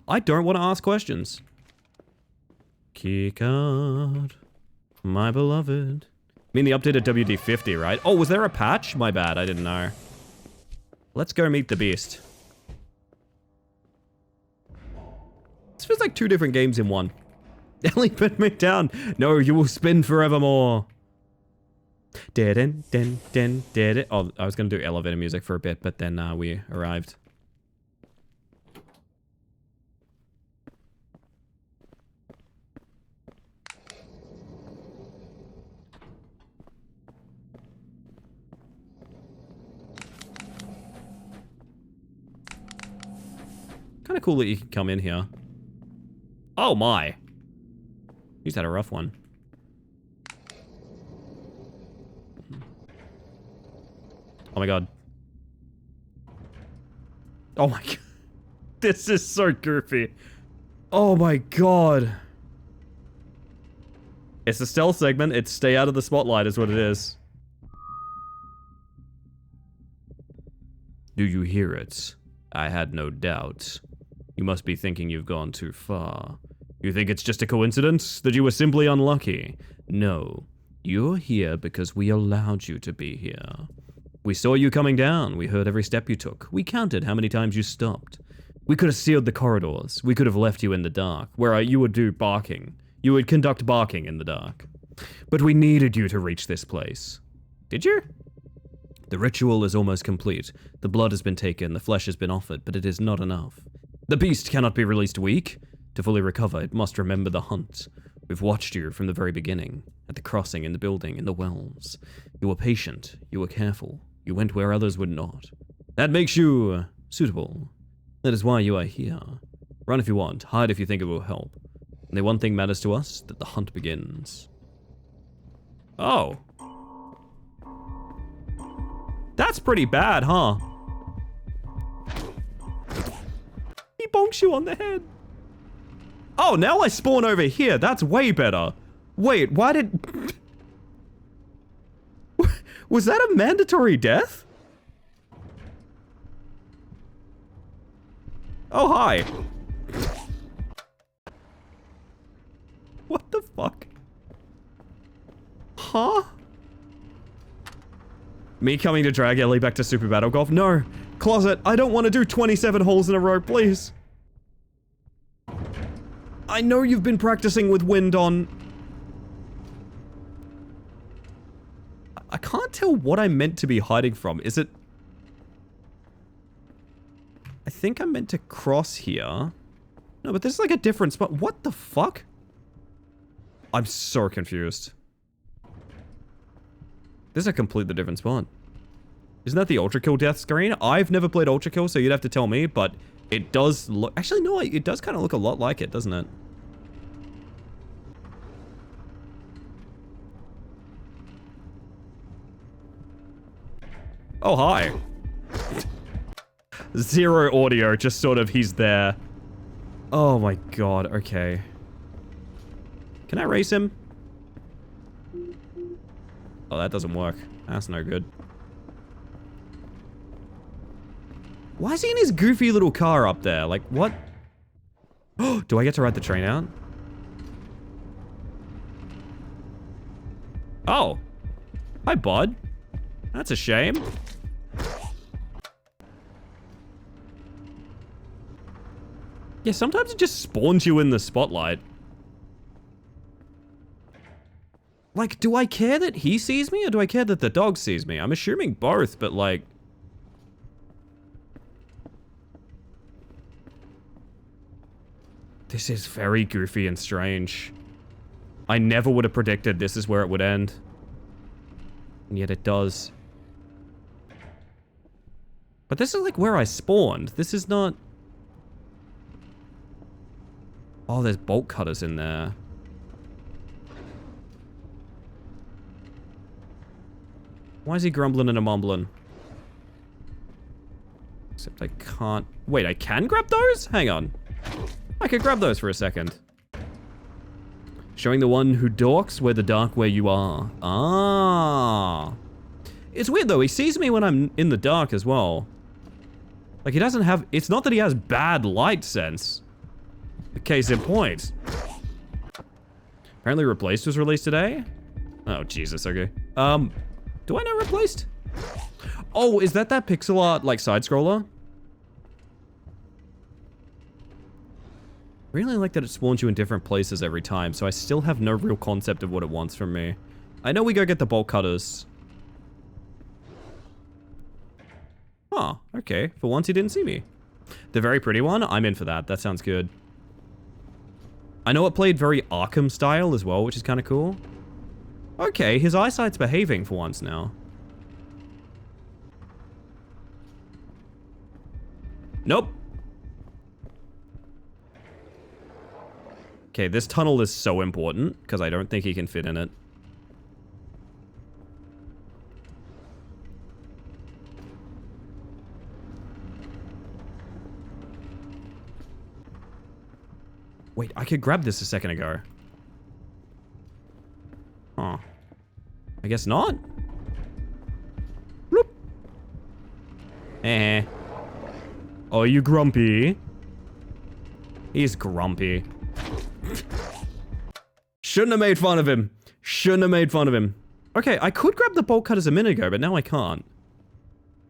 I don't want to ask questions. Keycard. My beloved. I mean, the updated WD-50, right? Oh, was there a patch? My bad, I didn't know. Let's go meet the beast. This feels like two different games in one. Ellie, put me down. No, you will spin forevermore. Oh, I was going to do elevator music for a bit, but then we arrived. Kind of cool that you can come in here. Oh my. He's had a rough one. Oh my god. Oh my god. This is so goofy. Oh my god. It's a stealth segment. It's stay out of the spotlight is what it is. Do you hear it? I had no doubt. You must be thinking you've gone too far. You think it's just a coincidence? That you were simply unlucky? No. You're here because we allowed you to be here. We saw you coming down. We heard every step you took. We counted how many times you stopped. We could have sealed the corridors. We could have left you in the dark, where you would do barking. You would conduct barking in the dark. But we needed you to reach this place. Did you? The ritual is almost complete. The blood has been taken, the flesh has been offered, but it is not enough. The beast cannot be released weak. To fully recover, it must remember the hunt. We've watched you from the very beginning, at the crossing, in the building, in the wells. You were patient, you were careful, you went where others would not. That makes you suitable. That is why you are here. Run if you want, hide if you think it will help. Only one thing matters to us, that the hunt begins. Oh. That's pretty bad, huh? He bonks you on the head. Oh, now I spawn over here. That's way better. Wait, why did... Was that a mandatory death? Oh, hi. What the fuck? Huh? Me coming to drag Ellie back to Super Battle Golf? No. Closet, I don't want to do 27 holes in a row, please. I know you've been practicing with wind on. I can't tell what I'm meant to be hiding from. Is it... I think I'm meant to cross here. No, but this is like a different spot. What the fuck? I'm so confused. This is a completely different spot. Isn't that the Ultra Kill death screen? I've never played Ultra Kill, so you'd have to tell me, but it does look... Actually, no, it does kind of look a lot like it, doesn't it? Oh, hi. Zero audio, just sort of he's there. Oh my god, okay. Can I race him? Oh, that doesn't work. That's no good. Why is he in his goofy little car up there? Like, what? Do I get to ride the train out? Oh. Hi, bud. That's a shame. Yeah, sometimes it just spawns you in the spotlight. Like, do I care that he sees me, or do I care that the dog sees me? I'm assuming both, but like... This is very goofy and strange. I never would have predicted this is where it would end. And yet it does. But this is like where I spawned. This is not... Oh, there's bolt cutters in there. Why is he grumbling and a mumbling? Except I can't... Wait, I can grab those? Hang on. I could grab those for a second. Showing the one who dorks where the dark where you are. Ah. It's weird though, he sees me when I'm in the dark as well. Like he doesn't have... It's not that he has bad light sense. The case in point. Apparently Replaced was released today? Oh, Jesus, okay. Do I know Replaced? Oh, is that pixel art, like, side-scroller? Really like that it spawns you in different places every time, so I still have no real concept of what it wants from me. I know we go get the bolt cutters. Oh, okay. For once he didn't see me. The very pretty one? I'm in for that. That sounds good. I know it played very Arkham style as well, which is kind of cool. Okay, his eyesight's behaving for once now. Nope. Okay, this tunnel is so important, because I don't think he can fit in it. Wait, I could grab this a second ago. Huh. I guess not. Bloop. Eh. Oh, you grumpy? He's grumpy. Shouldn't have made fun of him. Shouldn't have made fun of him. Okay, I could grab the bolt cutters a minute ago, but now I can't.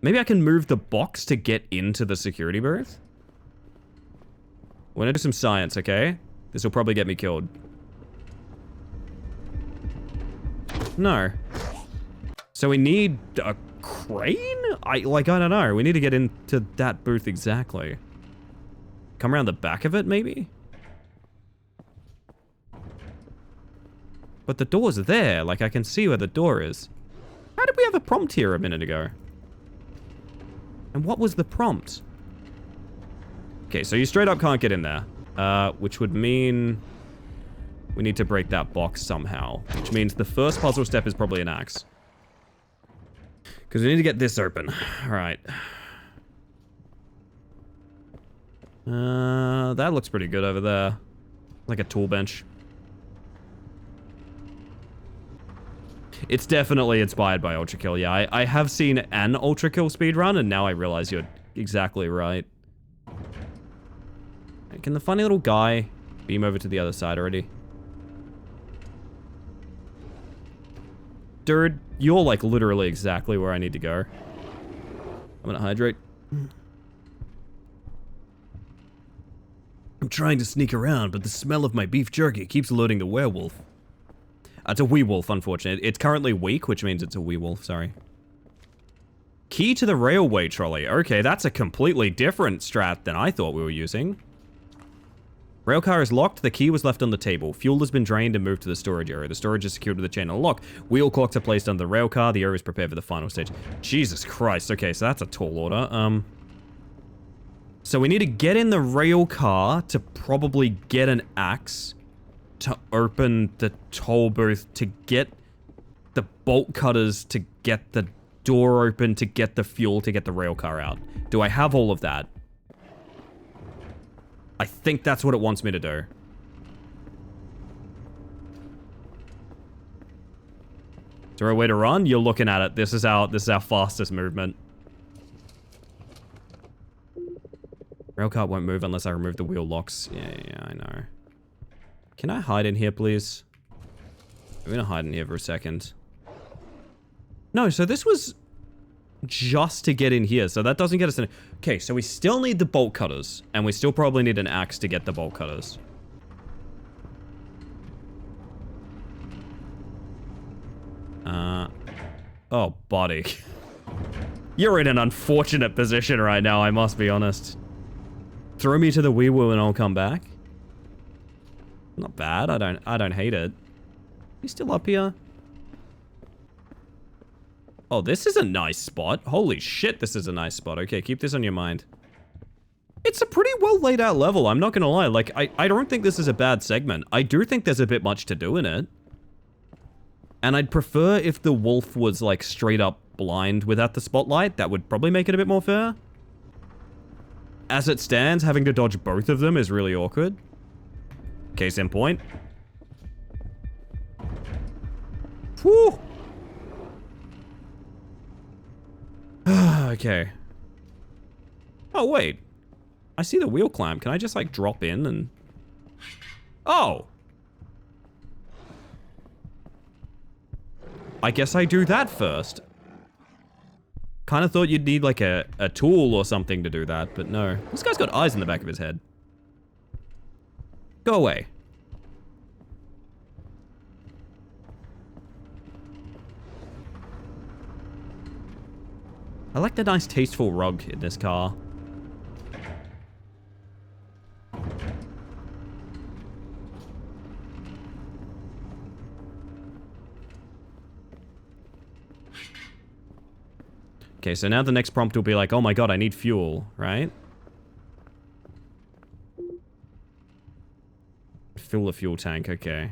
Maybe I can move the box to get into the security booth? We're gonna do some science, okay? This will probably get me killed. No. So we need a crane? I don't know. We need to get into that booth exactly. Come around the back of it, maybe? But the door's there. Like, I can see where the door is. How did we have a prompt here a minute ago? And what was the prompt? Okay, so you straight up can't get in there. Which would mean... we need to break that box somehow. Which means the first puzzle step is probably an axe. Because we need to get this open. Alright. That looks pretty good over there. Like a tool bench. It's definitely inspired by Ultra Kill, yeah. I have seen an Ultra Kill speedrun, and now I realize you're exactly right. Can the funny little guy beam over to the other side already? Dude, you're like literally exactly where I need to go. I'm gonna hydrate. I'm trying to sneak around, but the smell of my beef jerky keeps alerting the werewolf. It's a wee-wolf, unfortunately. It's currently weak, which means it's a wee-wolf, sorry. Key to the railway trolley. Okay, that's a completely different strat than I thought we were using. Railcar is locked. The key was left on the table. Fuel has been drained and moved to the storage area. The storage is secured with a chain and a lock. Wheel clocks are placed under the railcar. The area is prepared for the final stage. Jesus Christ. Okay, so that's a tall order. So we need to get in the railcar to probably get an axe to open the toll booth, to get the bolt cutters, to get the door open, to get the fuel, to get the railcar out. Do I have all of that? I think that's what it wants me to do. Is there a way to run? You're looking at it. This is our fastest movement. Railcart won't move unless I remove the wheel locks. Yeah, I know. Can I hide in here, please? I'm gonna hide in here for a second. No, so this was just to get in here, so that doesn't get us in. Okay, so we still need the bolt cutters, and we still probably need an axe to get the bolt cutters. Oh, buddy. You're in an unfortunate position right now, I must be honest. Throw me to the wee woo and I'll come back. Not bad, I don't hate it. You still up here? Oh, this is a nice spot. Holy shit, this is a nice spot. Okay, keep this on your mind. It's a pretty well laid out level, I'm not gonna lie. Like, I don't think this is a bad segment. I do think there's a bit much to do in it. And I'd prefer if the wolf was, like, straight up blind without the spotlight. That would probably make it a bit more fair. As it stands, having to dodge both of them is really awkward. Case in point. Whew! Okay. Oh, wait. I see the wheel clamp. Can I just, like, drop in and... Oh! I guess I do that first. Kind of thought you'd need, like, a tool or something to do that, but no. This guy's got eyes in the back of his head. Go away. I like the nice, tasteful rug in this car. Okay, so now the next prompt will be like, oh my god, I need fuel, right? Fill the fuel tank, okay.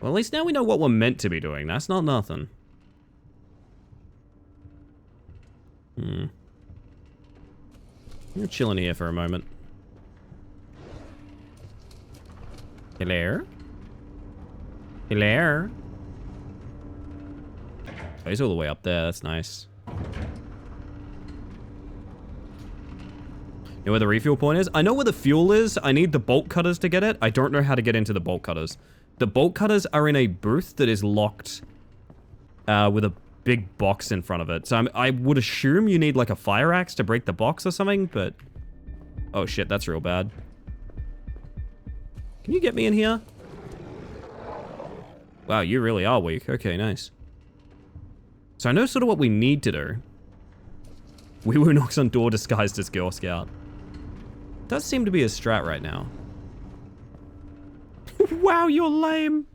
Well, at least now we know what we're meant to be doing. That's not nothing. I'm gonna chill in here for a moment. Hello? Hello? Oh, he's all the way up there. That's nice. You know where the refuel point is? I know where the fuel is. I need the bolt cutters to get it. I don't know how to get into the bolt cutters. The bolt cutters are in a booth that is locked with a big box in front of it. So I would assume you need like a fire axe to break the box or something, but... Oh shit, that's real bad. Can you get me in here? Wow, you really are weak. Okay, nice. So I know sort of what we need to do. Wee Woo knocks on door disguised as Girl Scout. Does seem to be a strat right now. Wow, you're lame.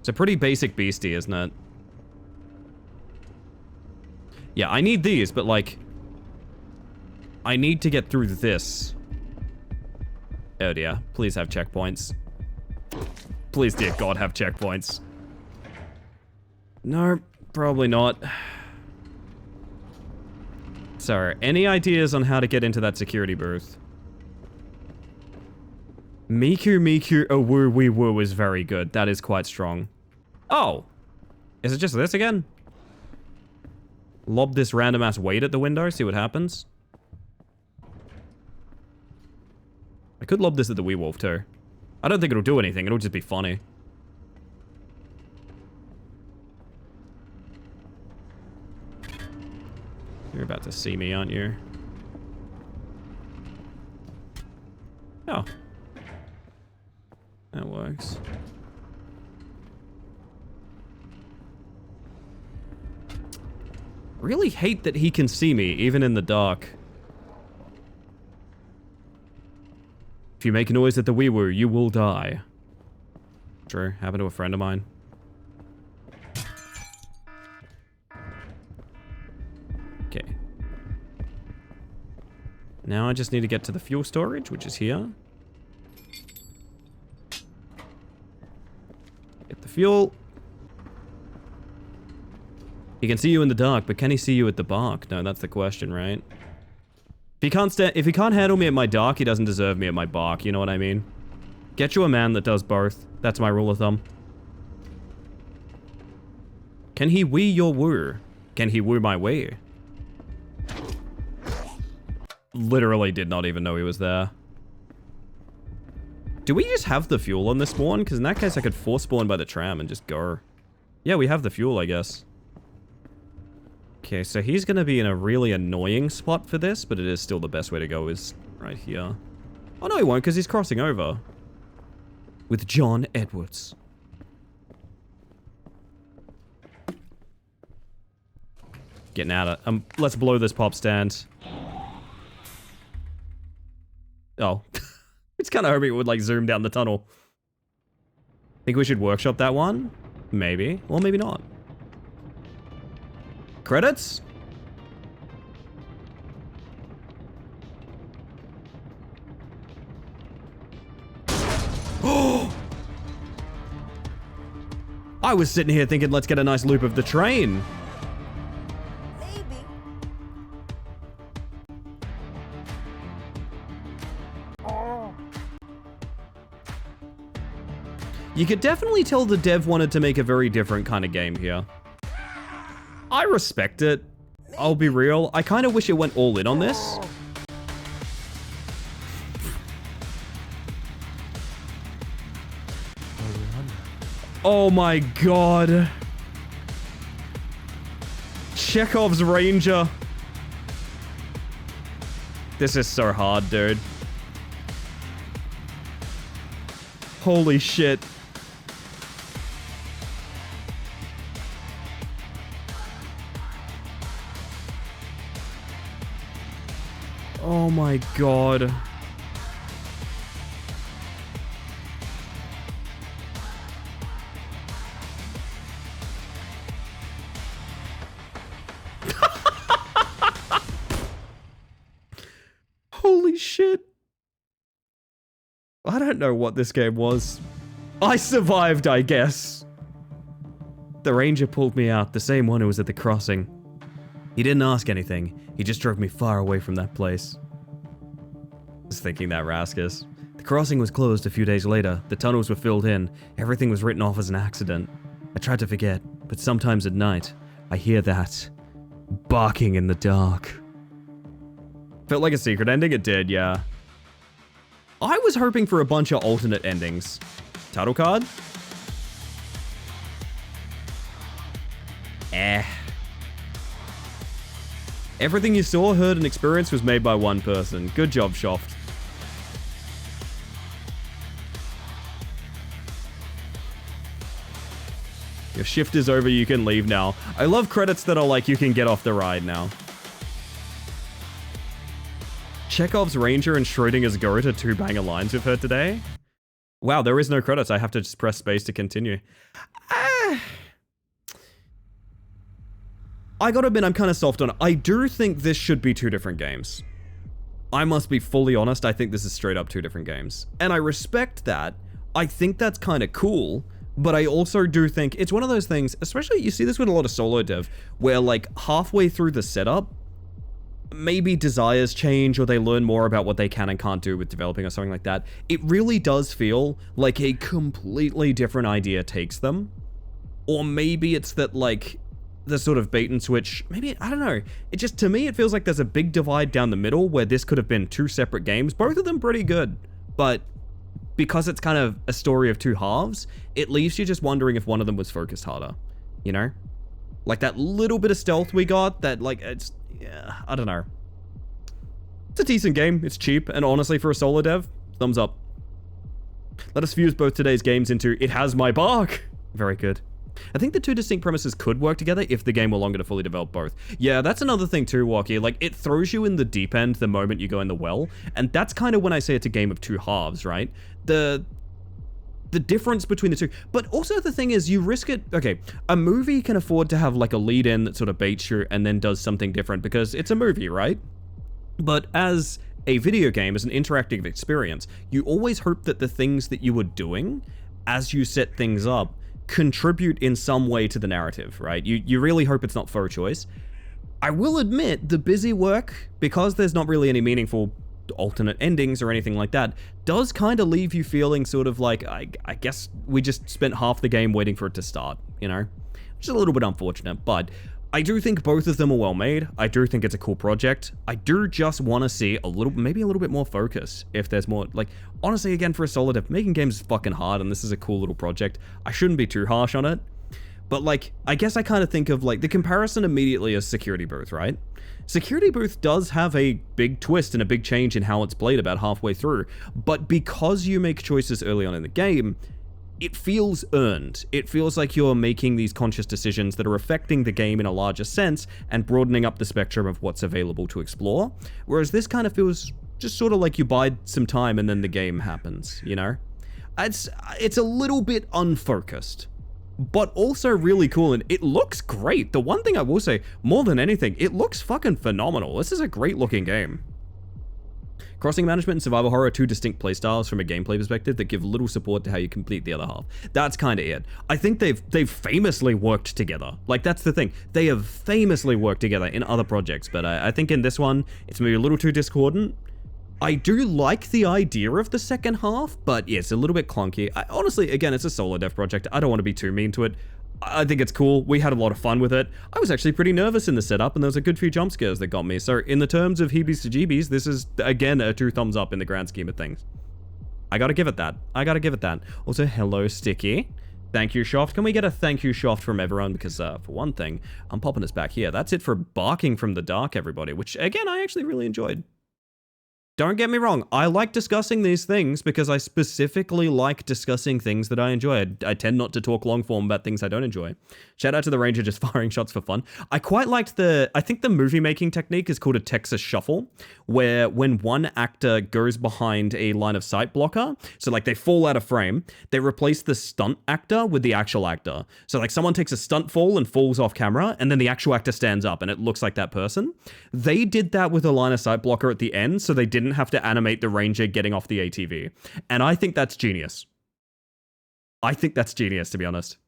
It's a pretty basic beastie, isn't it? Yeah, I need these, but like... I need to get through this. Oh dear, please have checkpoints. Please, dear God, have checkpoints. No, probably not. Sorry, any ideas on how to get into that security booth? Miku a woo wee woo is very good. That is quite strong. Oh! Is it just this again? Lob this random ass weight at the window, see what happens. I could lob this at the wee wolf too. I don't think it'll do anything, it'll just be funny. You're about to see me, aren't you? Oh. That works. Really hate that he can see me, even in the dark. If you make a noise at the wee woo, you will die. True, happened to a friend of mine. Okay. Now I just need to get to the fuel storage, which is here. Get the fuel. He can see you in the dark, but can he see you at the bark? No, that's the question, right? If he can't handle me at my dark, he doesn't deserve me at my bark, you know what I mean? Get you a man that does both. That's my rule of thumb. Can he wee your woo? Can he woo my wee? literally did not even know he was there. Do we just have the fuel on this spawn? Because in that case, I could force spawn by the tram and just go. Yeah, we have the fuel, I guess. Okay, so he's going to be in a really annoying spot for this, but it is still the best way to go is right here. Oh, no, he won't, because he's crossing over. With John Edwards. Getting out of... let's blow this pop stand. Oh. It's kind of hoping it would, like, zoom down the tunnel. Think we should workshop that one? Maybe. Or maybe not. Credits? Oh! I was sitting here thinking, let's get a nice loop of the train. You could definitely tell the dev wanted to make a very different kind of game here. I respect it. I'll be real. I kind of wish it went all in on this. Oh my god. Chekhov's Ranger. This is so hard, dude. Holy shit. Oh my god. Holy shit. I don't know what this game was. I survived, I guess. The ranger pulled me out, the same one who was at the crossing. He didn't ask anything. He just drove me far away from that place. I was thinking that, Raskus. The crossing was closed a few days later. The tunnels were filled in. Everything was written off as an accident. I tried to forget, but sometimes at night, I hear that barking in the dark. Felt like a secret ending? It did, yeah. I was hoping for a bunch of alternate endings. Title card? Everything you saw, heard, and experienced was made by one person. Good job, Shoft. Your shift is over, you can leave now. I love credits that are like, you can get off the ride now. Chekhov's Ranger and Schrodinger's Goat are two banger lines we've heard today. Wow, there is no credits. I have to just press space to continue. I gotta admit, I'm kind of soft on it. I do think this should be two different games. I must be fully honest, I think this is straight up two different games. And I respect that. I think that's kind of cool. But I also do think it's one of those things, especially you see this with a lot of solo dev, where like halfway through the setup, maybe desires change or they learn more about what they can and can't do with developing or something like that. It really does feel like a completely different idea takes them. Or maybe it's that like the sort of bait and switch, maybe, I don't know. It just, to me, it feels like there's a big divide down the middle where this could have been two separate games, both of them pretty good. But because it's kind of a story of two halves, it leaves you just wondering if one of them was focused harder, you know? Like that little bit of stealth we got, that like, it's, yeah, I don't know. It's a decent game, it's cheap, and honestly for a solo dev, thumbs up. Let us fuse both today's games into It Has My Bark. Very good. I think the two distinct premises could work together if the game were longer to fully develop both. Yeah, that's another thing too, Walkie. Like, it throws you in the deep end the moment you go in the well, and that's kind of when I say it's a game of two halves, right? The difference between the two. But also the thing is, you risk it. Okay, a movie can afford to have like a lead in that sort of baits you and then does something different because it's a movie, right? But as a video game, as an interactive experience, you always hope that the things that you were doing as you set things up contribute in some way to the narrative, right? You really hope it's not faux choice. I will admit, the busy work, because there's not really any meaningful alternate endings or anything like that, does kind of leave you feeling sort of like, I guess we just spent half the game waiting for it to start, you know? Which is a little bit unfortunate, but I do think both of them are well made. I do think it's a cool project. I do just want to see maybe a little bit more focus. If there's more, like, honestly, again, for a solo dev, making games is fucking hard, and this is a cool little project. I shouldn't be too harsh on it. But, like, I guess I kind of think of, like, the comparison immediately is Security Booth, right? Security Booth does have a big twist and a big change in how it's played about halfway through. But because you make choices early on in the game, it feels earned. It feels like you're making these conscious decisions that are affecting the game in a larger sense and broadening up the spectrum of what's available to explore. Whereas this kind of feels just sort of like you bide some time and then the game happens, you know? It's a little bit unfocused, but also really cool, and it looks great. The one thing I will say, more than anything, it looks fucking phenomenal. This is a great looking game. Crossing management and survival horror are two distinct playstyles from a gameplay perspective that give little support to how you complete the other half. That's kind of it. I think they've famously worked together. Like, that's the thing. They have famously worked together in other projects, but I think in this one, it's maybe a little too discordant. I do like the idea of the second half, but yeah, it's a little bit clunky. Honestly, again, it's a solo dev project. I don't want to be too mean to it. I think it's cool. We had a lot of fun with it. I was actually pretty nervous in the setup, and there was a good few jump scares that got me. So in the terms of heebies to jeebies, this is, again, a 2 thumbs up in the grand scheme of things. I gotta give it that. Also, hello, Sticky. Thank you, Shoft. Can we get a thank you, Shoft, from everyone? Because, for one thing, I'm popping us back here. That's it for Barking from the Dark, everybody, which, again, I actually really enjoyed. Don't get me wrong, I like discussing these things because I specifically like discussing things that I enjoy. I tend not to talk long form about things I don't enjoy. Shout out to the Ranger just firing shots for fun. I quite liked I think the movie making technique is called a Texas Shuffle, where when one actor goes behind a line of sight blocker, so like they fall out of frame, they replace the stunt actor with the actual actor. So like someone takes a stunt fall and falls off camera, and then the actual actor stands up and it looks like that person. They did that with a line of sight blocker at the end, so they didn't have to animate the Ranger getting off the ATV. And I think that's genius. I think that's genius, to be honest.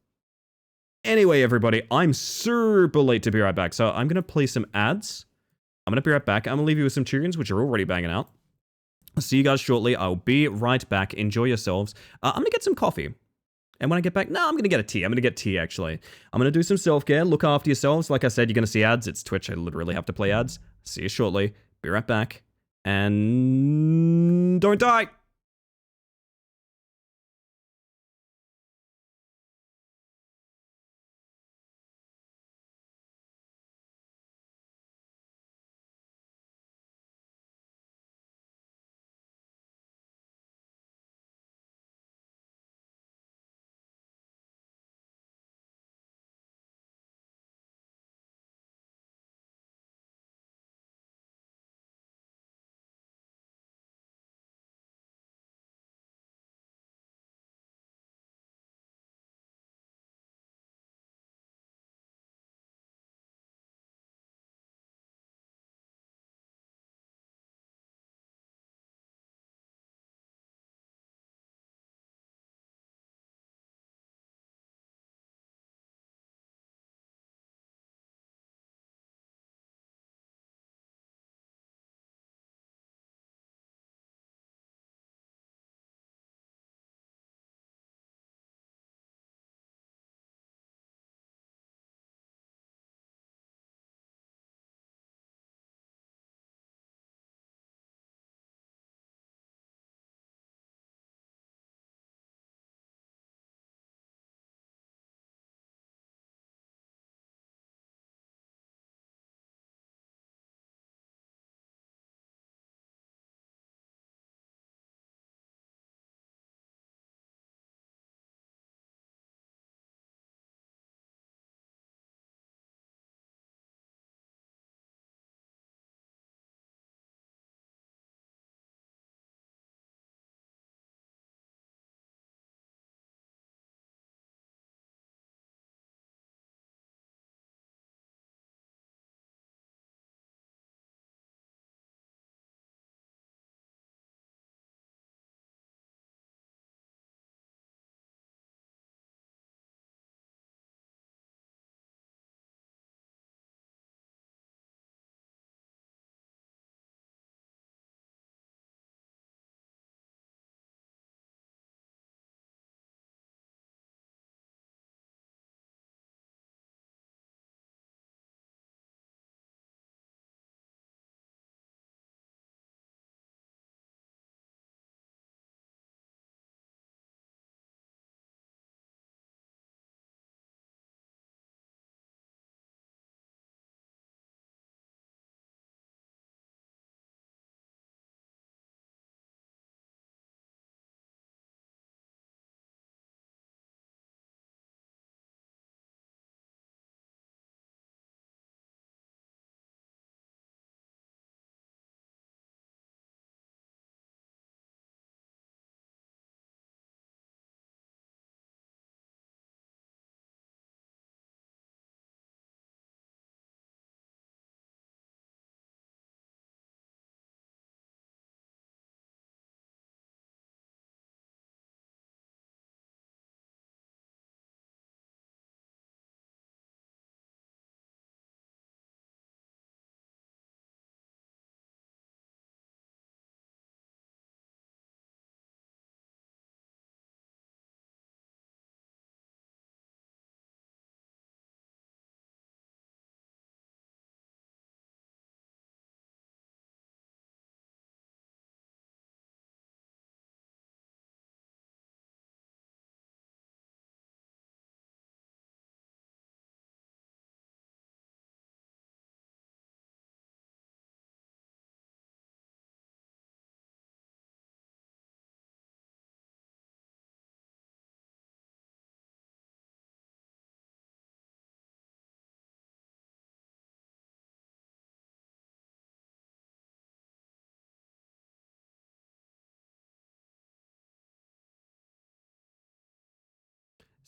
Anyway, everybody, I'm super late to be right back, so I'm going to play some ads. I'm going to be right back. I'm going to leave you with some tunes, which are already banging out. I'll see you guys shortly. I'll be right back. Enjoy yourselves. I'm going to get some coffee. And when I get back, no, I'm going to get a tea. I'm going to get tea, actually. I'm going to do some self-care. Look after yourselves. Like I said, you're going to see ads. It's Twitch. I literally have to play ads. See you shortly. Be right back. And don't die!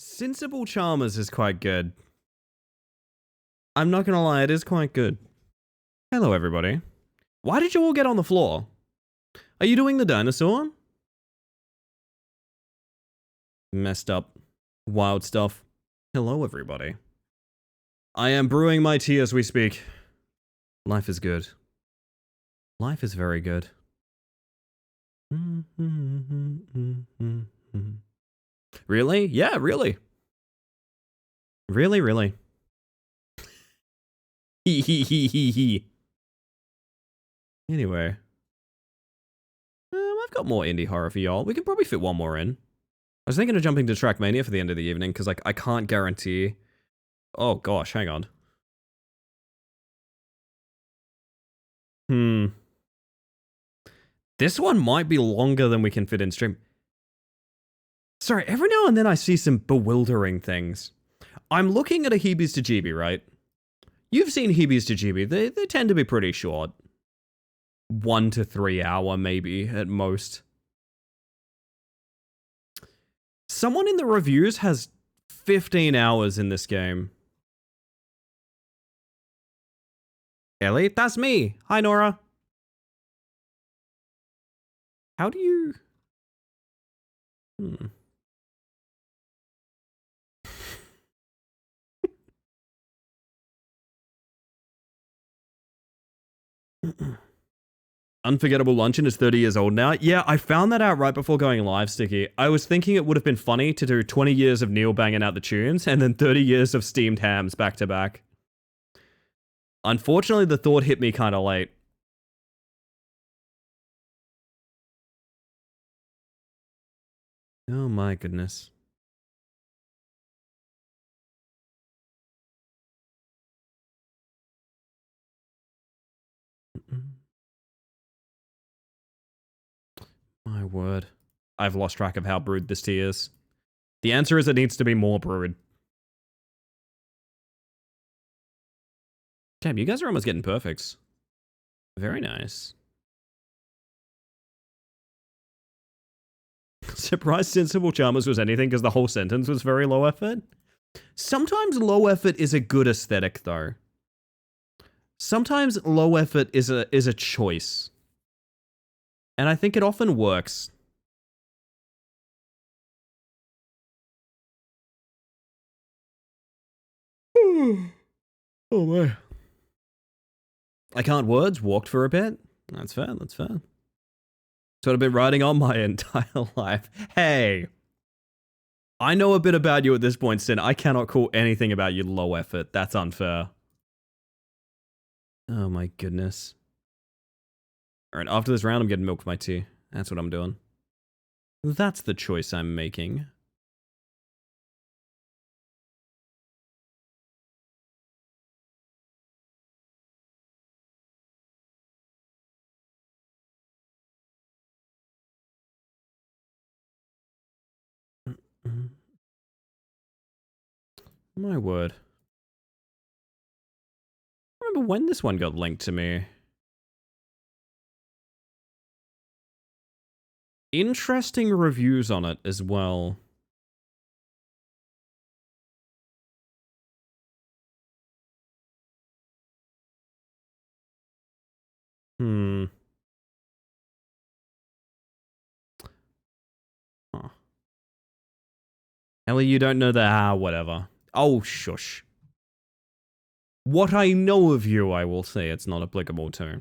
Sensible Charmers is quite good. I'm not gonna lie, it is quite good. Hello, everybody. Why did you all get on the floor? Are you doing the dinosaur? Messed up. Wild stuff. Hello, everybody. I am brewing my tea as we speak. Life is good. Life is very good. Really? Yeah, really. Really, really. Hee hee hee hee hee. Anyway. I've got more indie horror for y'all. We can probably fit one more in. I was thinking of jumping to Trackmania for the end of the evening, because, like, I can't guarantee... Oh, gosh, hang on. This one might be longer than we can fit in stream. Sorry, every now and then I see some bewildering things. I'm looking at a Heebies to Jeeby, right? You've seen Heebies to Jeeby. They tend to be pretty short. 1 to 3 hour, maybe, at most. Someone in the reviews has 15 hours in this game. Ellie, that's me. Hi, Nora. How do you... Unforgettable Luncheon is 30 years old now. Yeah, I found that out right before going live, Sticky. I was thinking it would have been funny to do 20 years of Neil banging out the tunes and then 30 years of steamed hams back to back. Unfortunately, the thought hit me kind of late. Oh my goodness. My word. I've lost track of how brewed this tea is. The answer is it needs to be more brewed. Damn, you guys are almost getting perfects. Very nice. Surprised Sensible Charmers was anything because the whole sentence was very low effort. Sometimes low effort is a good aesthetic, though. Sometimes low effort is a choice. And I think it often works. Oh my. I can't words, walked for a bit. That's fair, that's fair. That's what I've been writing on my entire life. Hey. I know a bit about you at this point, Sin. I cannot call anything about you low effort. That's unfair. Oh my goodness. Alright, after this round, I'm getting milk for my tea. That's what I'm doing. That's the choice I'm making. My word. I remember when this one got linked to me. Interesting reviews on it as well. Huh. Ellie, you don't know the whatever. Oh, shush. What I know of you, I will say it's not applicable to.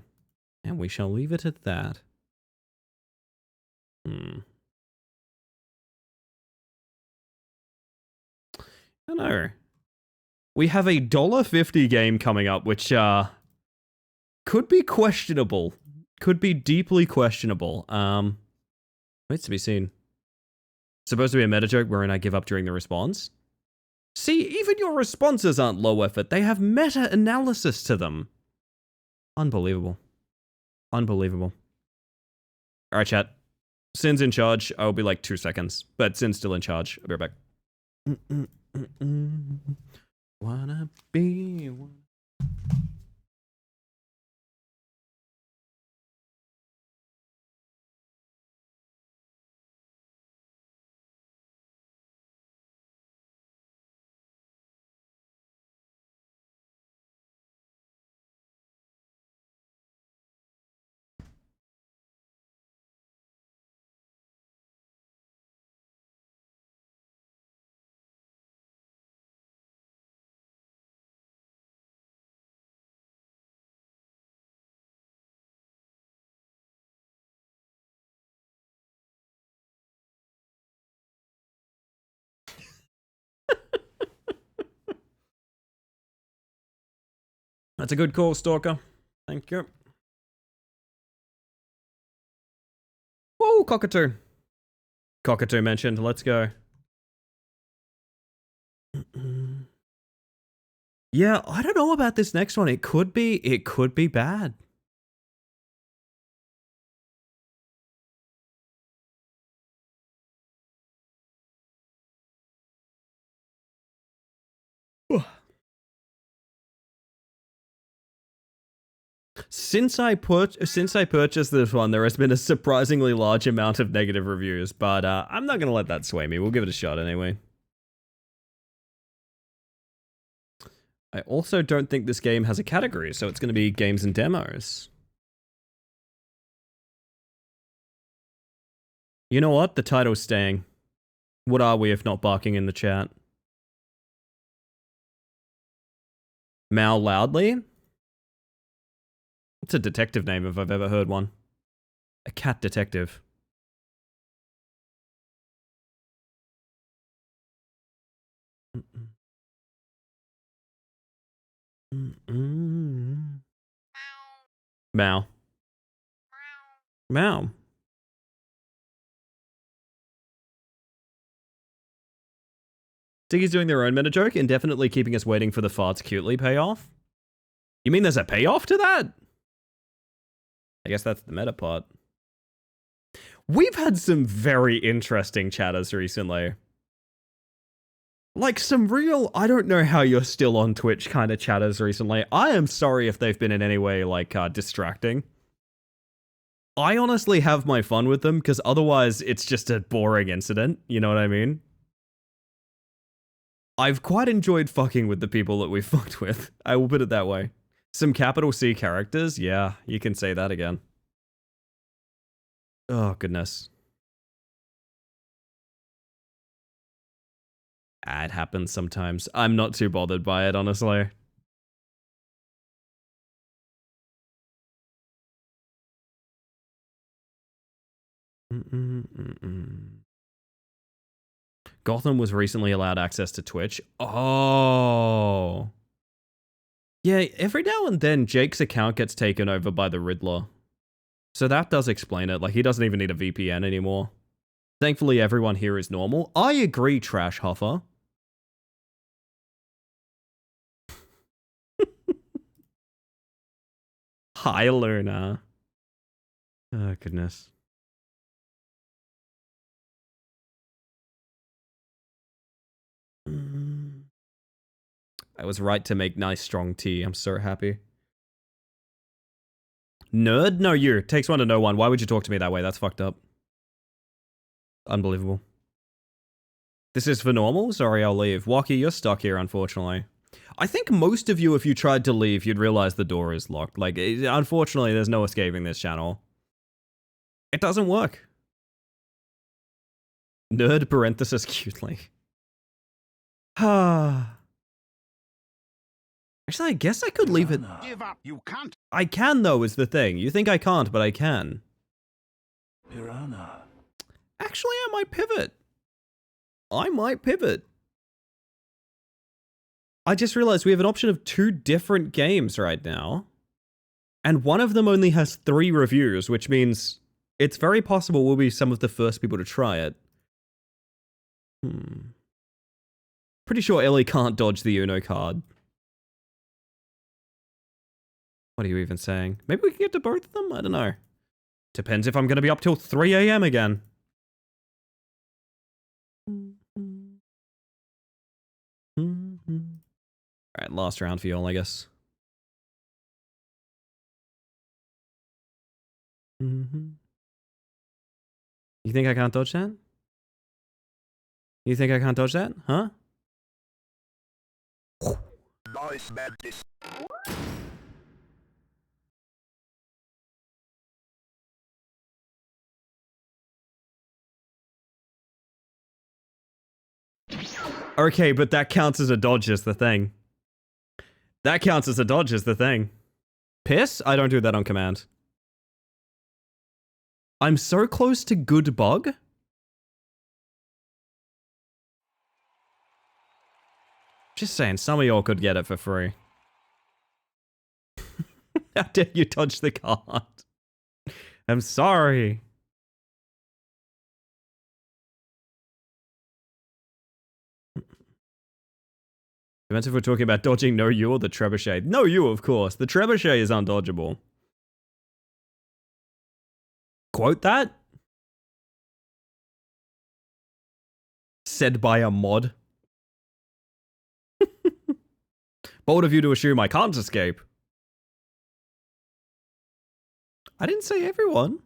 And we shall leave it at that. I don't know. We have a $1.50 game coming up, which, could be questionable. Could be deeply questionable. Waits to be seen. Supposed to be a meta joke wherein I give up during the response. See, even your responses aren't low effort. They have meta-analysis to them. Unbelievable. Unbelievable. Alright, chat. Sin's in charge. I'll be like 2 seconds. But Sin's still in charge. I'll be right back. Wanna be... That's a good call, Stalker. Thank you. Whoa, cockatoo. Cockatoo mentioned. Let's go. Yeah, I don't know about this next one. It could be bad. Since I purchased this one, there has been a surprisingly large amount of negative reviews, but I'm not gonna let that sway me. We'll give it a shot anyway. I also don't think this game has a category, so it's gonna be games and demos. You know what? The title's staying. What are we if not barking in the chat? Mal Loudly? It's a detective name if I've ever heard one. A cat detective. Mao. Mao. Diggy's doing their own meta joke, indefinitely keeping us waiting for the farts cutely payoff. You mean there's a payoff to that? I guess that's the meta part. We've had some very interesting chatters recently. Like some real, I don't know how you're still on Twitch kind of chatters recently. I am sorry if they've been in any way like distracting. I honestly have my fun with them because otherwise it's just a boring incident. You know what I mean? I've quite enjoyed fucking with the people that we've fucked with. I will put it that way. Some capital C characters? Yeah, you can say that again. Oh, goodness. It happens sometimes. I'm not too bothered by it, honestly. Gotham was recently allowed access to Twitch. Oh. Yeah, every now and then Jake's account gets taken over by the Riddler. So that does explain it. Like, he doesn't even need a VPN anymore. Thankfully, everyone here is normal. I agree, Trash Huffer. Hi, Luna. Oh, goodness. I was right to make nice, strong tea. I'm so happy. Nerd? No, you. Takes one to know one. Why would you talk to me that way? That's fucked up. Unbelievable. This is for normal? Sorry, I'll leave. Walkie, you're stuck here, unfortunately. I think most of you, if you tried to leave, you'd realize the door is locked. Like, unfortunately, there's no escaping this channel. It doesn't work. Nerd parenthesis cutely. Ah. Actually, I guess I could leave it. Give up, you can't. I can, though, is the thing. You think I can't, but I can. Piranha. Actually, I might pivot. I might pivot. I just realized we have an option of 2 different games right now. And one of them only has 3 reviews, which means it's very possible we'll be some of the first people to try it. Pretty sure Ellie can't dodge the Uno card. What are you even saying? Maybe we can get to both of them? I don't know. Depends if I'm going to be up till 3 AM again. Alright, last round for y'all, I guess. You think I can't dodge that? You think I can't dodge that? Huh? Nice Mantis. Okay, but that counts as a dodge is the thing. That counts as a dodge is the thing. Piss? I don't do that on command. I'm so close to good bug. Just saying, some of y'all could get it for free. How dare you touch the card? I'm sorry. Depends if we're talking about dodging No You or the Trebuchet. No You, of course. The Trebuchet is undodgeable. Quote that? Said by a mod. Bold of you to assume I can't escape. I didn't say everyone.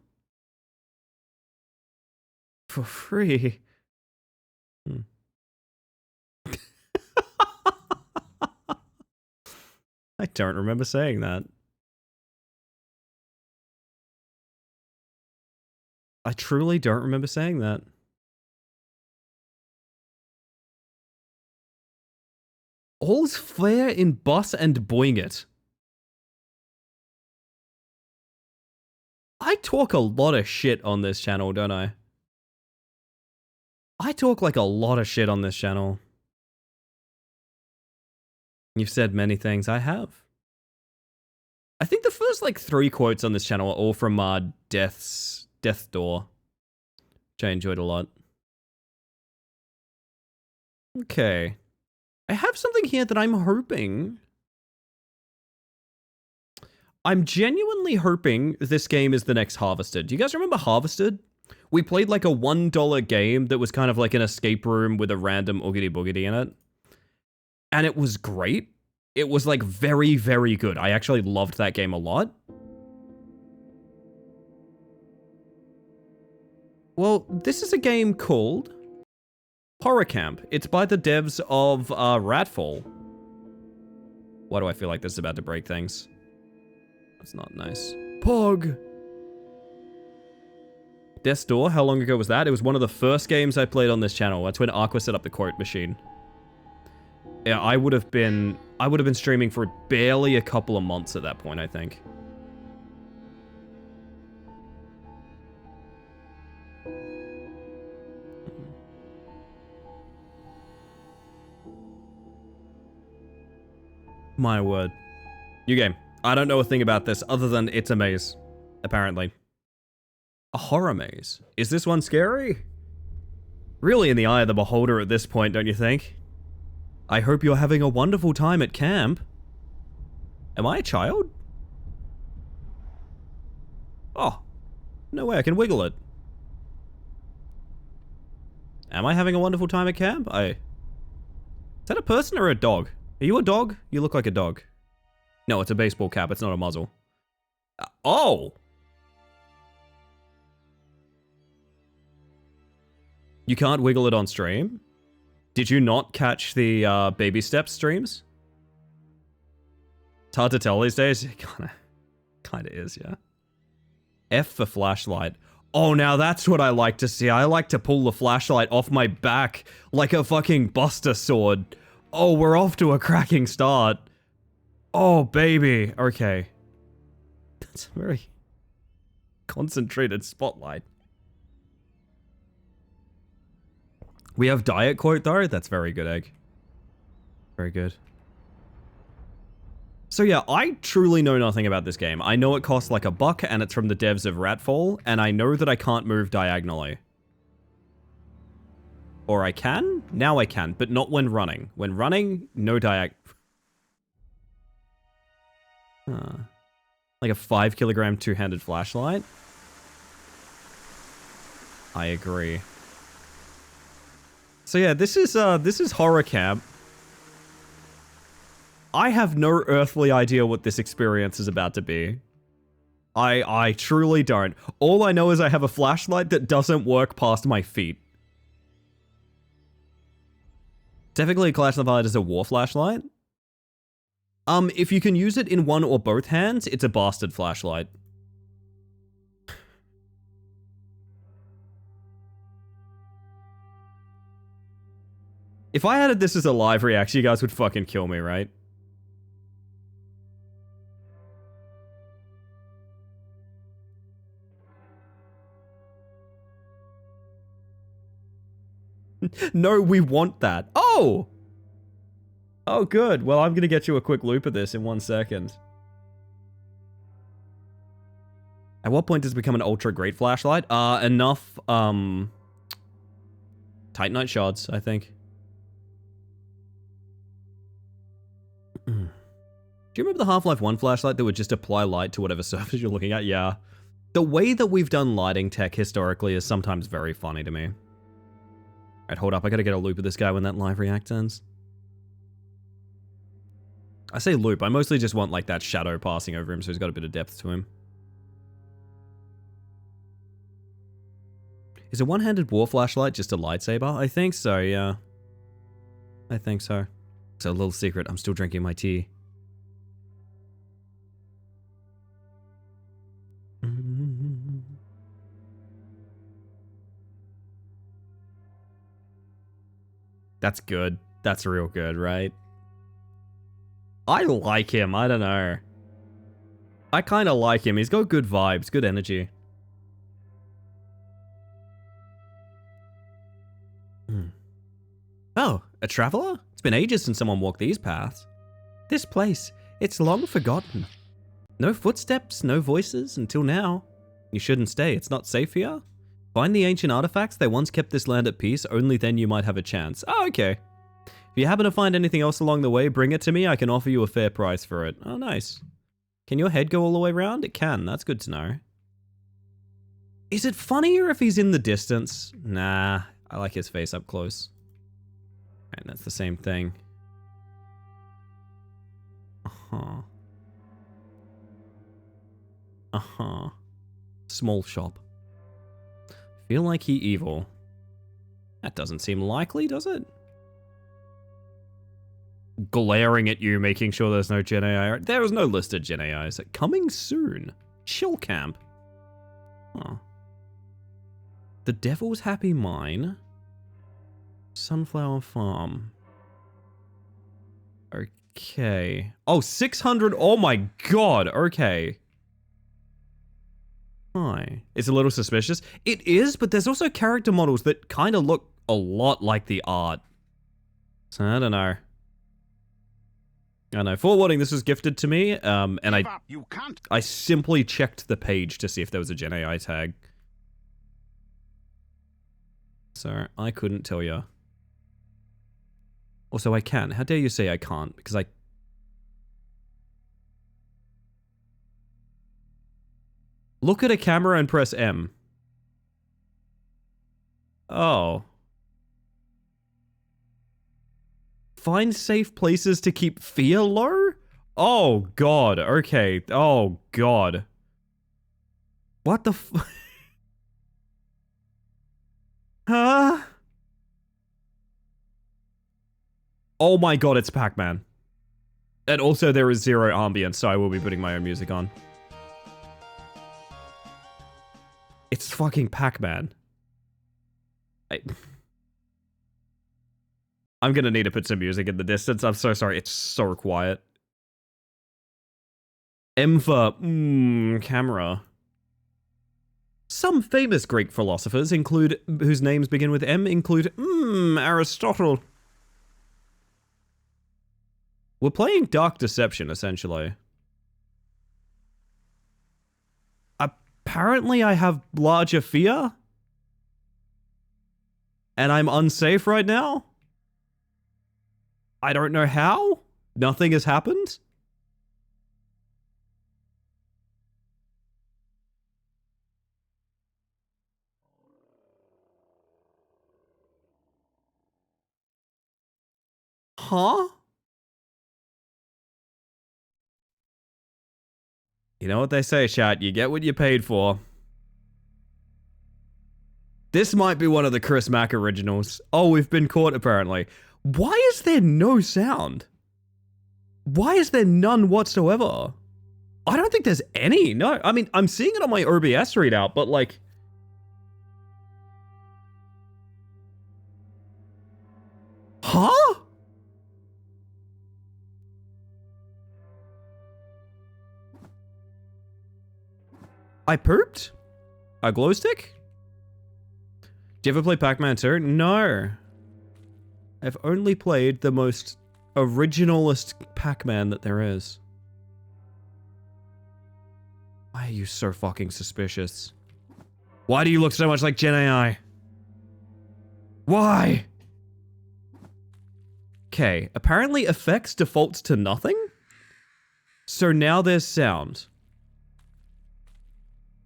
For free. I don't remember saying that. I truly don't remember saying that. All's fair in Bus and Boing It. I talk a lot of shit on this channel, don't I? I talk like a lot of shit on this channel. You've said many things. I have. I think the first like 3 quotes on this channel are all from Death's Door, which I enjoyed a lot. Okay. I have something here that I'm hoping. I'm genuinely hoping this game is the next Harvested. Do you guys remember Harvested? We played like a $1 game that was kind of like an escape room with a random oogity boogity in it. And it was great. It was like very, very good. I actually loved that game a lot. Well, this is a game called Horror Camp. It's by the devs of Ratfall. Why do I feel like this is about to break things? That's not nice. Pog! Death's Door, how long ago was that? It was one of the first games I played on this channel. That's when Aqua set up the quote machine. Yeah, I would have been streaming for barely a couple of months at that point, I think. My word. New game. I don't know a thing about this other than it's a maze, apparently. A horror maze. Is this one scary? Really in the eye of the beholder at this point, don't you think? I hope you're having a wonderful time at camp. Am I a child? Oh. No way, I can wiggle it. Am I having a wonderful time at camp? Is that a person or a dog? Are you a dog? You look like a dog. No, it's a baseball cap. It's not a muzzle. Oh! You can't wiggle it on stream? Did you not catch the baby steps streams? It's hard to tell these days. It kinda is, yeah. F for flashlight. Oh, now that's what I like to see. I like to pull the flashlight off my back like a fucking Buster Sword. Oh, we're off to a cracking start. Oh, baby. Okay. That's a very concentrated spotlight. We have diet quote, though? That's very good, Egg. Very good. So yeah, I truly know nothing about this game. I know it costs like $1 and it's from the devs of Ratfall, and I know that I can't move diagonally. Or I can? Now I can, but not when running. When running, no diag... Like a 5 kilogram two-handed flashlight? I agree. So yeah, this is Horror Camp. I have no earthly idea what this experience is about to be. I truly don't. All I know is I have a flashlight that doesn't work past my feet. Typically, Clash of the Violet is a war flashlight. If you can use it in one or both hands, it's a bastard flashlight. If I added this as a live reaction, you guys would fucking kill me, right? No, we want that. Oh! Oh, good. Well, I'm gonna get you a quick loop of this in 1 second. At what point does it become an ultra great flashlight? Enough, Titanite shards, I think. Do you remember the Half-Life 1 flashlight that would just apply light to whatever surface you're looking at? Yeah. The way that we've done lighting tech historically is sometimes very funny to me. Alright, hold up. I gotta get a loop of this guy when that live react ends. I say loop. I mostly just want, like, that shadow passing over him so he's got a bit of depth to him. Is a one-handed war flashlight just a lightsaber? I think so, yeah. I think so. So a little secret, I'm still drinking my tea. That's good. That's real good, right? I like him, I don't know. I kind of like him. He's got good vibes, good energy. Oh, a traveler? It's been ages since someone walked these paths. This place, it's long forgotten. No footsteps, no voices, until now. You shouldn't stay, it's not safe here. Find the ancient artifacts, they once kept this land at peace, only then you might have a chance. Oh, okay. If you happen to find anything else along the way, bring it to me, I can offer you a fair price for it. Oh, nice. Can your head go all the way around? It can, that's good to know. Is it funnier if he's in the distance? Nah, I like his face up close. And that's the same thing. Uh-huh. Uh-huh. Small shop. Feel like he evil. That doesn't seem likely, does it? Glaring at you, making sure there's no Gen AI. There is no listed Gen AIs. Coming soon. Chill camp. Huh. The Devil's Happy Mine. Sunflower Farm. Okay. Oh, 600. Oh my god. Okay. Hi. It's a little suspicious. It is, but there's also character models that kind of look a lot like the art. So I don't know. I know. Forewarning, this was gifted to me, and You can't. I simply checked the page to see if there was a Gen AI tag. So I couldn't tell you. Also, I can. How dare you say I can't? Because I... Look at a camera and press M. Oh. Find safe places to keep fear low? Oh, God. Okay. Oh, God. What the f... Huh? Oh my god, it's Pac-Man. And also there is zero ambience, so I will be putting my own music on. It's fucking Pac-Man. I'm gonna need to put some music in the distance. I'm so sorry, it's so quiet. M for, camera. Some famous Greek philosophers include, whose names begin with M, include, Aristotle. We're playing Dark Deception, essentially. Apparently I have larger fear. And I'm unsafe right now. I don't know how. Nothing has happened. Huh? You know what they say, chat, you get what you paid for. This might be one of the Chris Mack originals. Oh, we've been caught, apparently. Why is there no sound? Why is there none whatsoever? I don't think there's any. No, I mean, I'm seeing it on my OBS readout, but like... Huh? I pooped? A glow stick? Do you ever play Pac-Man 2? No. I've only played the most originalist Pac-Man that there is. Why are you so fucking suspicious? Why do you look so much like Gen AI? Why? Okay, apparently effects defaults to nothing? So now there's sound.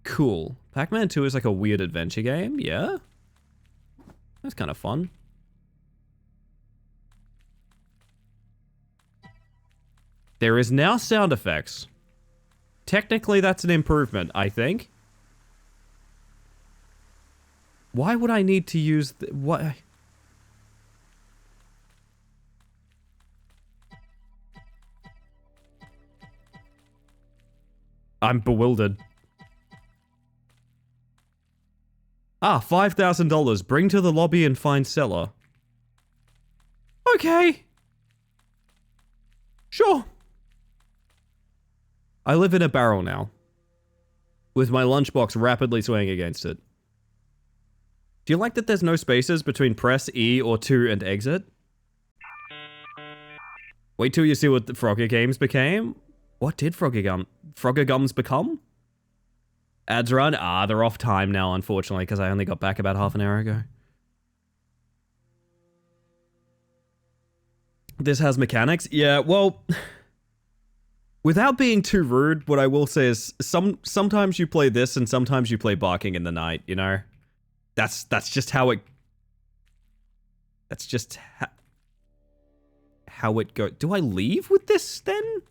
Cool. Pac-Man 2 is like a weird adventure game, yeah? That's kind of fun. There is now sound effects. Technically, that's an improvement, I think. Why would I need to use what? I'm bewildered. Ah, $5,000. Bring to the lobby and find seller. Okay. Sure. I live in a barrel now. With my lunchbox rapidly swaying against it. Do you like that there's no spaces between press E or 2 and exit? Wait till you see what the Frogger games became. What did Frogger Gums become? Ads run? Ah, they're off time now, unfortunately, because I only got back about half an hour ago. This has mechanics? Yeah, well... Without being too rude, what I will say is sometimes you play this and sometimes you play Barking in the Night, you know? That's just how it... That's just how it goes. Do I leave with this, then?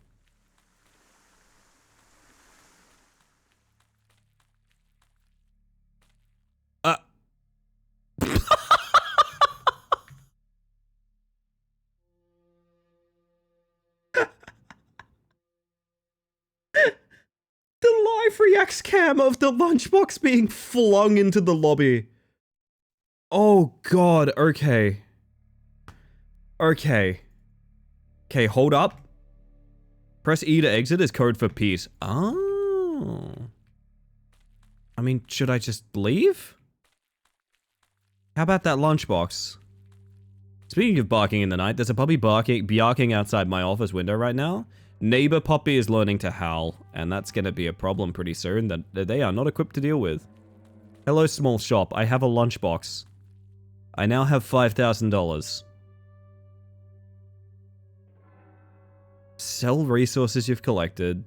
The live reacts cam of the lunchbox being flung into the lobby. Oh god, okay. Okay. Okay, hold up. Press E to exit is code for peace. Oh. I mean, should I just leave? How about that lunchbox? Speaking of barking in the night, there's a puppy barking outside my office window right now. Neighbor puppy is learning to howl, and that's gonna be a problem pretty soon that they are not equipped to deal with. Hello, small shop. I have a lunchbox. I now have $5,000. Sell resources you've collected.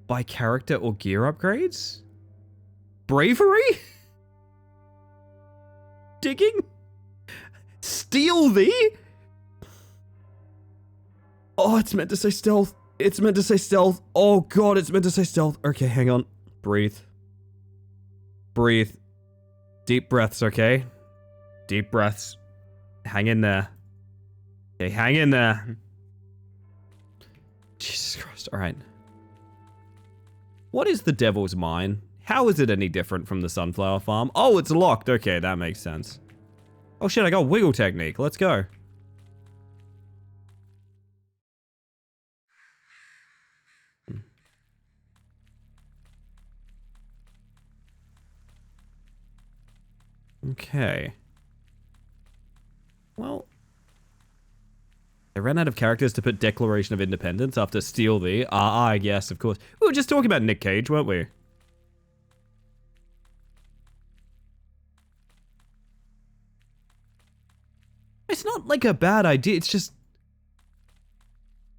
Buy character or gear upgrades? Bravery? Digging? Steal thee? Oh, it's meant to say stealth. It's meant to say stealth. Oh god, it's meant to say stealth. Okay, hang on. Breathe. Breathe. Deep breaths, okay? Deep breaths. Hang in there. Okay, hang in there. Jesus Christ, alright. What is the Devil's Mine? How is it any different from the Sunflower Farm? Oh, it's locked. Okay, that makes sense. Oh shit, I got wiggle technique. Let's go. Okay. Well, they ran out of characters to put Declaration of Independence after Steal Thee. Ah, yes, of course. We were just talking about Nick Cage, weren't we? It's not like a bad idea, it's just...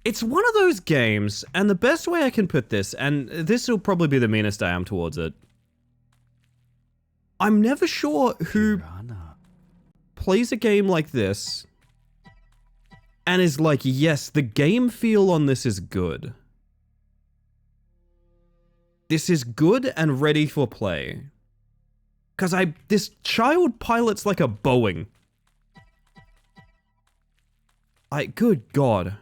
It's one of those games, and the best way I can put this, and this will probably be the meanest I am towards it. I'm never sure who plays a game like this and is like, yes, the game feel on this is good. This is good and ready for play. Because this child pilots like a Boeing. Good God.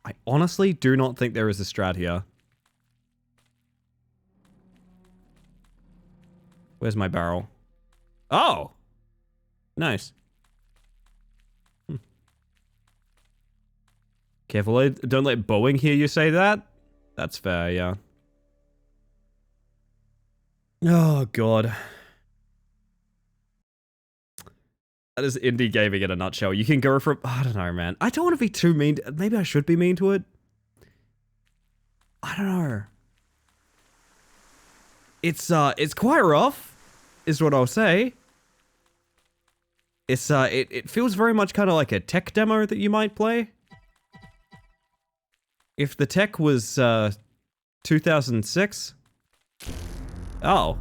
I honestly do not think there is a strat here. Where's my barrel? Oh! Nice. Careful, don't let Boeing hear you say that. That's fair, yeah. Oh, God. That is indie gaming in a nutshell. You can go from... I don't know, man. I don't want to be too mean. Maybe I should be mean to it. I don't know. It's quite rough, is what I'll say. It feels very much kind of like a tech demo that you might play. If the tech was, 2006. Oh.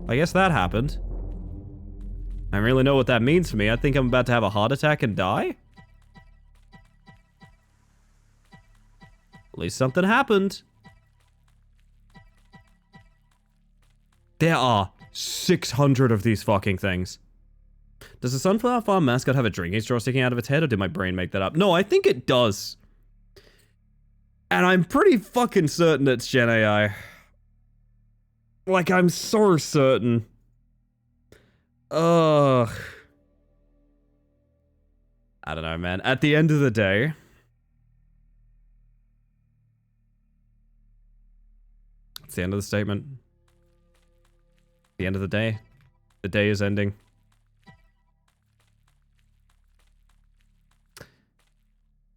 I guess that happened. I don't really know what that means for me. I think I'm about to have a heart attack and die. At least something happened. There are 600 of these fucking things. Does the Sunflower Farm mascot have a drinking straw sticking out of its head, or did my brain make that up? No, I think it does. And I'm pretty fucking certain it's Gen AI. Like, I'm so certain. Ugh. I don't know, man. At the end of the day... It's the end of the statement. The end of the day. The day is ending.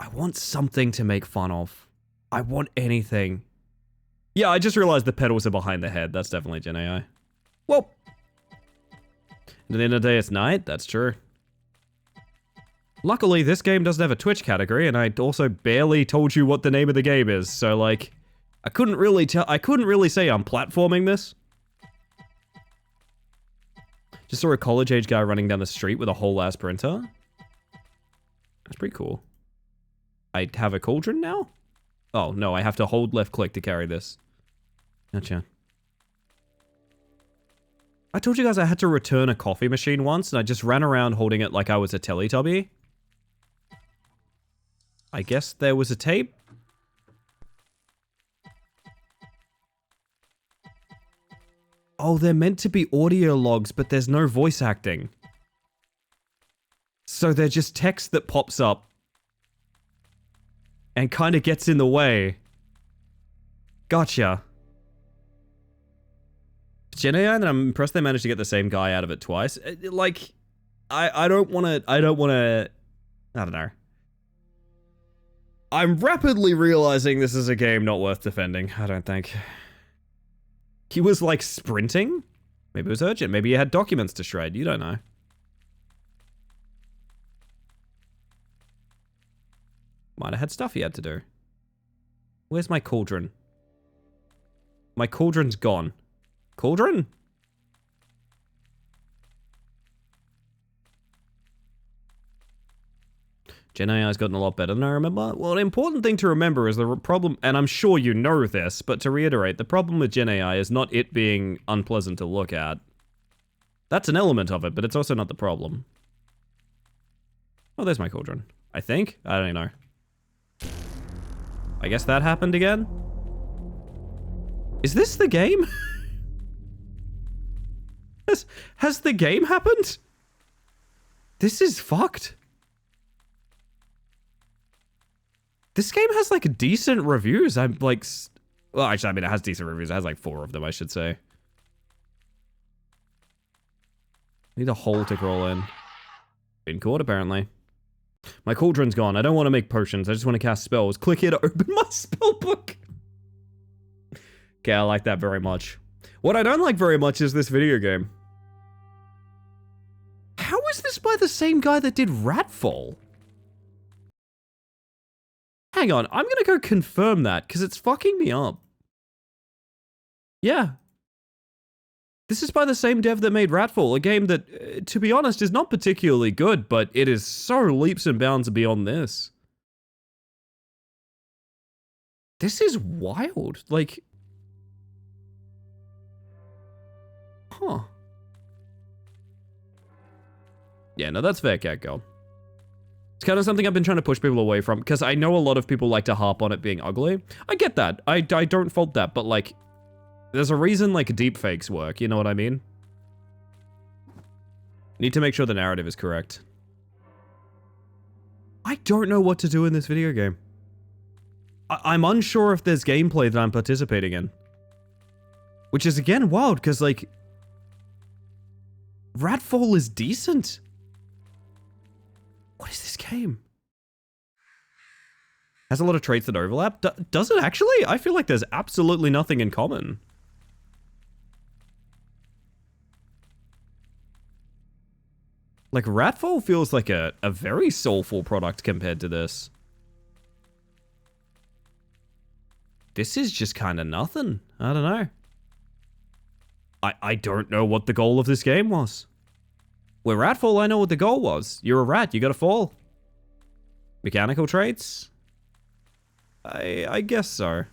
I want something to make fun of. I want anything. Yeah, I just realized the pedals are behind the head. That's definitely Gen AI. Well. At the end of the day, it's night. That's true. Luckily, this game doesn't have a Twitch category, and I also barely told you what the name of the game is. So, like, I couldn't really say I'm platforming this. Just saw a college-age guy running down the street with a whole-ass printer. That's pretty cool. I have a cauldron now? Oh, no, I have to hold left-click to carry this. Gotcha. I told you guys I had to return a coffee machine once, and I just ran around holding it like I was a Teletubby. I guess there was a tape? Oh, they're meant to be audio logs, but there's no voice acting. So they're just text that pops up and kind of gets in the way. Gotcha. Gen AI, and I'm impressed they managed to get the same guy out of it twice. Like, I don't want to, I don't know. I'm rapidly realizing this is a game not worth defending, I don't think. He was, like, sprinting? Maybe it was urgent. Maybe he had documents to shred. You don't know. Might have had stuff he had to do. Where's my cauldron? My cauldron's gone. Cauldron? Gen AI's gotten a lot better than I remember. Well, an important thing to remember is the problem, and I'm sure you know this, but to reiterate, the problem with Gen AI is not it being unpleasant to look at. That's an element of it, but it's also not the problem. Oh, there's my cauldron. I think? I don't know. I guess that happened again? Is this the game? Has the game happened? This is fucked. This game has, like, decent reviews. I'm, like... Well, actually, I mean, it has decent reviews. It has, like, 4 of them, I should say. Need a hole to crawl in. Been caught, apparently. My cauldron's gone. I don't want to make potions. I just want to cast spells. Click here to open my spell book. Okay, I like that very much. What I don't like very much is this video game. How is this by the same guy that did Ratfall? Hang on, I'm gonna go confirm that, because it's fucking me up. Yeah. This is by the same dev that made Ratfall, a game that, to be honest, is not particularly good, but it is so leaps and bounds beyond this. This is wild, like... Huh. Yeah, no, that's fair, Catgirl. It's kind of something I've been trying to push people away from, because I know a lot of people like to harp on it being ugly. I get that. I don't fault that, but, like, there's a reason, like, deepfakes work, you know what I mean? Need to make sure the narrative is correct. I don't know what to do in this video game. I'm unsure if there's gameplay that I'm participating in. Which is, again, wild, because, like... Ratfall is decent. What is this game? Has a lot of traits that overlap. Does it actually? I feel like there's absolutely nothing in common. Like, Ratfall feels like a very soulful product compared to this. This is just kind of nothing. I don't know. I don't know what the goal of this game was. With Ratfall, I know what the goal was. You're a rat, you gotta fall. Mechanical traits? I guess so.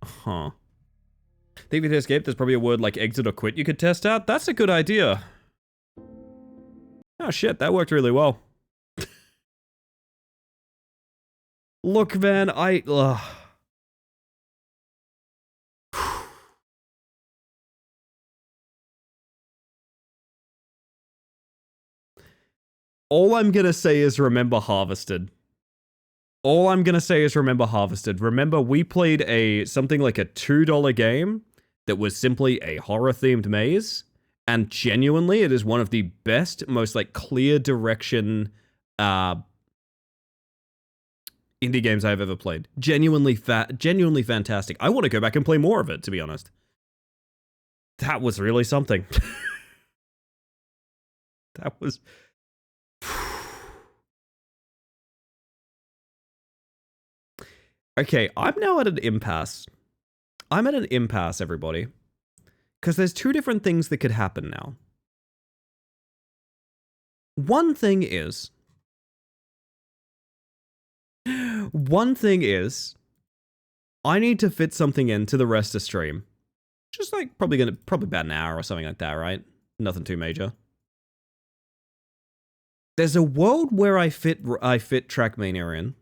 Huh. Think with escape, there's probably a word like exit or quit you could test out? That's a good idea. Oh shit, that worked really well. Look, man, all I'm gonna say is remember Harvested. All I'm gonna say is remember Harvested. Remember, we played something like a $2 game that was simply a horror-themed maze, and genuinely, it is one of the best, most like clear direction indie games I've ever played. Genuinely fantastic. I want to go back and play more of it, to be honest. That was really something. That was... Okay, I'm now at an impasse. I'm at an impasse, everybody. Because there's two different things that could happen now. One thing is, I need to fit something into the rest of stream. Just like, probably about an hour or something like that, right? Nothing too major. There's a world where I fit Trackmania in.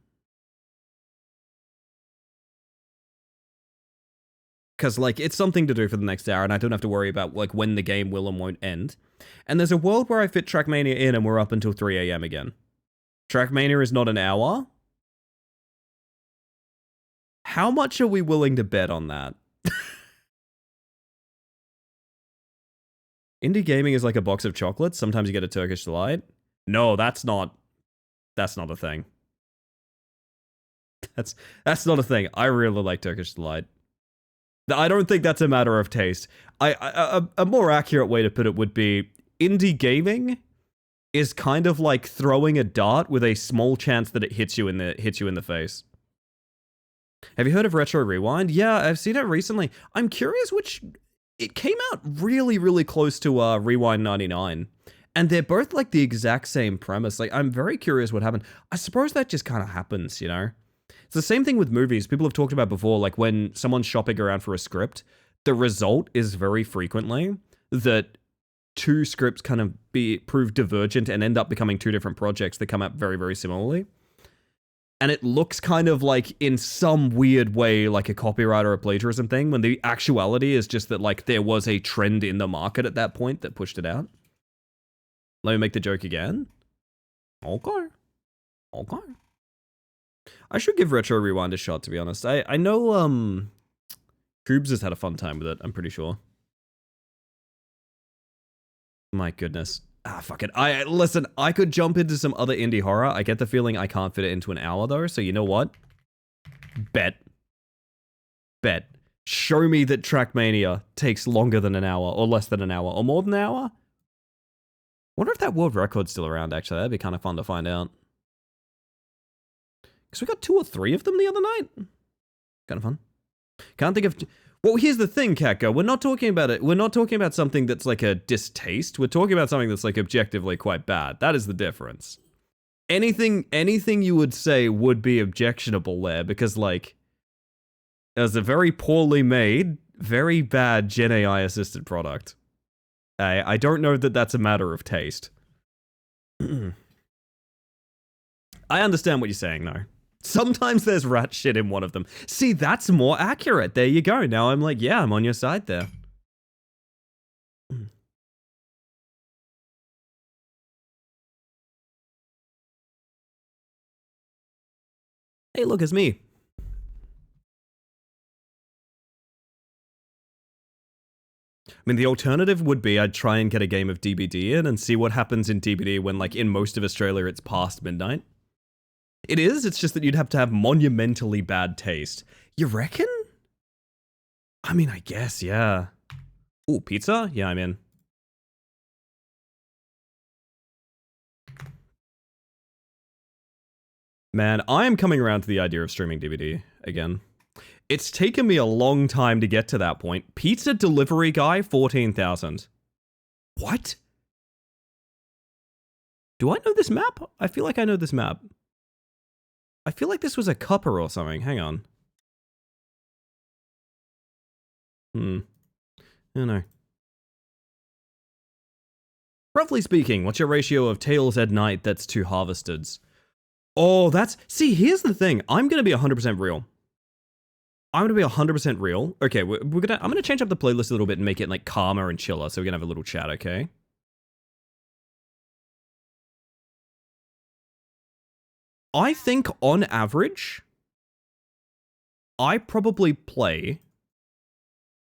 Because, like, it's something to do for the next hour, and I don't have to worry about, like, when the game will and won't end. And there's a world where I fit Trackmania in, and we're up until 3 AM again. Trackmania is not an hour. How much are we willing to bet on that? Indie gaming is like a box of chocolates. Sometimes you get a Turkish delight. No, that's not a thing. That's not a thing. I really like Turkish delight. I don't think that's a matter of taste. A more accurate way to put it would be indie gaming is kind of like throwing a dart with a small chance that it hits you in the face. Have you heard of Retro Rewind? Yeah, I've seen it recently. I'm curious which... It came out really, really close to Rewind 99. And they're both like the exact same premise. Like, I'm very curious what happened. I suppose that just kind of happens, you know? It's the same thing with movies. People have talked about before, like when someone's shopping around for a script, the result is very frequently that two scripts kind of prove divergent and end up becoming two different projects that come out very, very similarly. And it looks kind of like, in some weird way, like a copyright or a plagiarism thing, when the actuality is just that, like, there was a trend in the market at that point that pushed it out. Let me make the joke again. Okay. I should give Retro Rewind a shot, to be honest. I know, Coobs has had a fun time with it, I'm pretty sure. My goodness. Fuck it. Listen, I could jump into some other indie horror. I get the feeling I can't fit it into an hour, though, so you know what? Bet. Show me that Trackmania takes longer than an hour, or less than an hour, or more than an hour? Wonder if that world record's still around, actually. That'd be kind of fun to find out. Because we got 2 or 3 of them the other night. Kind of fun. Can't think of... Well, here's the thing, Catgo. We're not talking about it. We're not talking about something that's like a distaste. We're talking about something that's like objectively quite bad. That is the difference. Anything you would say would be objectionable there because, like, it was a very poorly made, very bad Gen AI assisted product. I don't know that that's a matter of taste. I understand what you're saying, though. Sometimes there's rat shit in one of them. See, that's more accurate. There you go. Now I'm like, yeah, I'm on your side there. Hey, look, it's me. I mean, the alternative would be I'd try and get a game of DBD in and see what happens in DBD when, like, in most of Australia it's past midnight. It is, it's just that you'd have to have monumentally bad taste. You reckon? I mean, I guess, yeah. Ooh, pizza? Yeah, I'm in. Man, I am coming around to the idea of streaming DVD again. It's taken me a long time to get to that point. Pizza delivery guy, 14,000. What? Do I know this map? I feel like I know this map. I feel like this was a cupper or something. Hang on. I don't know. Roughly speaking, what's your ratio of tails at night that's to harvesteds? Oh, that's... See, here's the thing. I'm going to be 100% real. I'm going to be 100% real. Okay, I'm going to change up the playlist a little bit and make it like calmer and chiller so we can have a little chat, okay? I think on average, I probably play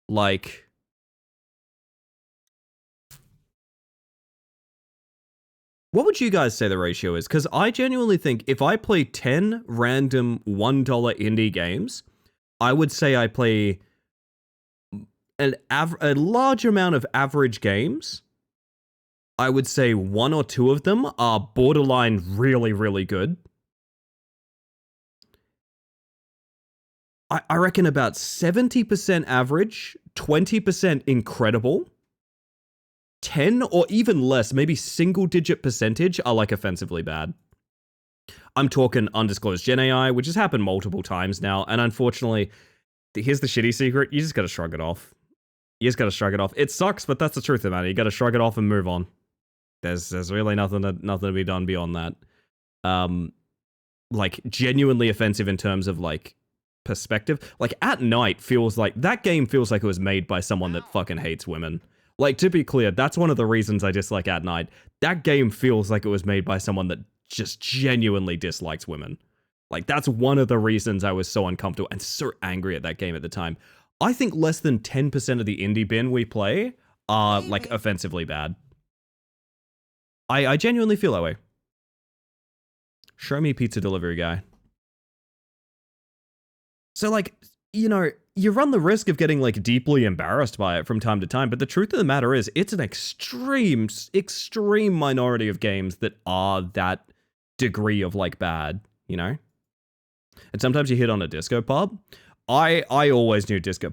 like... What would you guys say the ratio is? Because I genuinely think if I play 10 random $1 indie games, I would say I play a large amount of average games. I would say 1 or 2 of them are borderline really, really good. I reckon about 70% average, 20% incredible, 10 or even less, maybe single-digit percentage are like offensively bad. I'm talking undisclosed Gen AI, which has happened multiple times now, and unfortunately, here's the shitty secret, you just gotta shrug it off. You just gotta shrug it off. It sucks, but that's the truth of the matter. You gotta shrug it off and move on. There's really nothing to be done beyond that. Like, genuinely offensive in terms of, like, perspective. Like, At Night feels like, that game feels like it was made by someone that fucking hates women. Like, to be clear, that's one of the reasons I dislike At Night. That game feels like it was made by someone that just genuinely dislikes women. Like, that's one of the reasons I was so uncomfortable and so angry at that game at the time. I think less than 10% of the indie bin we play are, like, offensively bad. I genuinely feel that way. Show me pizza delivery guy. So, like, you know, you run the risk of getting, like, deeply embarrassed by it from time to time, but the truth of the matter is, it's an extreme minority of games that are that degree of, like, bad, you know? And sometimes you hit on a Disco Pop. I always knew Disco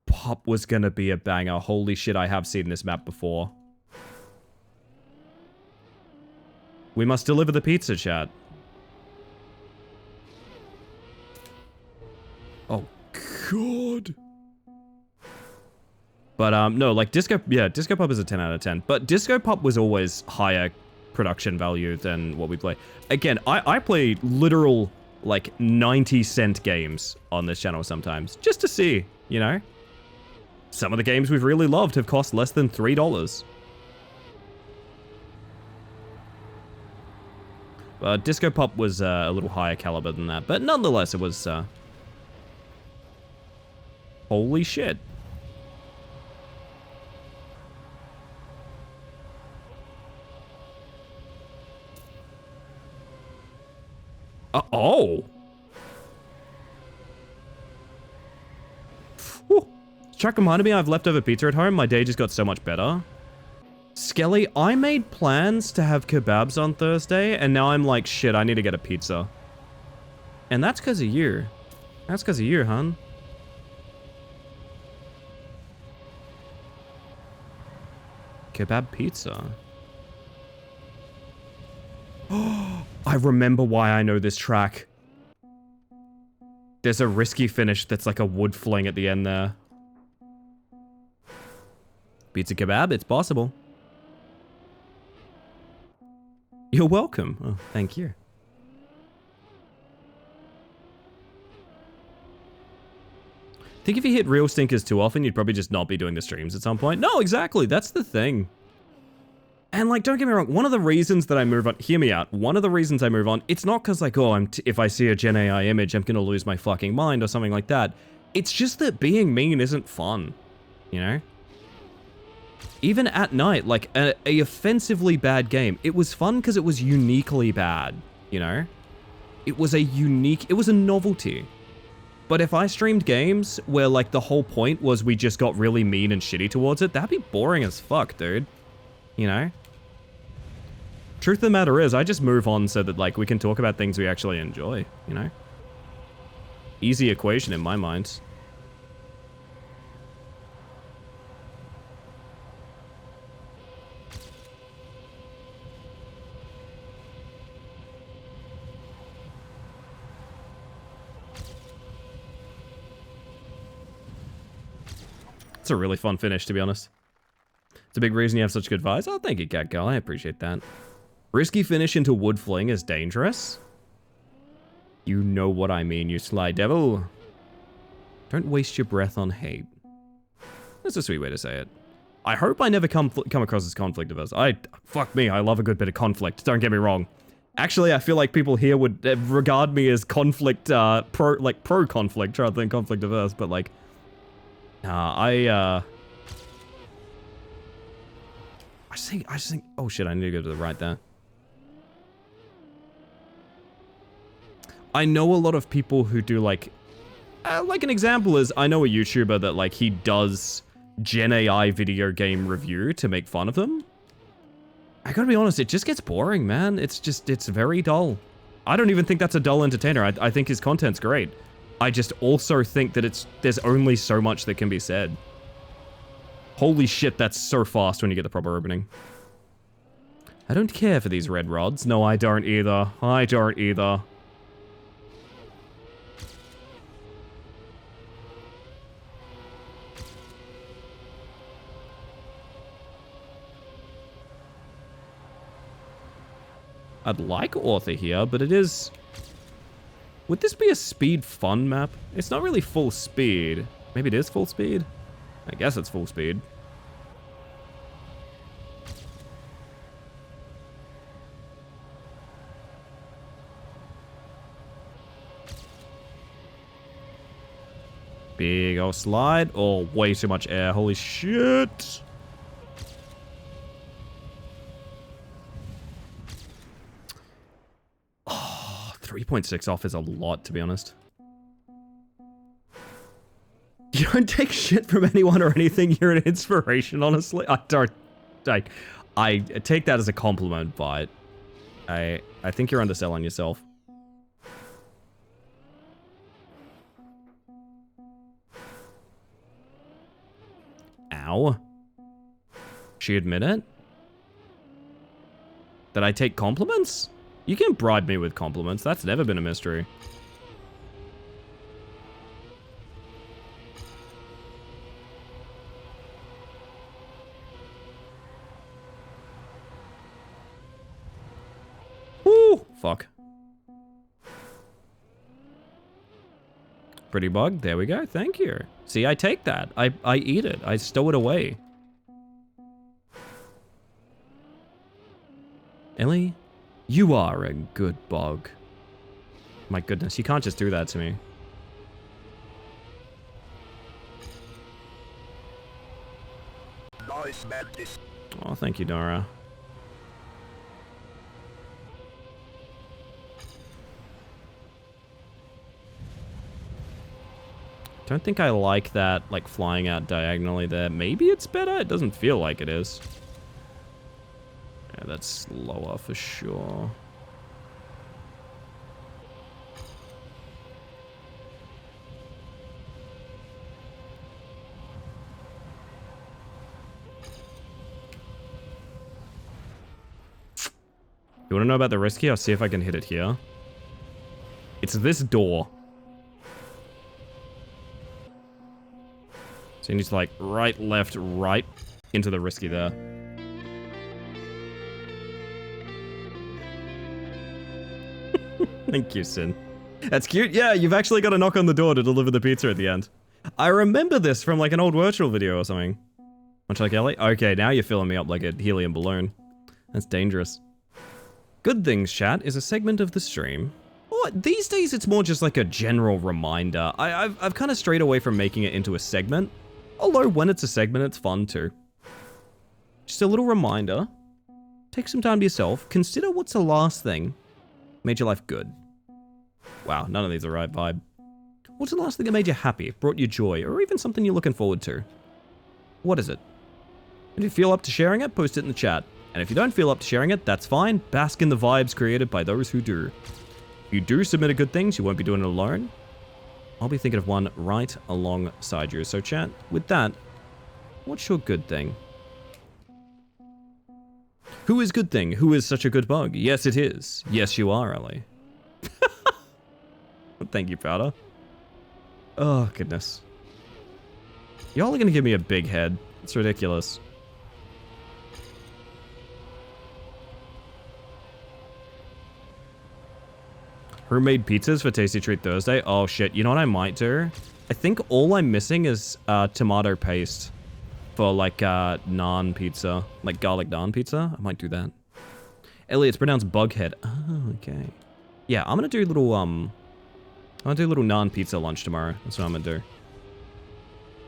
Pop was gonna be a banger. Holy shit, I have seen this map before. We must deliver the pizza, chat. Oh, God. But, no, like, Disco Pop is a 10 out of 10. But Disco Pop was always higher production value than what we play. Again, I play literal, like, 90-cent games on this channel sometimes. Just to see, you know? Some of the games we've really loved have cost less than $3. Disco Pop was a little higher caliber than that. But nonetheless, it was... Holy shit. Oh. Whew. Chuck reminded me I have leftover pizza at home. My day just got so much better. Skelly, I made plans to have kebabs on Thursday, and now I'm like, shit, I need to get a pizza. And that's because of you. That's because of you, hun. Kebab pizza. Oh, I remember why I know this track. There's a risky finish that's like a wood fling at the end there. Pizza kebab, it's possible. You're welcome. Oh, thank you. I think if you hit real stinkers too often, you'd probably just not be doing the streams at some point. No, exactly. That's the thing. And like, don't get me wrong, one of the reasons that I move on, hear me out, one of the reasons I move on, it's not because like, oh, if I see a Gen AI image, I'm gonna lose my fucking mind or something like that. It's just that being mean isn't fun, you know? Even at night, like a offensively bad game, it was fun because it was uniquely bad, you know? It was a novelty. But if I streamed games where like the whole point was we just got really mean and shitty towards it, that'd be boring as fuck, dude. You know? Truth of the matter is, I just move on so that like we can talk about things we actually enjoy, you know? Easy equation in my mind. It's a really fun finish, to be honest. It's a big reason you have such good vibes. Oh, thank you, Cat Girl. I appreciate that. Risky finish into wood fling is dangerous. You know what I mean, you sly devil. Don't waste your breath on hate. That's a sweet way to say it. I hope I never come across as conflict averse. Fuck me, I love a good bit of conflict. Don't get me wrong. Actually, I feel like people here would regard me as conflict, pro-conflict rather than conflict averse, but like, I just think, oh shit, I need to go to the right there. I know a lot of people who do like an example is, I know a YouTuber that like, he does Gen AI video game review to make fun of them. I gotta be honest, it just gets boring, man. It's very dull. I don't even think that's a dull entertainer. I think his content's great. I just also think that there's only so much that can be said. Holy shit, that's so fast when you get the proper opening. I don't care for these red rods. No, I don't either. I don't either. I'd like author here, but it is... Would this be a speed fun map? It's not really full speed. Maybe it is full speed? I guess it's full speed. Big old slide. Oh, way too much air. Holy shit. Oh, 3.6 off is a lot, to be honest. You don't take shit from anyone or anything. You're an inspiration, honestly. I don't. I take that as a compliment, but I think you're underselling yourself. Ow. She admit it? That I take compliments? You can bribe me with compliments. That's never been a mystery. Woo! Fuck. Pretty bug. There we go. Thank you. See, I take that. I eat it. I stow it away. Ellie, you are a good bug. My goodness, you can't just do that to me. Nice Mantis. Oh, thank you, Dora. Don't think I like that, like, flying out diagonally there. Maybe it's better? It doesn't feel like it is. Yeah, that's slower for sure. You want to know about the risky? I'll see if I can hit it here. It's this door. So you need to like right, left, right into the risky there. Thank you, Sin. That's cute. Yeah, you've actually got to knock on the door to deliver the pizza at the end. I remember this from like an old virtual video or something. Much like Ellie. Okay, now you're filling me up like a helium balloon. That's dangerous. Good Things Chat is a segment of the stream. Oh, these days it's more just like a general reminder. I've kind of strayed away from making it into a segment. Although when it's a segment, it's fun too. Just a little reminder. Take some time to yourself. Consider what's the last thing made your life good. Wow, none of these are the right vibe. What's the last thing that made you happy, brought you joy, or even something you're looking forward to? What is it? If you feel up to sharing it, post it in the chat. And if you don't feel up to sharing it, that's fine. Bask in the vibes created by those who do. If you do submit a good things, you won't be doing it alone. I'll be thinking of one right alongside you. So chat, with that, what's your good thing? Who is good thing? Who is such a good bug? Yes, it is. Yes, you are, Ellie. Thank you, Powder. Oh, goodness. Y'all are gonna give me a big head. It's ridiculous. Who made pizzas for Tasty Treat Thursday? Oh, shit. You know what I might do? I think all I'm missing is tomato paste for, like, naan pizza. Like, garlic naan pizza. I might do that. Ellie, it's pronounced bughead. Oh, okay. Yeah, I'm gonna do little, I'm gonna do a little naan pizza lunch tomorrow. That's what I'm gonna do.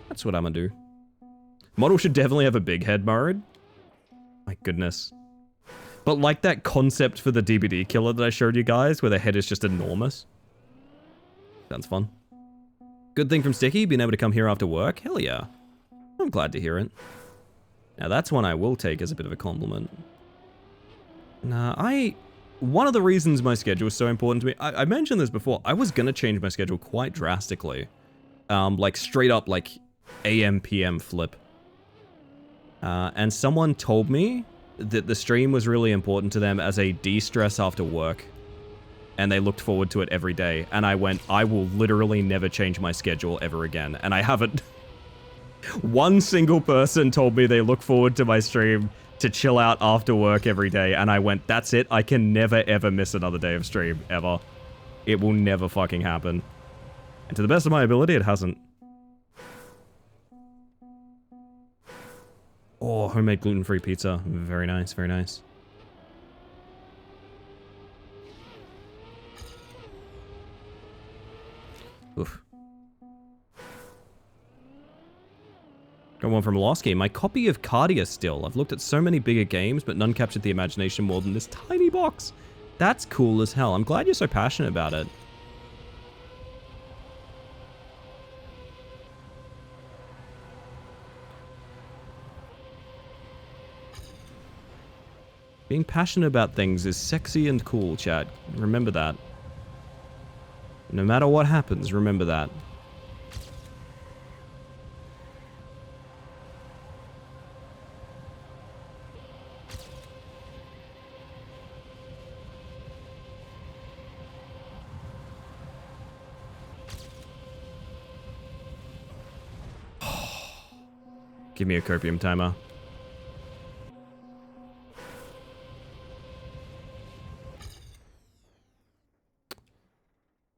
That's what I'm gonna do. Model should definitely have a big head mode. My goodness. But like that concept for the DBD killer that I showed you guys, where the head is just enormous. Sounds fun. Good thing from Sticky, being able to come here after work. Hell yeah. I'm glad to hear it. Now that's one I will take as a bit of a compliment. Nah, one of the reasons my schedule is so important to me, I mentioned this before, I was gonna change my schedule quite drastically. Like straight up like AM PM flip. And someone told me that the stream was really important to them as a de-stress after work. And they looked forward to it every day. And I went, I will literally never change my schedule ever again. And I haven't. One single person told me they look forward to my stream to chill out after work every day. And I went, that's it. I can never ever miss another day of stream, ever. It will never fucking happen. And to the best of my ability, it hasn't. Oh, homemade gluten-free pizza. Very nice, very nice. Oof. Got one from Losky. My copy of Cardia still. I've looked at so many bigger games, but none captured the imagination more than this tiny box. That's cool as hell. I'm glad you're so passionate about it. Being passionate about things is sexy and cool, chat. Remember that. No matter what happens, remember that. Give me a copium timer.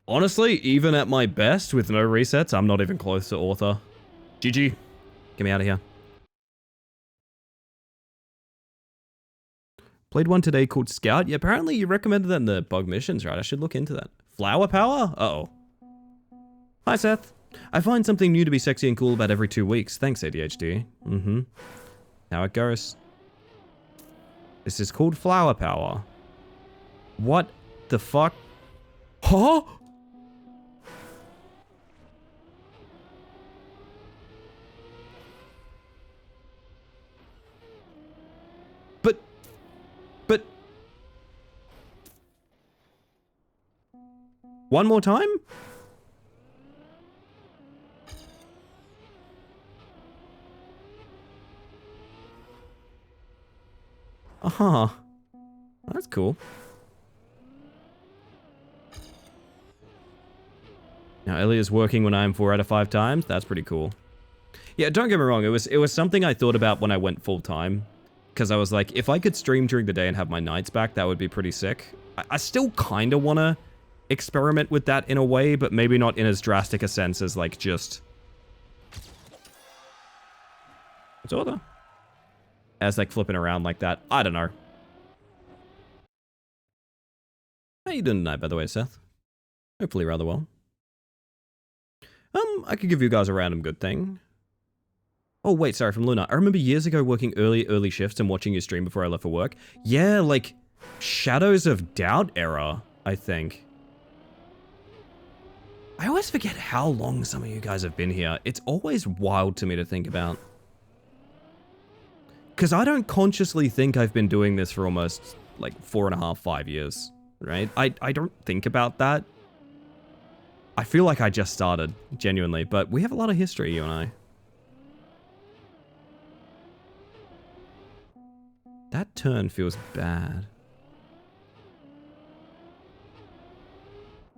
Honestly, even at my best, with no resets, I'm not even close to author. GG. Get me out of here. Played one today called Scout. Yeah, apparently you recommended that in the bug missions, right? I should look into that. Flower power? Uh-oh. Hi, Seth. I find something new to be sexy and cool about every 2 weeks. Thanks, ADHD. Mm-hmm. How it goes. This is called flower power. What the fuck? Huh? But... One more time? Uh-huh. That's cool. Now, Ellie is working when I'm 4 out of 5 times. That's pretty cool. Yeah, don't get me wrong. It was something I thought about when I went full-time. Because I was like, if I could stream during the day and have my nights back, that would be pretty sick. I still kind of want to experiment with that in a way, but maybe not in as drastic a sense as, like, just... What's all that? As, like, flipping around like that. I don't know. How you doing tonight, by the way, Seth? Hopefully rather well. I could give you guys a random good thing. Oh, wait, sorry, from Luna. I remember years ago working early shifts and watching you stream before I left for work. Yeah, like, Shadows of Doubt era, I think. I always forget how long some of you guys have been here. It's always wild to me to think about. Because I don't consciously think I've been doing this for almost, like, 4.5, 5 years, right? I don't think about that. I feel like I just started, genuinely, but we have a lot of history, you and I. That turn feels bad.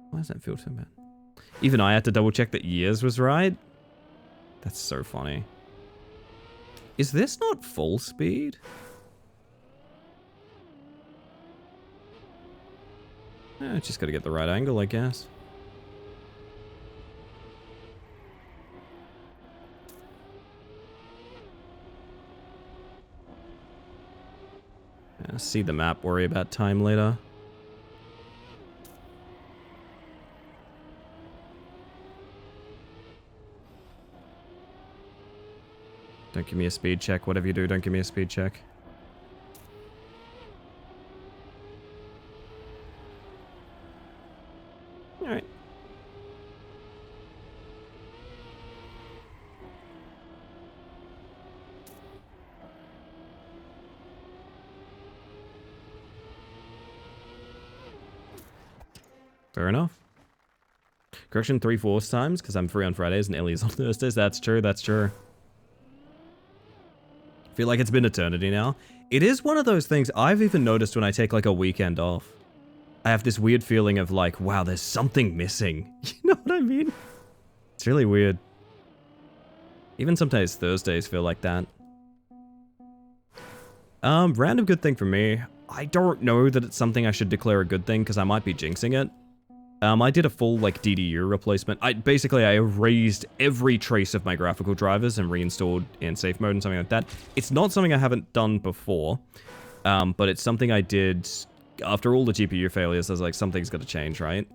Why does that feel so bad? Even I had to double check that years was right. That's so funny. Is this not full speed? Just gotta get the right angle, I guess. See the map, worry about time later. Don't give me a speed check. Whatever you do, don't give me a speed check. Alright. Fair enough. Correction 3/4 times, because I'm free on Fridays and Ellie's on Thursdays. That's true, that's true. Feel like it's been eternity now. It is one of those things I've even noticed when I take like a weekend off. I have this weird feeling of like, wow, there's something missing. You know what I mean? It's really weird. Even sometimes Thursdays feel like that. Random good thing for me. I don't know that it's something I should declare a good thing because I might be jinxing it. I did a full, like, DDU replacement. I erased every trace of my graphical drivers and reinstalled in safe mode and something like that. It's not something I haven't done before, but it's something I did after all the GPU failures. I was like, something's got to change, right?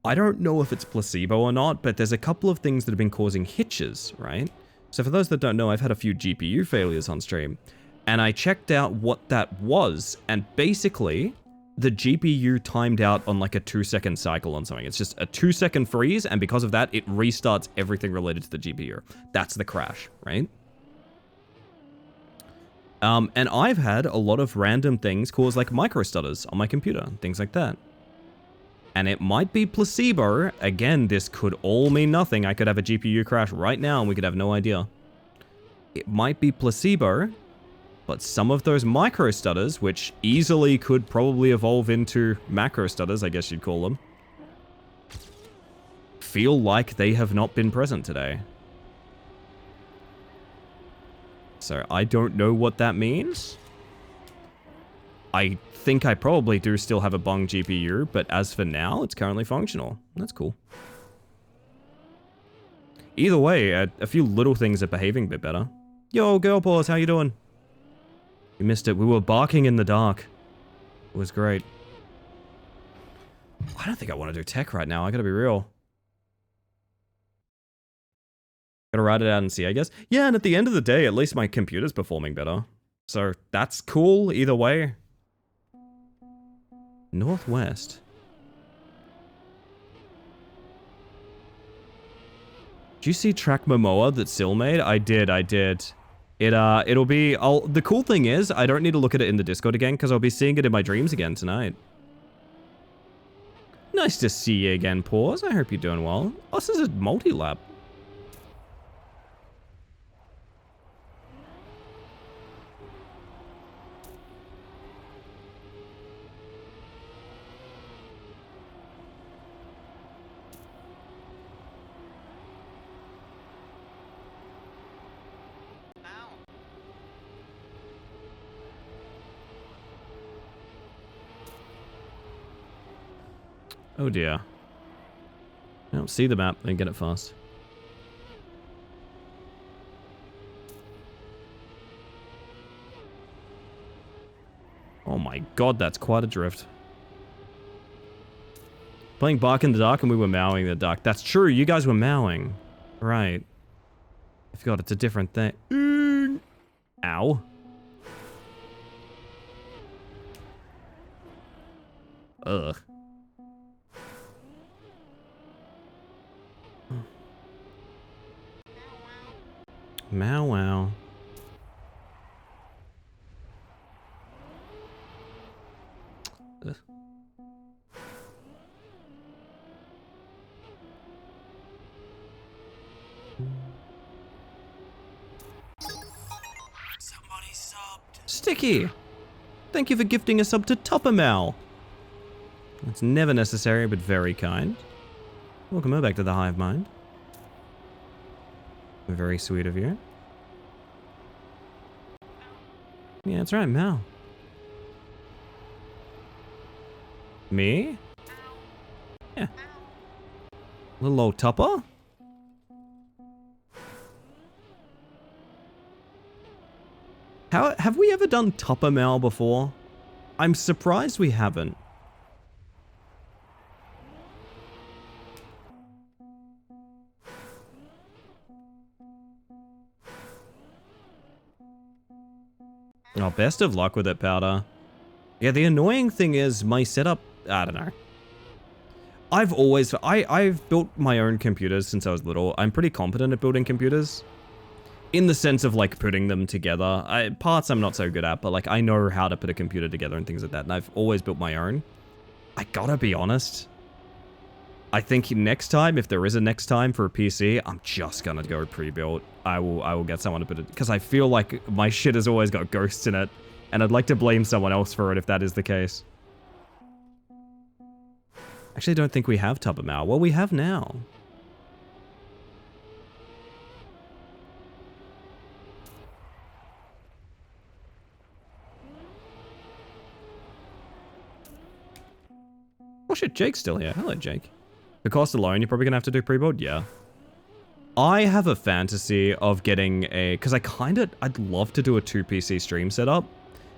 I don't know if it's placebo or not, but there's a couple of things that have been causing hitches, right? So for those that don't know, I've had a few GPU failures on stream, and I checked out what that was, and basically the GPU timed out on like a 2-second cycle on something. It's just a 2-second freeze, and because of that, it restarts everything related to the GPU. That's the crash, right? And I've had a lot of random things cause like micro stutters on my computer, things like that. And it might be placebo. Again, this could all mean nothing. I could have a GPU crash right now and we could have no idea. It might be placebo. But some of those micro stutters, which easily could probably evolve into macro stutters, I guess you'd call them, feel like they have not been present today. So I don't know what that means. I think I probably do still have a bung GPU, but as for now, it's currently functional. That's cool. Either way, a few little things are behaving a bit better. Yo, girl pause, how you doing? You missed it. We were barking in the dark. It was great. I don't think I want to do tech right now. I gotta be real. Gotta write it out and see, I guess. Yeah, and at the end of the day, at least my computer's performing better. So, that's cool either way. Northwest. Did you see Track Momoa that Sil made? I did. It'll be, the cool thing is, I don't need to look at it in the Discord again, because I'll be seeing it in my dreams again tonight. Nice to see you again, Pause. I hope you're doing well. Oh, this is a multi-lap. Oh dear. I don't see the map, then get it fast. Oh my god, that's quite a drift. Playing Bark in the Dark and we were mowing the duck. That's true, you guys were mowing. Right. I forgot it's a different thing. Ow. Ugh. Mow wow. Ugh. Somebody subbed. Sticky! Thank you for gifting a sub to Toppermal. It's never necessary, but very kind. Welcome back to the Hive Mind. Very sweet of you. Yeah, that's right, Mal. Me? Yeah. Little old Tupper? Have we ever done Tupper Mal before? I'm surprised we haven't. Oh, best of luck with it, Powder. Yeah, the annoying thing is my setup, I don't know. I've built my own computers since I was little. I'm pretty competent at building computers. In the sense of, like, putting them together. Parts I'm not so good at, but, like, I know how to put a computer together and things like that. And I've always built my own. I gotta be honest. I think next time, if there is a next time for a PC, I'm just gonna go pre-built. I will get someone to put it, because I feel like my shit has always got ghosts in it, and I'd like to blame someone else for it if that is the case. Actually, I don't think we have Tuppermal. Well, we have now. Oh shit, Jake's still here. Hello, Jake. The cost alone, you're probably gonna have to do pre-build? Yeah. I have a fantasy of getting a... Because I'd love to do a 2PC stream setup.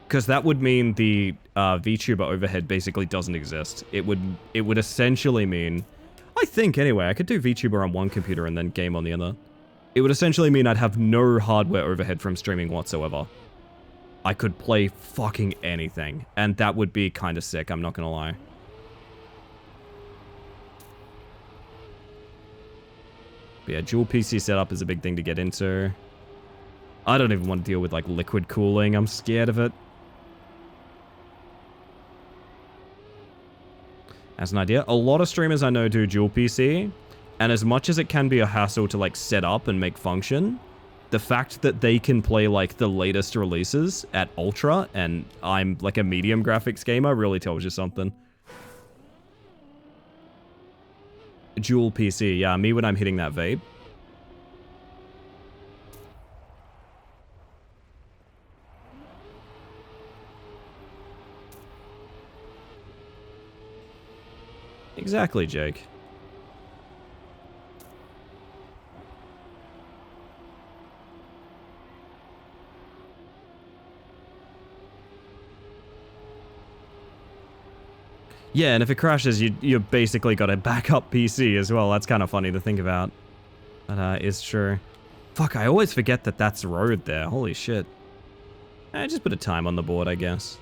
Because that would mean the VTuber overhead basically doesn't exist. It would essentially mean... I think, anyway, I could do VTuber on one computer and then game on the other. It would essentially mean I'd have no hardware overhead from streaming whatsoever. I could play fucking anything. And that would be kind of sick, I'm not gonna lie. But yeah, dual PC setup is a big thing to get into. I don't even want to deal with, like, liquid cooling. I'm scared of it. As an idea, a lot of streamers I know do dual PC, and as much as it can be a hassle to, like, set up and make function, the fact that they can play, like, the latest releases at Ultra, and I'm, like, a medium graphics gamer, really tells you something. Dual PC, yeah, me when I'm hitting that vape. Exactly, Jake. Yeah, and if it crashes, you basically got a backup PC as well. That's kind of funny to think about. But, it's true. Fuck, I always forget that that's road there. Holy shit. I just put a time on the board, I guess.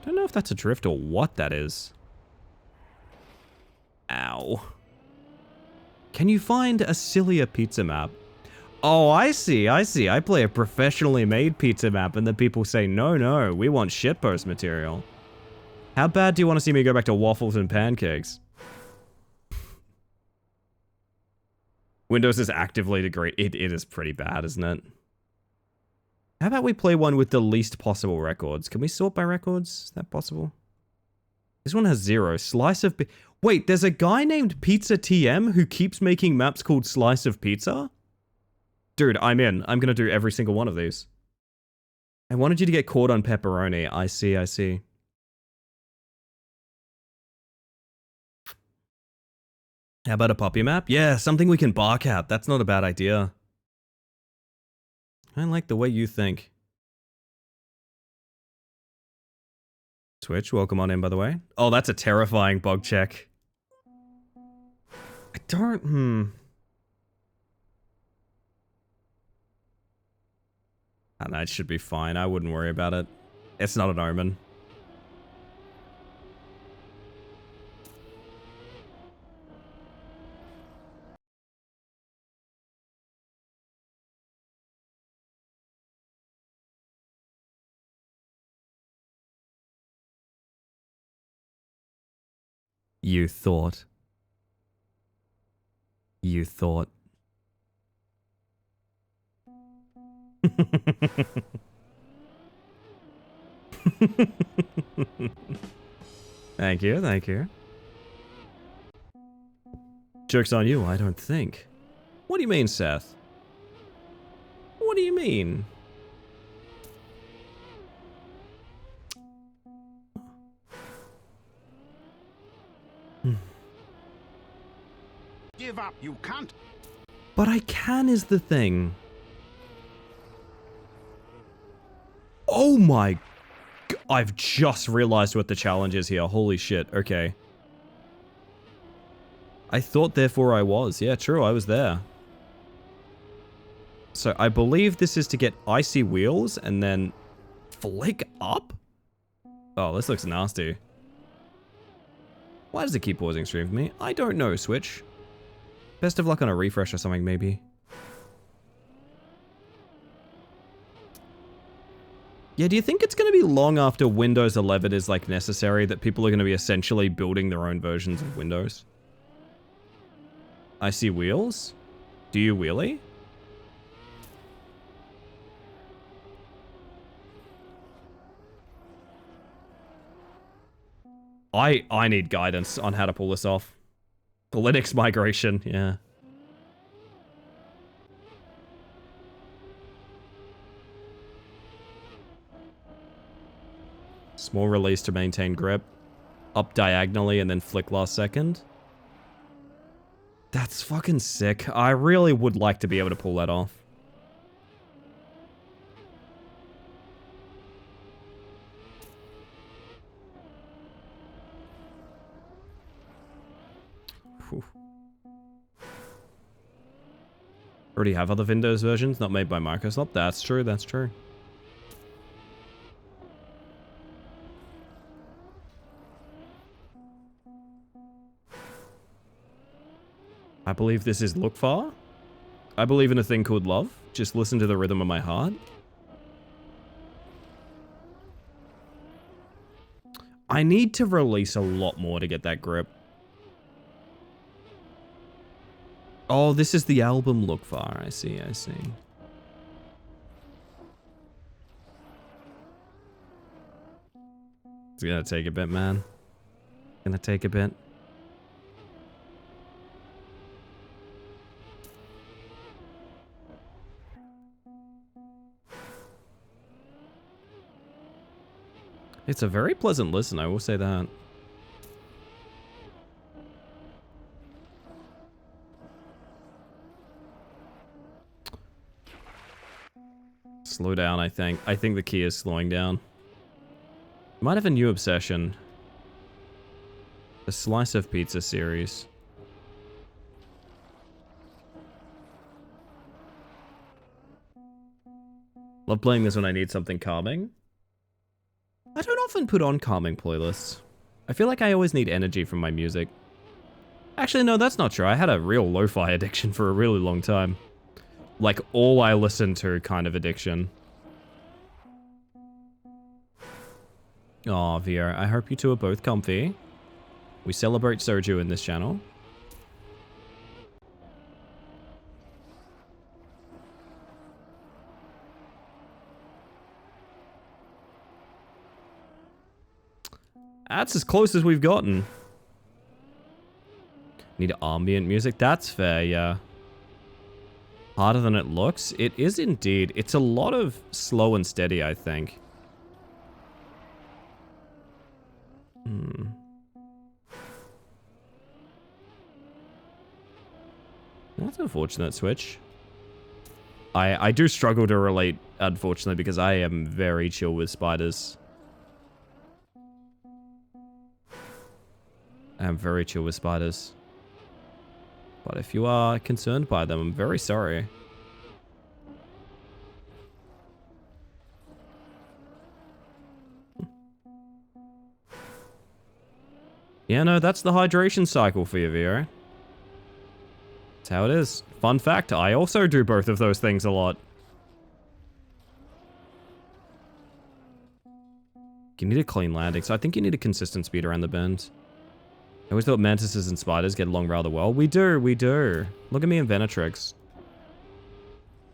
Don't know if that's a drift or what that is. Ow. Can you find a sillier pizza map? Oh, I see, I see. I play a professionally made pizza map and then people say, no, no, we want shitpost material. How bad do you want to see me go back to waffles and pancakes? Windows is actively degrade. It is pretty bad, isn't it? How about we play one with the least possible records? Can we sort by records? Is that possible? This one has 0. Slice of... Wait, there's a guy named Pizza TM who keeps making maps called Slice of Pizza? Dude, I'm in. I'm gonna do every single one of these. I wanted you to get caught on pepperoni. I see, I see. How about a puppy map? Yeah, something we can bark at. That's not a bad idea. I like the way you think. Twitch, welcome on in, by the way. Oh, that's a terrifying bug check. I don't, I don't know, it should be fine. I wouldn't worry about it. It's not an omen. You thought. You thought. Thank you, thank you. Joke's on you, I don't think. What do you mean, Seth? What do you mean? Give up. You can't. But I can is the thing. Oh my... I've just realized what the challenge is here. Holy shit, okay. I thought therefore I was. Yeah, true, I was there. So I believe this is to get icy wheels and then flick up? Oh, this looks nasty. Why does it keep pausing stream for me? I don't know, Switch. Best of luck on a refresh or something, maybe. Yeah, do you think it's going to be long after Windows 11 is, like, necessary that people are going to be essentially building their own versions of Windows? I see wheels. Do you wheelie? I need guidance on how to pull this off. The Linux migration, yeah. Small release to maintain grip. Up diagonally and then flick last second. That's fucking sick. I really would like to be able to pull that off. Whew. Already have other Windows versions not made by Microsoft. That's true, that's true. I believe this is Look Far. I believe in a thing called love. Just listen to the rhythm of my heart. I need to release a lot more to get that grip. Oh, this is the album Look Far. I see, I see. It's gonna take a bit, man. Gonna take a bit. It's a very pleasant listen, I will say that. Slow down, I think. I think the key is slowing down. Might have a new obsession. The Slice of Pizza series. Love playing this when I need something calming. I don't often put on calming playlists. I feel like I always need energy from my music. Actually, no, that's not true. I had a real lo-fi addiction for a really long time. Like, all I listen to kind of addiction. Aw, Via, I hope you two are both comfy. We celebrate Soju in this channel. That's as close as we've gotten. Need ambient music? That's fair, yeah. Harder than it looks? It is indeed. It's a lot of slow and steady, I think. That's unfortunate, Switch. I do struggle to relate, unfortunately, because I am very chill with spiders. I am very chill with spiders. But if you are concerned by them, I'm very sorry. Yeah, no, that's the hydration cycle for you, Vero. That's how it is. Fun fact, I also do both of those things a lot. You need a clean landing, so I think you need a consistent speed around the bend. I always thought mantises and spiders get along rather well. We do, we do. Look at me and Venetrix.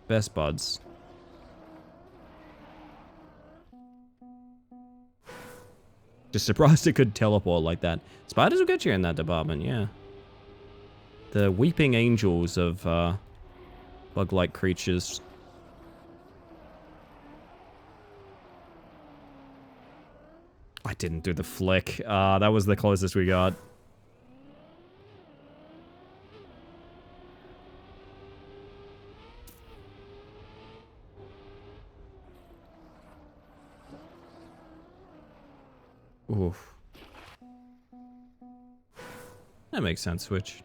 Best buds. Just surprised it could teleport like that. Spiders will get you in that department, yeah. The weeping angels of bug-like creatures. I didn't do the flick. That was the closest we got. Oof. That makes sense, Switch.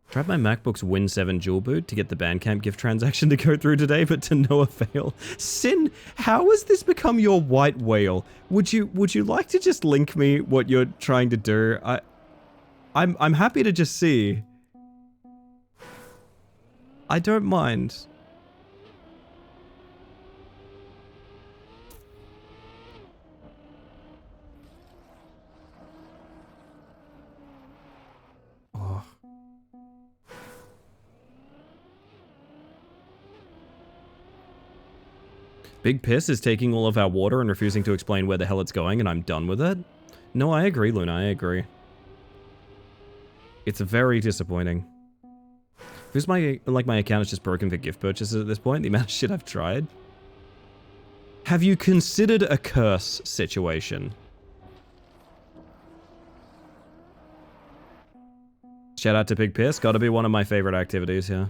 Tried my MacBook's Win 7 dual boot to get the Bandcamp gift transaction to go through today, but to no avail. Sin, how has this become your white whale? Would you like to just link me what you're trying to do? I'm happy to just see. I don't mind. Oh. Big Piss is taking all of our water and refusing to explain where the hell it's going, and I'm done with it. No, I agree, Luna, I agree. It's very disappointing. Feels like my account is just broken for gift purchases at this point, the amount of shit I've tried. Have you considered a curse situation? Shout out to Big Piss, gotta be one of my favorite activities here.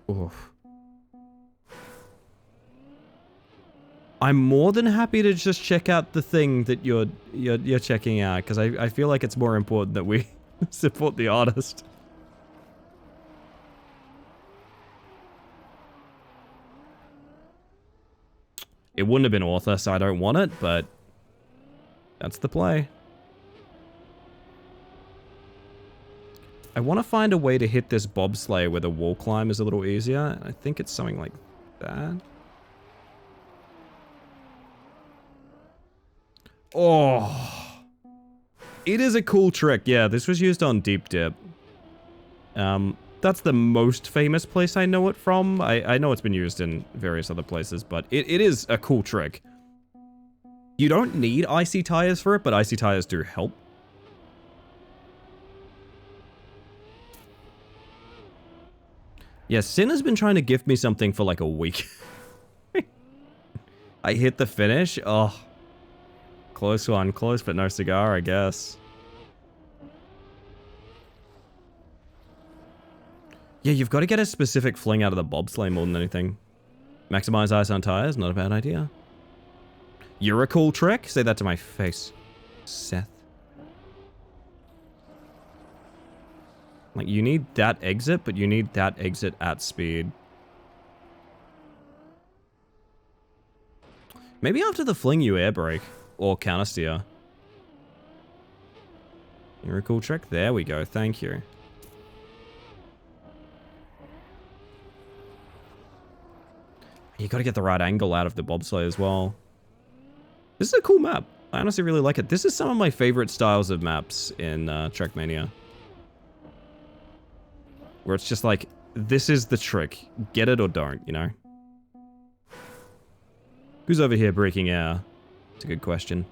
Oof. I'm more than happy to just check out the thing that you're checking out, because I feel like it's more important that we support the artist. It wouldn't have been author, so I don't want it, but that's the play. I want to find a way to hit this bobsleigh where the wall climb is a little easier. I think it's something like that. Oh. It is a cool trick. Yeah, this was used on Deep Dip. That's the most famous place I know it from. I know it's been used in various other places, but it is a cool trick. You don't need icy tires for it, but icy tires do help. Yeah, Sin has been trying to gift me something for like a week. I hit the finish. Oh. Close one. Close, but no cigar, I guess. Yeah, you've got to get a specific fling out of the bobsleigh more than anything. Maximize ice on tires, not a bad idea. You're a cool trick? Say that to my face, Seth. Like, you need that exit, but you need that exit at speed. Maybe after the fling you air brake. Or counter steer. You're a cool trick. There we go. Thank you. You gotta get the right angle out of the bobsleigh as well. This is a cool map. I honestly really like it. This is some of my favorite styles of maps in Trackmania. Where it's just like, this is the trick. Get it or don't, you know? Who's over here breaking air? It's a good question.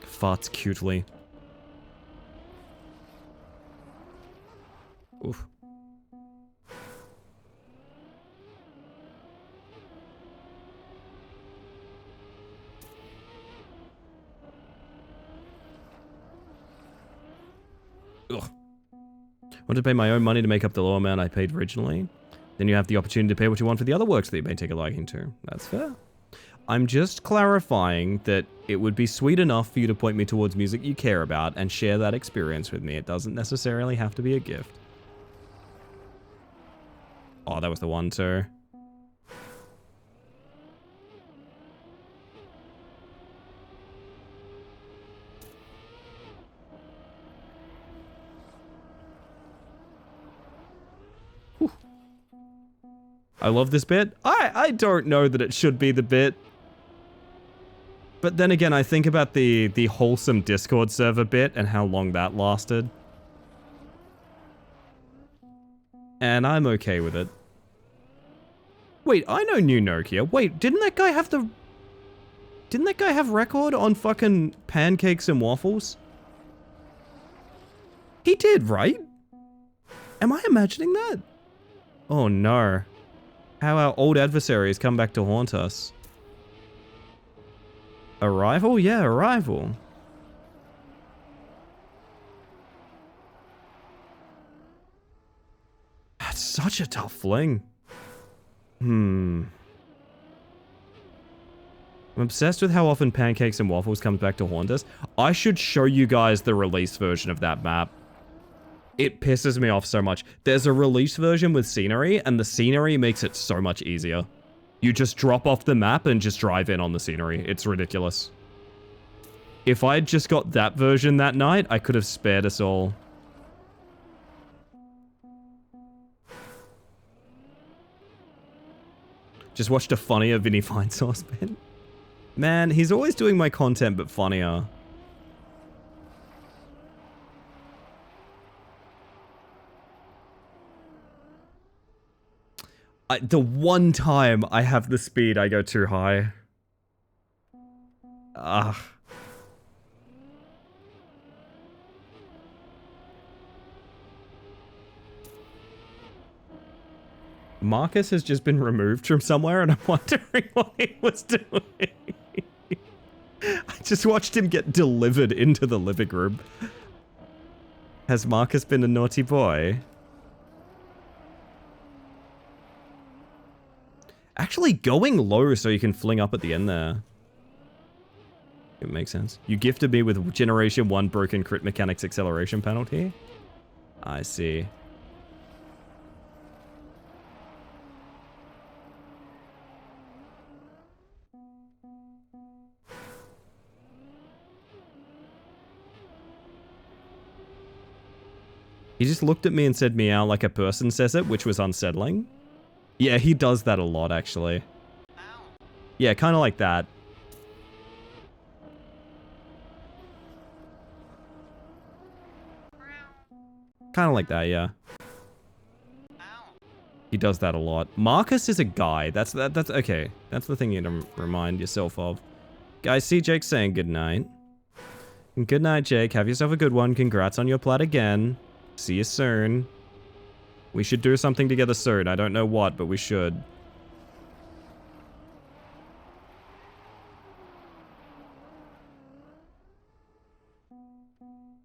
Farts cutely. Oof. want to pay my own money to make up the low amount I paid originally. Then you have the opportunity to pay what you want for the other works that you may take a liking to. That's fair. I'm just clarifying that it would be sweet enough for you to point me towards music you care about and share that experience with me. It doesn't necessarily have to be a gift. Oh, that was the one, sir. I love this bit. I don't know that it should be the bit. But then again, I think about the wholesome Discord server bit and how long that lasted. And I'm okay with it. Wait, I know New Nokia. Wait, didn't that guy have record on fucking pancakes and waffles? He did, right? Am I imagining that? Oh no. How our old adversaries come back to haunt us. Arrival? Yeah, Arrival. That's such a tough fling. I'm obsessed with how often Pancakes and Waffles comes back to haunt us. I should show you guys the release version of that map. It pisses me off so much. There's a release version with scenery, and the scenery makes it so much easier. You just drop off the map and just drive in on the scenery. It's ridiculous. If I had just got that version that night, I could have spared us all. Just watched a funnier Vinny Fine Sauce bit. Man, he's always doing my content, but funnier. The one time I have the speed, I go too high. Ugh. Marcus has just been removed from somewhere and I'm wondering what he was doing. I just watched him get delivered into the living room. Has Marcus been a naughty boy? Actually, going low so you can fling up at the end there. It makes sense. You gifted me with Generation 1 broken crit mechanics acceleration penalty? I see. He just looked at me and said meow like a person says it, which was unsettling. Yeah, he does that a lot, actually. Yeah, kind of like that. Kind of like that, yeah. He does that a lot. Marcus is a guy. That's okay. That's the thing you need to remind yourself of. Guys, see Jake saying goodnight. Good night, Jake. Have yourself a good one. Congrats on your plat again. See you soon. We should do something together soon. I don't know what, but we should.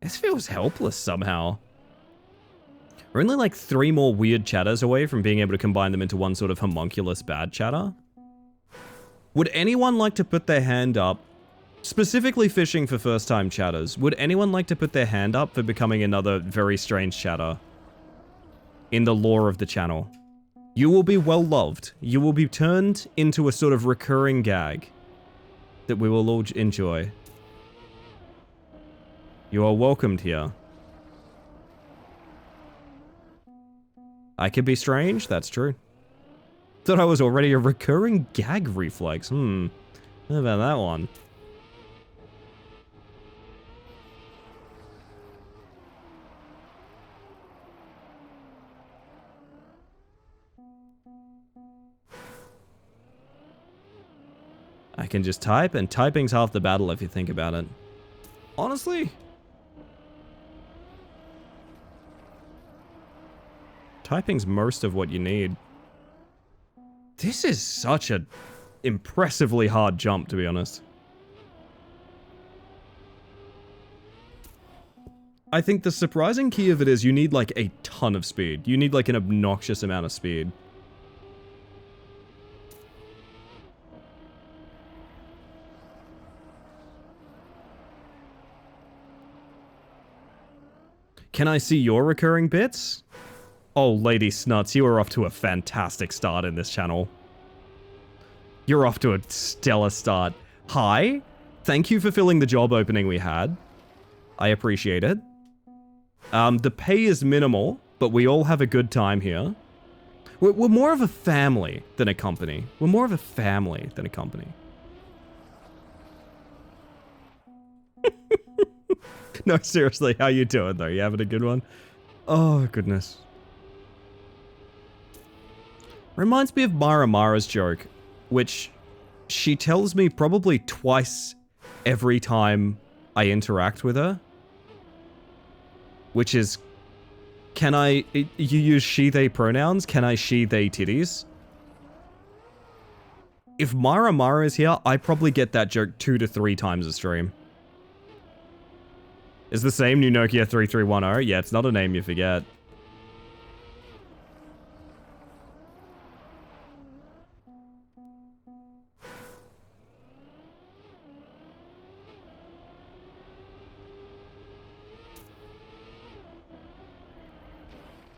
This feels helpless somehow. We're only like 3 more weird chatters away from being able to combine them into one sort of homunculus bad chatter. Would anyone like to put their hand up? Specifically fishing for first-time chatters. Would anyone like to put their hand up for becoming another very strange chatter? In the lore of the channel. You will be well loved. You will be turned into a sort of recurring gag that we will all enjoy. You are welcomed here. I could be strange, that's true. Thought I was already a recurring gag reflex. How about that one? I can just type, and typing's half the battle if you think about it. Honestly. Typing's most of what you need. This is such an impressively hard jump, to be honest. I think the surprising key of it is you need like a ton of speed. You need like an obnoxious amount of speed. Can I see your recurring bits? Oh, Lady Snuts, you are off to a fantastic start in this channel. You're off to a stellar start. Hi, thank you for filling the job opening we had. I appreciate it. The pay is minimal, but we all have a good time here. We're more of a family than a company. We're more of a family than a company. No, seriously, how you doing though? You having a good one? Oh, goodness. Reminds me of Mara Mara's joke, which she tells me probably twice every time I interact with her. Which is, you use she, they pronouns? Can I she, they titties? If Mara Mara is here, I probably get that joke 2 to 3 times a stream. Is the same new Nokia 3310? Yeah, it's not a name you forget.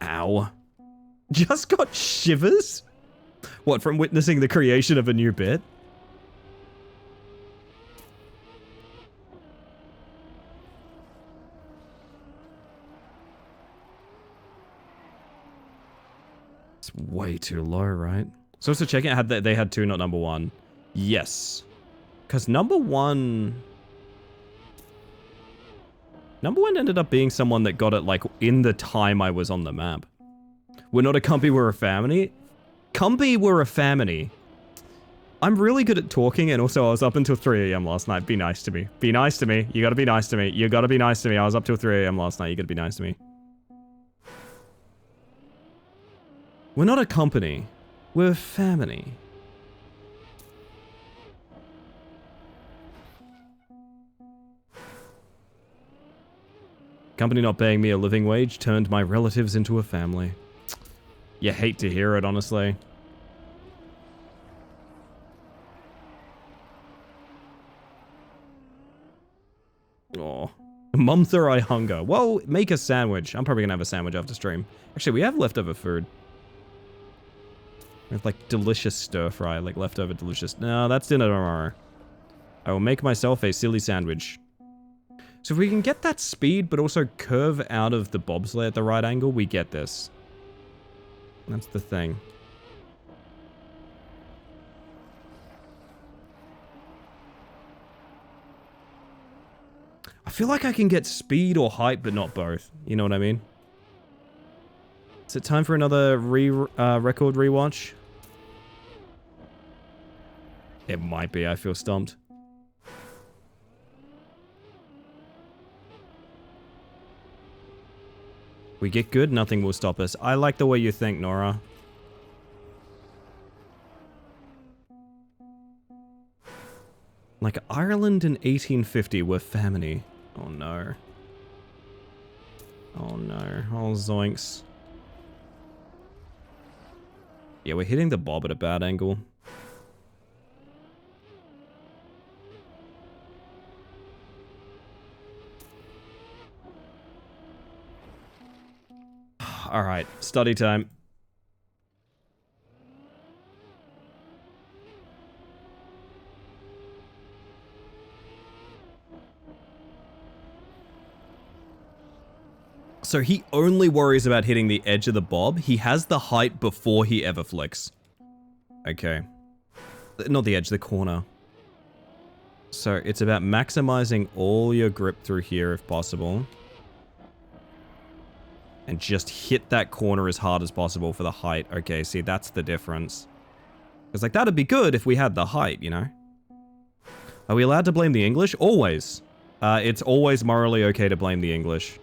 Ow. Just got shivers? What, from witnessing the creation of a new bit? It's way too low, right? So also checking out, they had 2, not number 1. Yes. Because number 1 ended up being someone that got it, like, in the time I was on the map. We're not a company, we're a family. Company, we're a family. I'm really good at talking, and also I was up until 3 AM last night. Be nice to me. Be nice to me. You gotta be nice to me. You gotta be nice to me. I was up till 3 AM last night. You gotta be nice to me. We're not a company. We're a family. Company not paying me a living wage turned my relatives into a family. You hate to hear it, honestly. Oh. Mumther I hunger. Well, make a sandwich. I'm probably gonna have a sandwich after stream. Actually, we have leftover food. With like delicious stir fry, like leftover delicious. No, that's dinner tomorrow. I will make myself a silly sandwich. So if we can get that speed, but also curve out of the bobsleigh at the right angle, we get this. That's the thing. I feel like I can get speed or height, but not both. You know what I mean? Is it time for another record rewatch? It might be, I feel stumped. We get good, nothing will stop us. I like the way you think, Nora. Like, Ireland in 1850 were family. Oh no. Oh no. Oh zoinks. Yeah, we're hitting the bob at a bad angle. Alright, study time. So he only worries about hitting the edge of the bob. He has the height before he ever flicks. Okay. Not the edge, the corner. So it's about maximizing all your grip through here if possible. And just hit that corner as hard as possible for the height. Okay, see, that's the difference. Because, like, that'd be good if we had the height, you know? Are we allowed to blame the English? Always. It's always morally okay to blame the English.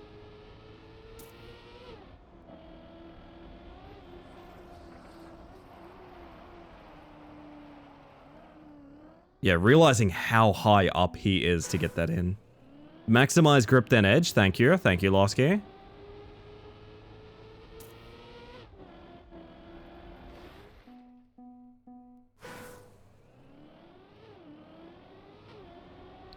Yeah, realizing how high up he is to get that in. Maximize grip then edge. Thank you. Thank you, Losky.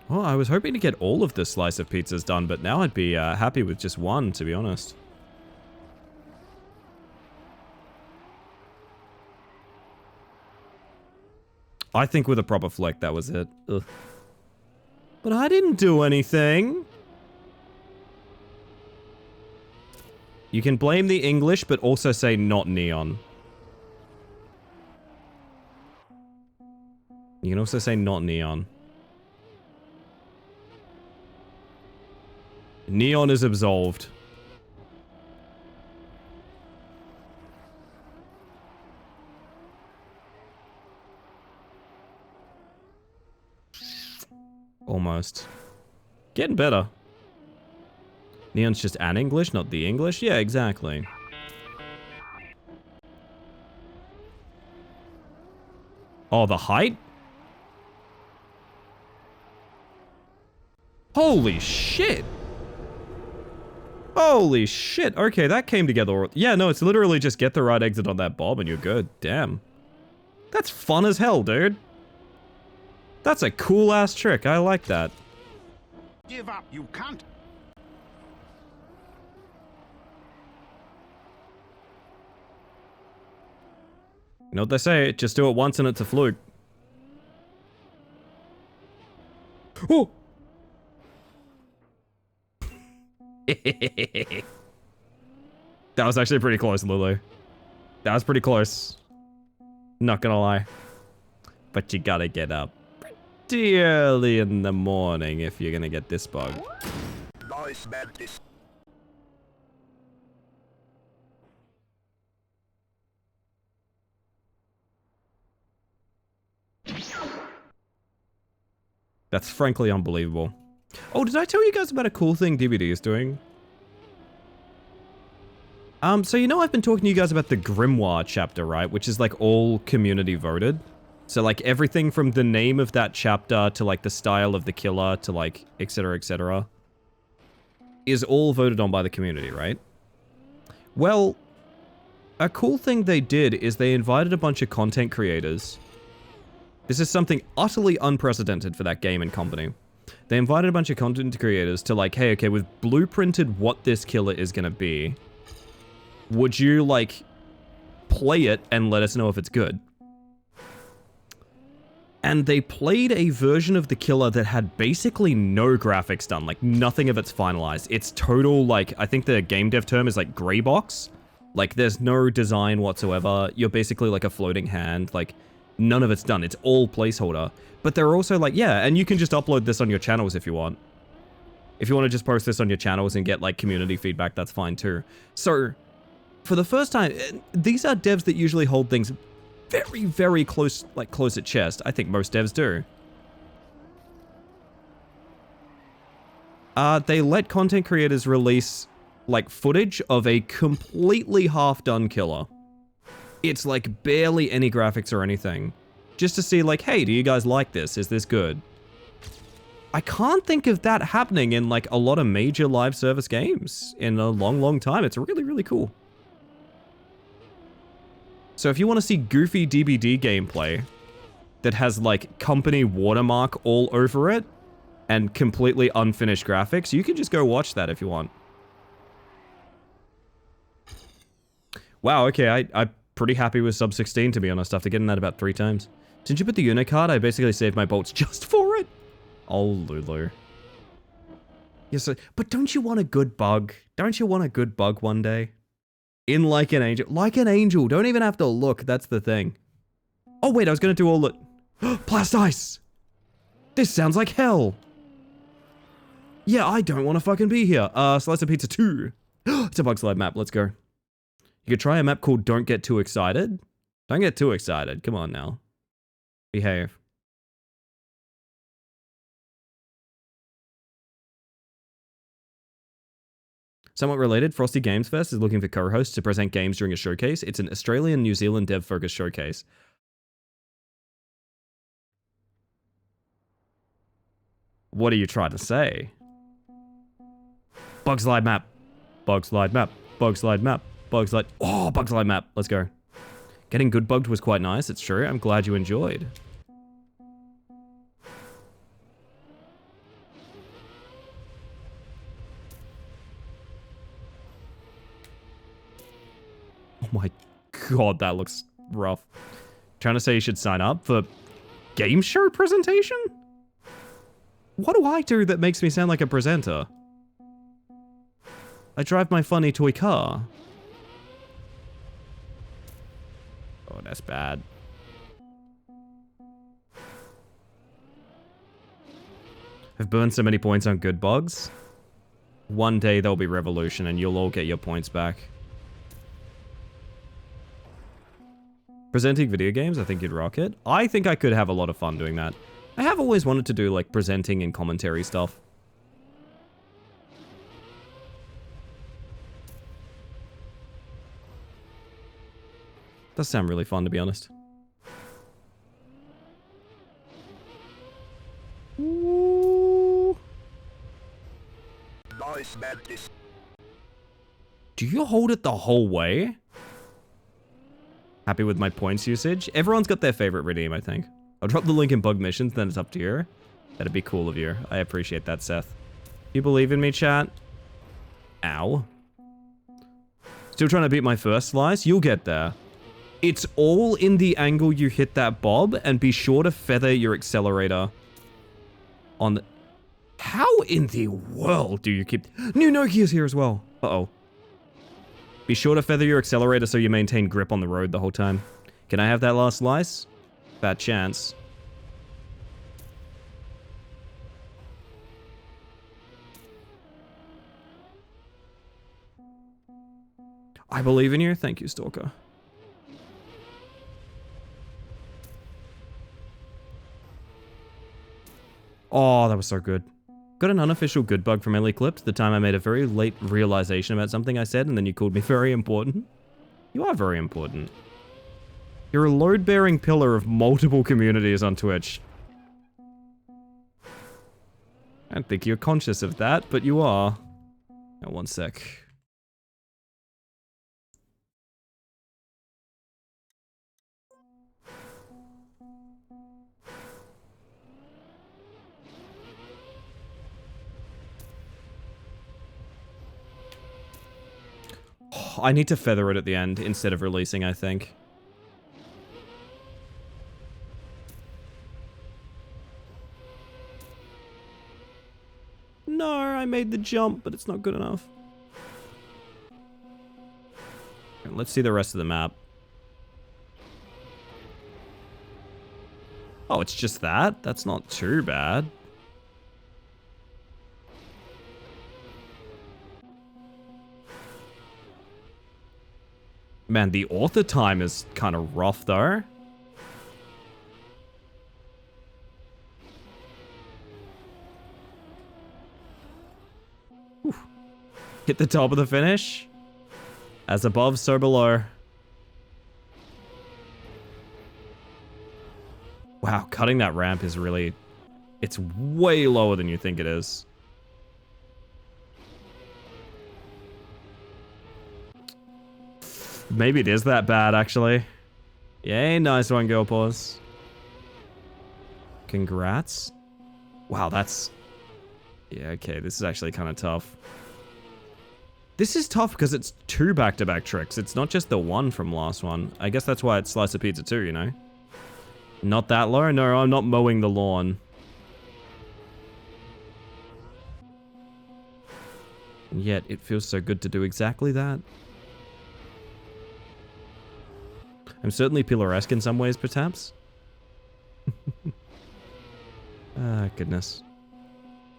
Well, I was hoping to get all of this slice of pizzas done, but now I'd be happy with just one, to be honest. I think with a proper flick, that was it. Ugh. But I didn't do anything. You can blame the English, but also say not neon. You can also say not neon. Neon is absolved. Almost. Getting better. Neon's just an English, not the English? Yeah, exactly. Oh, the height? Holy shit! Holy shit. Okay, that came together. Yeah, no, it's literally just get the right exit on that bob and you're good. Damn. That's fun as hell, dude. That's a cool-ass trick. I like that. Give up. You can't. You know what they say? Just do it once and it's a fluke. Oh! That was actually pretty close, Lulu. That was pretty close. Not gonna lie. But you gotta get up pretty early in the morning if you're gonna get this bug. Nice Mantis. That's frankly unbelievable. Oh, did I tell you guys about a cool thing DVD is doing? So you know I've been talking to you guys about the Grimoire chapter, right? Which is like all community voted. So like everything from the name of that chapter to like the style of the killer to like etc. is all voted on by the community, right? Well, a cool thing they did is they invited a bunch of content creators. This is something utterly unprecedented for that game and company. They invited a bunch of content creators to like, hey, okay, we've blueprinted what this killer is gonna be. Would you, like, play it and let us know if it's good? And they played a version of the killer that had basically no graphics done, like nothing of it's finalized. It's total, like, I think the game dev term is like gray box. Like, there's no design whatsoever. You're basically like a floating hand, like, none of it's done. It's all placeholder. But they're also like, yeah, and you can just upload this on your channels if you want. If you want to just post this on your channels and get, like, community feedback, that's fine too. So, for the first time, these are devs that usually hold things very, very close, like, close at chest. I think most devs do. They let content creators release, like, footage of a completely half-done killer. It's, like, barely any graphics or anything. Just to see, like, hey, do you guys like this? Is this good? I can't think of that happening in, like, a lot of major live service games in a long, long time. It's really, really cool. So if you want to see goofy DBD gameplay that has, like, company watermark all over it and completely unfinished graphics, you can just go watch that if you want. Wow, okay, I'm pretty happy with sub 16, to be honest, after getting that about 3 times. Didn't you put the Unicard? I basically saved my bolts just for it. Oh, Lulu. Yes, but don't you want a good bug? Don't you want a good bug one day? In Like an Angel. Like an Angel. Don't even have to look. That's the thing. Oh, wait. I was going to do all the... Blast Ice! This sounds like hell. Yeah, I don't want to fucking be here. Slice of Pizza 2. It's a Bug Slide map. Let's go. You could try a map called Don't Get Too Excited. Don't get too excited. Come on now. Behave. Somewhat related, Frosty Games Fest is looking for co-hosts to present games during a showcase. It's an Australian-New Zealand dev-focused showcase. What are you trying to say? Bug slide map. Bug slide map. Bug slide map. Bug slide. Oh, bug slide map. Let's go. Getting good bugged was quite nice. It's true. I'm glad you enjoyed. Oh my god, that looks rough. Trying to say you should sign up for game show presentation? What do I do that makes me sound like a presenter? I drive my funny toy car. Oh, that's bad. I've burned so many points on good bugs. One day there'll be revolution and you'll all get your points back. Presenting video games, I think you'd rock it. I think I could have a lot of fun doing that. I have always wanted to do like presenting and commentary stuff. Does sound really fun, to be honest. Ooh. Nice Mantis. Do you hold it the whole way? Happy with my points usage? Everyone's got their favorite redeem, I think. I'll drop the link in bug missions, then it's up to you. That'd be cool of you. I appreciate that, Seth. You believe in me, chat? Ow. Still trying to beat my first slice? You'll get there. It's all in the angle you hit that bob, and be sure to feather your accelerator on the... How in the world do you keep... New Nokia's here as well. Uh-oh. Be sure to feather your accelerator so you maintain grip on the road the whole time. Can I have that last slice? Bad chance. I believe in you. Thank you, Stalker. Oh, that was so good. Got an unofficial good bug from Ellie Clipped the time I made a very late realization about something I said and then you called me very important. You are very important. You're a load-bearing pillar of multiple communities on Twitch. I don't think you're conscious of that, but you are. Now, one sec. I need to feather it at the end instead of releasing, I think. No, I made the jump, but it's not good enough. Let's see the rest of the map. Oh, it's just that? That's not too bad. Man, the author time is kind of rough, though. Whew. Hit the top of the finish. As above, so below. Wow, cutting that ramp is really... It's way lower than you think it is. Maybe it is that bad, actually. Yay, nice one, Girl Paws. Congrats. Wow, that's... Yeah, okay, this is actually kind of tough. This is tough because it's 2 back-to-back tricks. It's not just the one from last one. I guess that's why it's Slice of Pizza 2, you know? Not that low? No, I'm not mowing the lawn. And yet, it feels so good to do exactly that. I'm certainly Pillar-esque in some ways, perhaps. Ah, goodness.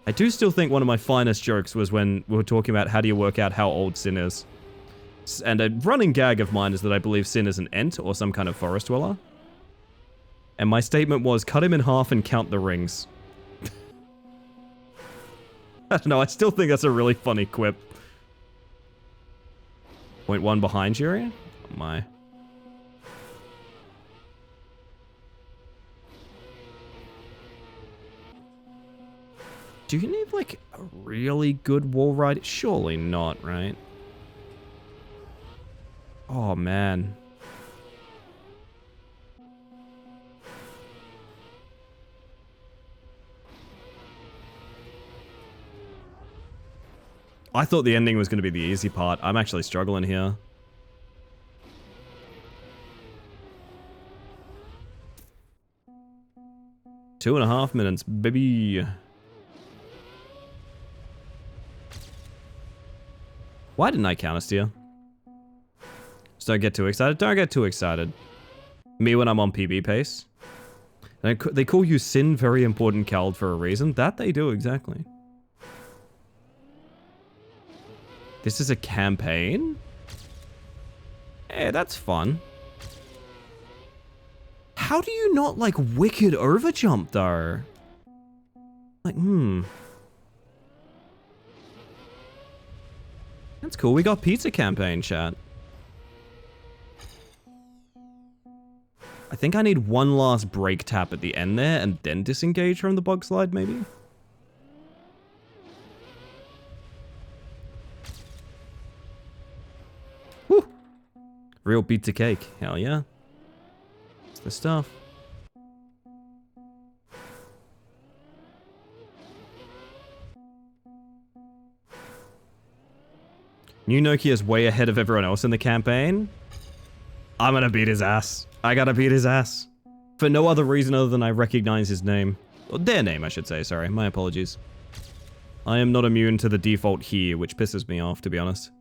I do still think one of my finest jokes was when we were talking about how do you work out how old Sin is. And a running gag of mine is that I believe Sin is an Ent or some kind of forest dweller. And my statement was, cut him in half and count the rings. I don't know, I still think that's a really funny quip. 0.1 behind Yuri? Oh my. Do you need, like, a really good wall ride? Surely not, right? Oh, man. I thought the ending was going to be the easy part. I'm actually struggling here. Two and a half minutes, baby. Why didn't I counter steer? Just don't get too excited. Don't get too excited. Me when I'm on PB pace. And they call you Sin Very Important Cald for a reason. That they do, exactly. This is a campaign? Hey, that's fun. How do you not, like, wicked overjump, though? Like, That's cool. We got pizza campaign, chat. I think I need one last brake tap at the end there and then disengage from the bug slide, maybe? Woo! Real pizza cake. Hell yeah. It's the stuff. New Nokia's way ahead of everyone else in the campaign. I'm gonna beat his ass. I gotta beat his ass. For no other reason other than I recognize his name. Or their name, I should say, sorry. My apologies. I am not immune to the default here, which pisses me off, to be honest.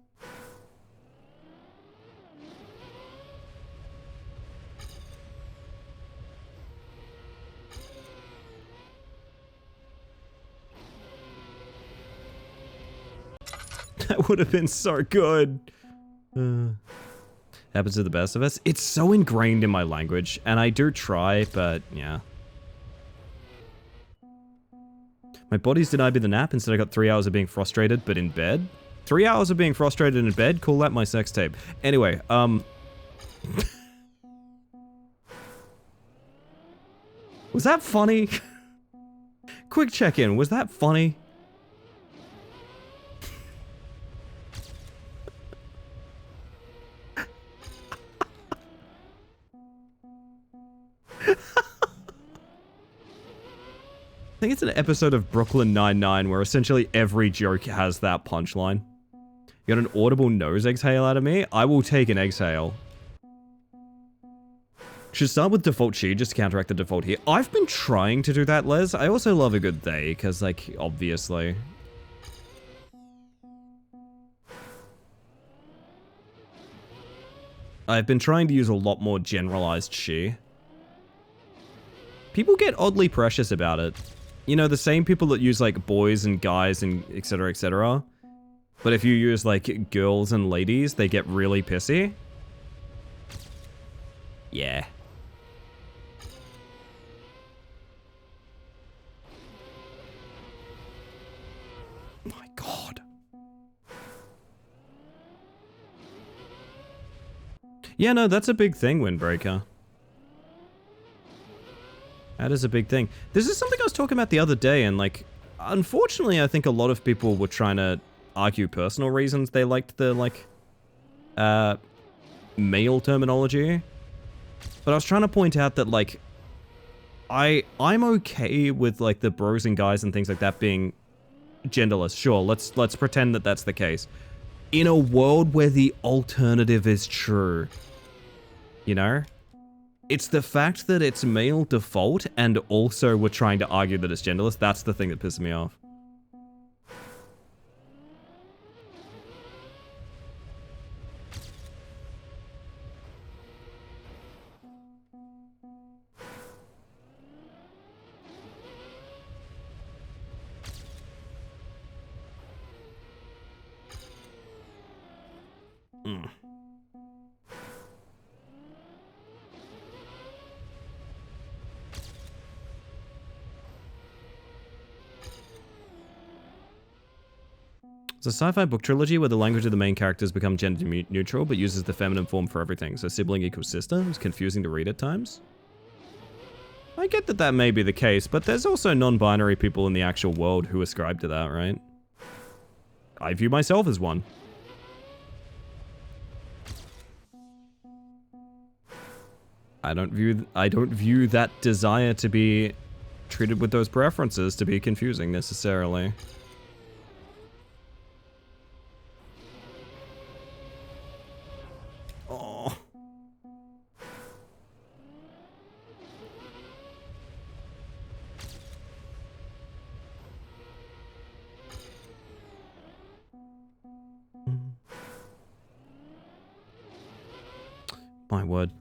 That would have been so good. Happens to the best of us. It's so ingrained in my language, and I do try, but yeah. My body's denied me the nap. Instead I got 3 hours of being frustrated, but in bed. 3 hours of being frustrated in bed? Call that my sex tape. Anyway, was that funny? Quick check-in, was that funny? I think it's an episode of Brooklyn Nine-Nine where essentially every joke has that punchline. You got an audible nose exhale out of me? I will take an exhale. Should start with default chi just to counteract the default here. I've been trying to do that, Les. I also love a good they, because, like, obviously. I've been trying to use a lot more generalized chi. People get oddly precious about it. You know, the same people that use, like, boys and guys and etc, etc. But if you use, like, girls and ladies, they get really pissy. Yeah. My God. Yeah, no, that's a big thing, Windbreaker. That is a big thing. This is something I was talking about the other day, and, like, unfortunately, I think a lot of people were trying to argue personal reasons they liked the, like, male terminology. But I was trying to point out that, like, I'm okay with, like, the bros and guys and things like that being genderless. Sure, let's pretend that that's the case. In a world where the alternative is true. You know? It's the fact that it's male default and also we're trying to argue that it's genderless. That's the thing that pisses me off. It's a sci-fi book trilogy where the language of the main characters become gender neutral, but uses the feminine form for everything. So sibling equals sister. It's confusing to read at times. I get that that may be the case, but there's also non-binary people in the actual world who ascribe to that, right? I view myself as one. I don't view that desire to be treated with those preferences to be confusing necessarily. Oh. My word.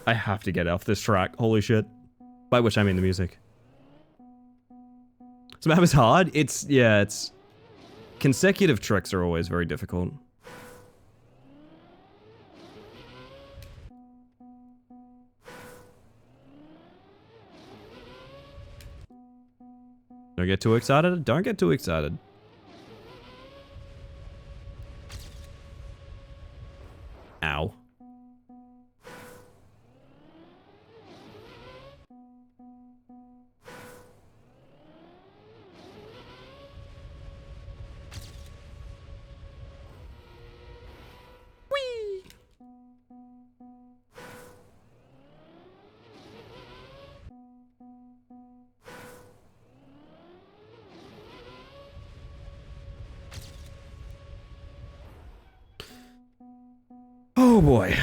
I have to get off this track. Holy shit. By which I mean the music. This map is hard. It's consecutive tricks are always very difficult. Don't get too excited. Don't get too excited. Ow. Oh boy.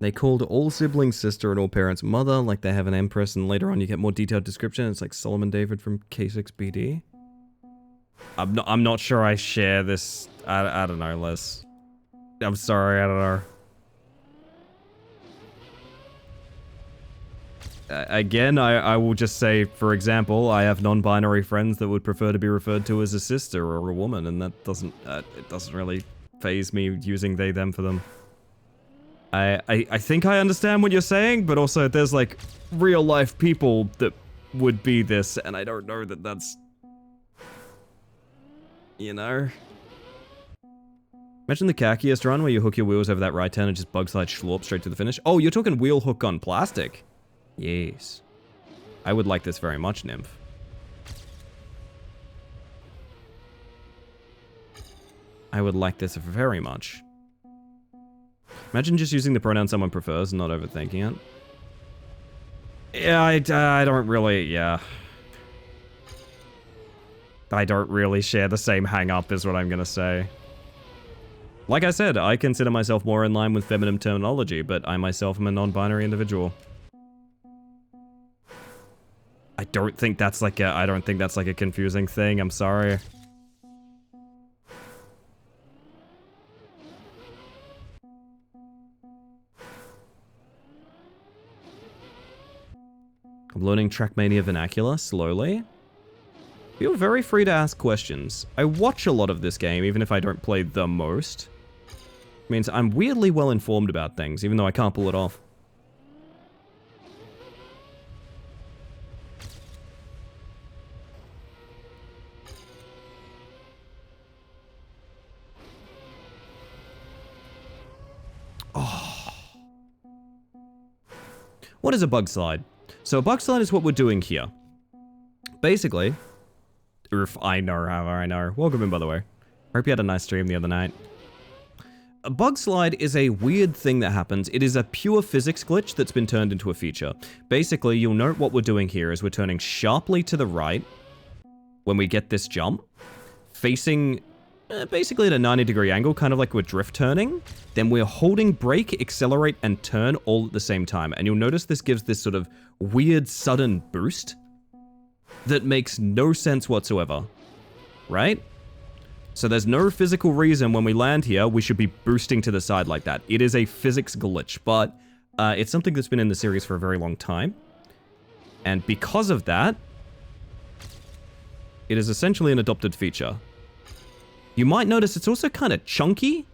They called all siblings sister and all parents mother, like they have an empress, and later on you get more detailed description. It's like Solomon David from K6BD. I'm not sure I share this. I don't know, Les. I'm sorry, I don't know. Again, I will just say, for example, I have non-binary friends that would prefer to be referred to as a sister or a woman, and that doesn't, it doesn't really faze me using they, them for them. I think I understand what you're saying, but also there's like real life people that would be this, and I don't know that that's, you know. Imagine the khakkiest run where you hook your wheels over that right turn and just bug slide schlorp straight to the finish. Oh, you're talking wheel hook on plastic. Yes. I would like this very much, Nymph. I would like this very much. Imagine just using the pronoun someone prefers and not overthinking it. Yeah, I don't really, yeah. I don't really share the same hang-up is what I'm gonna say. Like I said, I consider myself more in line with feminine terminology, but I myself am a non-binary individual. I don't think that's like a confusing thing, I'm sorry. I'm learning Trackmania vernacular slowly. Feel very free to ask questions. I watch a lot of this game, even if I don't play the most. Means I'm weirdly well informed about things, even though I can't pull it off. Oh. What is a bug slide? So a bug slide is what we're doing here. Basically, I know. Welcome in, by the way. Hope you had a nice stream the other night. A bug slide is a weird thing that happens. It is a pure physics glitch that's been turned into a feature. Basically, you'll note what we're doing here is we're turning sharply to the right when we get this jump, facing basically at a 90-degree angle, kind of like we're drift turning. Then we're holding brake, accelerate, and turn all at the same time. And you'll notice this gives this sort of weird sudden boost that makes no sense whatsoever, right? So there's no physical reason when we land here we should be boosting to the side like that. It is a physics glitch, but it's something that's been in the series for a very long time. And because of that, it is essentially an adopted feature. You might notice it's also kind of chunky.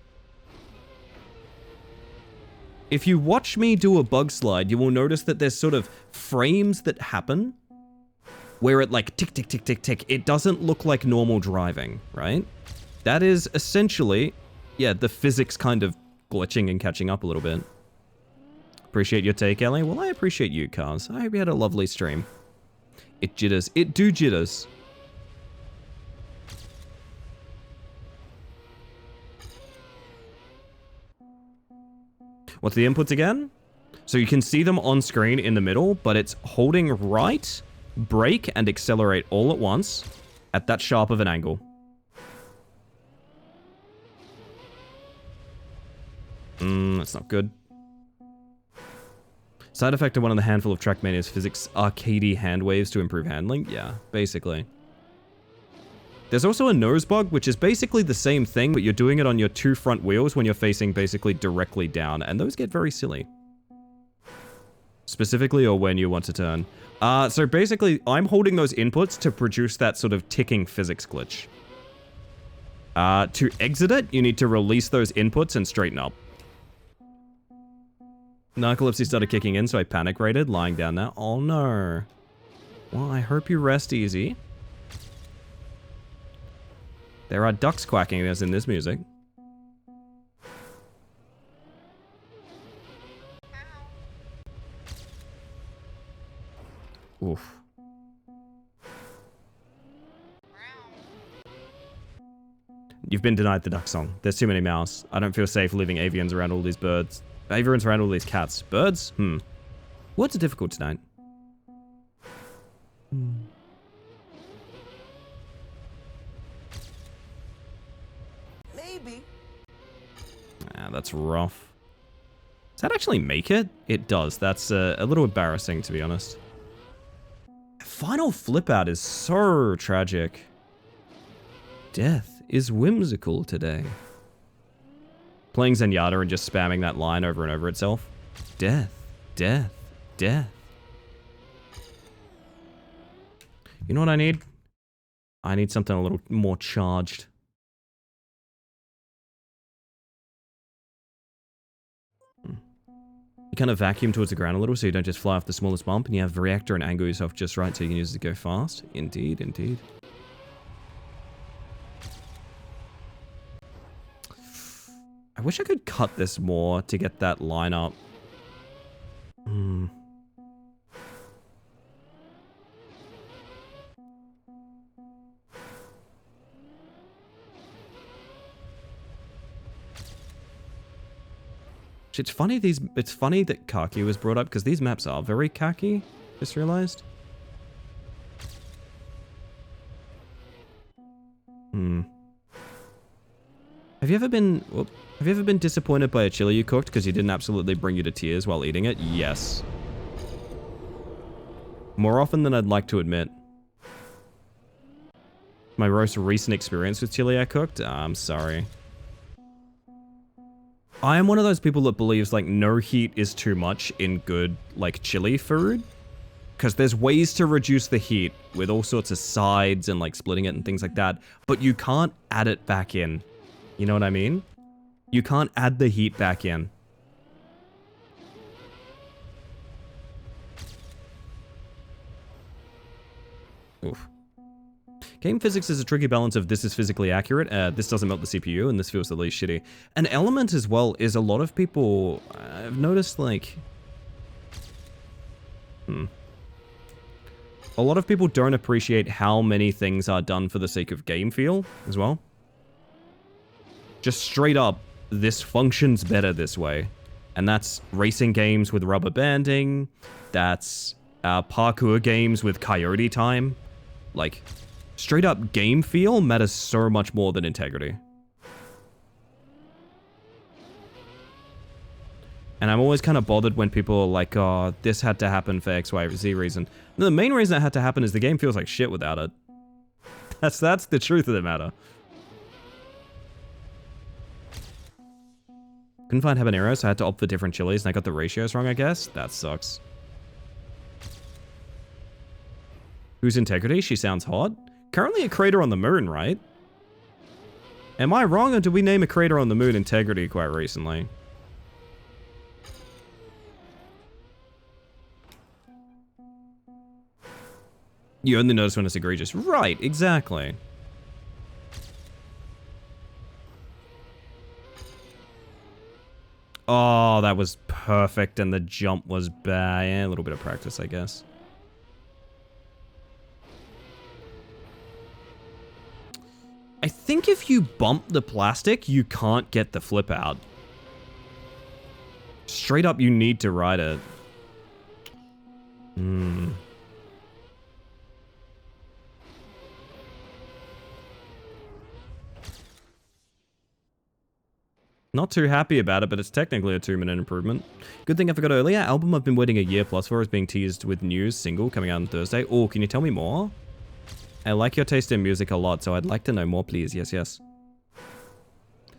If you watch me do a bug slide, you will notice that there's sort of frames that happen where it like tick, tick, tick, tick, tick. It doesn't look like normal driving, right? That is essentially, yeah, the physics kind of glitching and catching up a little bit. Appreciate your take, Ellie. Well, I appreciate you, Cars. I hope you had a lovely stream. It jitters. It do jitters. What's the inputs again? So you can see them on screen in the middle, but it's holding right, brake, and accelerate all at once at that sharp of an angle. That's not good. Side effect of one of the handful of Trackmania's physics arcadey hand waves to improve handling? Yeah, basically. There's also a nose bug, which is basically the same thing, but you're doing it on your two front wheels when you're facing basically directly down, and those get very silly. Specifically, or when you want to turn. So basically, I'm holding those inputs to produce that sort of ticking physics glitch. To exit it, you need to release those inputs and straighten up. Narcolepsy started kicking in, so I panic rated, lying down there. Oh no. Well, I hope you rest easy. There are ducks quacking as in this music. Oof. You've been denied the duck song. There's too many mouse. I don't feel safe leaving avians around all these birds. Avians around all these cats. Birds? Words are difficult tonight. Maybe. Ah, that's rough. Does that actually make it? It does. That's a little embarrassing, to be honest. Final flip out is so tragic. Death is whimsical today. Playing Zenyatta and just spamming that line over and over itself. Death, death, death. You know what I need? I need something a little more charged. You kind of vacuum towards the ground a little so you don't just fly off the smallest bump, and you have the reactor and angle yourself just right so you can use it to go fast. Indeed, indeed. I wish I could cut this more to get that line up. It's funny that khaki was brought up because these maps are very khaki. Just realized. Have you ever been disappointed by a chili you cooked because you didn't absolutely bring you to tears while eating it? Yes. More often than I'd like to admit. My most recent experience with chili I cooked? I'm sorry. I am one of those people that believes, like, no heat is too much in good, like, chili food. Because there's ways to reduce the heat with all sorts of sides and, like, splitting it and things like that. But you can't add it back in. You know what I mean? You can't add the heat back in. Oof. Game physics is a tricky balance of this is physically accurate, this doesn't melt the CPU, and this feels the least shitty. An element as well is a lot of people, I've noticed, like... A lot of people don't appreciate how many things are done for the sake of game feel, as well. Just straight up, this functions better this way. And that's racing games with rubber banding, that's parkour games with coyote time. Like... Straight up game feel matters so much more than integrity. And I'm always kind of bothered when people are like, oh, this had to happen for X, Y, or Z reason. No, the main reason it had to happen is the game feels like shit without it. That's the truth of the matter. Couldn't find habanero, so I had to opt for different chilies, and I got the ratios wrong, I guess? That sucks. Whose integrity? She sounds hot. Currently a crater on the moon, right? Am I wrong, or did we name a crater on the moon Integrity quite recently? You only notice when it's egregious. Right, exactly. Oh, that was perfect, and the jump was bad. Yeah, a little bit of practice, I guess. I think if you bump the plastic, you can't get the flip out. Straight up, you need to ride it. Not too happy about it, but it's technically a 2-minute improvement. Good thing I forgot earlier. Album I've been waiting a year plus for is being teased with news single coming out on Thursday. Oh, can you tell me more? I like your taste in music a lot, so I'd like to know more, please. Yes, yes.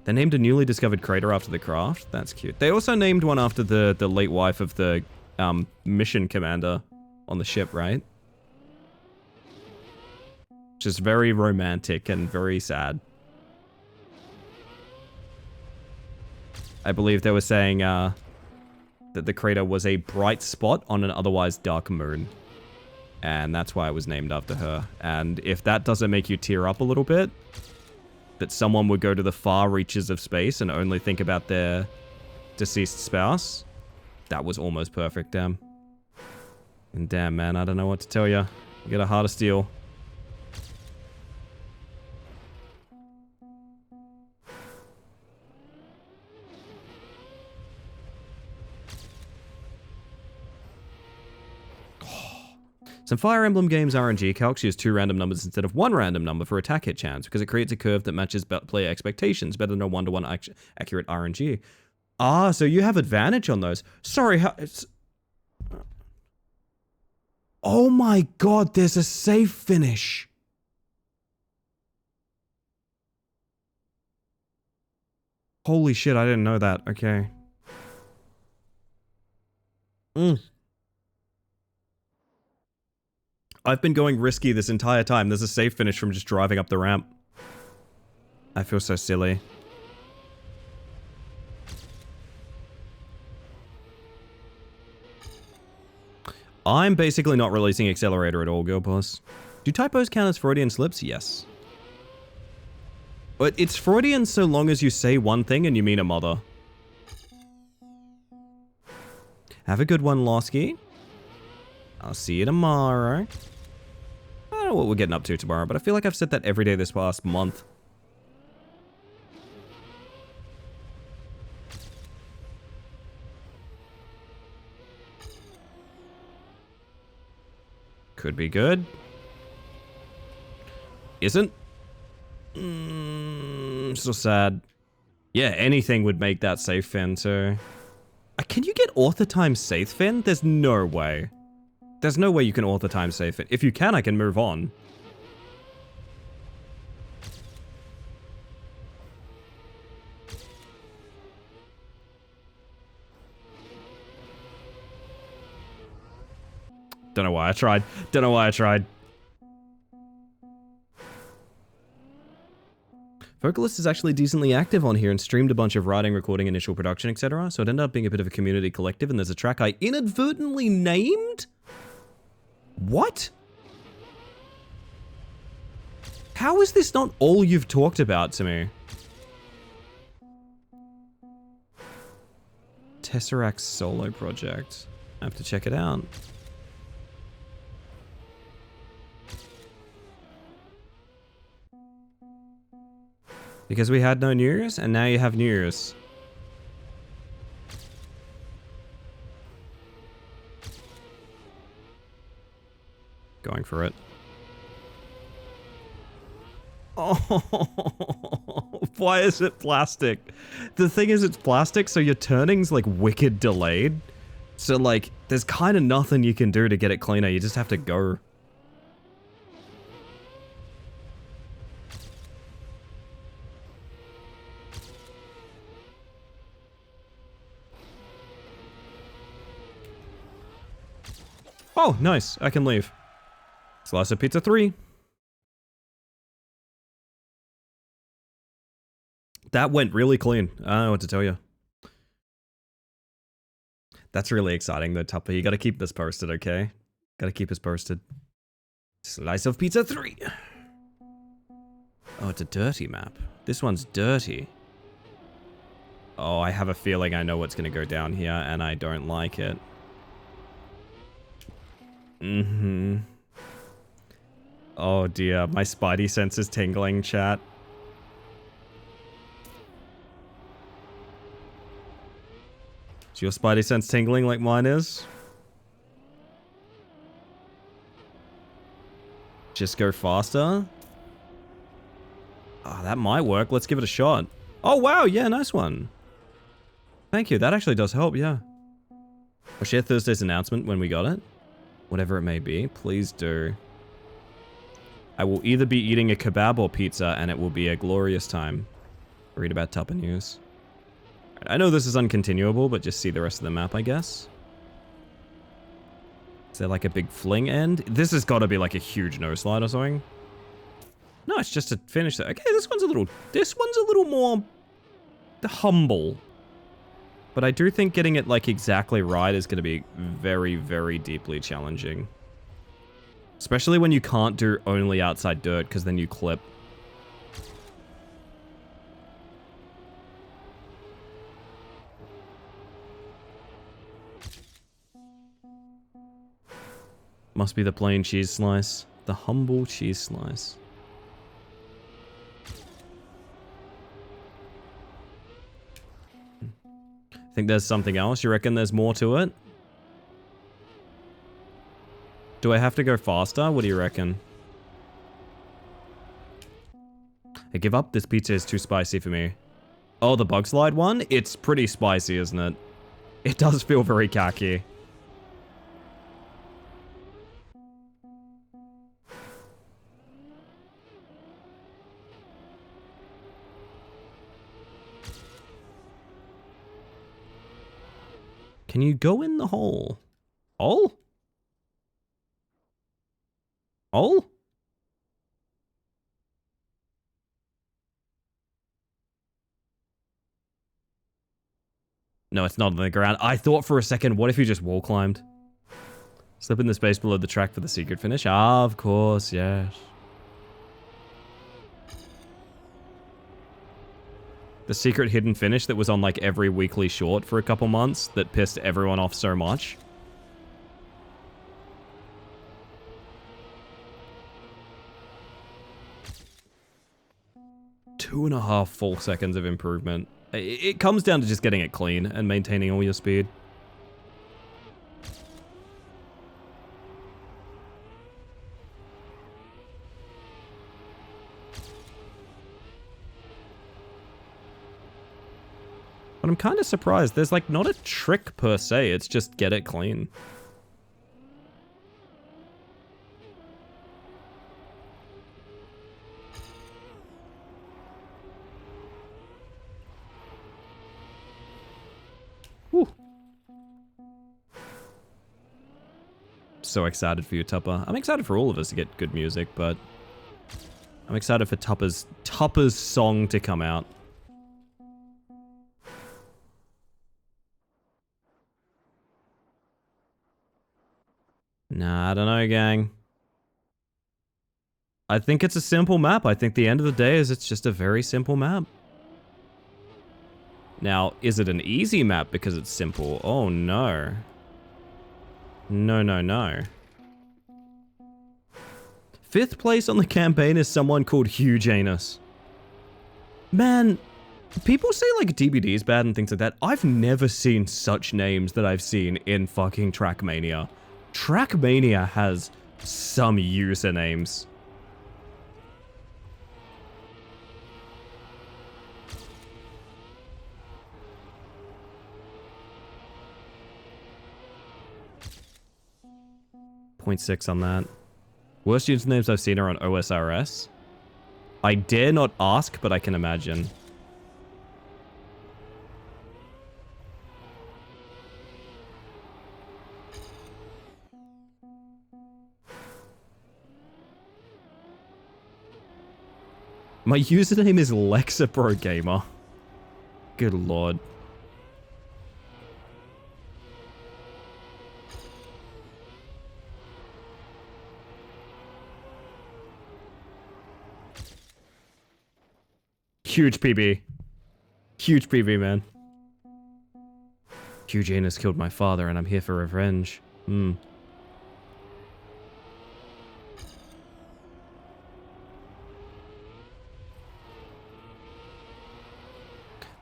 They named a newly discovered crater after the craft. That's cute. They also named one after the late wife of the mission commander on the ship, right? Which is very romantic and very sad. I believe they were saying that the crater was a bright spot on an otherwise dark moon. And that's why it was named after her. And if that doesn't make you tear up a little bit, that someone would go to the far reaches of space and only think about their deceased spouse, that was almost perfect, damn. And damn, man, I don't know what to tell you. You got a heart of steel. Some Fire Emblem games RNG calcs use 2 random numbers instead of 1 random number for attack hit chance because it creates a curve that matches player expectations better than a 1-to-1 accurate RNG. Ah, so you have advantage on those. Sorry, it's... Oh my god, there's a safe finish. Holy shit, I didn't know that. Okay. I've been going risky this entire time. There's a safe finish from just driving up the ramp. I feel so silly. I'm basically not releasing Accelerator at all, Girl Boss. Do typos count as Freudian slips? Yes. But it's Freudian so long as you say one thing and you mean a mother. Have a good one, Losky. I'll see you tomorrow. I don't know what we're getting up to tomorrow, but I feel like I've said that every day this past month. Could be good. Isn't. So sad. Yeah, anything would make that safe fin, so... Can you get author time safe fin? There's no way. There's no way you can author time safe it. If you can, I can move on. Don't know why I tried. Don't know why I tried. Vocalist is actually decently active on here and streamed a bunch of writing, recording, initial production, etc. So it ended up being a bit of a community collective, and there's a track I inadvertently named? What? How is this not all you've talked about to me? Tesseract's solo project. I have to check it out. Because we had no news, and now you have news. Going for it. Oh, why is it plastic? The thing is, it's plastic, so your turning's like wicked delayed. So like, there's kind of nothing you can do to get it cleaner. You just have to go. Oh, nice. I can leave. Slice of pizza 3. That went really clean. I don't know what to tell you. That's really exciting though, Tupper. You gotta keep this posted, okay? Gotta keep us posted. Slice of pizza 3. Oh, it's a dirty map. This one's dirty. Oh, I have a feeling I know what's going to go down here, and I don't like it. Mm-hmm. Oh dear, my spidey sense is tingling, chat. Is your spidey sense tingling like mine is? Just go faster? Ah, that might work. Let's give it a shot. Oh, wow. Yeah, nice one. Thank you. That actually does help, yeah. I'll share Thursday's announcement when we got it. Whatever it may be, please do. I will either be eating a kebab or pizza, and it will be a glorious time. Read about Tupper News. I know this is uncontinuable, but just see the rest of the map, I guess. Is there like a big fling end? This has got to be like a huge no slide or something. No, it's just to finish that. Okay, this one's a little more humble. But I do think getting it like exactly right is going to be very, very deeply challenging. Especially when you can't do only outside dirt, because then you clip. Must be the plain cheese slice. The humble cheese slice. Think there's something else? You reckon there's more to it? Do I have to go faster? What do you reckon? I give up. This pizza is too spicy for me. Oh, the bug slide one? It's pretty spicy, isn't it? It does feel very khaki. Can you go in the hole? Hole? Hole? No, it's not on the ground. I thought for a second, what if you just wall climbed? Slip in the space below the track for the secret finish? Ah, of course, yes. The secret hidden finish that was on like every weekly short for a couple months that pissed everyone off so much. Two and a half full seconds of improvement. It comes down to just getting it clean and maintaining all your speed. But I'm kind of surprised. There's like not a trick per se. It's just get it clean. Whew. So excited for you, Tupper. I'm excited for all of us to get good music, but I'm excited for Tupper's song to come out. Nah, I don't know, gang. I think it's a simple map. I think the end of the day is it's just a very simple map. Now, is it an easy map because it's simple? Oh, no. No, no, no. 5th place on the campaign is someone called Huge Anus. Man, people say like DBD is bad and things like that. I've never seen such names that I've seen in fucking Trackmania. Trackmania has some usernames. .6 on that. Worst usernames I've seen are on OSRS. I dare not ask, but I can imagine. My username is Lexapro Gamer. Good lord. Huge PB. Huge PB, man. Eugene has killed my father and I'm here for revenge. Hmm.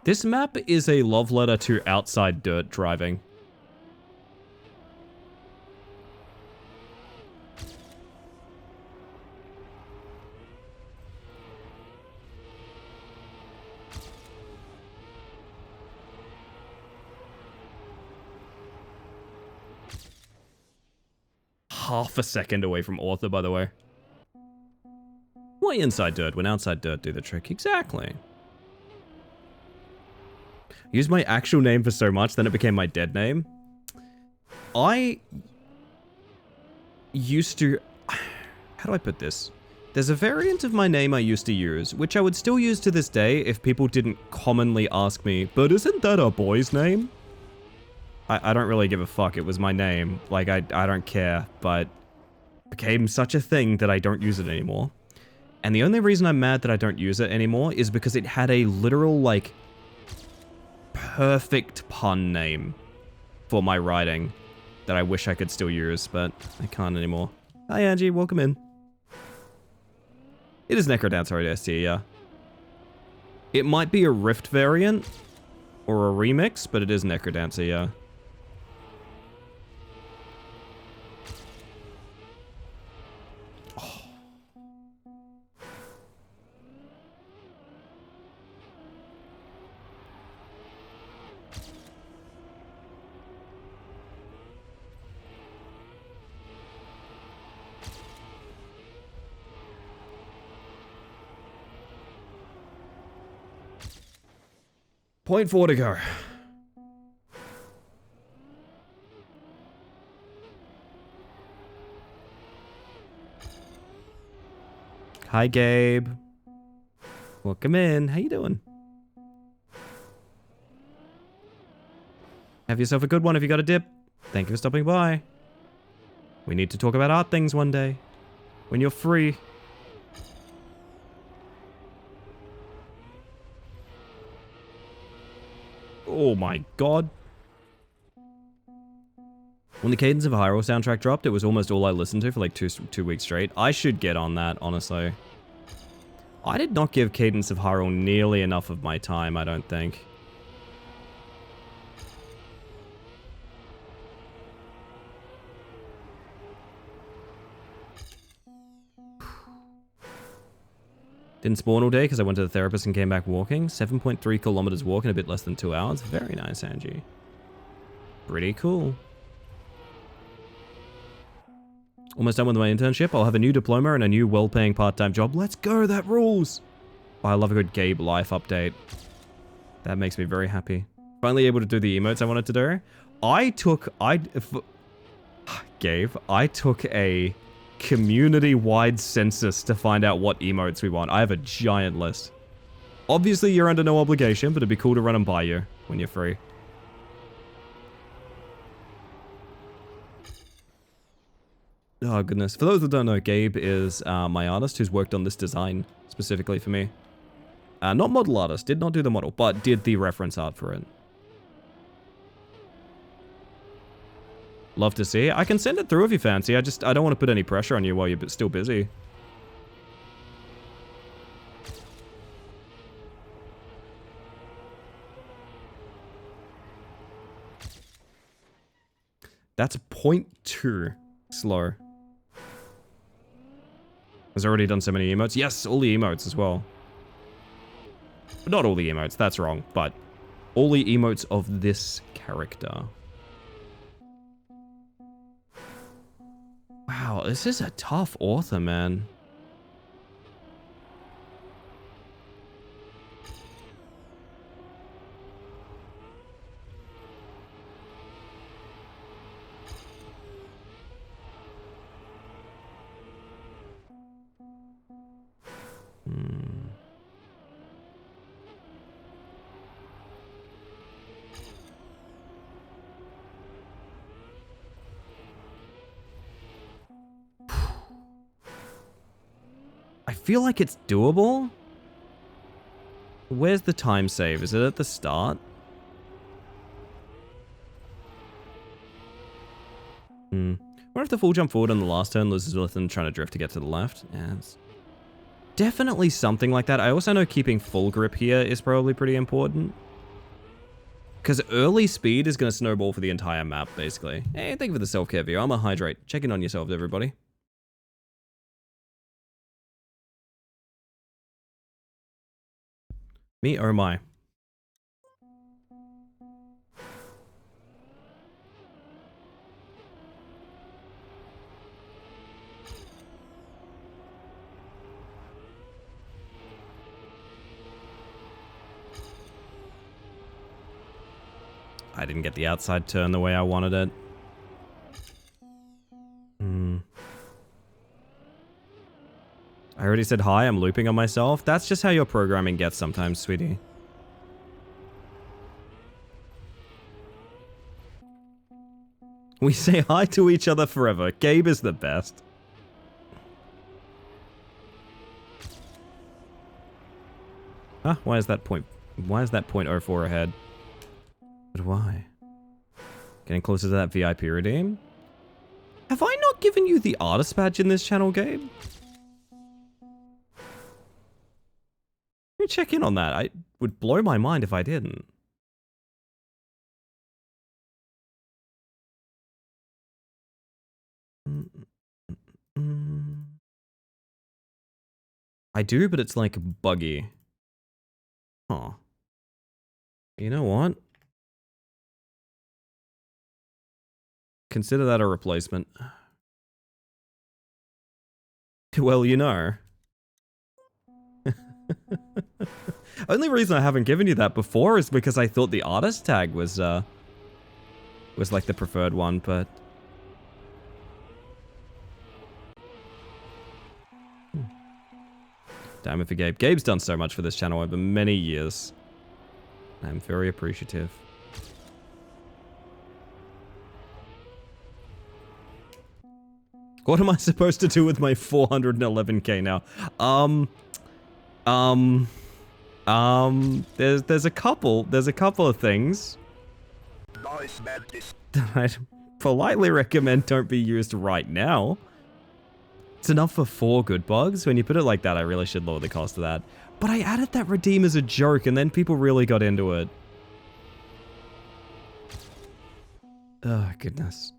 This map is a love letter to outside dirt driving. Half a second away from author, by the way. Why inside dirt when outside dirt do the trick? Exactly. Used my actual name for so much, then it became my dead name. I used to... How do I put this? There's a variant of my name I used to use, which I would still use to this day if people didn't commonly ask me, but isn't that a boy's name? I don't really give a fuck. It was my name. Like, I don't care, but it became such a thing that I don't use it anymore. And the only reason I'm mad that I don't use it anymore is because it had a literal, like, perfect pun name for my writing that I wish I could still use, but I can't anymore. Hi, Angie. Welcome in. It is Necrodancer ODST, yeah. It might be a Rift variant or a remix, but it is Necrodancer, yeah. Point 4 to go. Hi, Gabe. Welcome in. How you doing? Have yourself a good one if you got a dip. Thank you for stopping by. We need to talk about art things one day. When you're free. Oh my god. When the Cadence of Hyrule soundtrack dropped, it was almost all I listened to for like two weeks straight. I should get on that, honestly. I did not give Cadence of Hyrule nearly enough of my time, I don't think. Didn't spawn all day because I went to the therapist and came back walking. 7.3 kilometers walk in a bit less than 2 hours. Very nice, Angie. Pretty cool. Almost done with my internship. I'll have a new diploma and a new well-paying part-time job. Let's go, that rules! Oh, I love a good Gabe life update. That makes me very happy. Finally able to do the emotes I wanted to do. Gabe, I took a community-wide census to find out what emotes we want. I have a giant list. Obviously, you're under no obligation, but it'd be cool to run them by you when you're free. Oh, goodness. For those that don't know, Gabe is my artist who's worked on this design specifically for me. Not model artist, did not do the model, but did the reference art for it. Love to see it. I can send it through if you fancy. I don't want to put any pressure on you while you're still busy. That's 0.2 slow. Has already done so many emotes. Yes, all the emotes as well. But not all the emotes, that's wrong. But all the emotes of this character. Wow, this is a tough author, man. I feel like it's doable. Where's the time save? Is it at the start? What if the full jump forward on the last turn loses Lithon trying to drift to get to the left? Yeah, it's definitely something like that. I also know keeping full grip here is probably pretty important. Because early speed is going to snowball for the entire map, basically. Hey, thank you for the self-care view. I'm a hydrate. Check in on yourselves, everybody. Me, oh my. I didn't get the outside turn the way I wanted it. I already said hi, I'm looping on myself. That's just how your programming gets sometimes, sweetie. We say hi to each other forever. Gabe is the best. Huh? Why is that 0.04 ahead? But why? Getting closer to that VIP redeem? Have I not given you the artist badge in this channel, Gabe? Let me check in on that. I would blow my mind if I didn't. I do, but it's like buggy. Huh. You know what? Consider that a replacement. Well, you know. Only reason I haven't given you that before is because I thought the artist tag was like the preferred one, but... Damn it for Gabe. Gabe's done so much for this channel over many years. I'm very appreciative. What am I supposed to do with my 411k now? There's a couple of things Nice Mantis. that I'd politely recommend don't be used right now. It's enough for 4 good bugs. When you put it like that, I really should lower the cost of that. But I added that redeem as a joke, and then people really got into it. Oh, goodness.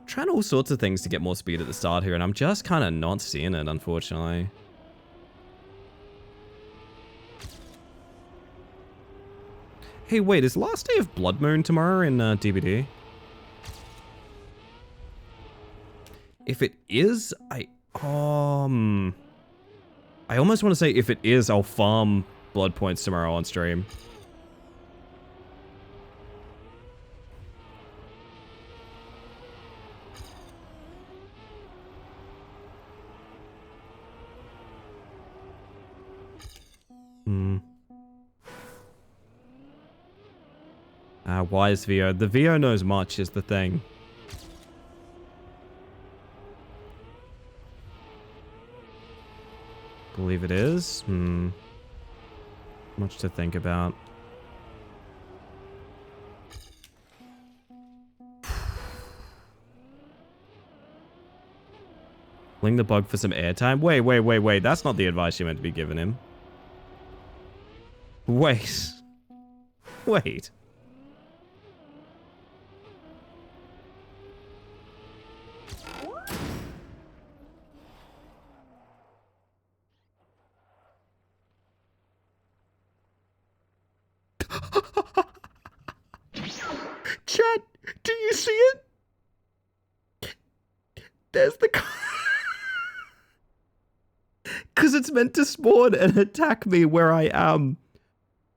Trying all sorts of things to get more speed at the start here, and I'm just kind of not seeing it, unfortunately. Hey, wait, is last day of Blood Moon tomorrow in DBD? If it is, I almost want to say if it is, I'll farm blood points tomorrow on stream. Why is VO? The VO knows much is the thing. Believe it is? Much to think about. Fling the bug for some airtime? Wait. That's not the advice you meant to be giving him. Wait. Wait. Chat, do you see it? There's the... Because it's meant to spawn and attack me where I am.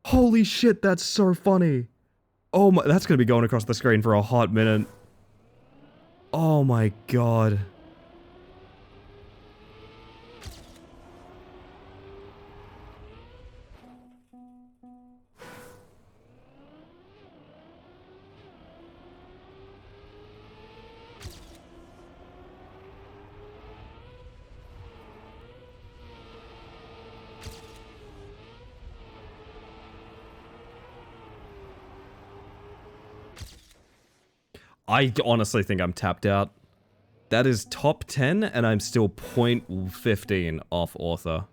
Holy shit, that's so funny. Oh my... That's going to be going across the screen for a hot minute. Oh my god. I honestly think I'm tapped out. That is top 10, and I'm still 0.15 off author.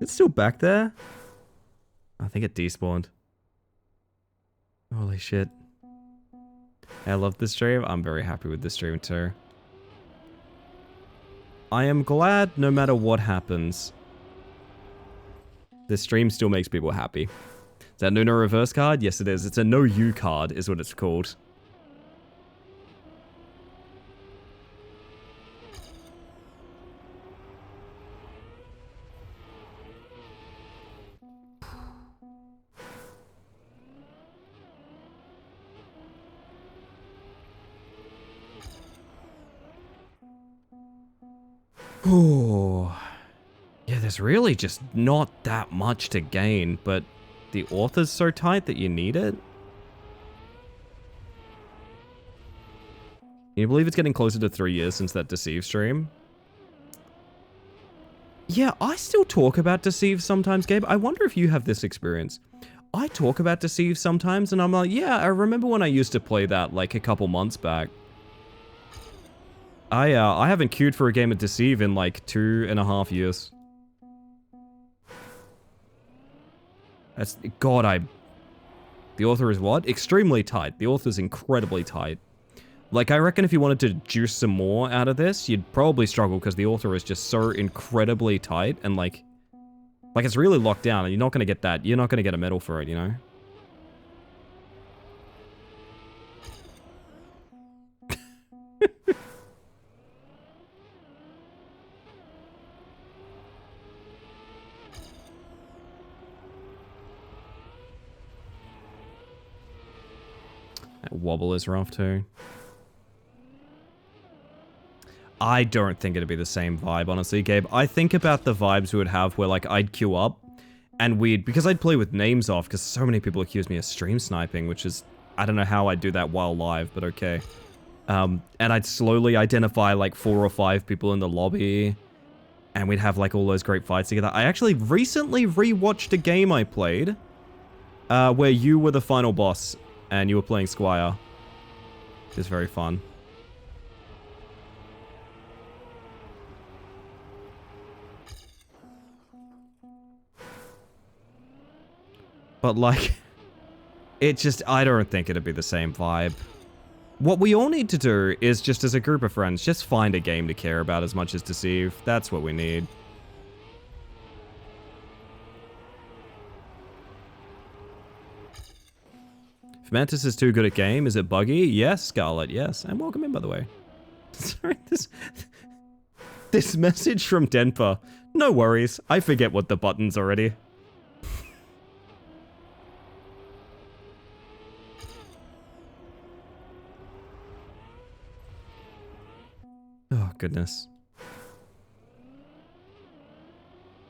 It's still back there? I think it despawned. Holy shit. I love this stream. I'm very happy with this stream too. I am glad no matter what happens, this stream still makes people happy. Is that Nuno reverse card? Yes it is. It's a no you card is what it's called. Oh, yeah, there's really just not that much to gain, but the author's so tight that you need it. Can you believe it's getting closer to 3 years since that Deceive stream? Yeah, I still talk about Deceive sometimes, Gabe. I wonder if you have this experience. I talk about Deceive sometimes, and I'm like, yeah, I remember when I used to play that like a couple months back. I haven't queued for a game of Deceive in like 2.5 years. That's... God, The author is what? Extremely tight. The author's incredibly tight. Like, I reckon if you wanted to juice some more out of this, you'd probably struggle because the author is just so incredibly tight and like it's really locked down and you're not going to get that. You're not going to get a medal for it, you know? That wobble is rough too. I don't think it'd be the same vibe, honestly, Gabe. I think about the vibes we would have where, like, I'd queue up, and because I'd play with names off, because so many people accuse me of stream sniping, which is, I don't know how I'd do that while live, but okay. And I'd slowly identify, like, 4 or 5 people in the lobby, and we'd have, like, all those great fights together. I actually recently rewatched a game I played, where you were the final boss, and you were playing Squire. It was very fun. But, like, it just, I don't think it'd be the same vibe. What we all need to do is just as a group of friends, just find a game to care about as much as Deceive. That's what we need. If Mantis is too good at game, is it buggy? Yes, Scarlet, yes. And welcome in, by the way. Sorry, this message from Denpa. No worries, I forget what the buttons already. Oh, goodness. You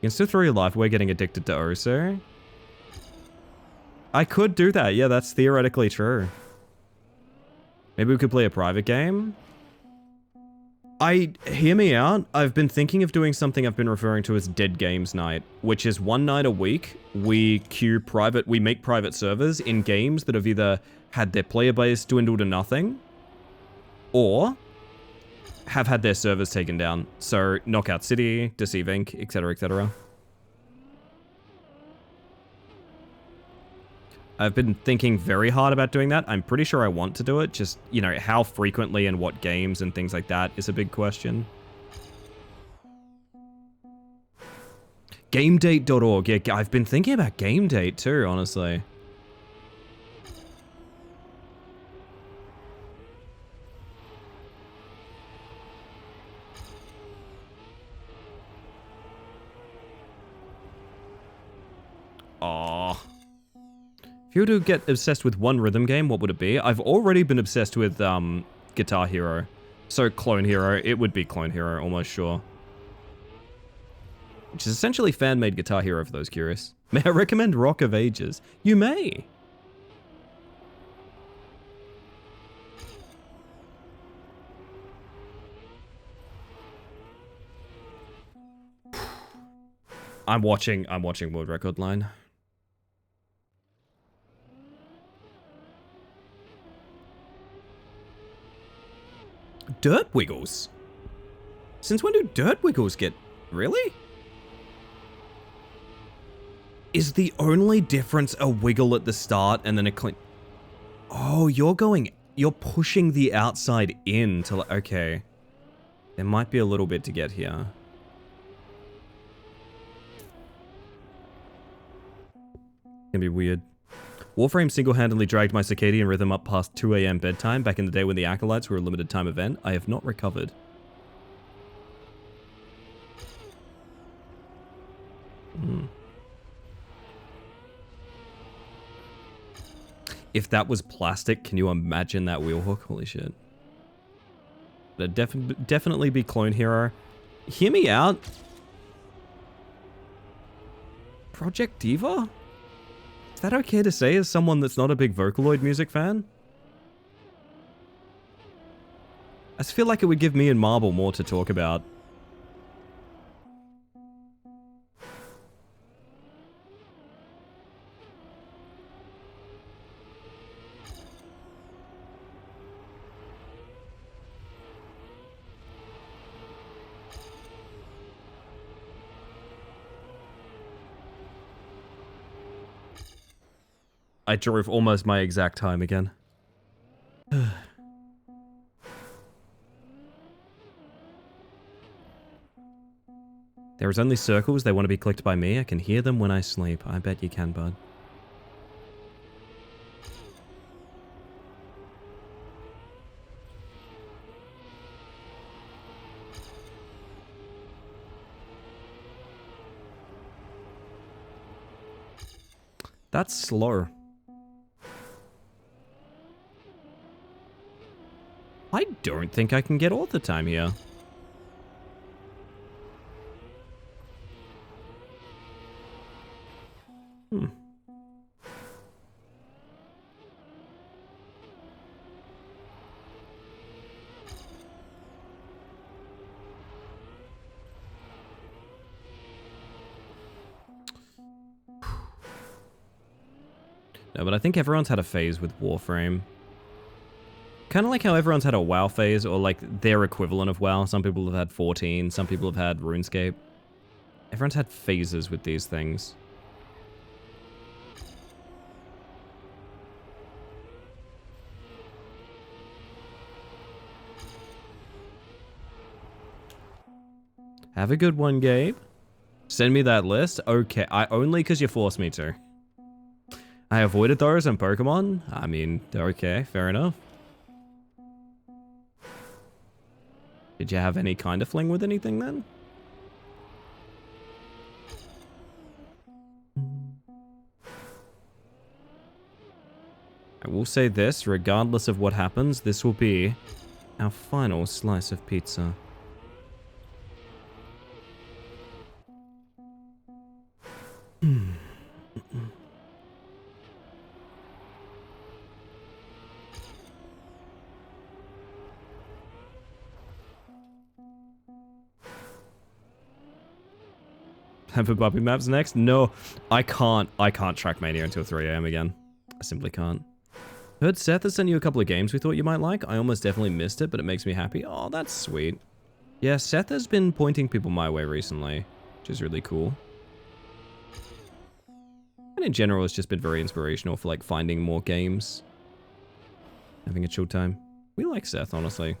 can still throw your life away getting addicted to Osu. I could do that. Yeah, that's theoretically true. Maybe we could play a private game? Hear me out. I've been thinking of doing something I've been referring to as Dead Games Night, which is one night a week, we make private servers in games that have either had their player base dwindle to nothing, or have had their servers taken down. So, Knockout City, Deceive Inc., etc., etc. I've been thinking very hard about doing that. I'm pretty sure I want to do it. Just, you know, how frequently and what games and things like that is a big question. GameDate.org. Yeah, I've been thinking about GameDate too, honestly. Aww. If you were to get obsessed with one rhythm game, what would it be? I've already been obsessed with Guitar Hero. So Clone Hero, it would be Clone Hero, almost sure. Which is essentially fan-made Guitar Hero for those curious. May I recommend Rock of Ages? You may! I'm watching World Record Line. dirt wiggles? Since when do dirt wiggles get... Really? Is the only difference a wiggle at the start and then a clean... Oh, you're pushing the outside in to... Okay. There might be a little bit to get here. Gonna be weird. Warframe single-handedly dragged my circadian rhythm up past 2 AM bedtime back in the day when the Acolytes were a limited time event. I have not recovered. If that was plastic, can you imagine that wheel hook? Holy shit. That'd definitely be Clone Hero. Hear me out. Project Diva? Is that okay to say as someone that's not a big Vocaloid music fan? I just feel like it would give me and Marble more to talk about. I drove almost my exact time again. There is only circles. They want to be clicked by me. I can hear them when I sleep. I bet you can, bud. That's slow. I don't think I can get all the time here. No, but I think everyone's had a phase with Warframe. Kind of like how everyone's had a WoW phase, or like their equivalent of WoW. Some people have had 14, some people have had RuneScape. Everyone's had phases with these things. Have a good one, Gabe. Send me that list. Okay, only because you forced me to. I avoided those in Pokemon. I mean, okay, fair enough. Did you have any kind of fling with anything then? I will say this, regardless of what happens, this will be our final slice of pizza. Have a Puppy Maps next? No, I can't track Mania until 3 AM again. I simply can't. Heard Seth has sent you a couple of games we thought you might like. I almost definitely missed it, but it makes me happy. Oh, that's sweet. Yeah, Seth has been pointing people my way recently, which is really cool. And in general, it's just been very inspirational for like finding more games. Having a chill time. We like Seth, honestly.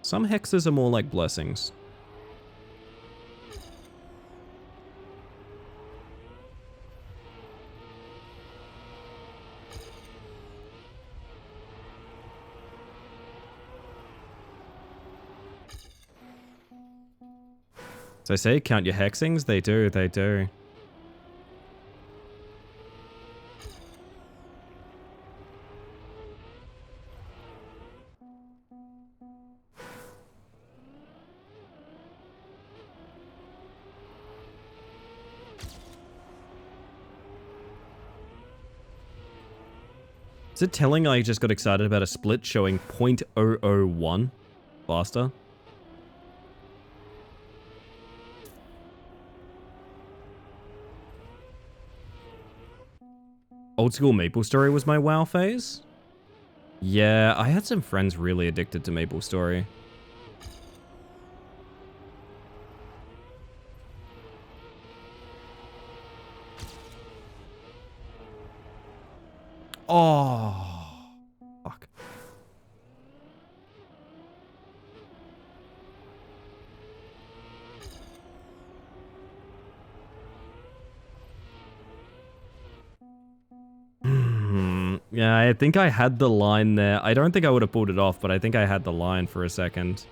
Some hexes are more like blessings. So I say, count your hexings? They do, they do. Is it telling I just got excited about a split showing 0.001 faster? Old School Maple Story was my WoW phase? Yeah, I had some friends really addicted to MapleStory. Oh, fuck. Yeah, I think I had the line there. I don't think I would have pulled it off, but I think I had the line for a second.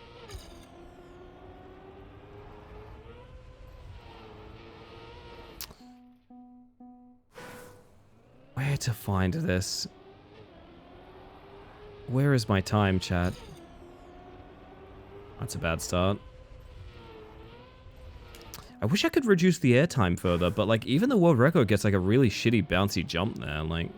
Where to find this? Where is my time, chat? That's a bad start. I wish I could reduce the airtime further, but like even the world record gets like a really shitty bouncy jump there, like...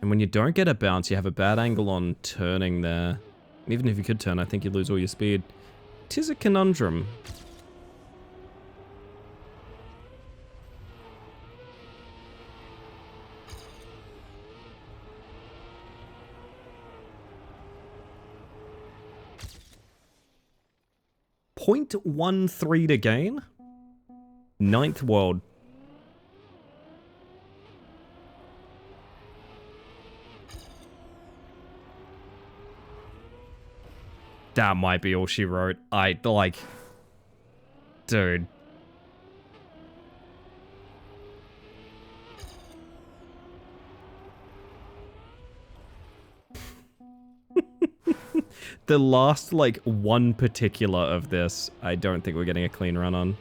And when you don't get a bounce, you have a bad angle on turning there. Even if you could turn, I think you lose all your speed. 'Tis a conundrum. .13 to gain. 9th world. That might be all she wrote. Like... Dude. The last, like, one particular of this, I don't think we're getting a clean run on.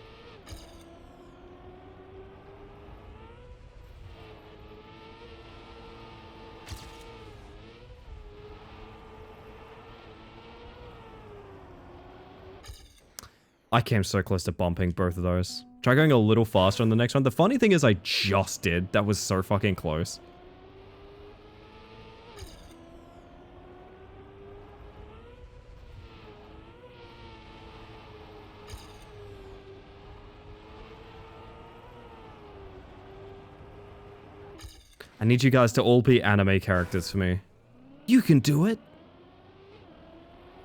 I came so close to bumping both of those. Try going a little faster on the next one. The funny thing is I just did. That was so fucking close. I need you guys to all be anime characters for me. You can do it.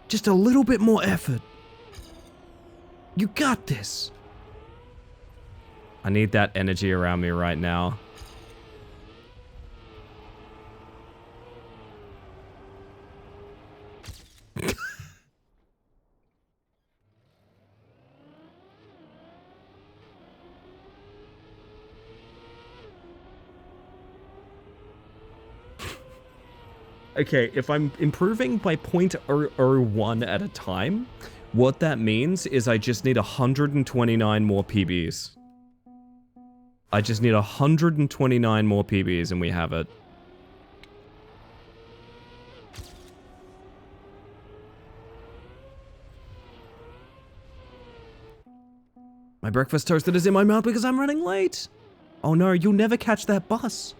Just a little bit more effort. You got this. I need that energy around me right now. Okay, if I'm improving by 0.001 at a time, what that means is I just need 129 more PBs. I just need 129 more PBs and we have it. My breakfast toasted is in my mouth because I'm running late. Oh no, you'll never catch that bus.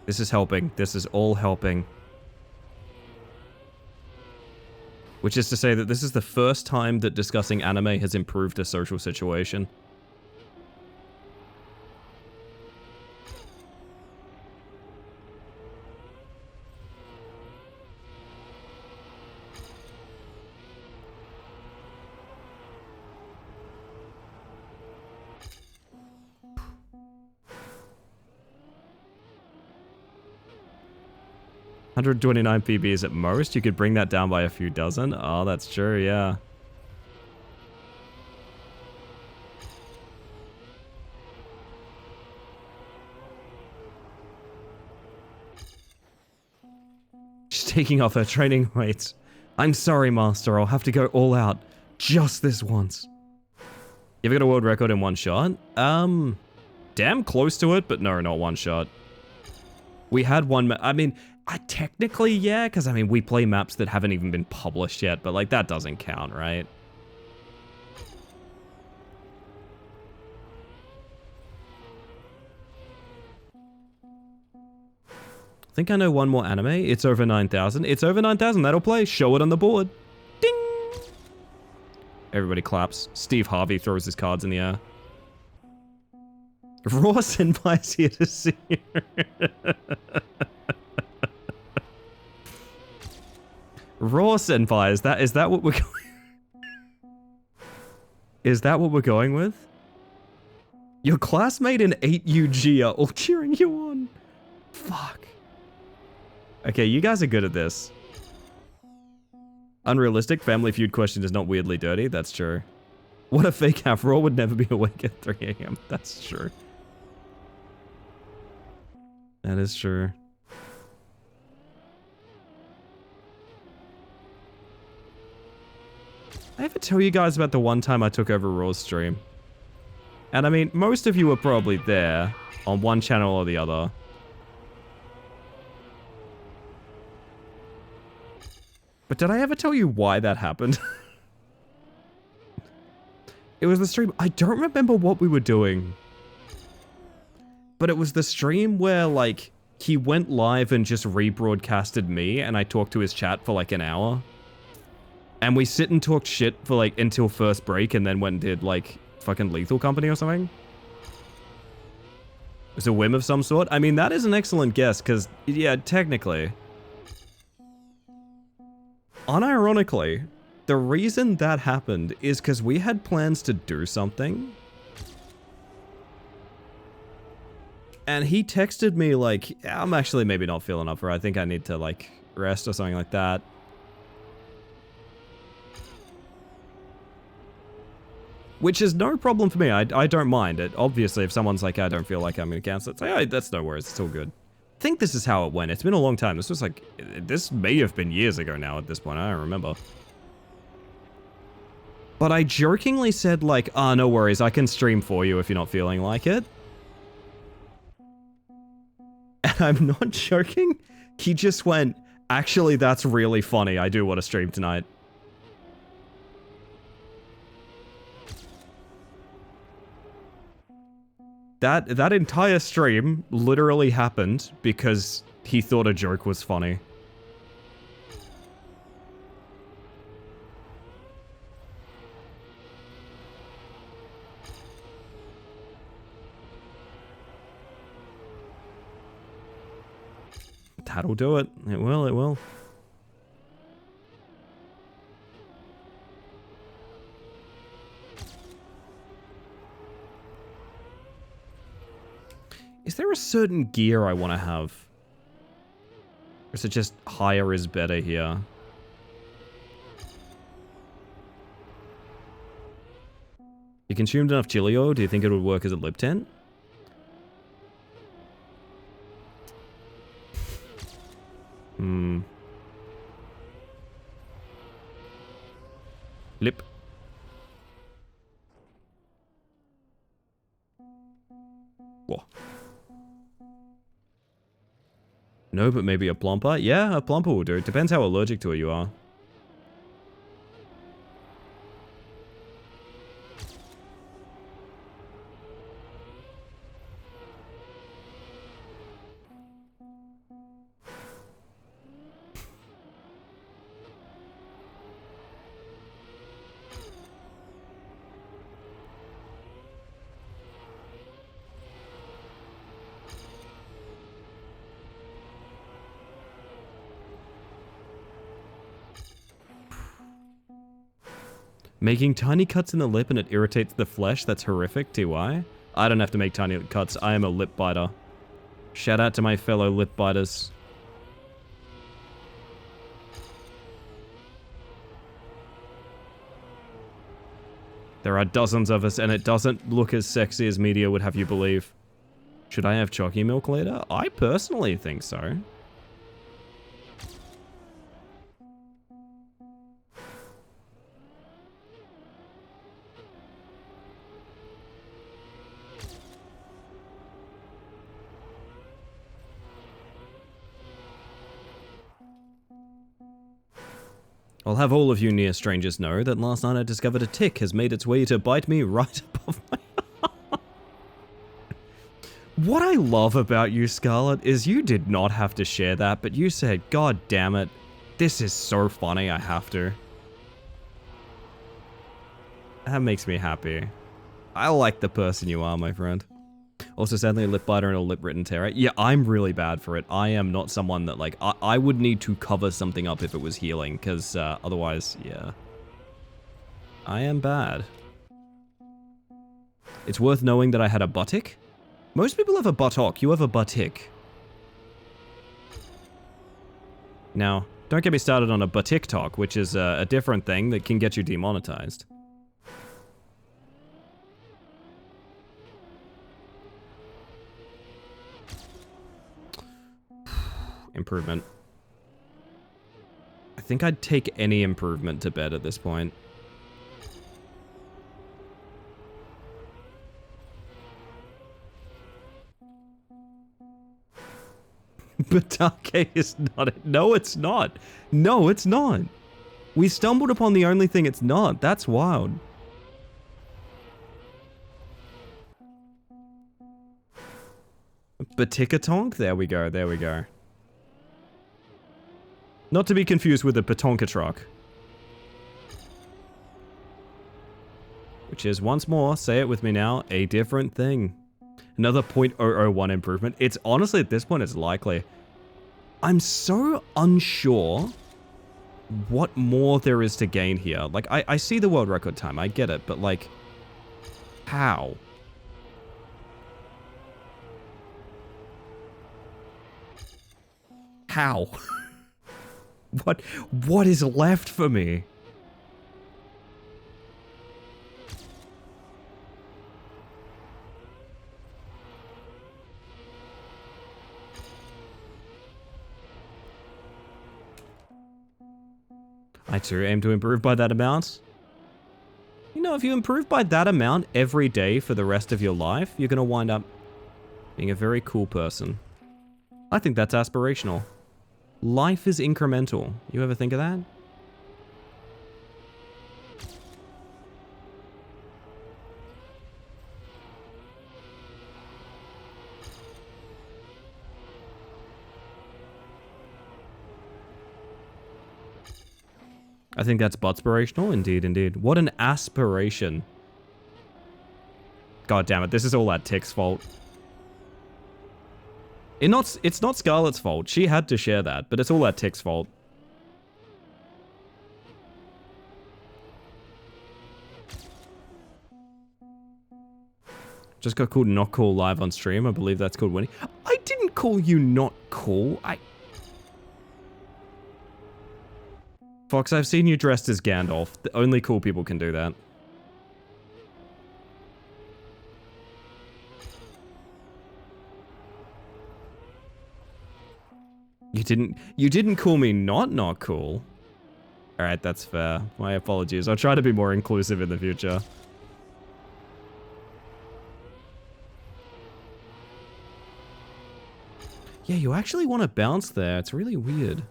This is helping. This is all helping. Which is to say that this is the first time that discussing anime has improved a social situation. $129 PBs at most. You could bring that down by a few dozen. Oh, that's true, yeah. She's taking off her training weights. I'm sorry, Master. I'll have to go all out. Just this once. You ever got a world record in one shot? Damn close to it, but no, not one shot. We had one... I mean... technically, yeah, because, I mean, we play maps that haven't even been published yet, but, like, that doesn't count, right? think I know one more anime. It's over 9,000. It's over 9,000. That'll play. Show it on the board. Ding! Everybody claps. Steve Harvey throws his cards in the air. Raw Senpai's here to see you. Raw Senpai, is that what we're going? Is that what we're going with? Your classmate and 8UG are all cheering you on. Fuck. Okay, you guys are good at this. Unrealistic. Family Feud question is not weirdly dirty. That's true. What a fake half. Raw would never be awake at 3 a.m. That's true. That is true. I ever tell you guys about the one time I took over Raw's stream? And I mean, most of you were probably there on one channel or the other. But did I ever tell you why that happened? It was the stream. I don't remember what we were doing. But it was the stream where, like, he went live and just rebroadcasted me, and I talked to his chat for like an hour. And we sit and talked shit for like until first break, and then went and did like fucking Lethal Company or something. It was a whim of some sort. I mean, that is an excellent guess, because, yeah, technically. Unironically, the reason that happened is because we had plans to do something. And he texted me like, I'm actually maybe not feeling up for it. I think I need to like rest or something like that. Which is no problem for me. I don't mind it. Obviously, if someone's like, I don't feel like I'm going to cancel it, say, oh, that's no worries. It's all good. I think this is how it went. It's been a long time. This was like, this may have been years ago now at this point. I don't remember. But I jokingly said like, ah, no worries. I can stream for you if you're not feeling like it. And I'm not joking. He just went, actually, that's really funny. I do want to stream tonight. That entire stream literally happened because he thought a joke was funny. That'll do it. It will, it will. Is there a certain gear I want to have? Or is it just higher is better here? You consumed enough chili oil? Do you think it would work as a lip tint? Lip. Whoa. No, but maybe a plumper? Yeah, a plumper will do. It depends how allergic to it you are. Making tiny cuts in the lip and it irritates the flesh? That's horrific, TY. I don't have to make tiny cuts. I am a lip biter. Shout out to my fellow lip biters. There are dozens of us and it doesn't look as sexy as media would have you believe. Should I have chalky milk later? I personally think so. I'll have all of you near strangers know that last night I discovered a tick has made its way to bite me right above my What I love about you, Scarlet, is you did not have to share that, but you said, God damn it, this is so funny, I have to. That makes me happy. I like the person you are, my friend. Also, sadly, a lip biter and a lip written tear. Yeah, I'm really bad for it. I am not someone that, like, I would need to cover something up if it was healing, because otherwise, yeah. I am bad. It's worth knowing that I had a buttock. Most people have a buttock. You have a buttock. Now, don't get me started on a buttock talk, which is a different thing that can get you demonetized. Improvement. I think I'd take any improvement to bed at this point. Batake is not it. No, it's not. No, it's not. We stumbled upon the only thing it's not. That's wild. Batikatonk? There we go, there we go. Not to be confused with a Batonkatrock. Which is, once more, say it with me now, a different thing. Another 0.001 improvement. It's honestly, at this point, it's likely. I'm so unsure what more there is to gain here. Like, I see the world record time, I get it, but like, how? How? What is left for me? I too aim to improve by that amount. You know, if you improve by that amount every day for the rest of your life, you're gonna wind up being a very cool person. I think that's aspirational. Life is incremental. You ever think of that? I think that's butspirational. Indeed, indeed. What an aspiration. God damn it, this is all that Tick's fault. It's not Scarlet's fault. She had to share that, but it's all that Tick's fault. Just got called not cool live on stream. I believe that's called winning. I didn't call you not cool. Fox, I've seen you dressed as Gandalf. Only cool people can do that. You didn't call me not cool. Alright, that's fair. My apologies. I'll try to be more inclusive in the future. Yeah, you actually want to bounce there. It's really weird.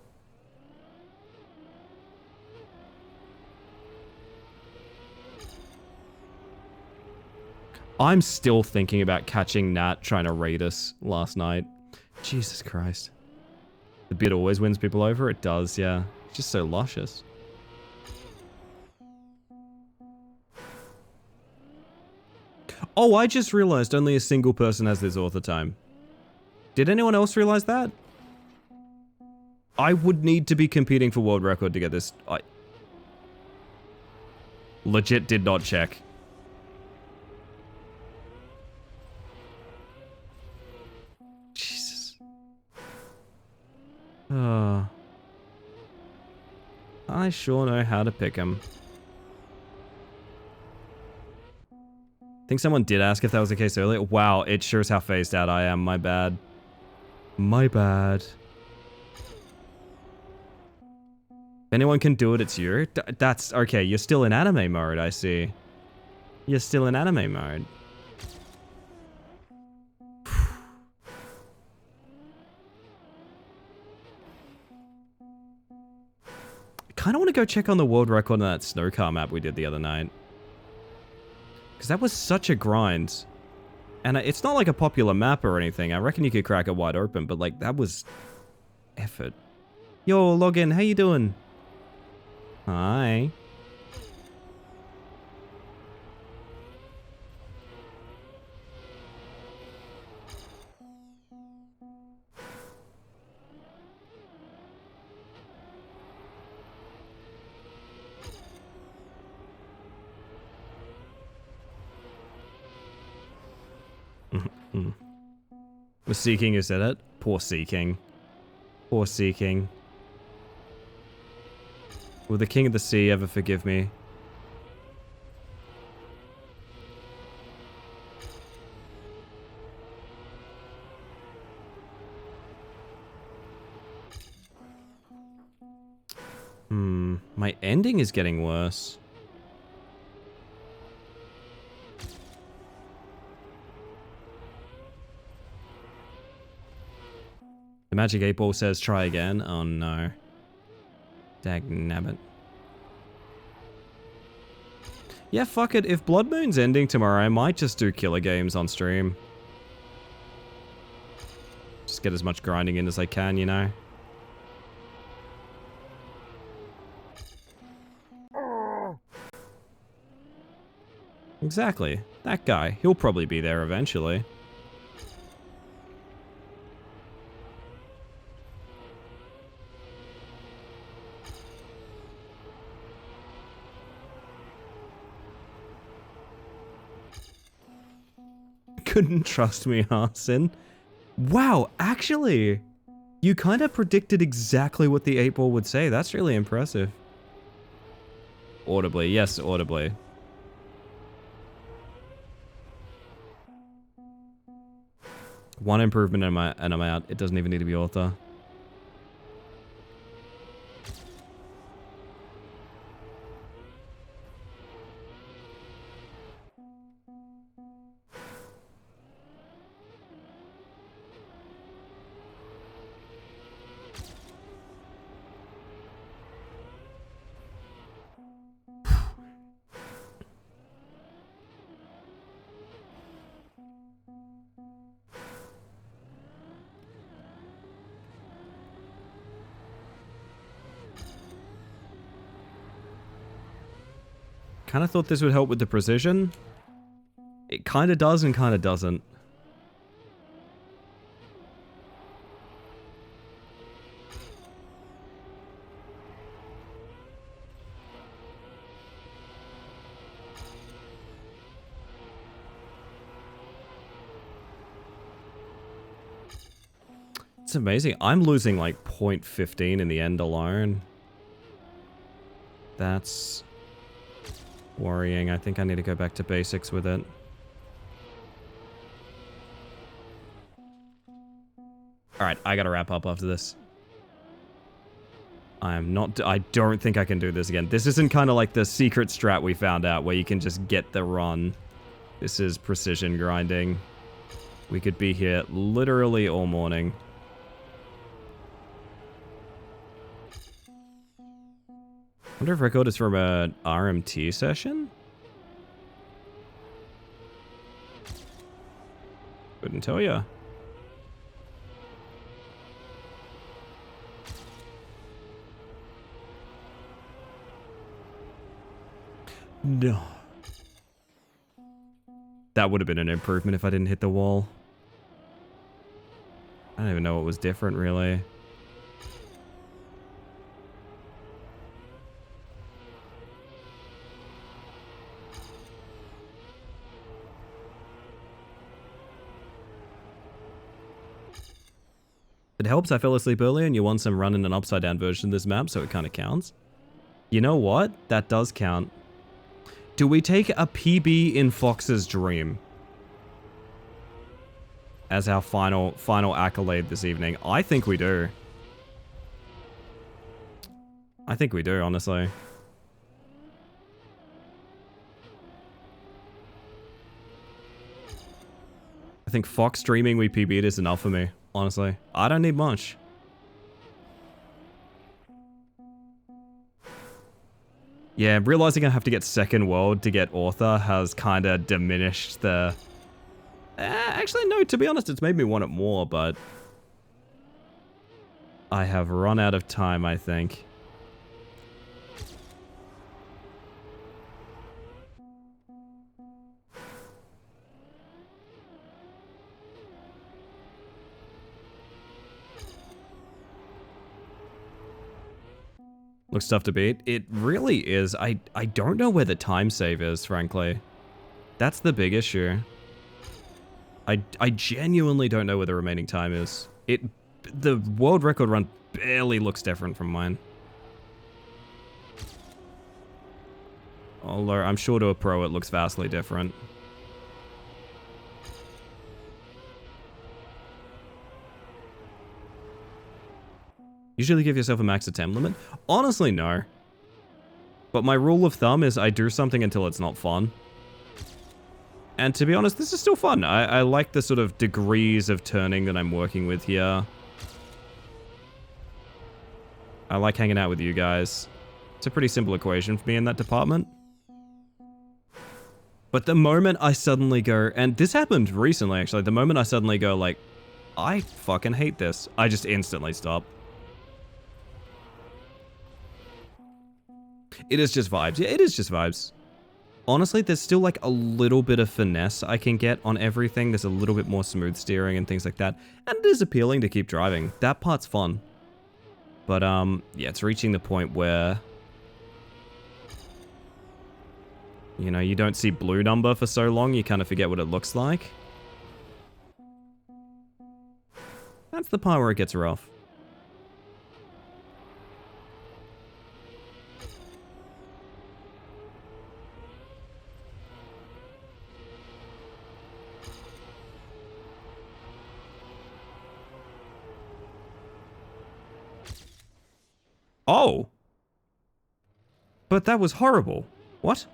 I'm still thinking about catching Nat trying to raid us last night. Jesus Christ. The beard always wins people over? It does, yeah. It's just so luscious. Oh, I just realized only a single person has this author time. Did anyone else realize that? I would need to be competing for world record to get this. I legit did not check. Jesus. I sure know how to pick him. I think someone did ask if that was the case earlier. Wow, it sure is how phased out I am. My bad. My bad. If anyone can do it, it's you. That's... Okay, you're still in anime mode, I see. You're still in anime mode. I kind of want to go check on the world record on that snowcar map we did the other night. Because that was such a grind. And it's not like a popular map or anything. I reckon you could crack it wide open, but like, that was effort. Yo, Login, how you doing? Hi. Was Seeking who said it? Poor Seeking. Poor Seeking. Will the King of the Sea ever forgive me? My ending is getting worse. The Magic 8 Ball says try again. Oh no. Dagnabbit. Yeah, fuck it. If Blood Moon's ending tomorrow, I might just do killer games on stream. Just get as much grinding in as I can, you know? Exactly. That guy. He'll probably be there eventually. Couldn't trust me, Arsene. Wow, actually, you kind of predicted exactly what the 8 Ball would say. That's really impressive. Audibly. Yes, audibly. One improvement and I'm out. It doesn't even need to be author. Kind of thought this would help with the precision. It kind of does and kind of doesn't. It's amazing. I'm losing like 0.15 in the end alone. That's worrying. I think I need to go back to basics with it. Alright, I gotta wrap up after this. I don't think I can do this again. This isn't kind of like the secret strat we found out where you can just get the run. This is precision grinding. We could be here literally all morning. I wonder if record is from a RMT session? Couldn't tell ya. No. That would have been an improvement if I didn't hit the wall. I don't even know what was different, really. It helps I fell asleep early and you won some run in an upside down version of this map, so it kind of counts. You know what? That does count. Do we take a PB in Fox's Dream as our final accolade this evening? I think we do. I think we do, honestly. I think Fox streaming we PB'd is enough for me, honestly. I don't need much. Yeah, realizing I have to get second world to get author has kind of diminished the Actually, no, to be honest, it's made me want it more, but I have run out of time, I think. Looks tough to beat. It really is. I don't know where the time save is, frankly. That's the big issue. I genuinely don't know where the remaining time is. The world record run barely looks different from mine. Although I'm sure to a pro it looks vastly different. Usually give yourself a max attempt limit? Honestly, no. But my rule of thumb is I do something until it's not fun. And to be honest, this is still fun. I like the sort of degrees of turning that I'm working with here. I like hanging out with you guys. It's a pretty simple equation for me in that department. But the moment I suddenly go, and this happened recently actually, the moment I suddenly go like, I fucking hate this, I just instantly stop. It is just vibes. Yeah, it is just vibes. Honestly, there's still like a little bit of finesse I can get on everything. There's a little bit more smooth steering and things like that. And it is appealing to keep driving. That part's fun. But, yeah, it's reaching the point where, you know, you don't see blue number for so long, you kind of forget what it looks like. That's the part where it gets rough. Oh. But that was horrible. What?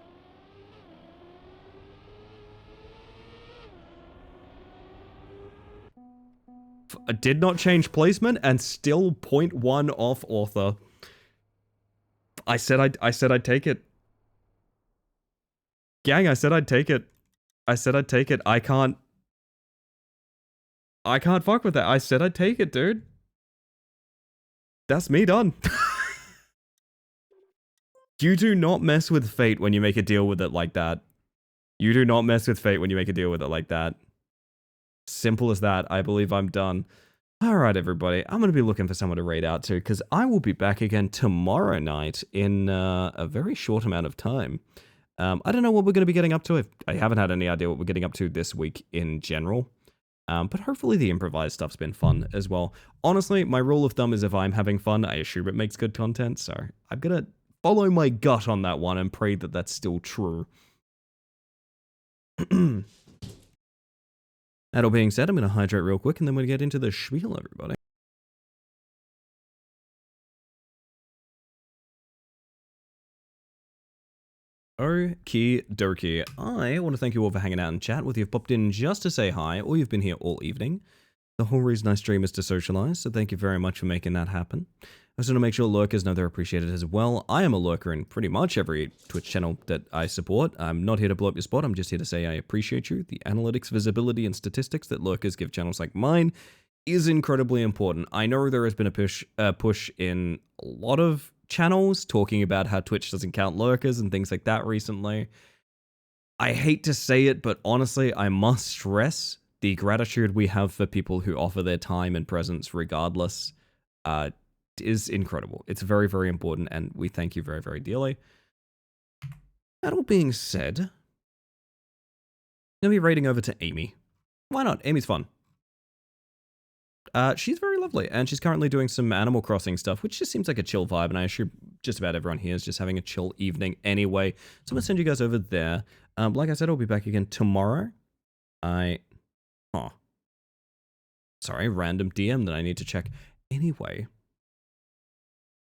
I did not change placement and still 0.1 off author. I said I'd take it. Gang, I said I'd take it. I said I'd take it. I can't fuck with that. I said I'd take it, dude. That's me done. You do not mess with fate when you make a deal with it like that. You do not mess with fate when you make a deal with it like that. Simple as that. I believe I'm done. Alright, everybody. I'm going to be looking for someone to raid out to, because I will be back again tomorrow night in a very short amount of time. I don't know what we're going to be getting up to. I haven't had any idea what we're getting up to this week in general. But hopefully the improvised stuff's been fun as well. Honestly, my rule of thumb is if I'm having fun, I assume it makes good content, so I'm going to follow my gut on that one and pray that that's still true. That all being said, I'm going to hydrate real quick and then we'll get into the spiel, everybody. Okie dokie. I want to thank you all for hanging out in chat, whether you've popped in just to say hi or you've been here all evening. The whole reason I stream is to socialize, so thank you very much for making that happen. I just want to make sure lurkers know they're appreciated as well. I am a lurker in pretty much every Twitch channel that I support. I'm not here to blow up your spot, I'm just here to say I appreciate you. The analytics, visibility, and statistics that lurkers give channels like mine is incredibly important. I know there has been a push in a lot of channels talking about how Twitch doesn't count lurkers and things like that recently. I hate to say it, but honestly, I must stress the gratitude we have for people who offer their time and presence regardless. Is incredible. It's very, very important, and we thank you very, very dearly. That all being said, I'm going to be raiding over to Amy. Why not? Amy's fun. She's very lovely, and she's currently doing some Animal Crossing stuff, which just seems like a chill vibe, and I assume just about everyone here is just having a chill evening anyway. So I'm going to send you guys over there. Like I said, I'll be back again tomorrow. Sorry, random DM that I need to check. Anyway,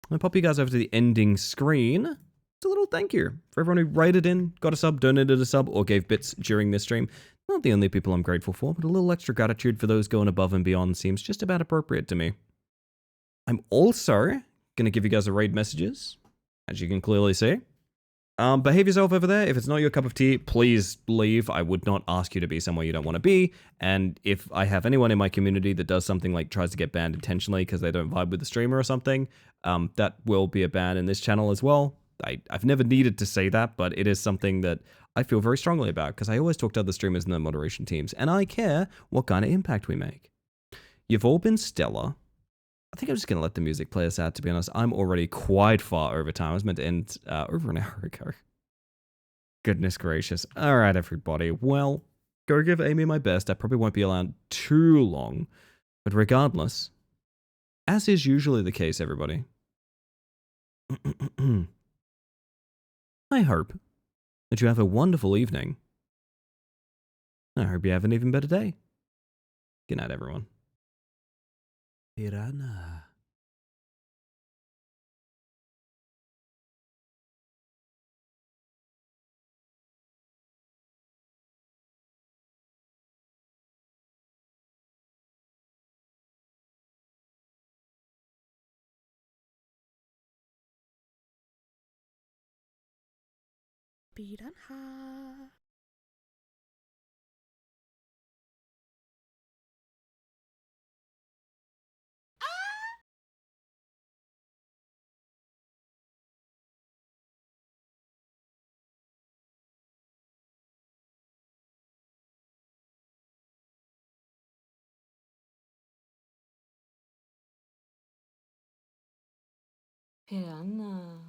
I'm going to pop you guys over to the ending screen. It's a little thank you for everyone who raided in, got a sub, donated a sub, or gave bits during this stream. Not the only people I'm grateful for, but a little extra gratitude for those going above and beyond seems just about appropriate to me. I'm also going to give you guys a raid messages, as you can clearly see. Behave yourself over there. If it's not your cup of tea, please leave. I would not ask you to be somewhere you don't want to be. And if I have anyone in my community that does something like tries to get banned intentionally because they don't vibe with the streamer or something, that will be a ban in this channel as well. I've never needed to say that, but it is something that I feel very strongly about because I always talk to other streamers in the moderation teams, and I care what kind of impact we make. You've all been stellar. I think I'm just going to let the music play us out, to be honest. I'm already quite far over time. I was meant to end over an hour ago. Goodness gracious. All right, everybody. Well, go give Amy my best. I probably won't be around too long. But regardless, as is usually the case, everybody, I hope that you have a wonderful evening. I hope you have an even better day. Good night, everyone. Piranha. Piranha. Piranha.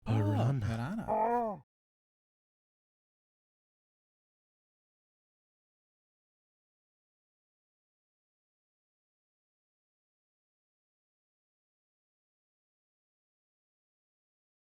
Piranha.